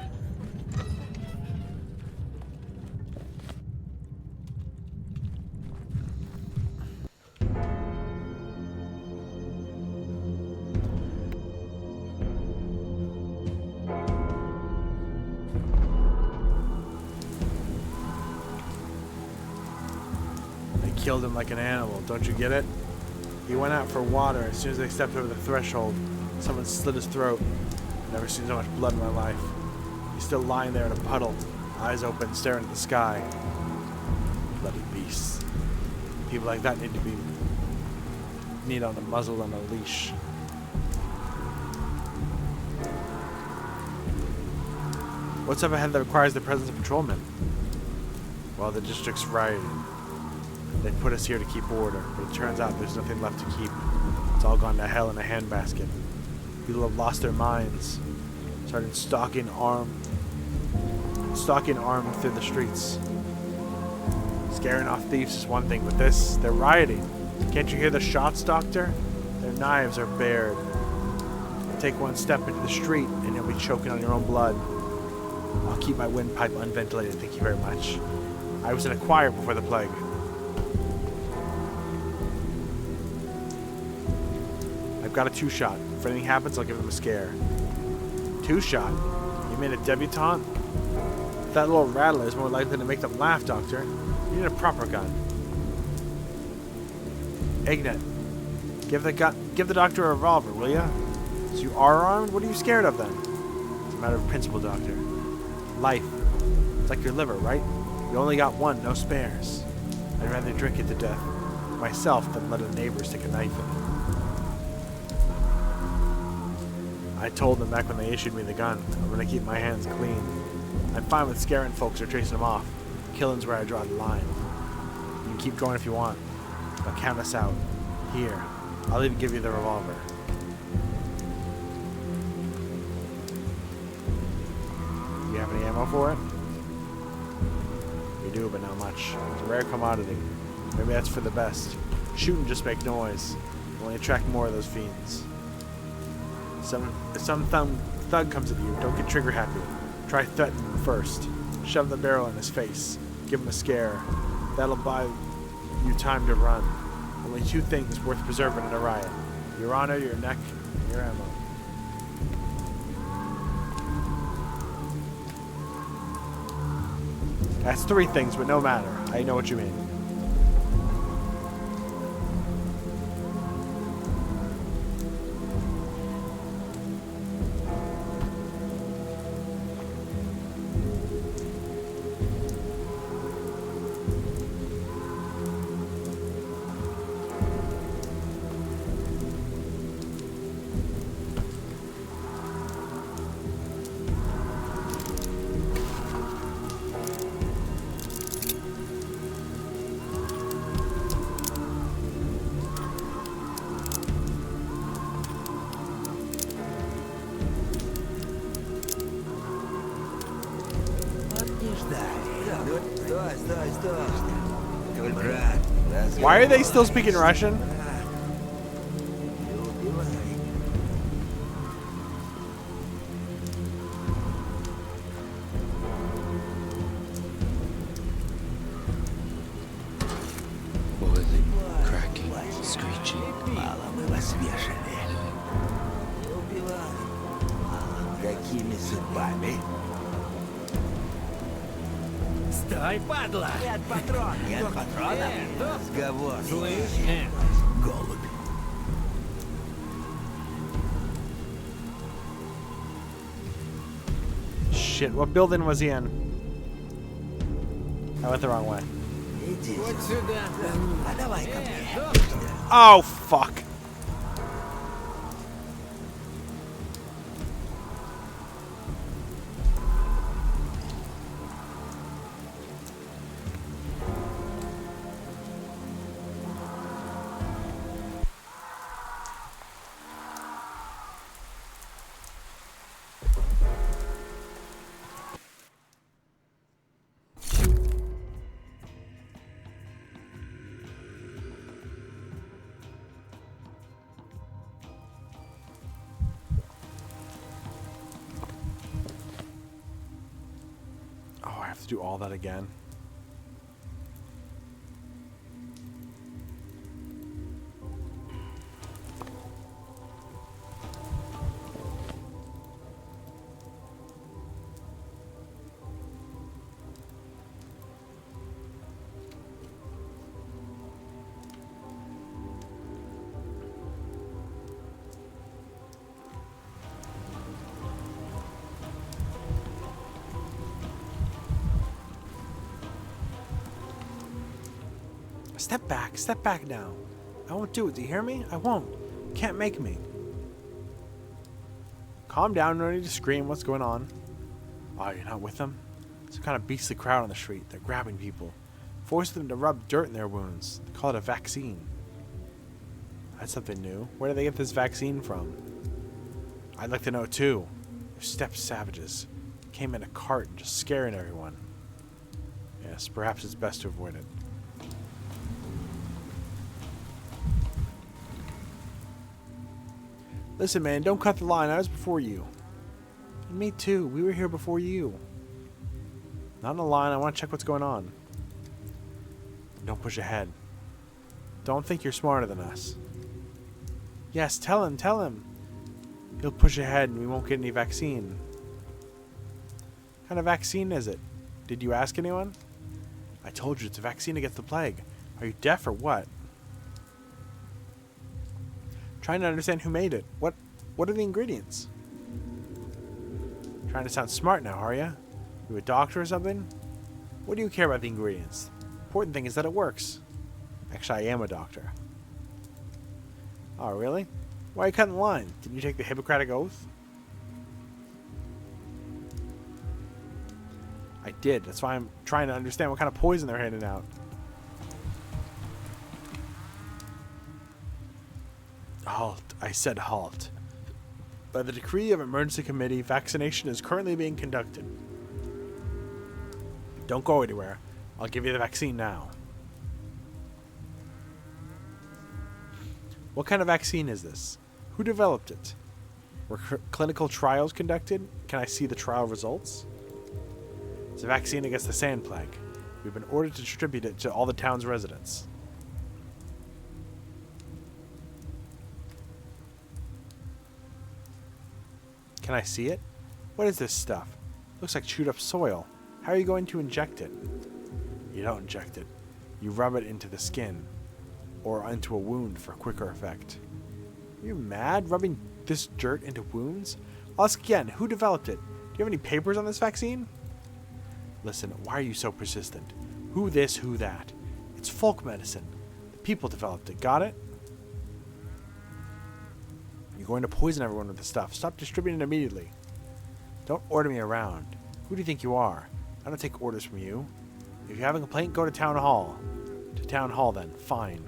They killed him like an animal, don't you get it? He went out for water. As soon as they stepped over the threshold, someone slit his throat. Never seen so much blood in my life. He's still lying there in a puddle, eyes open, staring at the sky. Bloody beasts. People like that need on a muzzle and a leash. What's up ahead that requires the presence of patrolmen? Well, the district's rioting. They put us here to keep order, but it turns out there's nothing left to keep. It's all gone to hell in a handbasket. People have lost their minds. Started stalking armed through the streets. Scaring off thieves is one thing, but this, they're rioting. Can't you hear the shots, Doctor? Their knives are bared. Take one step into the street and you'll be choking on your own blood. I'll keep my windpipe unventilated, thank you very much. I was in a choir before the plague. I've got a 2-shot. If anything happens, I'll give them a scare. 2-shot? You mean a debutante? That little rattler is more likely to make them laugh, Doctor. You need a proper gun. Ignat, give the doctor a revolver, will ya? So you are armed? What are you scared of then? It's a matter of principle, Doctor. Life. It's like your liver, right? You only got one, no spares. I'd rather drink it to death myself than let a neighbor stick a knife in it. I told them back when they issued me the gun, I'm gonna keep my hands clean. I'm fine with scaring folks or chasing them off. Killing's where I draw the line. You can keep going if you want. Now count us out. Here. I'll even give you the revolver. You have any ammo for it? We do, but not much. It's a rare commodity. Maybe that's for the best. Shoot and just make noise. You'll only attract more of those fiends. If some thug comes at you, don't get trigger happy. Try threatening him first. Shove the barrel in his face. Give him a scare. That'll buy you time to run. Only 2 things worth preserving in a riot. Your honor, your neck, and your ammo. That's 3 things, but no matter. I know what you mean. Why are they still speaking Russian? Boiling, cracking, Такими судьбами. Стой, падла! Нет патрон! Нет патронов! Разговор. Слышь? Голубь. Shit, what building was he in? I went the wrong way. Иди. Вот сюда. А давай ко мне. Oh, fuck. Oh, I have to do all that again. Step back now. I won't do it, do you hear me? I won't. Can't make me. Calm down, no need to scream, what's going on? Oh, you're not with them? Some kind of beastly crowd on the street, they're grabbing people. Forcing them to rub dirt in their wounds. They call it a vaccine. That's something new. Where did they get this vaccine from? I'd like to know too. They're steppe savages. Came in a cart and just scaring everyone. Yes, perhaps it's best to avoid it. Listen, man, don't cut the line. I was before you. And me too. We were here before you. Not in a line. I want to check what's going on. Don't push ahead. Don't think you're smarter than us. Yes, tell him, tell him. He'll push ahead and we won't get any vaccine. What kind of vaccine is it? Did you ask anyone? I told you it's a vaccine against the plague. Are you deaf or what? Trying to understand who made it. What are the ingredients? Trying to sound smart now, are you? You a doctor or something? What do you care about the ingredients? Important thing is that it works. Actually, I am a doctor. Oh, really? Why are you cutting the line? Didn't you take the Hippocratic Oath? I did. That's why I'm trying to understand what kind of poison they're handing out. Halt. I said halt. By the decree of Emergency Committee, vaccination is currently being conducted. Don't go anywhere. I'll give you the vaccine now. What kind of vaccine is this? Who developed it? Were clinical trials conducted? Can I see the trial results? It's a vaccine against the sand plague. We've been ordered to distribute it to all the town's residents. Can I see it? What is this stuff? Looks like chewed up soil. How are you going to inject it? You don't inject it. You rub it into the skin. Or into a wound for quicker effect. Are you mad? Rubbing this dirt into wounds? I'll ask again. Who developed it? Do you have any papers on this vaccine? Listen, why are you so persistent? Who this, who that? It's folk medicine. The people developed it. Got it? You're going to poison everyone with this stuff. Stop distributing it immediately. Don't order me around. Who do you think you are? I don't take orders from you. If you have a complaint, go to town hall. To town hall then. Fine.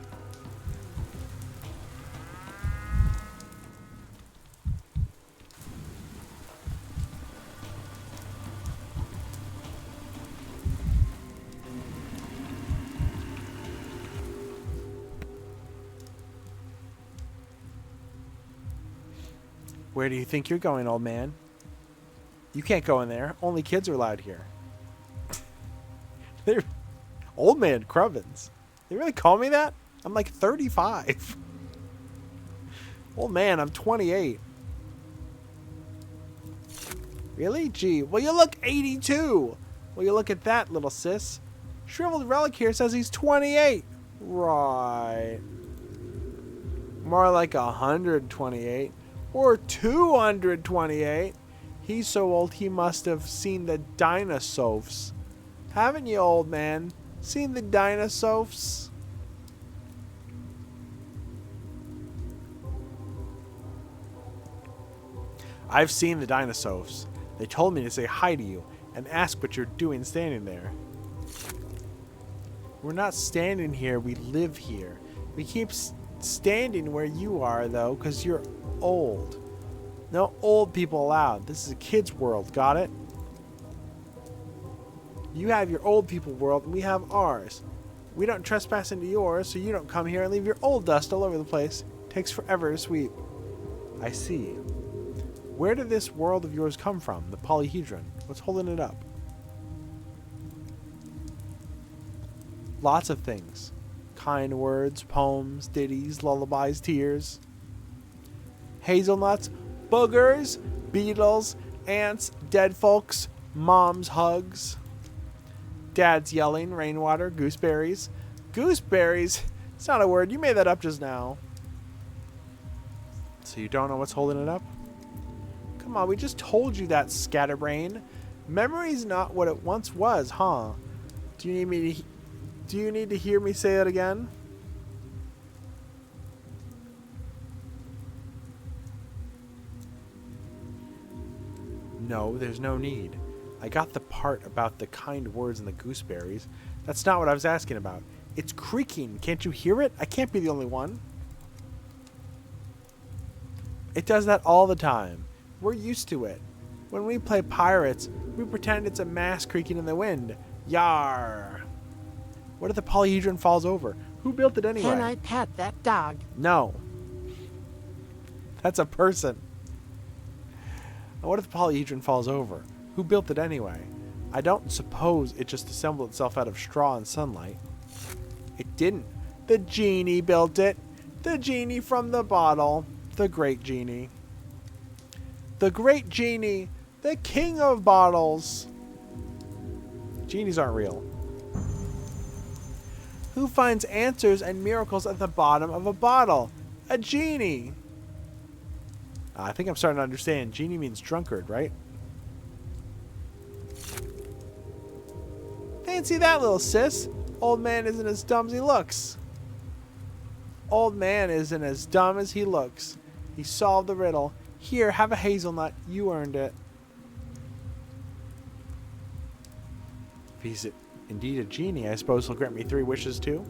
Where do you think you're going, old man? You can't go in there. Only kids are allowed here. They're old man Crubbins. They really call me that? I'm like 35. Old man, I'm 28. Really? Gee, well, you look 82. Well, you look at that, little sis. Shriveled Relic here says he's 28. Right. More like 128. Or 228. He's so old he must have seen the dinosaurs. Haven't you, old man? Seen the dinosaurs? I've seen the dinosaurs. They told me to say hi to you and ask what you're doing standing there. We're not standing here, we live here. We keep standing where you are, though, because you're old. No old people allowed. This is a kid's world, got it? You have your old people world, and we have ours. We don't trespass into yours, so you don't come here and leave your old dust all over the place. Takes forever to sweep. I see. Where did this world of yours come from? The polyhedron. What's holding it up? Lots of things. Kind words, poems, ditties, lullabies, tears. Hazelnuts, boogers, beetles, ants, dead folks, mom's hugs. Dad's yelling, rainwater, gooseberries. Gooseberries? It's not a word. You made that up just now. So you don't know what's holding it up? Come on, we just told you that, scatterbrain. Memory's not what it once was, huh? Do you need to hear me say it again? No, there's no need. I got the part about the kind words and the gooseberries. That's not what I was asking about. It's creaking. Can't you hear it? I can't be the only one. It does that all the time. We're used to it. When we play pirates, we pretend it's a mast creaking in the wind. Yar! What if the polyhedron falls over? Who built it anyway? Can I pet that dog? No. That's a person. And what if the polyhedron falls over? Who built it anyway? I don't suppose it just assembled itself out of straw and sunlight. It didn't. The genie built it. The genie from the bottle. The great genie. The great genie. The king of bottles. Genies aren't real. Who finds answers and miracles at the bottom of a bottle? A genie. I think I'm starting to understand. Genie means drunkard, right? Fancy that, little sis. Old man isn't as dumb as he looks. Old man isn't as dumb as he looks. He solved the riddle. Here, have a hazelnut. You earned it. If he's indeed a genie, I suppose he'll grant me 3 wishes too?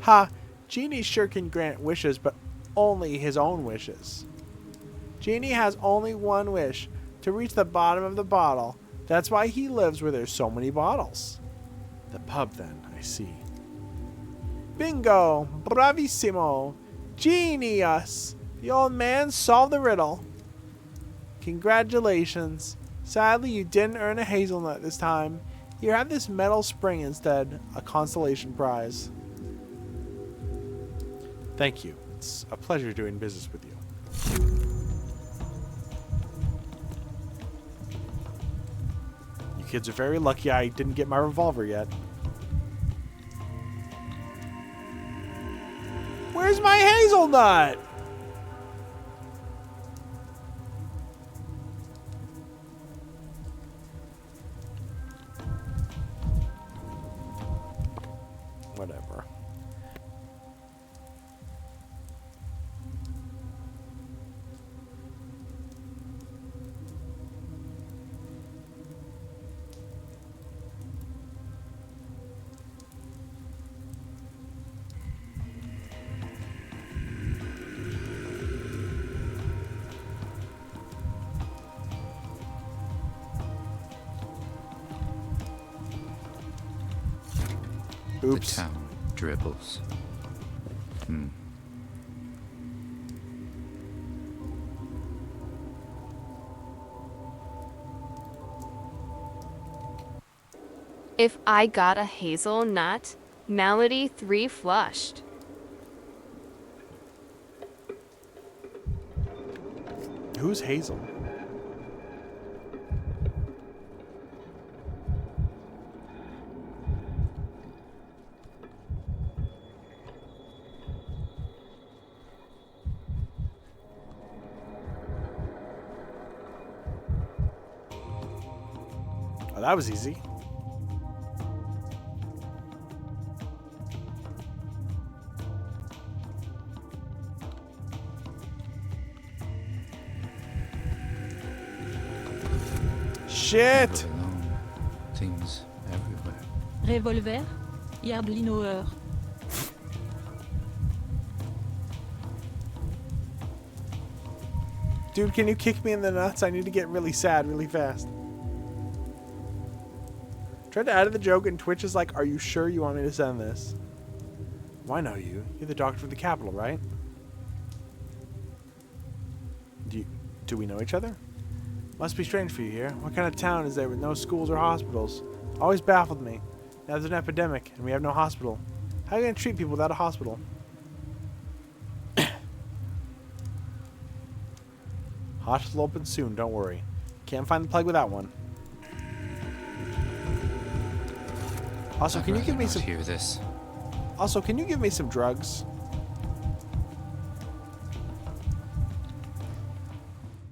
Ha! Genies sure can grant wishes, but only his own wishes. Genie has only one wish, to reach the bottom of the bottle. That's why he lives where there's so many bottles. The pub, then, I see. Bingo! Bravissimo! Genius! The old man solved the riddle. Congratulations. Sadly, you didn't earn a hazelnut this time. Here, have this metal spring instead, a consolation prize. Thank you. It's a pleasure doing business with you. You kids are very lucky I didn't get my revolver yet. Where's my hazelnut? Whatever. Oops. The town dribbles. If I got a hazelnut, Malady 3 flushed. Who's Hazel? Oh, that was easy. Shit! Things everywhere. Revolver? Hardly know her. Dude, can you kick me in the nuts? I need to get really sad really fast. Tried to add the joke and Twitch is like, are you sure you want me to send this? Why know you? You're the doctor of the capital, right? Do we know each other? Must be strange for you here. What kind of town is there with no schools or hospitals? Always baffled me. Now there's an epidemic and we have no hospital. How are you going to treat people without a hospital? Hospital open soon, don't worry. Can't find the plug without one. Also, can you give me some... hear this. Also, can you give me some drugs?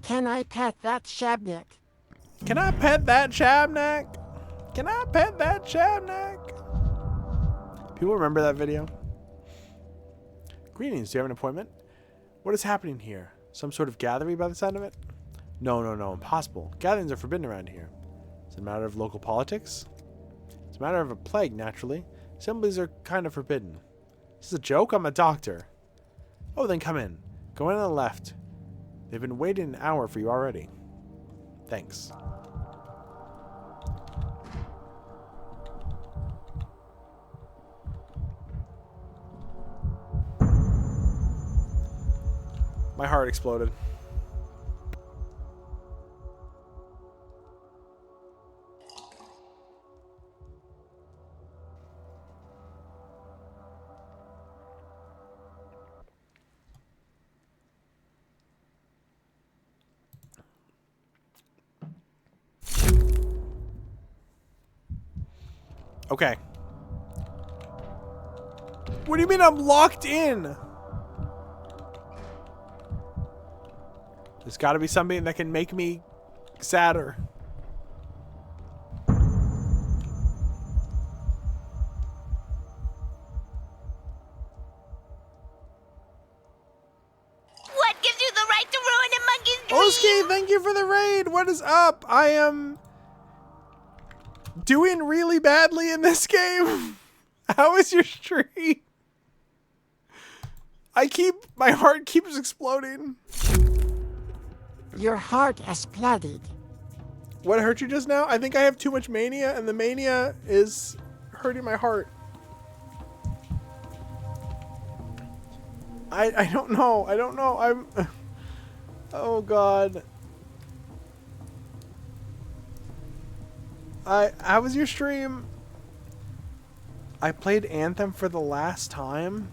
Can I pet that Shabnik? Can I pet that Shabnak? Can I pet that Shabnak? People remember that video? Greetings, do you have an appointment? What is happening here? Some sort of gathering by the sound of it? No, impossible. Gatherings are forbidden around here. Is it a matter of local politics? It's a matter of a plague, naturally. Assemblies are kind of forbidden. This is a joke? I'm a doctor. Oh, then come in. Go in on the left. They've been waiting an hour for you already. Thanks. My heart exploded. Okay. What do you mean I'm locked in? There's got to be something that can make me sadder. What gives you the right to ruin a monkey's dream? Oski, thank you for the raid. What is up? I am doing really badly in this game. How is your stream? My heart keeps exploding. Your heart exploded. What hurt you just now? I think I have too much mania, and the mania is hurting my heart. I don't know. I don't know. I'm... Oh, God. How was your stream? I played Anthem for the last time.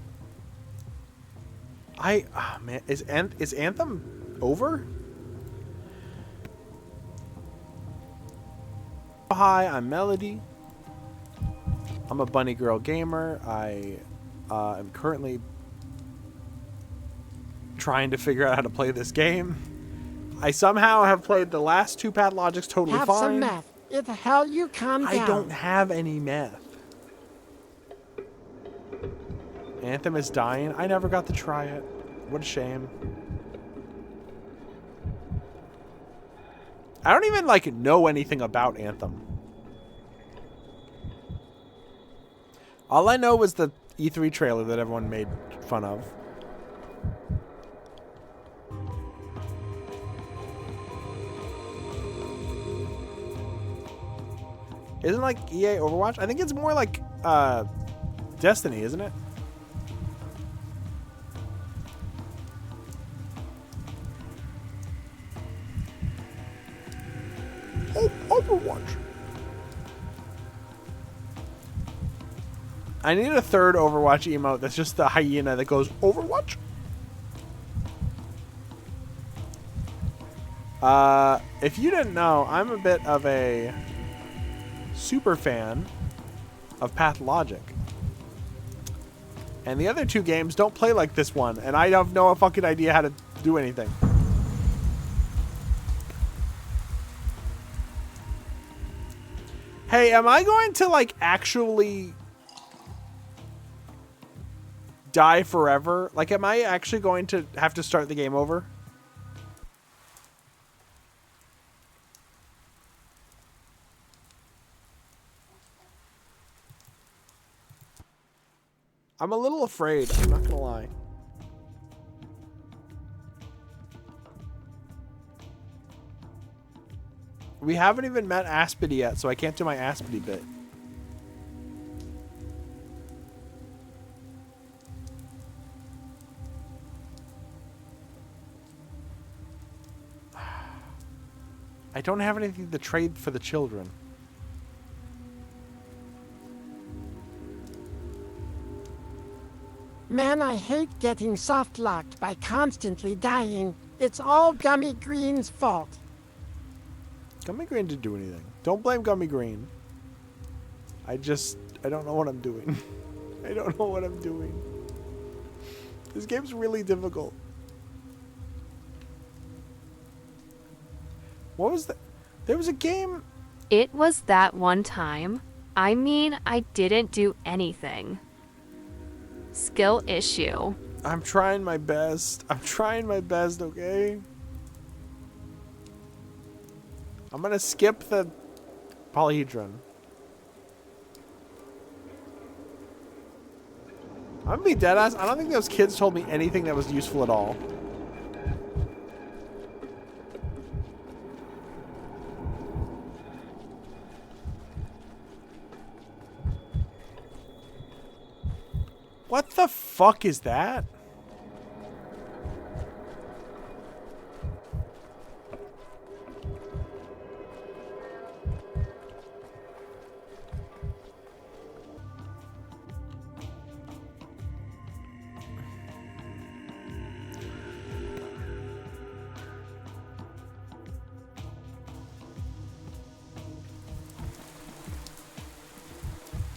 Man, is Anthem over? Hi, I'm Melody. I'm a bunny girl gamer. I am currently trying to figure out how to play this game. I somehow have played the last two Pathologics totally Have fine. some meth. If the hell you calm down. I don't have any meth. Anthem is dying. I never got to try it. What a shame. I don't even know anything about Anthem. All I know was the E3 trailer that everyone made fun of. Isn't EA Overwatch? I think it's more like Destiny, isn't it? Oh, Overwatch. I need a third Overwatch emote that's just the hyena that goes, Overwatch? If you didn't know, I'm a bit of a super fan of Pathologic. And the other two games don't play like this one, and I have no fucking idea how to do anything. Hey, am I going to, like, actually die forever? Like, am I actually going to have to start the game over? I'm a little afraid, I'm not gonna lie. We haven't even met Aspity yet, so I can't do my Aspity bit. I don't have anything to trade for the children. Man, I hate getting soft-locked by constantly dying. It's all Gummy Green's fault. Gummy Green didn't do anything. Don't blame Gummy Green. I don't know what I'm doing. I don't know what I'm doing. This game's really difficult. What was that? There was a game. It was that one time. I mean, I didn't do anything. Skill issue. I'm trying my best. I'm trying my best, okay? I'm gonna skip the polyhedron. I'm gonna be deadass. I don't think those kids told me anything that was useful at all. What the fuck is that?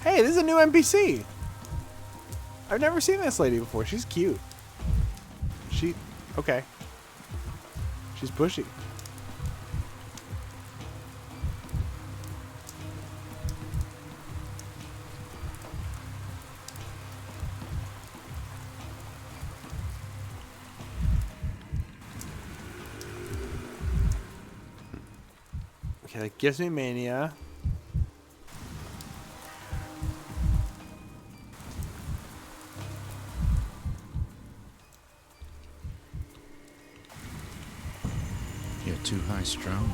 Hey, this is a new NPC. I've never seen this lady before. She's cute. Okay. She's pushy. Okay, that gives me mania. You're too high strung.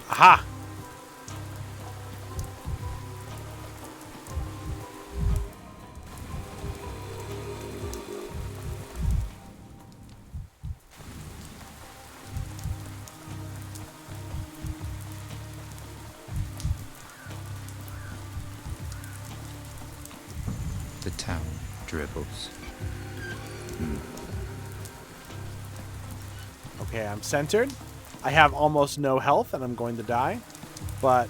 Aha! The town dribbles. Okay, I'm centered. I have almost no health and I'm going to die. But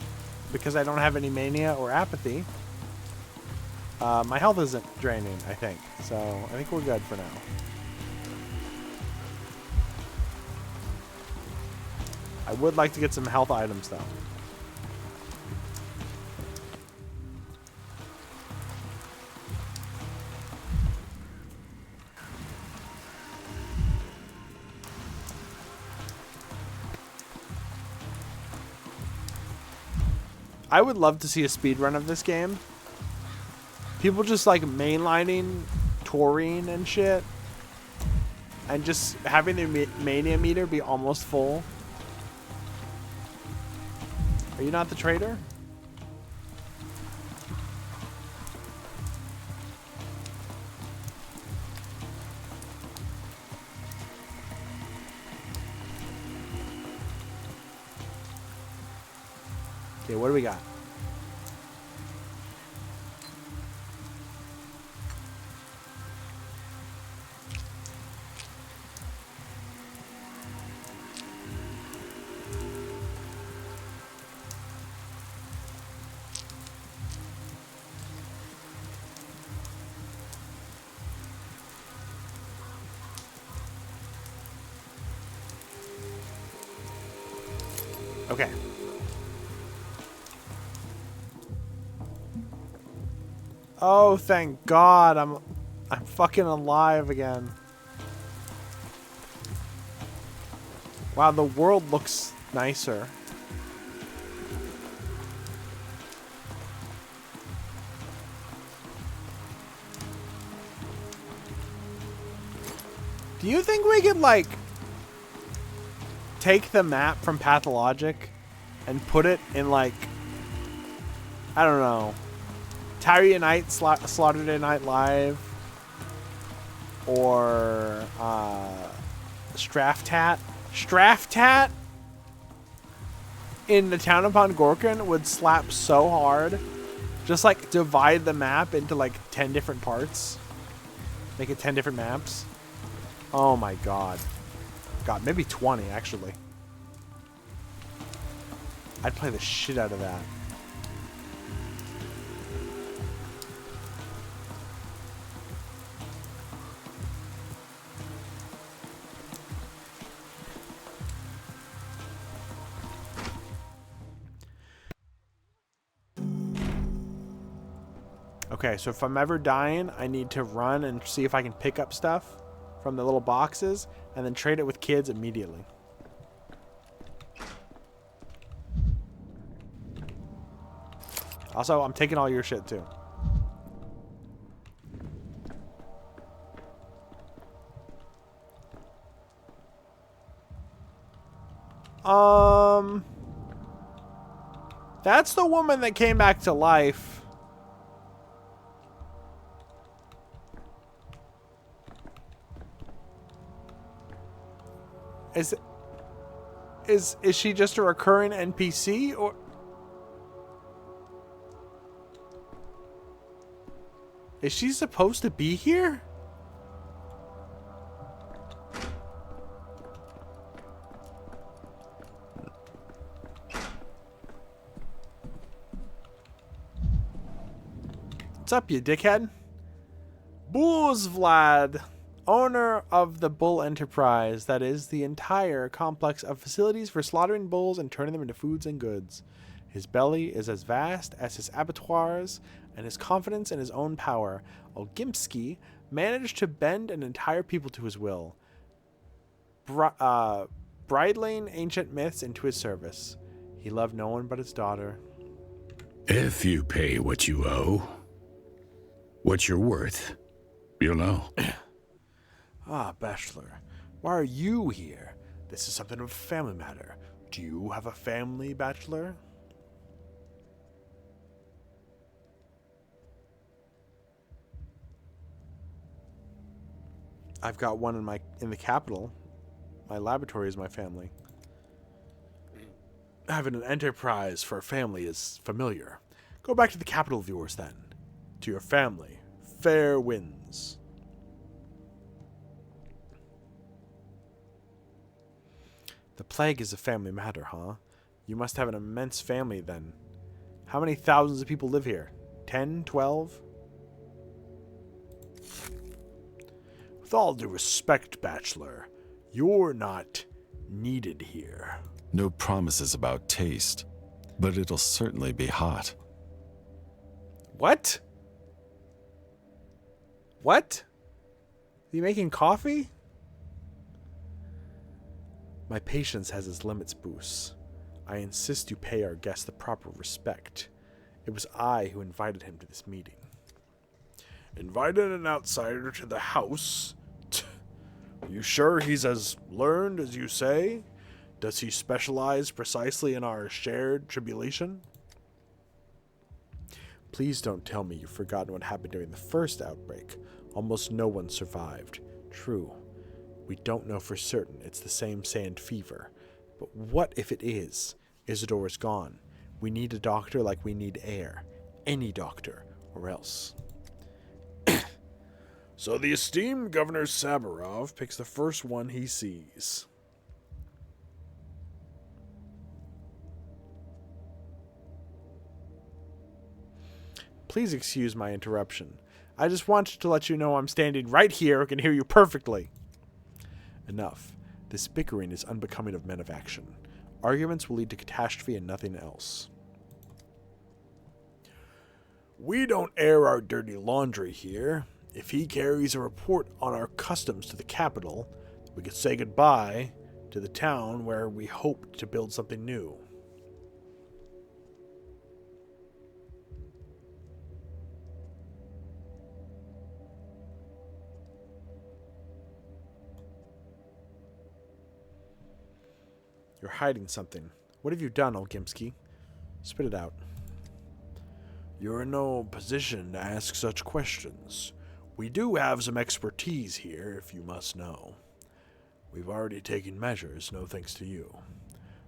because I don't have any mania or apathy, my health isn't draining, I think. So I think we're good for now. I would like to get some health items though. I would love to see a speedrun of this game. People just like mainlining taurine and shit. And just having their mania meter be almost full. Are you not the traitor? Okay, what do we got? Okay. Oh, thank God. I'm fucking alive again. Wow, the world looks nicer. Do you think we could, like, take the map from Pathologic and put it in, like, I don't know, Saturday Night, Saturday Night Live, or Straftat? Straftat in the town upon Gorkin would slap so hard. Just, like, divide the map into, like, 10 different parts. Make it 10 different maps. Oh my God. God, maybe 20 actually. I'd play the shit out of that. Okay, so if I'm ever dying, I need to run and see if I can pick up stuff from the little boxes, and then trade it with kids immediately. Also, I'm taking all your shit too. That's the woman that came back to life. Is she just a recurring NPC, or is she supposed to be here? What's up, you dickhead? Bulls Vlad, owner of the Bull Enterprise, that is, the entire complex of facilities for slaughtering bulls and turning them into foods and goods. His belly is as vast as his abattoirs, and his confidence in his own power. Olgimsky managed to bend an entire people to his will, bridling ancient myths into his service. He loved no one but his daughter. If you pay what you owe, what you're worth, you'll know. Ah, Bachelor, why are you here? This is something of a family matter. Do you have a family, Bachelor? I've got one in the capital. My laboratory is my family. Having an enterprise for a family is familiar. Go back to the capital, viewers, then. To your family. Fair winds. The plague is a family matter, huh? You must have an immense family, then. How many thousands of people live here? 10? 12? With all due respect, Bachelor, you're not needed here. No promises about taste, but it'll certainly be hot. What? What? Are you making coffee? My patience has its limits, Boos. I insist you pay our guest the proper respect. It was I who invited him to this meeting. Invited an outsider to the house? Are you sure he's as learned as you say? Does he specialize precisely in our shared tribulation? Please don't tell me you've forgotten what happened during the first outbreak. Almost no one survived. True. We don't know for certain it's the same sand fever. But what if it is? Isidore's gone. We need a doctor like we need air. Any doctor, or else. So the esteemed Governor Saburov picks the first one he sees. Please excuse my interruption. I just wanted to let you know I'm standing right here and can hear you perfectly. Enough. This bickering is unbecoming of men of action. Arguments will lead to catastrophe and nothing else. We don't air our dirty laundry here. If he carries a report on our customs to the capital, we could say goodbye to the town where we hoped to build something new. You're hiding something. What have you done, Olgimsky? Spit it out. You're in no position to ask such questions. We do have some expertise here, if you must know. We've already taken measures, no thanks to you.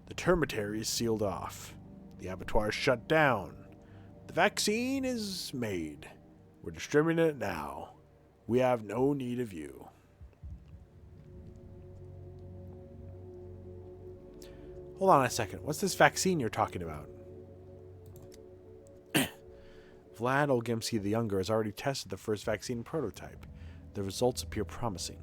The termitary is sealed off. The abattoir is shut down. The vaccine is made. We're distributing it now. We have no need of you. Hold on a second. What's this vaccine you're talking about? Vlad Olgimsky the Younger has already tested the first vaccine prototype. The results appear promising.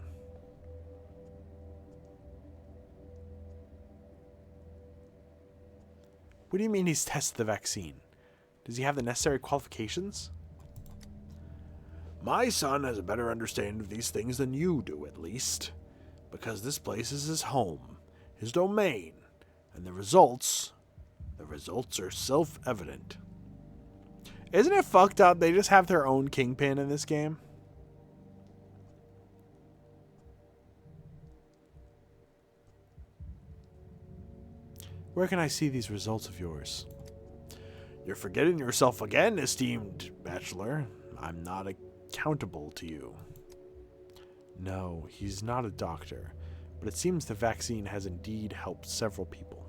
What do you mean he's tested the vaccine? Does he have the necessary qualifications? My son has a better understanding of these things than you do, at least. Because this place is his home, his domain, and the results are self-evident. Isn't it fucked up? They just have their own kingpin in this game. Where can I see these results of yours? You're forgetting yourself again, esteemed bachelor. I'm not accountable to you. No, he's not a doctor, but it seems the vaccine has indeed helped several people.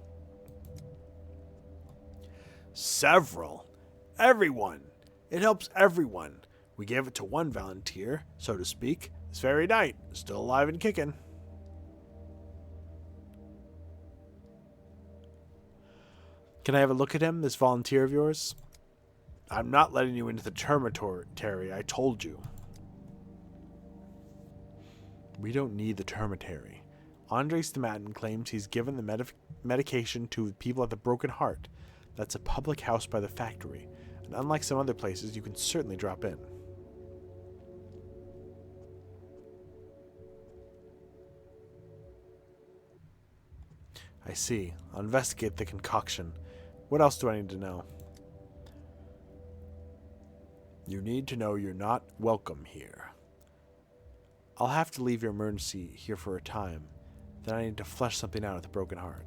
Several? Everyone. It helps everyone. We gave it to one volunteer, so to speak, this very night, still alive and kicking. Can I have a look at him, this volunteer of yours? I'm not letting you into the termitary, I told you. We don't need the termitary. Andrei Stamatin claims he's given the medication to people at the Broken Heart. That's a public house by the factory, and unlike some other places, you can certainly drop in. I see. I'll investigate the concoction. What else do I need to know? You need to know you're not welcome here. I'll have to leave your emergency here for a time. Then I need to flesh something out at the Broken Heart.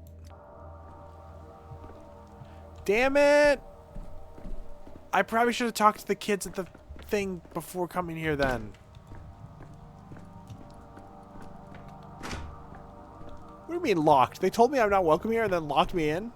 Damn it! I probably should have talked to the kids at the thing before coming here then. What do you mean locked? They told me I'm not welcome here and then locked me in?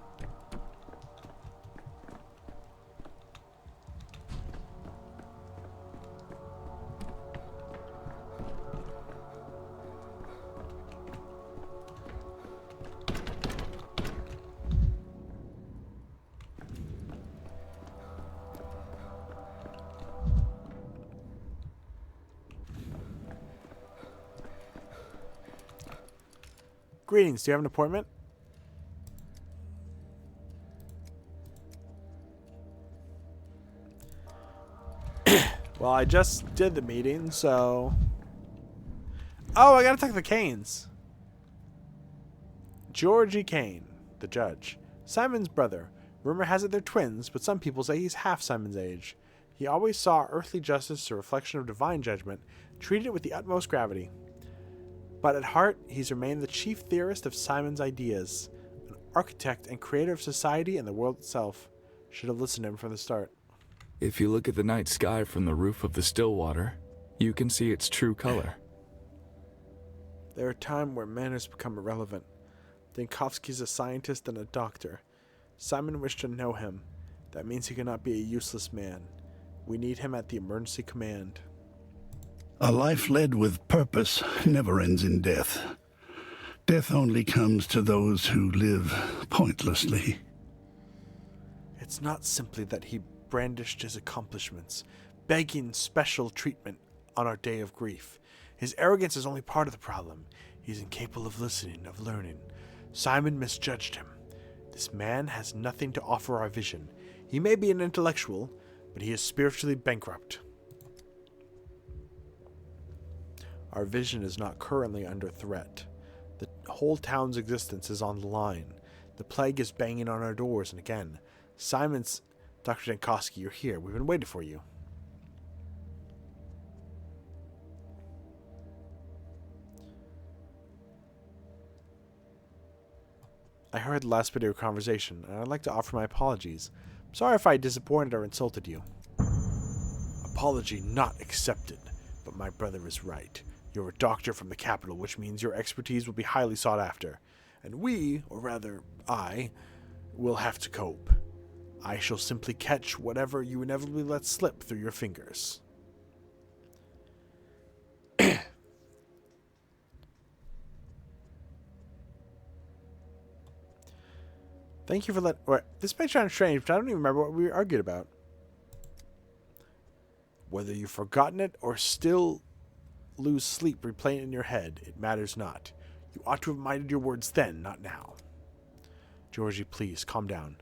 Greetings, do you have an appointment? Well, I just did the meeting, so... Oh, I gotta talk to the Canes. Georgie Kane, the judge. Simon's brother. Rumor has it they're twins, but some people say he's half Simon's age. He always saw earthly justice as a reflection of divine judgment, treated it with the utmost gravity. But at heart, he's remained the chief theorist of Simon's ideas, an architect and creator of society and the world itself. Should have listened to him from the start. If you look at the night sky from the roof of the Stillwater, you can see its true color. There are times where manners become irrelevant. Dinkowski's a scientist and a doctor. Simon wished to know him. That means he cannot be a useless man. We need him at the emergency command. A life led with purpose never ends in death. Death only comes to those who live pointlessly. It's not simply that he brandished his accomplishments, begging special treatment on our day of grief. His arrogance is only part of the problem. He's incapable of listening, of learning. Simon misjudged him. This man has nothing to offer our vision. He may be an intellectual, but he is spiritually bankrupt. Our vision is not currently under threat. The whole town's existence is on the line. The plague is banging on our doors, and again, Simon's... Dr. Jankowski, you're here. We've been waiting for you. I heard the last bit of your conversation, and I'd like to offer my apologies. I'm sorry if I disappointed or insulted you. Apology not accepted, but my brother is right. You're a doctor from the capital, which means your expertise will be highly sought after. And we, or rather, I, will have to cope. I shall simply catch whatever you inevitably let slip through your fingers. Thank you for letting... This may sound strange, but I don't even remember what we argued about. Whether you've forgotten it or still lose sleep replaying it in your head, it matters not. You ought to have minded your words then, not now. Georgie, please, calm down.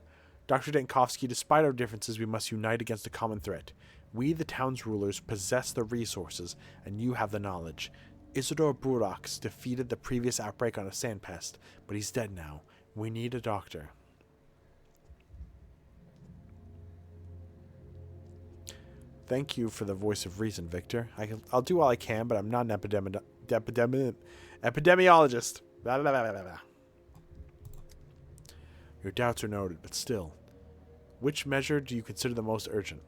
Dr. Dankowski, despite our differences, we must unite against a common threat. We, the town's rulers, possess the resources, and you have the knowledge. Isidore Burax defeated the previous outbreak on a sandpest, but he's dead now. We need a doctor. Thank you for the voice of reason, Victor. I'll do all I can, but I'm not an epidemiologist. Blah, blah, blah, blah, blah. Your doubts are noted, but still. Which measure do you consider the most urgent?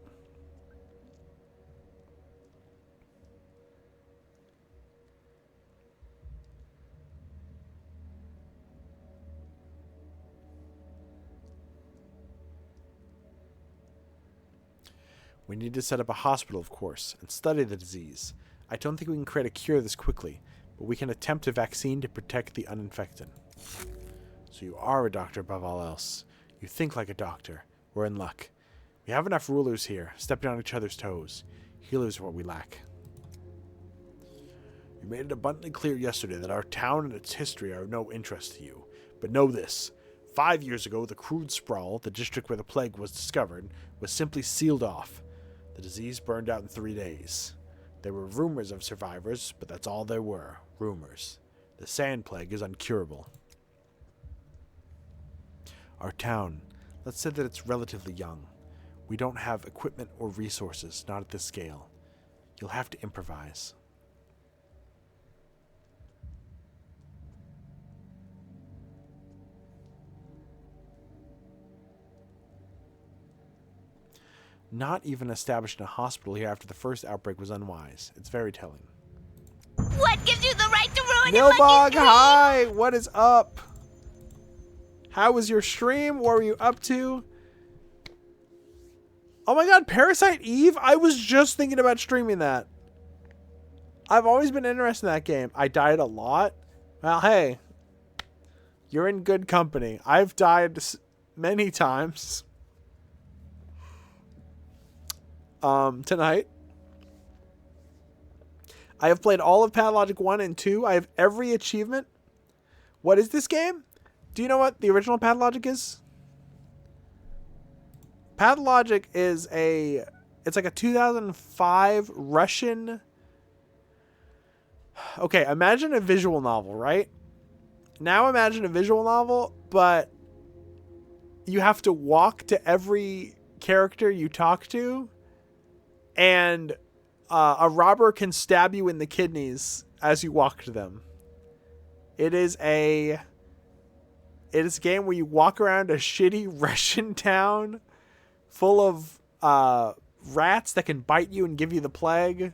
We need to set up a hospital, of course, and study the disease. I don't think we can create a cure this quickly, but we can attempt a vaccine to protect the uninfected. So you are a doctor above all else. You think like a doctor. We're in luck. We have enough rulers here, stepping on each other's toes. Healers are what we lack. You made it abundantly clear yesterday that our town and its history are of no interest to you. But know this. 5 years ago, the crude sprawl, the district where the plague was discovered, was simply sealed off. The disease burned out in 3 days. There were rumors of survivors, but that's all there were. Rumors. The sand plague is uncurable. Our town, let's say that it's relatively young. We don't have equipment or resources, not at this scale. You'll have to improvise. Not even establishing a hospital here after the first outbreak was unwise. It's very telling. What gives you the right to ruin your lucky Nilbog, dream? hi! What is up? How was your stream? What were you up to? Oh my god, Parasite Eve? I was just thinking about streaming that. I've always been interested in that game. I died a lot. Well, hey. You're in good company. I've died many times. Tonight. I have played all of Pathologic 1 and 2. I have every achievement. What is this game? Do you know what the original Pathologic is? Pathologic is it's like a 2005 Russian... Okay, imagine a visual novel, right? Now imagine a visual novel, but you have to walk to every character you talk to, and a robber can stab you in the kidneys as you walk to them. It is a game where you walk around a shitty Russian town full of rats that can bite you and give you the plague,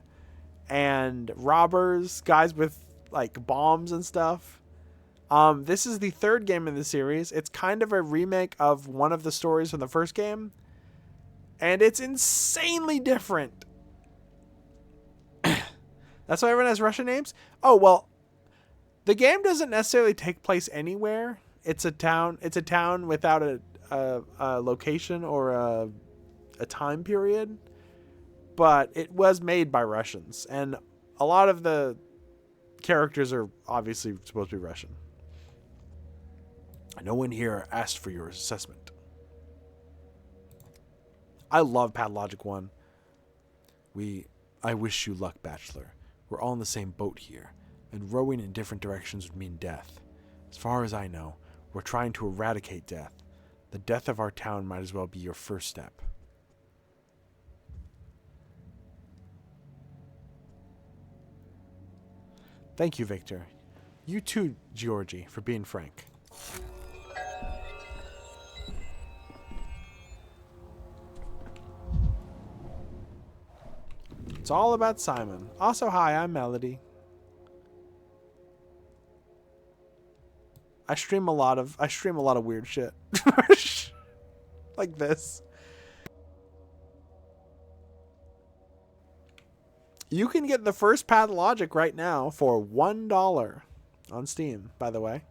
and robbers, guys with like bombs and stuff. This is the third game in the series. It's kind of a remake of one of the stories from the first game, and it's insanely different. That's why everyone has Russian names? Oh, well, the game doesn't necessarily take place anywhere. It's a town without a location or a time period. But it was made by Russians, and a lot of the characters are obviously supposed to be Russian. No one here asked for your assessment. I love Pathologic 1. I wish you luck, Bachelor. We're all in the same boat here, and rowing in different directions would mean death. As far as I know, we're trying to eradicate death. The death of our town might as well be your first step. Thank you, Victor. You too, Georgie, for being frank. It's all about Simon. Also, hi, I'm Melody. I stream a lot of weird shit. Like this. You can get the first Pathologic right now for $1 on Steam, by the way.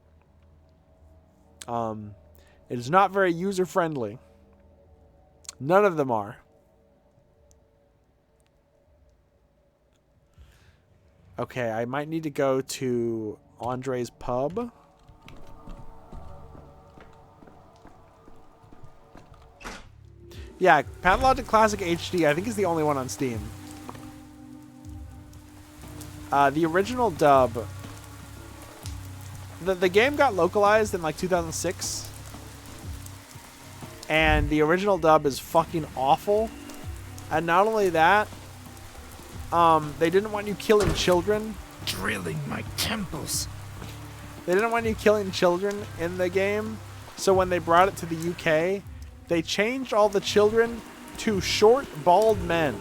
It is not very user friendly. None of them are. Okay, I might need to go to Andre's pub. Yeah, Pathologic Classic HD, I think, is the only one on Steam. The original dub... The game got localized in, like, 2006. And the original dub is fucking awful. And not only that... they didn't want you killing children. Drilling my temples. They didn't want you killing children in the game. So when they brought it to the UK, they changed all the children to short, bald men.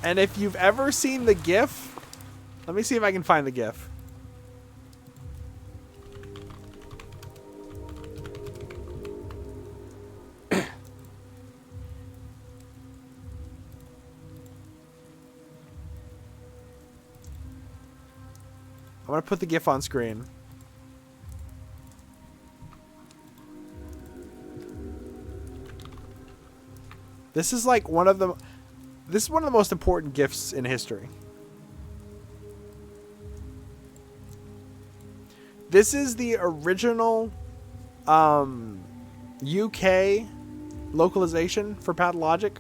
And if you've ever seen the GIF, let me see if I can find the GIF. I'm going to put the GIF on screen. This is like one of the... This is one of the most important GIFs in history. This is the original UK localization for Pathologic,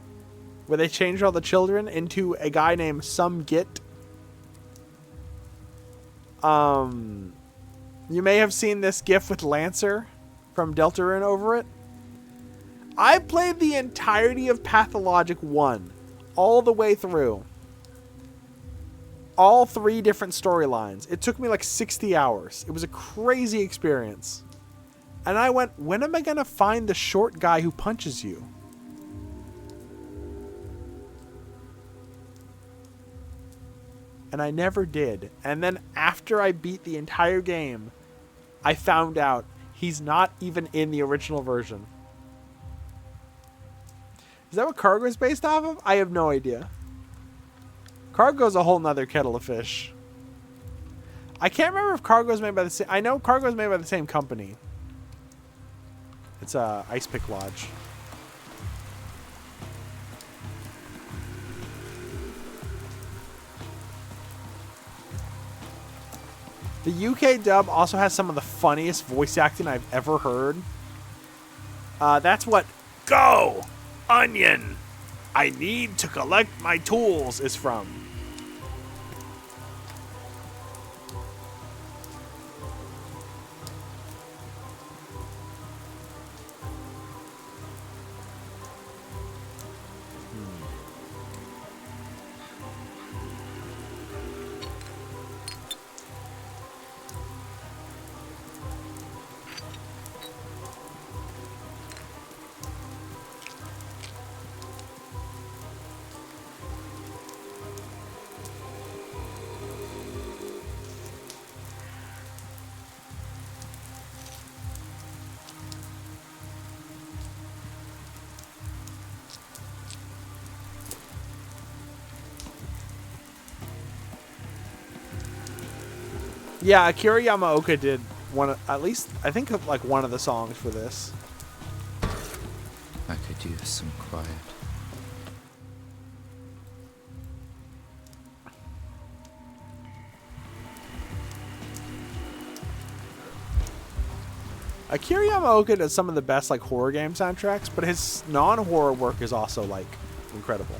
where they changed all the children into a guy named Some Git. You may have seen this GIF with Lancer from Deltarune over it. I played the entirety of Pathologic 1 all the way through. All 3 different storylines. It took me like 60 hours. It was a crazy experience. And I went, when am I going to find the short guy who punches you? And I never did. And then after I beat the entire game, I found out he's not even in the original version. Is that what Cargo is based off of? I have no idea. Cargo's a whole nother kettle of fish. I can't remember if Cargo's made by the same... I know Cargo's made by the same company. It's Ice Pick Lodge. The UK dub also has some of the funniest voice acting I've ever heard. That's what Go! Onion! I need to collect my tools is from. Yeah, Akira Yamaoka did at least, I think, like one of the songs for this. I could use some quiet. Akira Yamaoka does some of the best like horror game soundtracks, but his non-horror work is also like incredible.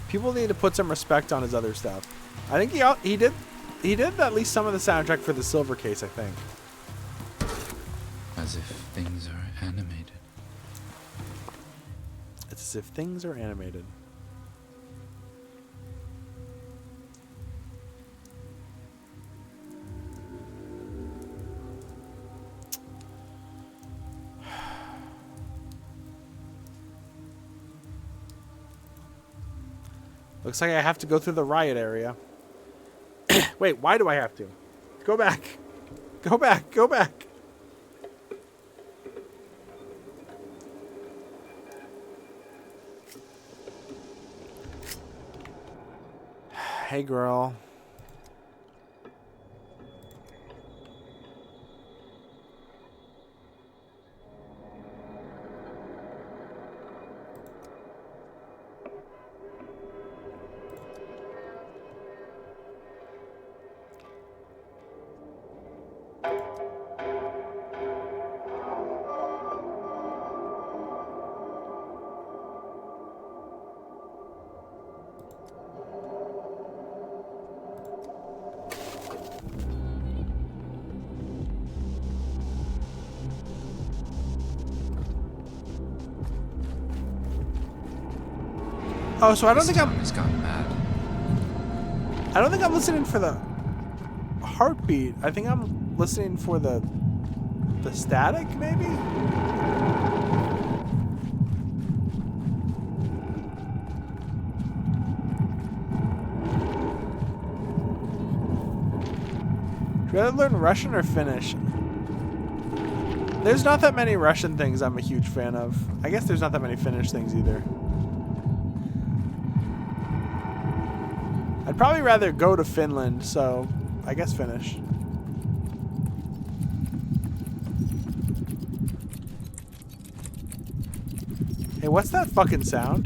People need to put some respect on his other stuff. I think he did at least some of the soundtrack for the Silver Case, I think. As if things are animated. It's as if things are animated. Looks like I have to go through the riot area. Wait, why do I have to? Go back. Go back. Go back. Hey, girl. Oh, so I don't think I'm. Has gone mad. I don't think I'm listening for the heartbeat. I think I'm listening for the static, maybe. Should I learn Russian or Finnish? There's not that many Russian things I'm a huge fan of. I guess there's not that many Finnish things either. I'd probably rather go to Finland, so I guess Finnish. Hey, what's that fucking sound?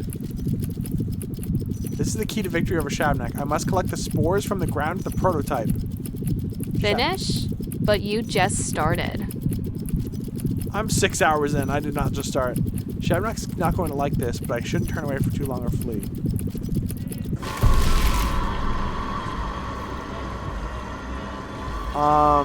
This is the key to victory over Shabnak. I must collect the spores from the ground of the prototype. Finish? But you just started. I'm 6 hours in. I did not just start. Shabnak's not going to like this, but I shouldn't turn away for too long or flee. I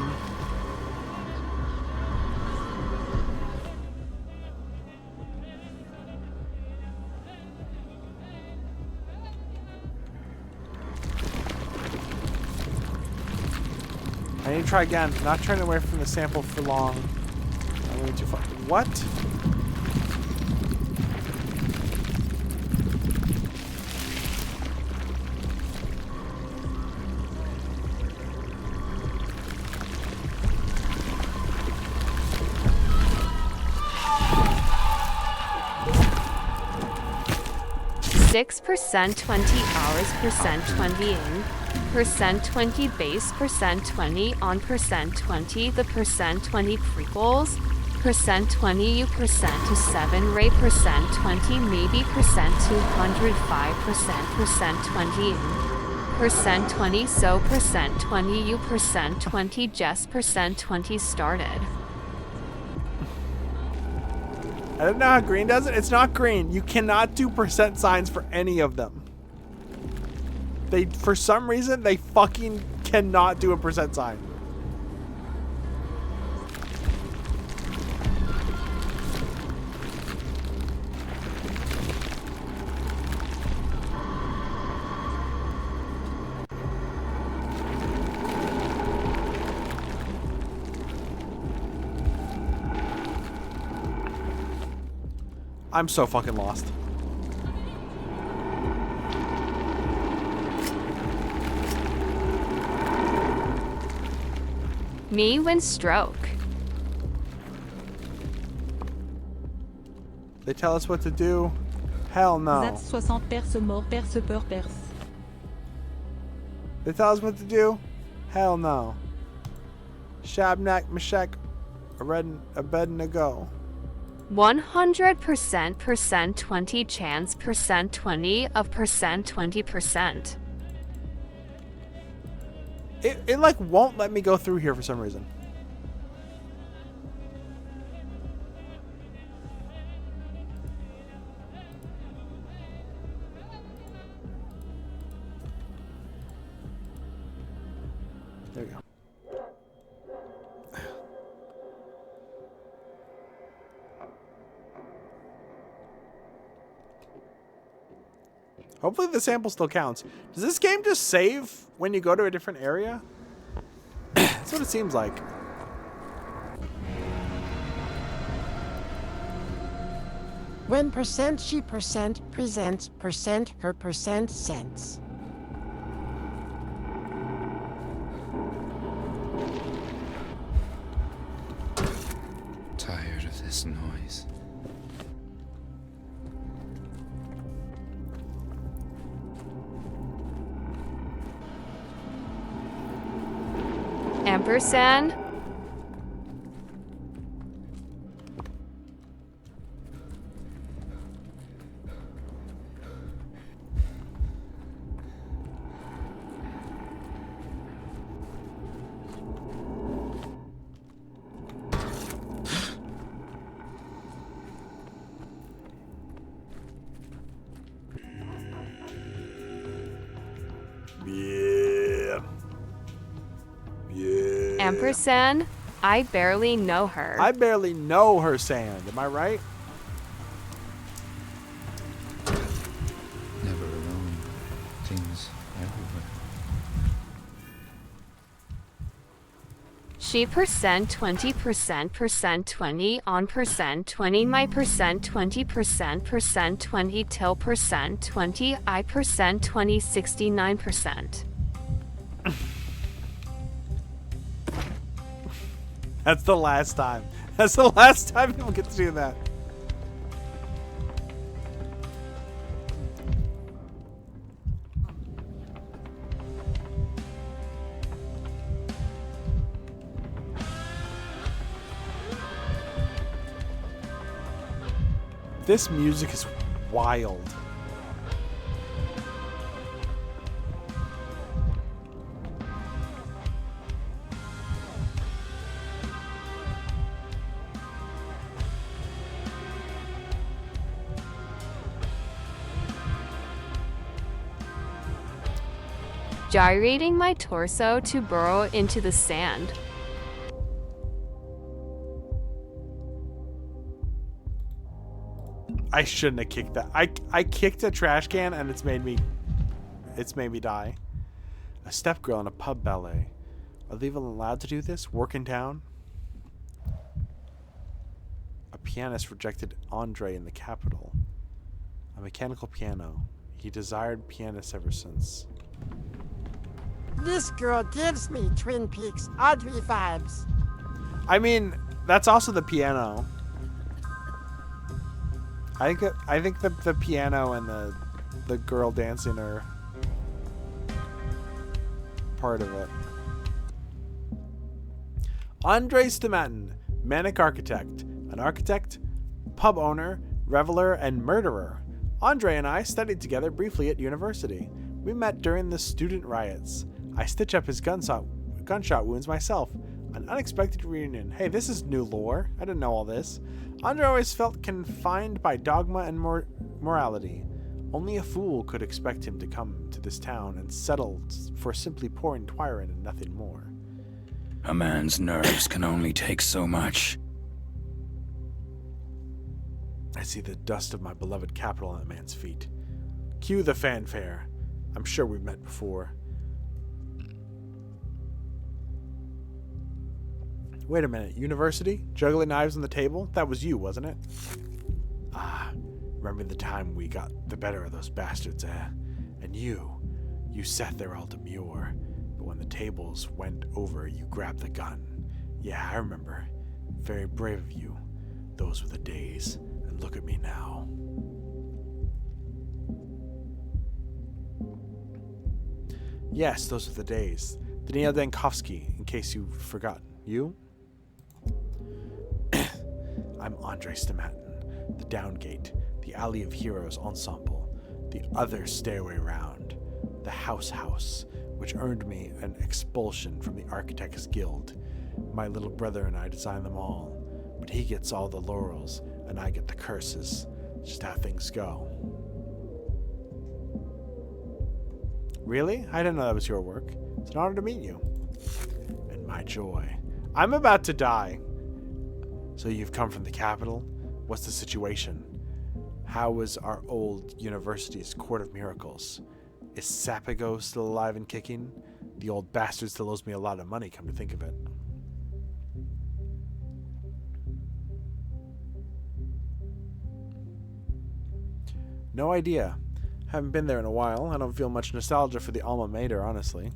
need to try again. Not turning away from the sample for long. I'm going too far. What? %, 20 hours, %20 in, %20 base, %20 on, %20 the %20 prequels, %20 you, %7 ray, %20 maybe, %205, %20 in, %20 so, %20 you, %20 just, %20 started. I don't know how green does it. It's not green. You cannot do % signs for any of them. They, for some reason, they fucking cannot do a % sign. I'm so fucking lost. Me when stroke. They tell us what to do. Hell no. That's 60 perce mort perce peur perce. They tell us what to do. Hell no. Shabnak, Meshach, Abednego. 100% 20 chance %20 of %20%. It like won't let me go through here for some reason. Hopefully the sample still counts. Does this game just save when you go to a different area? That's what it seems like. When she presents her sense. Tired of this noise. Ampersand. Ampersand, I barely know her. I barely know her, Sand. Am I right? Never alone. Things everywhere. She percent 20% 20 on percent 20 my percent 20% 20 till percent 20 I percent 20 69%. That's the last time. That's the last time people get to do that. This music is wild. Gyrating my torso to burrow into the sand. I shouldn't have kicked that. I kicked a trash can and it's made me die. A step girl in a pub ballet. Are they even allowed to do this? Work in town? A pianist rejected Andre in the Capitol. A mechanical piano. He desired pianists ever since. This girl gives me Twin Peaks Audrey vibes. I mean, that's also the piano. I think the piano and the girl dancing are part of it. Andre Stomatin, manic architect, an architect, pub owner, reveler, and murderer. Andre and I studied together briefly at university. We met during the student riots. I stitch up his gunshot wounds myself. An unexpected reunion. Hey, this is new lore. I didn't know all this. Andre always felt confined by dogma and morality. Only a fool could expect him to come to this town and settle for simply pouring Twyron and nothing more. A man's nerves can only take so much. I see the dust of my beloved capital on that man's feet. Cue the fanfare. I'm sure we've met before. Wait a minute, university? Juggling knives on the table? That was you, wasn't it? Ah, remember the time we got the better of those bastards, eh? And you sat there all demure, but when the tables went over, you grabbed the gun. Yeah, I remember. Very brave of you. Those were the days, and look at me now. Yes, those were the days. Daniel Dankovsky, in case you've forgotten. You? I'm Andre Stomatin, the Downgate, the Alley of Heroes ensemble, the other stairway round, the house, which earned me an expulsion from the Architects Guild. My little brother and I designed them all, but he gets all the laurels and I get the curses. Just how things go. Really? I didn't know that was your work. It's an honor to meet you. And my joy. I'm about to die. So you've come from the capital? What's the situation? How was our old university's Court of Miracles? Is Sapago still alive and kicking? The old bastard still owes me a lot of money, come to think of it. No idea. Haven't been there in a while. I don't feel much nostalgia for the alma mater, honestly.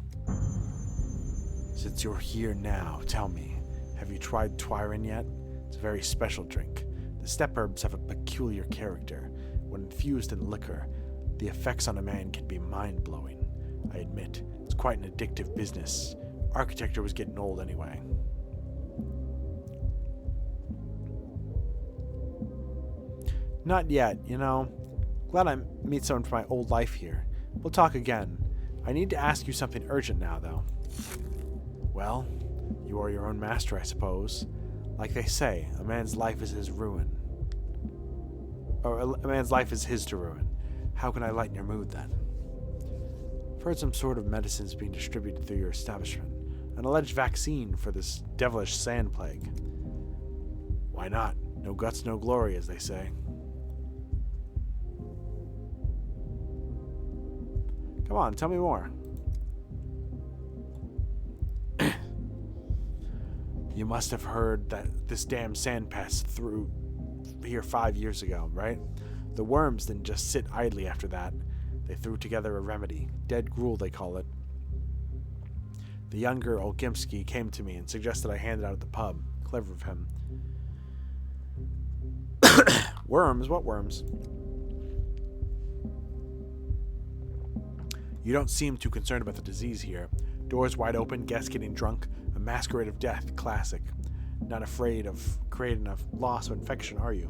Since you're here now, tell me, have you tried Twyrin yet? It's a very special drink. The steppe herbs have a peculiar character. When infused in liquor, the effects on a man can be mind-blowing. I admit, it's quite an addictive business. Architecture was getting old anyway. Not yet, you know. Glad I meet someone from my old life here. We'll talk again. I need to ask you something urgent now, though. Well, you are your own master, I suppose. Like they say, a man's life is his ruin. Or a man's life is his to ruin. How can I lighten your mood, then? I've heard some sort of medicine is being distributed through your establishment. An alleged vaccine for this devilish sand plague. Why not? No guts, no glory, as they say. Come on, tell me more. You must have heard that this damn sand passed through here 5 years ago, right? The worms didn't just sit idly after that. They threw together a remedy. Dead gruel, they call it. The younger Olgimsky came to me and suggested I hand it out at the pub. Clever of him. Worms? What worms? You don't seem too concerned about the disease here. Doors wide open, guests getting drunk, a masquerade of death, classic. Not afraid of creating a loss of infection, are you?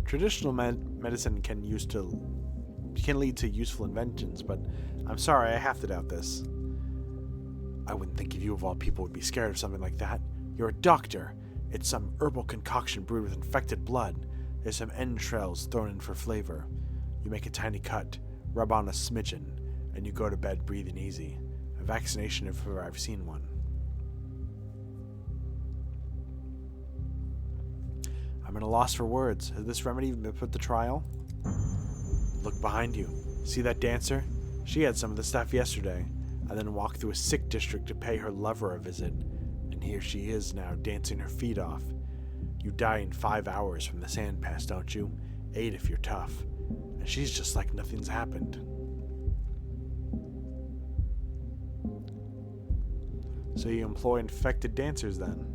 Traditional medicine can lead to useful inventions, but I'm sorry, I have to doubt this. I wouldn't think you of all people would be scared of something like that. You're a doctor. It's some herbal concoction brewed with infected blood. There's some entrails thrown in for flavor. You make a tiny cut, rub on a smidgen, and you go to bed breathing easy. A vaccination if ever I've seen one. I'm at a loss for words. Has this remedy been put to trial? Look behind you. See that dancer? She had some of the stuff yesterday, and then walked through a sick district to pay her lover a visit. And here she is now, dancing her feet off. You die in 5 hours from the sand pass, don't you? 8 if you're tough. And she's just like nothing's happened. So you employ infected dancers then?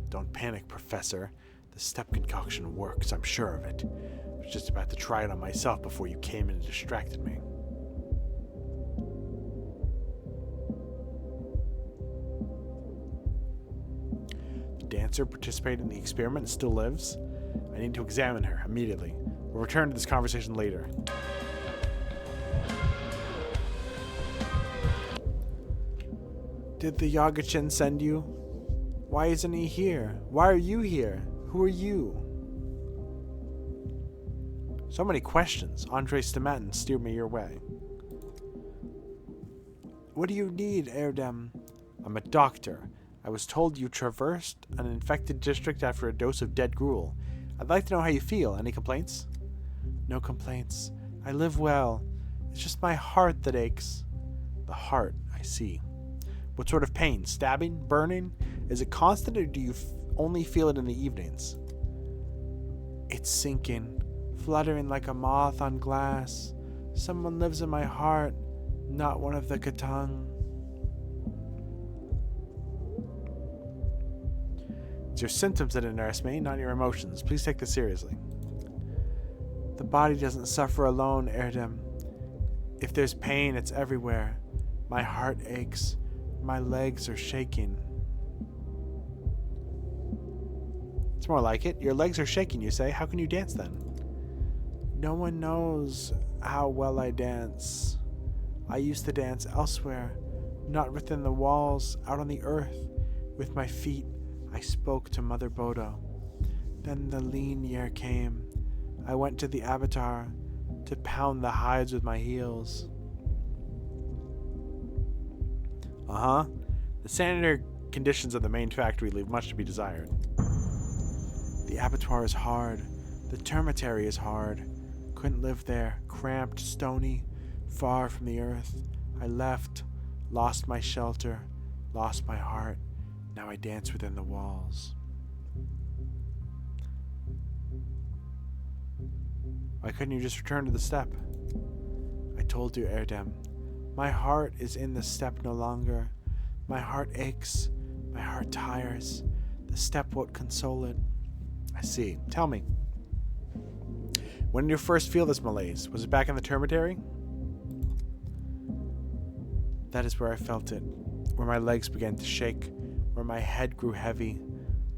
Don't panic, Professor. The step concoction works, I'm sure of it. I was just about to try it on myself before you came in and distracted me. The dancer participated in the experiment and still lives? I need to examine her immediately. We'll return to this conversation later. Did the Yagachin send you? Why isn't he here? Why are you here? Who are you? So many questions. Andre Stamatin steered me your way. What do you need, Erdem? I'm a doctor. I was told you traversed an infected district after a dose of dead gruel. I'd like to know how you feel. Any complaints? No complaints. I live well. It's just my heart that aches. The heart, I see. What sort of pain? Stabbing? Burning? Is it constant, or do you only feel it in the evenings? It's sinking, fluttering like a moth on glass. Someone lives in my heart, not one of the Katang. It's your symptoms that interest me, not your emotions. Please take this seriously. The body doesn't suffer alone, Erdem. If there's pain, it's everywhere. My heart aches. My legs are shaking. It's more like it. Your legs are shaking, you say. How can you dance then? No one knows how well I dance. I used to dance elsewhere, not within the walls, out on the earth. With my feet, I spoke to Mother Bodo. Then the lean year came. I went to the Avatar to pound the hides with my heels. Uh-huh. The sanitary conditions of the main factory leave much to be desired. The abattoir is hard. The termitary is hard. Couldn't live there. Cramped, stony, far from the earth. I left, lost my shelter, lost my heart. Now I dance within the walls. Why couldn't you just return to the steppe? I told you, Erdem. My heart is in the steppe no longer. My heart aches. My heart tires. The steppe won't console it. I see. Tell me. When did you first feel this malaise? Was it back in the termitary? That is where I felt it. Where my legs began to shake. Where my head grew heavy.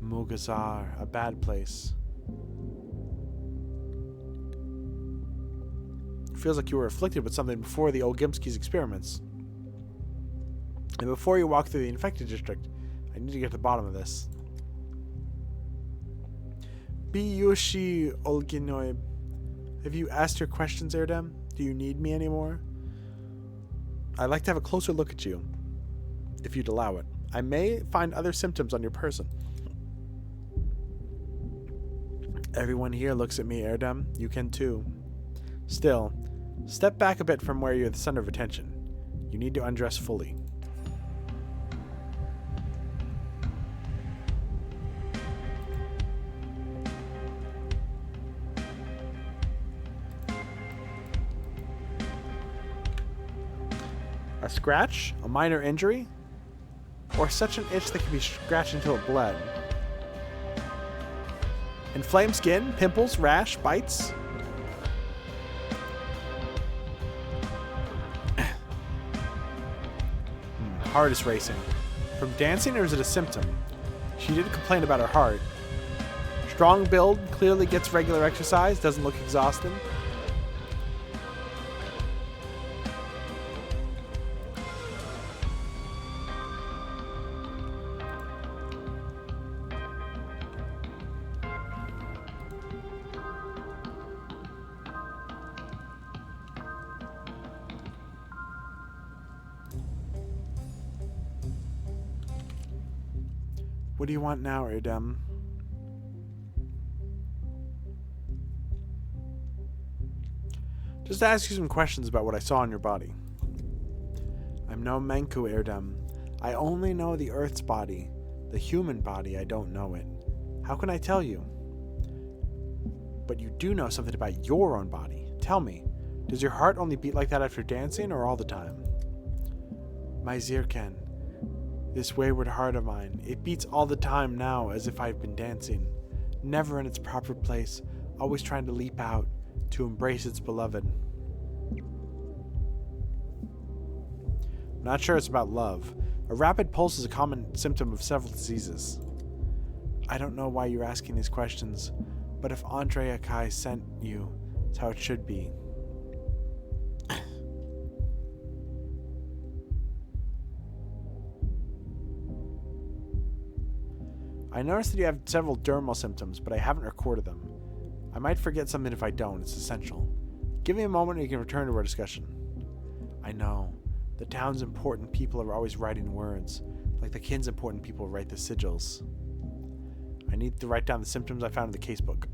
Mugazar, a bad place. It feels like you were afflicted with something before the old Gimski's experiments. And before you walk through the infected district, I need to get to the bottom of this. Biyushi Olginoib. Have you asked your questions, Erdem? Do you need me anymore? I'd like to have a closer look at you, if you'd allow it. I may find other symptoms on your person. Everyone here looks at me, Erdem. You can too. Still, step back a bit from where you're the center of attention. You need to undress fully. A scratch? A minor injury? Or such an itch that can be scratched until it bled? Inflamed skin? Pimples? Rash? Bites? Heart is racing. From dancing, or is it a symptom? She did complain about her heart. Strong build, clearly gets regular exercise, doesn't look exhausted. What do you want now, Erdem? Just to ask you some questions about what I saw in your body. I'm no Menku, Erdem. I only know the Earth's body. The human body, I don't know it. How can I tell you? But you do know something about your own body. Tell me, does your heart only beat like that after dancing, or all the time? My Zirken. This wayward heart of mine, it beats all the time now as if I've been dancing, never in its proper place, always trying to leap out, to embrace its beloved. I'm not sure it's about love. A rapid pulse is a common symptom of several diseases. I don't know why you're asking these questions, but if Andrea Kai sent you, it's how it should be. I noticed that you have several dermal symptoms, but I haven't recorded them. I might forget something if I don't. It's essential. Give me a moment and you can return to our discussion. I know. The town's important people are always writing words, like the kin's important people write the sigils. I need to write down the symptoms I found in the casebook.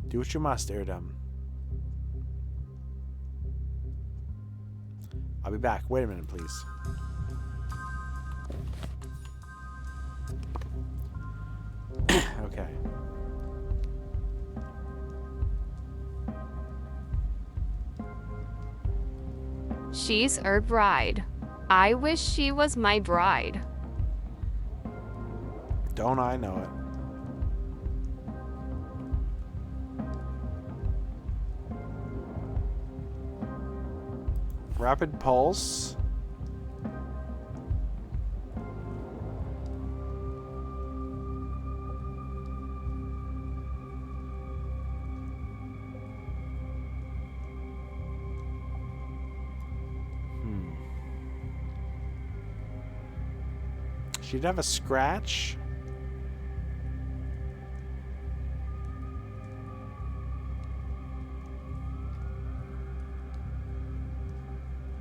Do what you must, Erdem. I'll be back. Wait a minute, please. Okay. She's her bride. I wish she was my bride. Don't I know it? Rapid pulse. She'd have a scratch.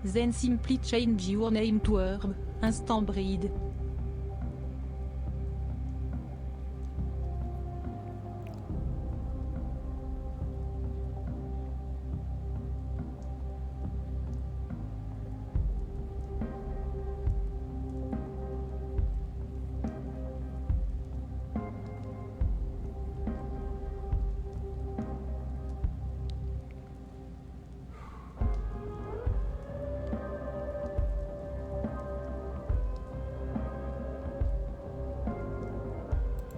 Then simply change your name to Herb Instant breed.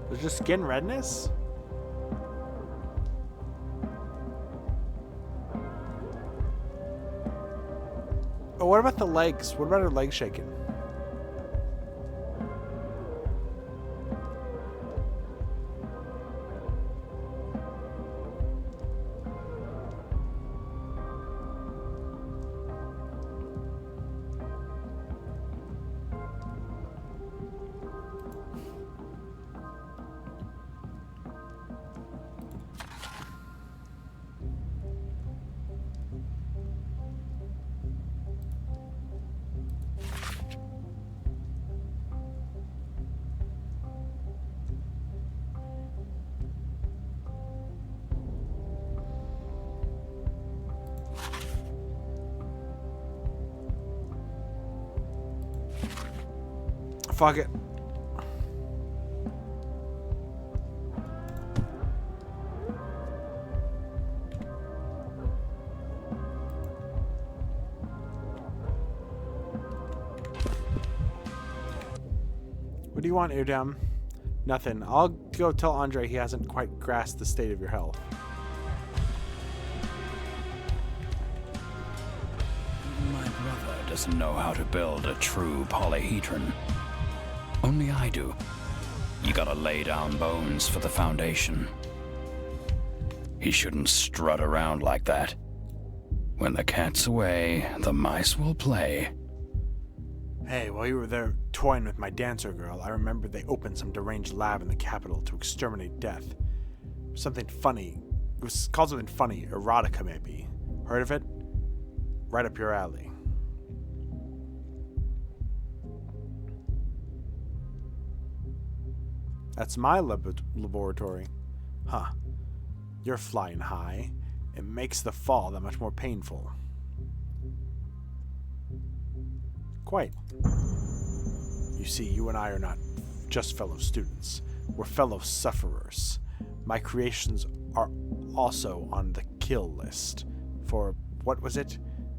There's just skin redness? Oh, what about the legs? What about her legs shaking? Fuck it. What do you want, Eardam? Nothing. I'll go tell Andre he hasn't quite grasped the state of your health. My brother doesn't know how to build a true polyhedron. Only I do. You gotta lay down bones for the foundation. He shouldn't strut around like that. When the cat's away, the mice will play. Hey, while you were there toying with my dancer girl, I remembered they opened some deranged lab in the capital to exterminate death. Something funny. It was called something funny. Erotica, maybe. Heard of it? Right up your alley. That's my laboratory. Huh. You're flying high. It makes the fall that much more painful. Quite. You see, you and I are not just fellow students. We're fellow sufferers. My creations are also on the kill list for, what was it?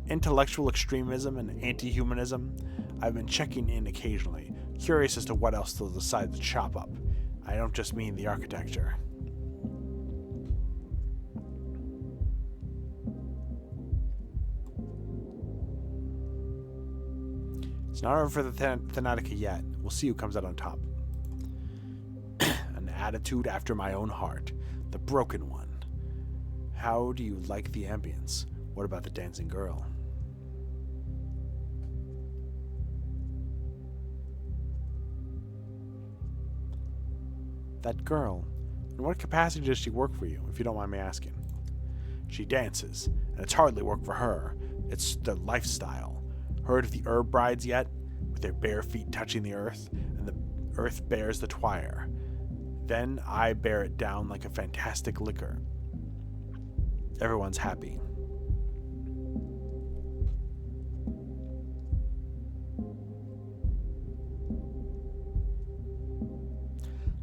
Intellectual extremism and anti-humanism. I've been checking in occasionally, curious as to what else they'll decide to chop up. I don't just mean the architecture. It's not over for the Thanatica yet. We'll see who comes out on top. An attitude after my own heart. The broken one. How do you like the ambience? What about the dancing girl? That girl, in what capacity does she work for you, if you don't mind me asking? She dances, and it's hardly work for her. It's the lifestyle. Heard of the herb brides yet? With their bare feet touching the earth, and the earth bears the twire. Then I bear it down like a fantastic liquor. Everyone's happy.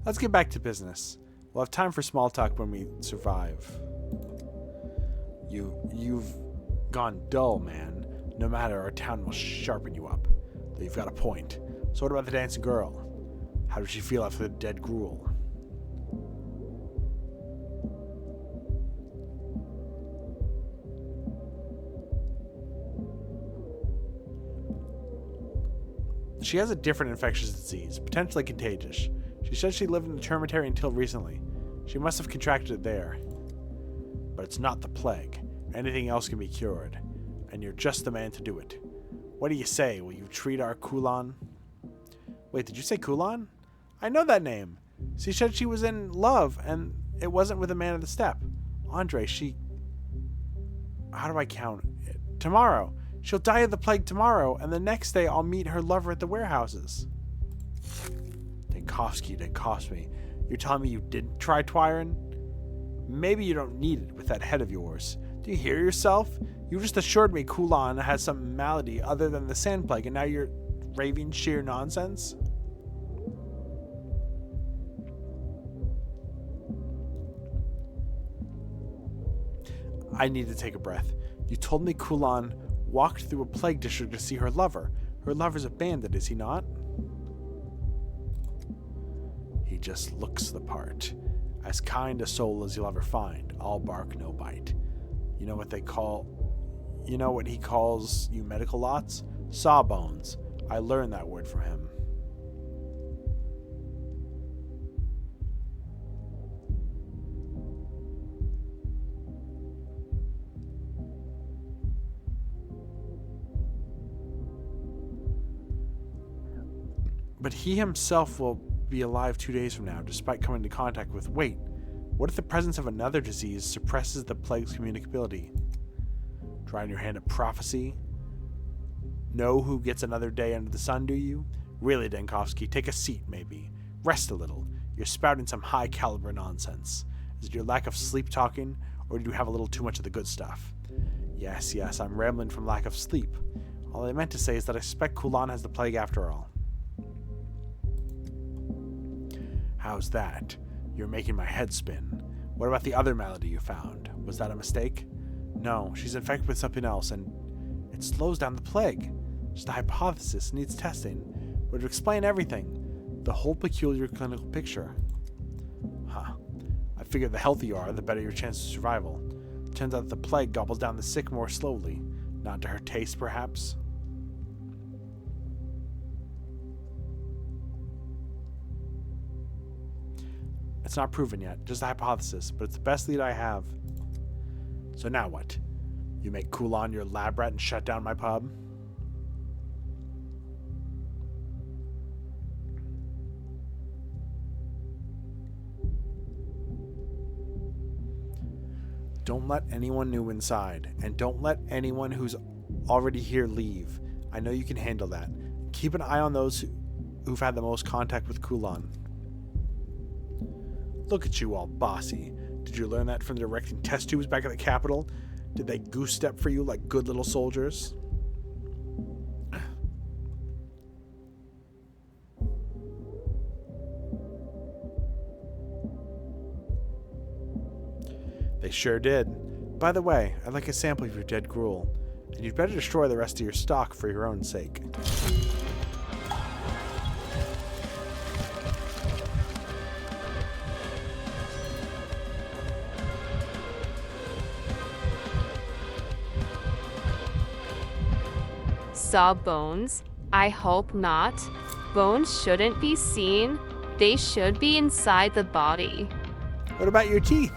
Let's get back to business. We'll have time for small talk when we survive. You've gone dull, man. No matter, our town will sharpen you up. Though you've got a point. So what about the dancing girl? How does she feel after the dead gruel? She has a different infectious disease, potentially contagious. She said she lived in the Termitary until recently. She must have contracted it there. But it's not the plague. Anything else can be cured. And you're just the man to do it. What do you say? Will you treat our Kulan? Wait, did you say Kulan? I know that name. She said she was in love, and it wasn't with a man of the steppe. Andre, she... How do I count it? Tomorrow. She'll die of the plague tomorrow, and the next day I'll meet her lover at the warehouses. Denkovsky. You're telling me you didn't try Twyron? Maybe you don't need it with that head of yours. Do you hear yourself? You just assured me Kulan has some malady other than the sand plague, and now you're raving sheer nonsense? I need to take a breath. You told me Kulan walked through a plague district to see her lover. Her lover's a bandit, is he not? He just looks the part. As kind a soul as you'll ever find. All bark, no bite. You know what he calls you medical lots? Sawbones. I learned that word from him. But he himself will be alive 2 days from now, despite coming into contact with... Wait, what if the presence of another disease suppresses the plague's communicability? Trying your hand at prophecy? Know who gets another day under the sun, do you? Really, Denkovsky, take a seat, maybe. Rest a little. You're spouting some high-caliber nonsense. Is it your lack of sleep talking, or do you have a little too much of the good stuff? Yes, I'm rambling from lack of sleep. All I meant to say is that I suspect Kulan has the plague after all. How's that? You're making my head spin. What about the other malady you found? Was that a mistake? No, she's infected with something else, and it slows down the plague. Just a hypothesis, needs testing. But to explain everything, the whole peculiar clinical picture. Huh. I figure the healthier you are, the better your chance of survival. Turns out the plague gobbles down the sick more slowly. Not to her taste, perhaps? It's not proven yet, just a hypothesis, but it's the best lead I have. So now what? You make Kulan your lab rat and shut down my pub? Don't let anyone new inside, and don't let anyone who's already here leave. I know you can handle that. Keep an eye on those who've had the most contact with Kulan. Look at you all bossy. Did you learn that from directing test tubes back at the Capitol? Did they goose step for you like good little soldiers? They sure did. By the way, I'd like a sample of your dead gruel, and you'd better destroy the rest of your stock for your own sake. Saw bones? I hope not. Bones shouldn't be seen. They should be inside the body. What about your teeth?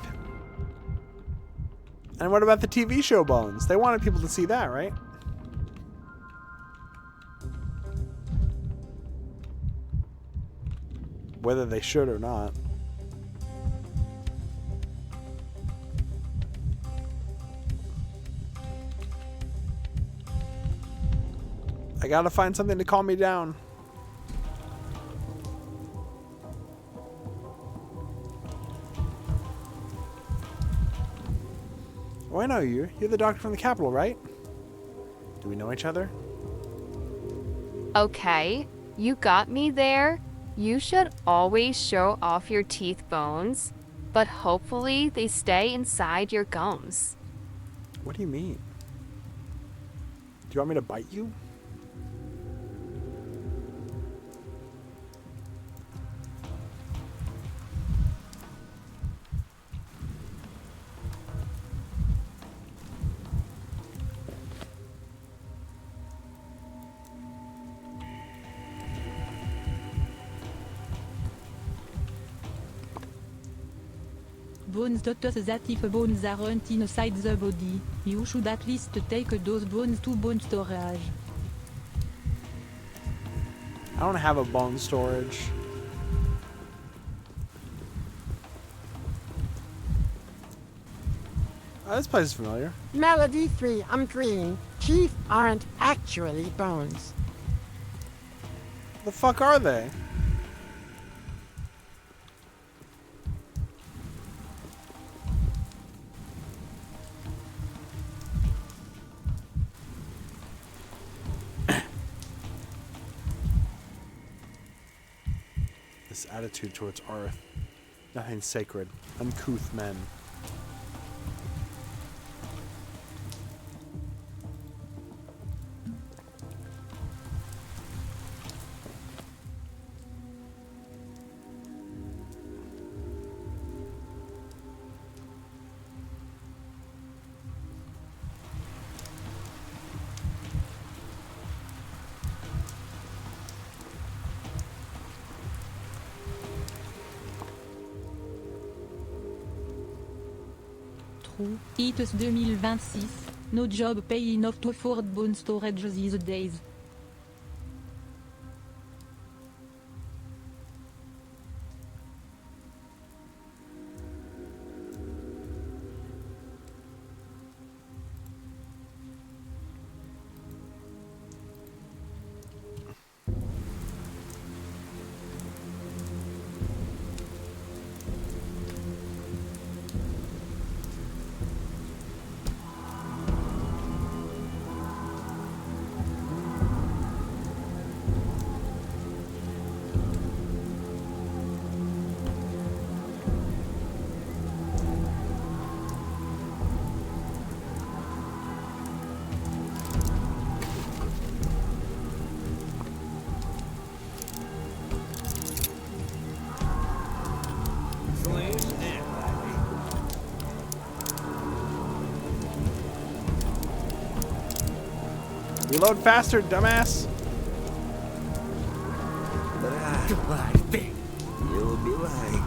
And what about the TV show Bones? They wanted people to see that, right? Whether they should or not. I gotta find something to calm me down. Oh, I know you. You're the doctor from the Capitol, right? Do we know each other? Okay, you got me there. You should always show off your teeth bones, but hopefully they stay inside your gums. What do you mean? Do you want me to bite you? Bones does that if bones aren't inside the body, you should at least take those bones to bone storage. I don't have a bone storage. Oh, this place is familiar. Melody 3, I'm green. teeth aren't actually bones. The fuck are they? This attitude towards Arth. Nothing sacred. Uncouth men. It's 2026. No job pay enough to afford bone storage these days. Reload faster, dumbass. You'll be right.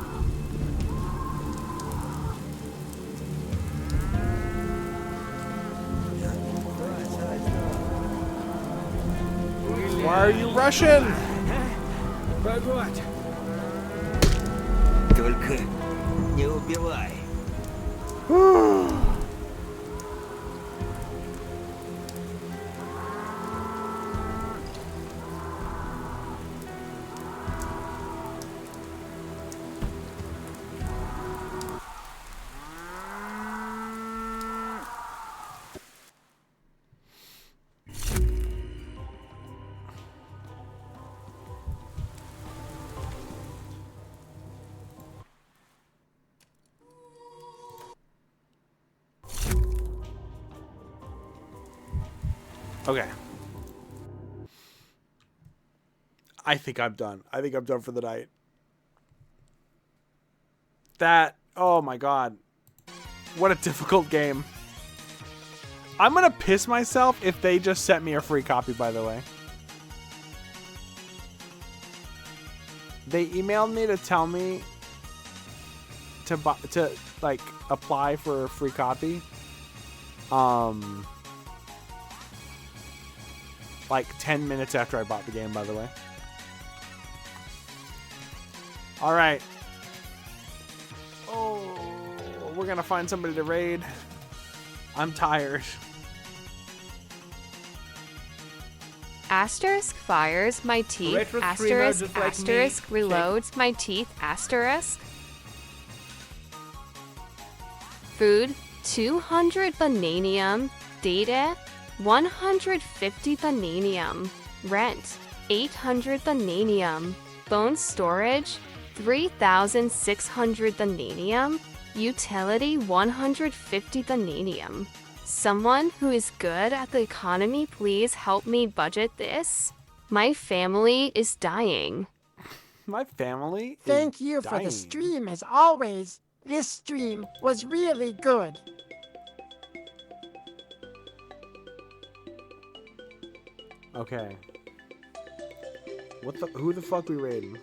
Why are you rushing? Только не убивай. Okay. I think I'm done. I think I'm done for the night. That, oh my god. What a difficult game. I'm gonna piss myself if they just sent me a free copy, by the way. They emailed me to tell me to like apply for a free copy. Like 10 minutes after I bought the game, by the way. All right. Oh, we're gonna find somebody to raid. I'm tired. Asterisk fires my teeth. Retro streamer Asterisk just like asterisk me. reloads my teeth. Asterisk. Food 200 bananium. Data 150 bananium. Rent 800 bananium. Bone storage 3,600 bananium. Utility 150 bananium. Someone who is good at the economy, please help me budget this. My family is dying. My family is Thank you for dying. the stream as always. This stream was really good. Okay. Who the fuck we raiding?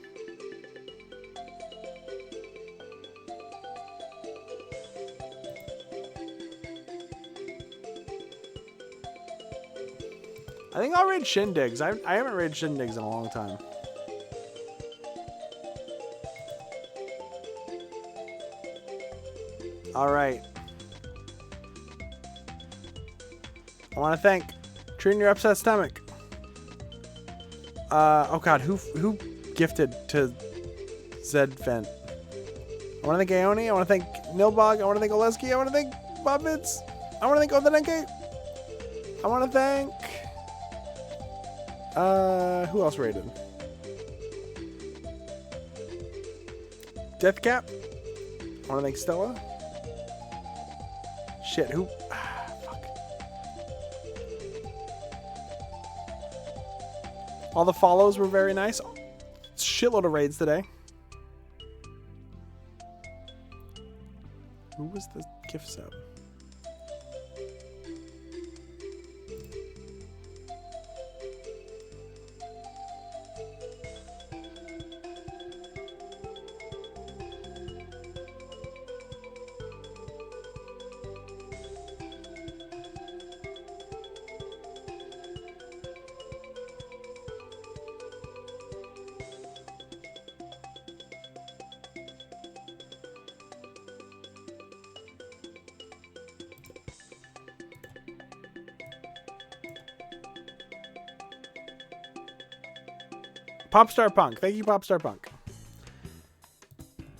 I think I'll raid Shindigs. I haven't raided Shindigs in a long time. All right. I want to thank Treating your upset stomach. Oh god, who gifted to Zed Vent? I want to thank Aoni, I want to thank Nilbog, I want to thank Oleski, I want to thank Bobbits, I want to thank Odenenke, I want to thank... who else rated? Deathcap. I want to thank Stella. Shit, who... fuck. All the follows were very nice. Shitload of raids today. Who was the gift sub? Popstar Punk. Thank you, Popstar Punk.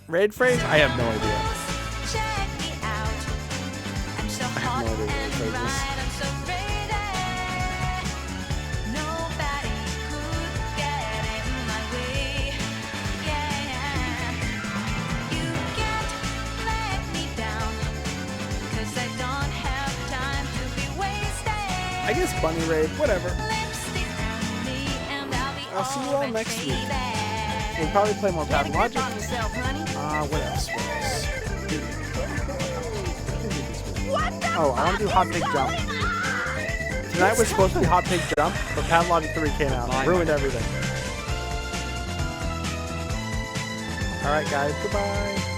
Raid phrase? I have no idea. I have no idea what raid phrase is. I guess Bunny Raid, whatever. I'll see you all next week. We'll probably play more Pathologic. What else? Oh, I want to do Hot Pig Jump. Tonight was supposed to be Hot Pig Jump, but Pathologic 3 came out and ruined everything. Alright guys, goodbye.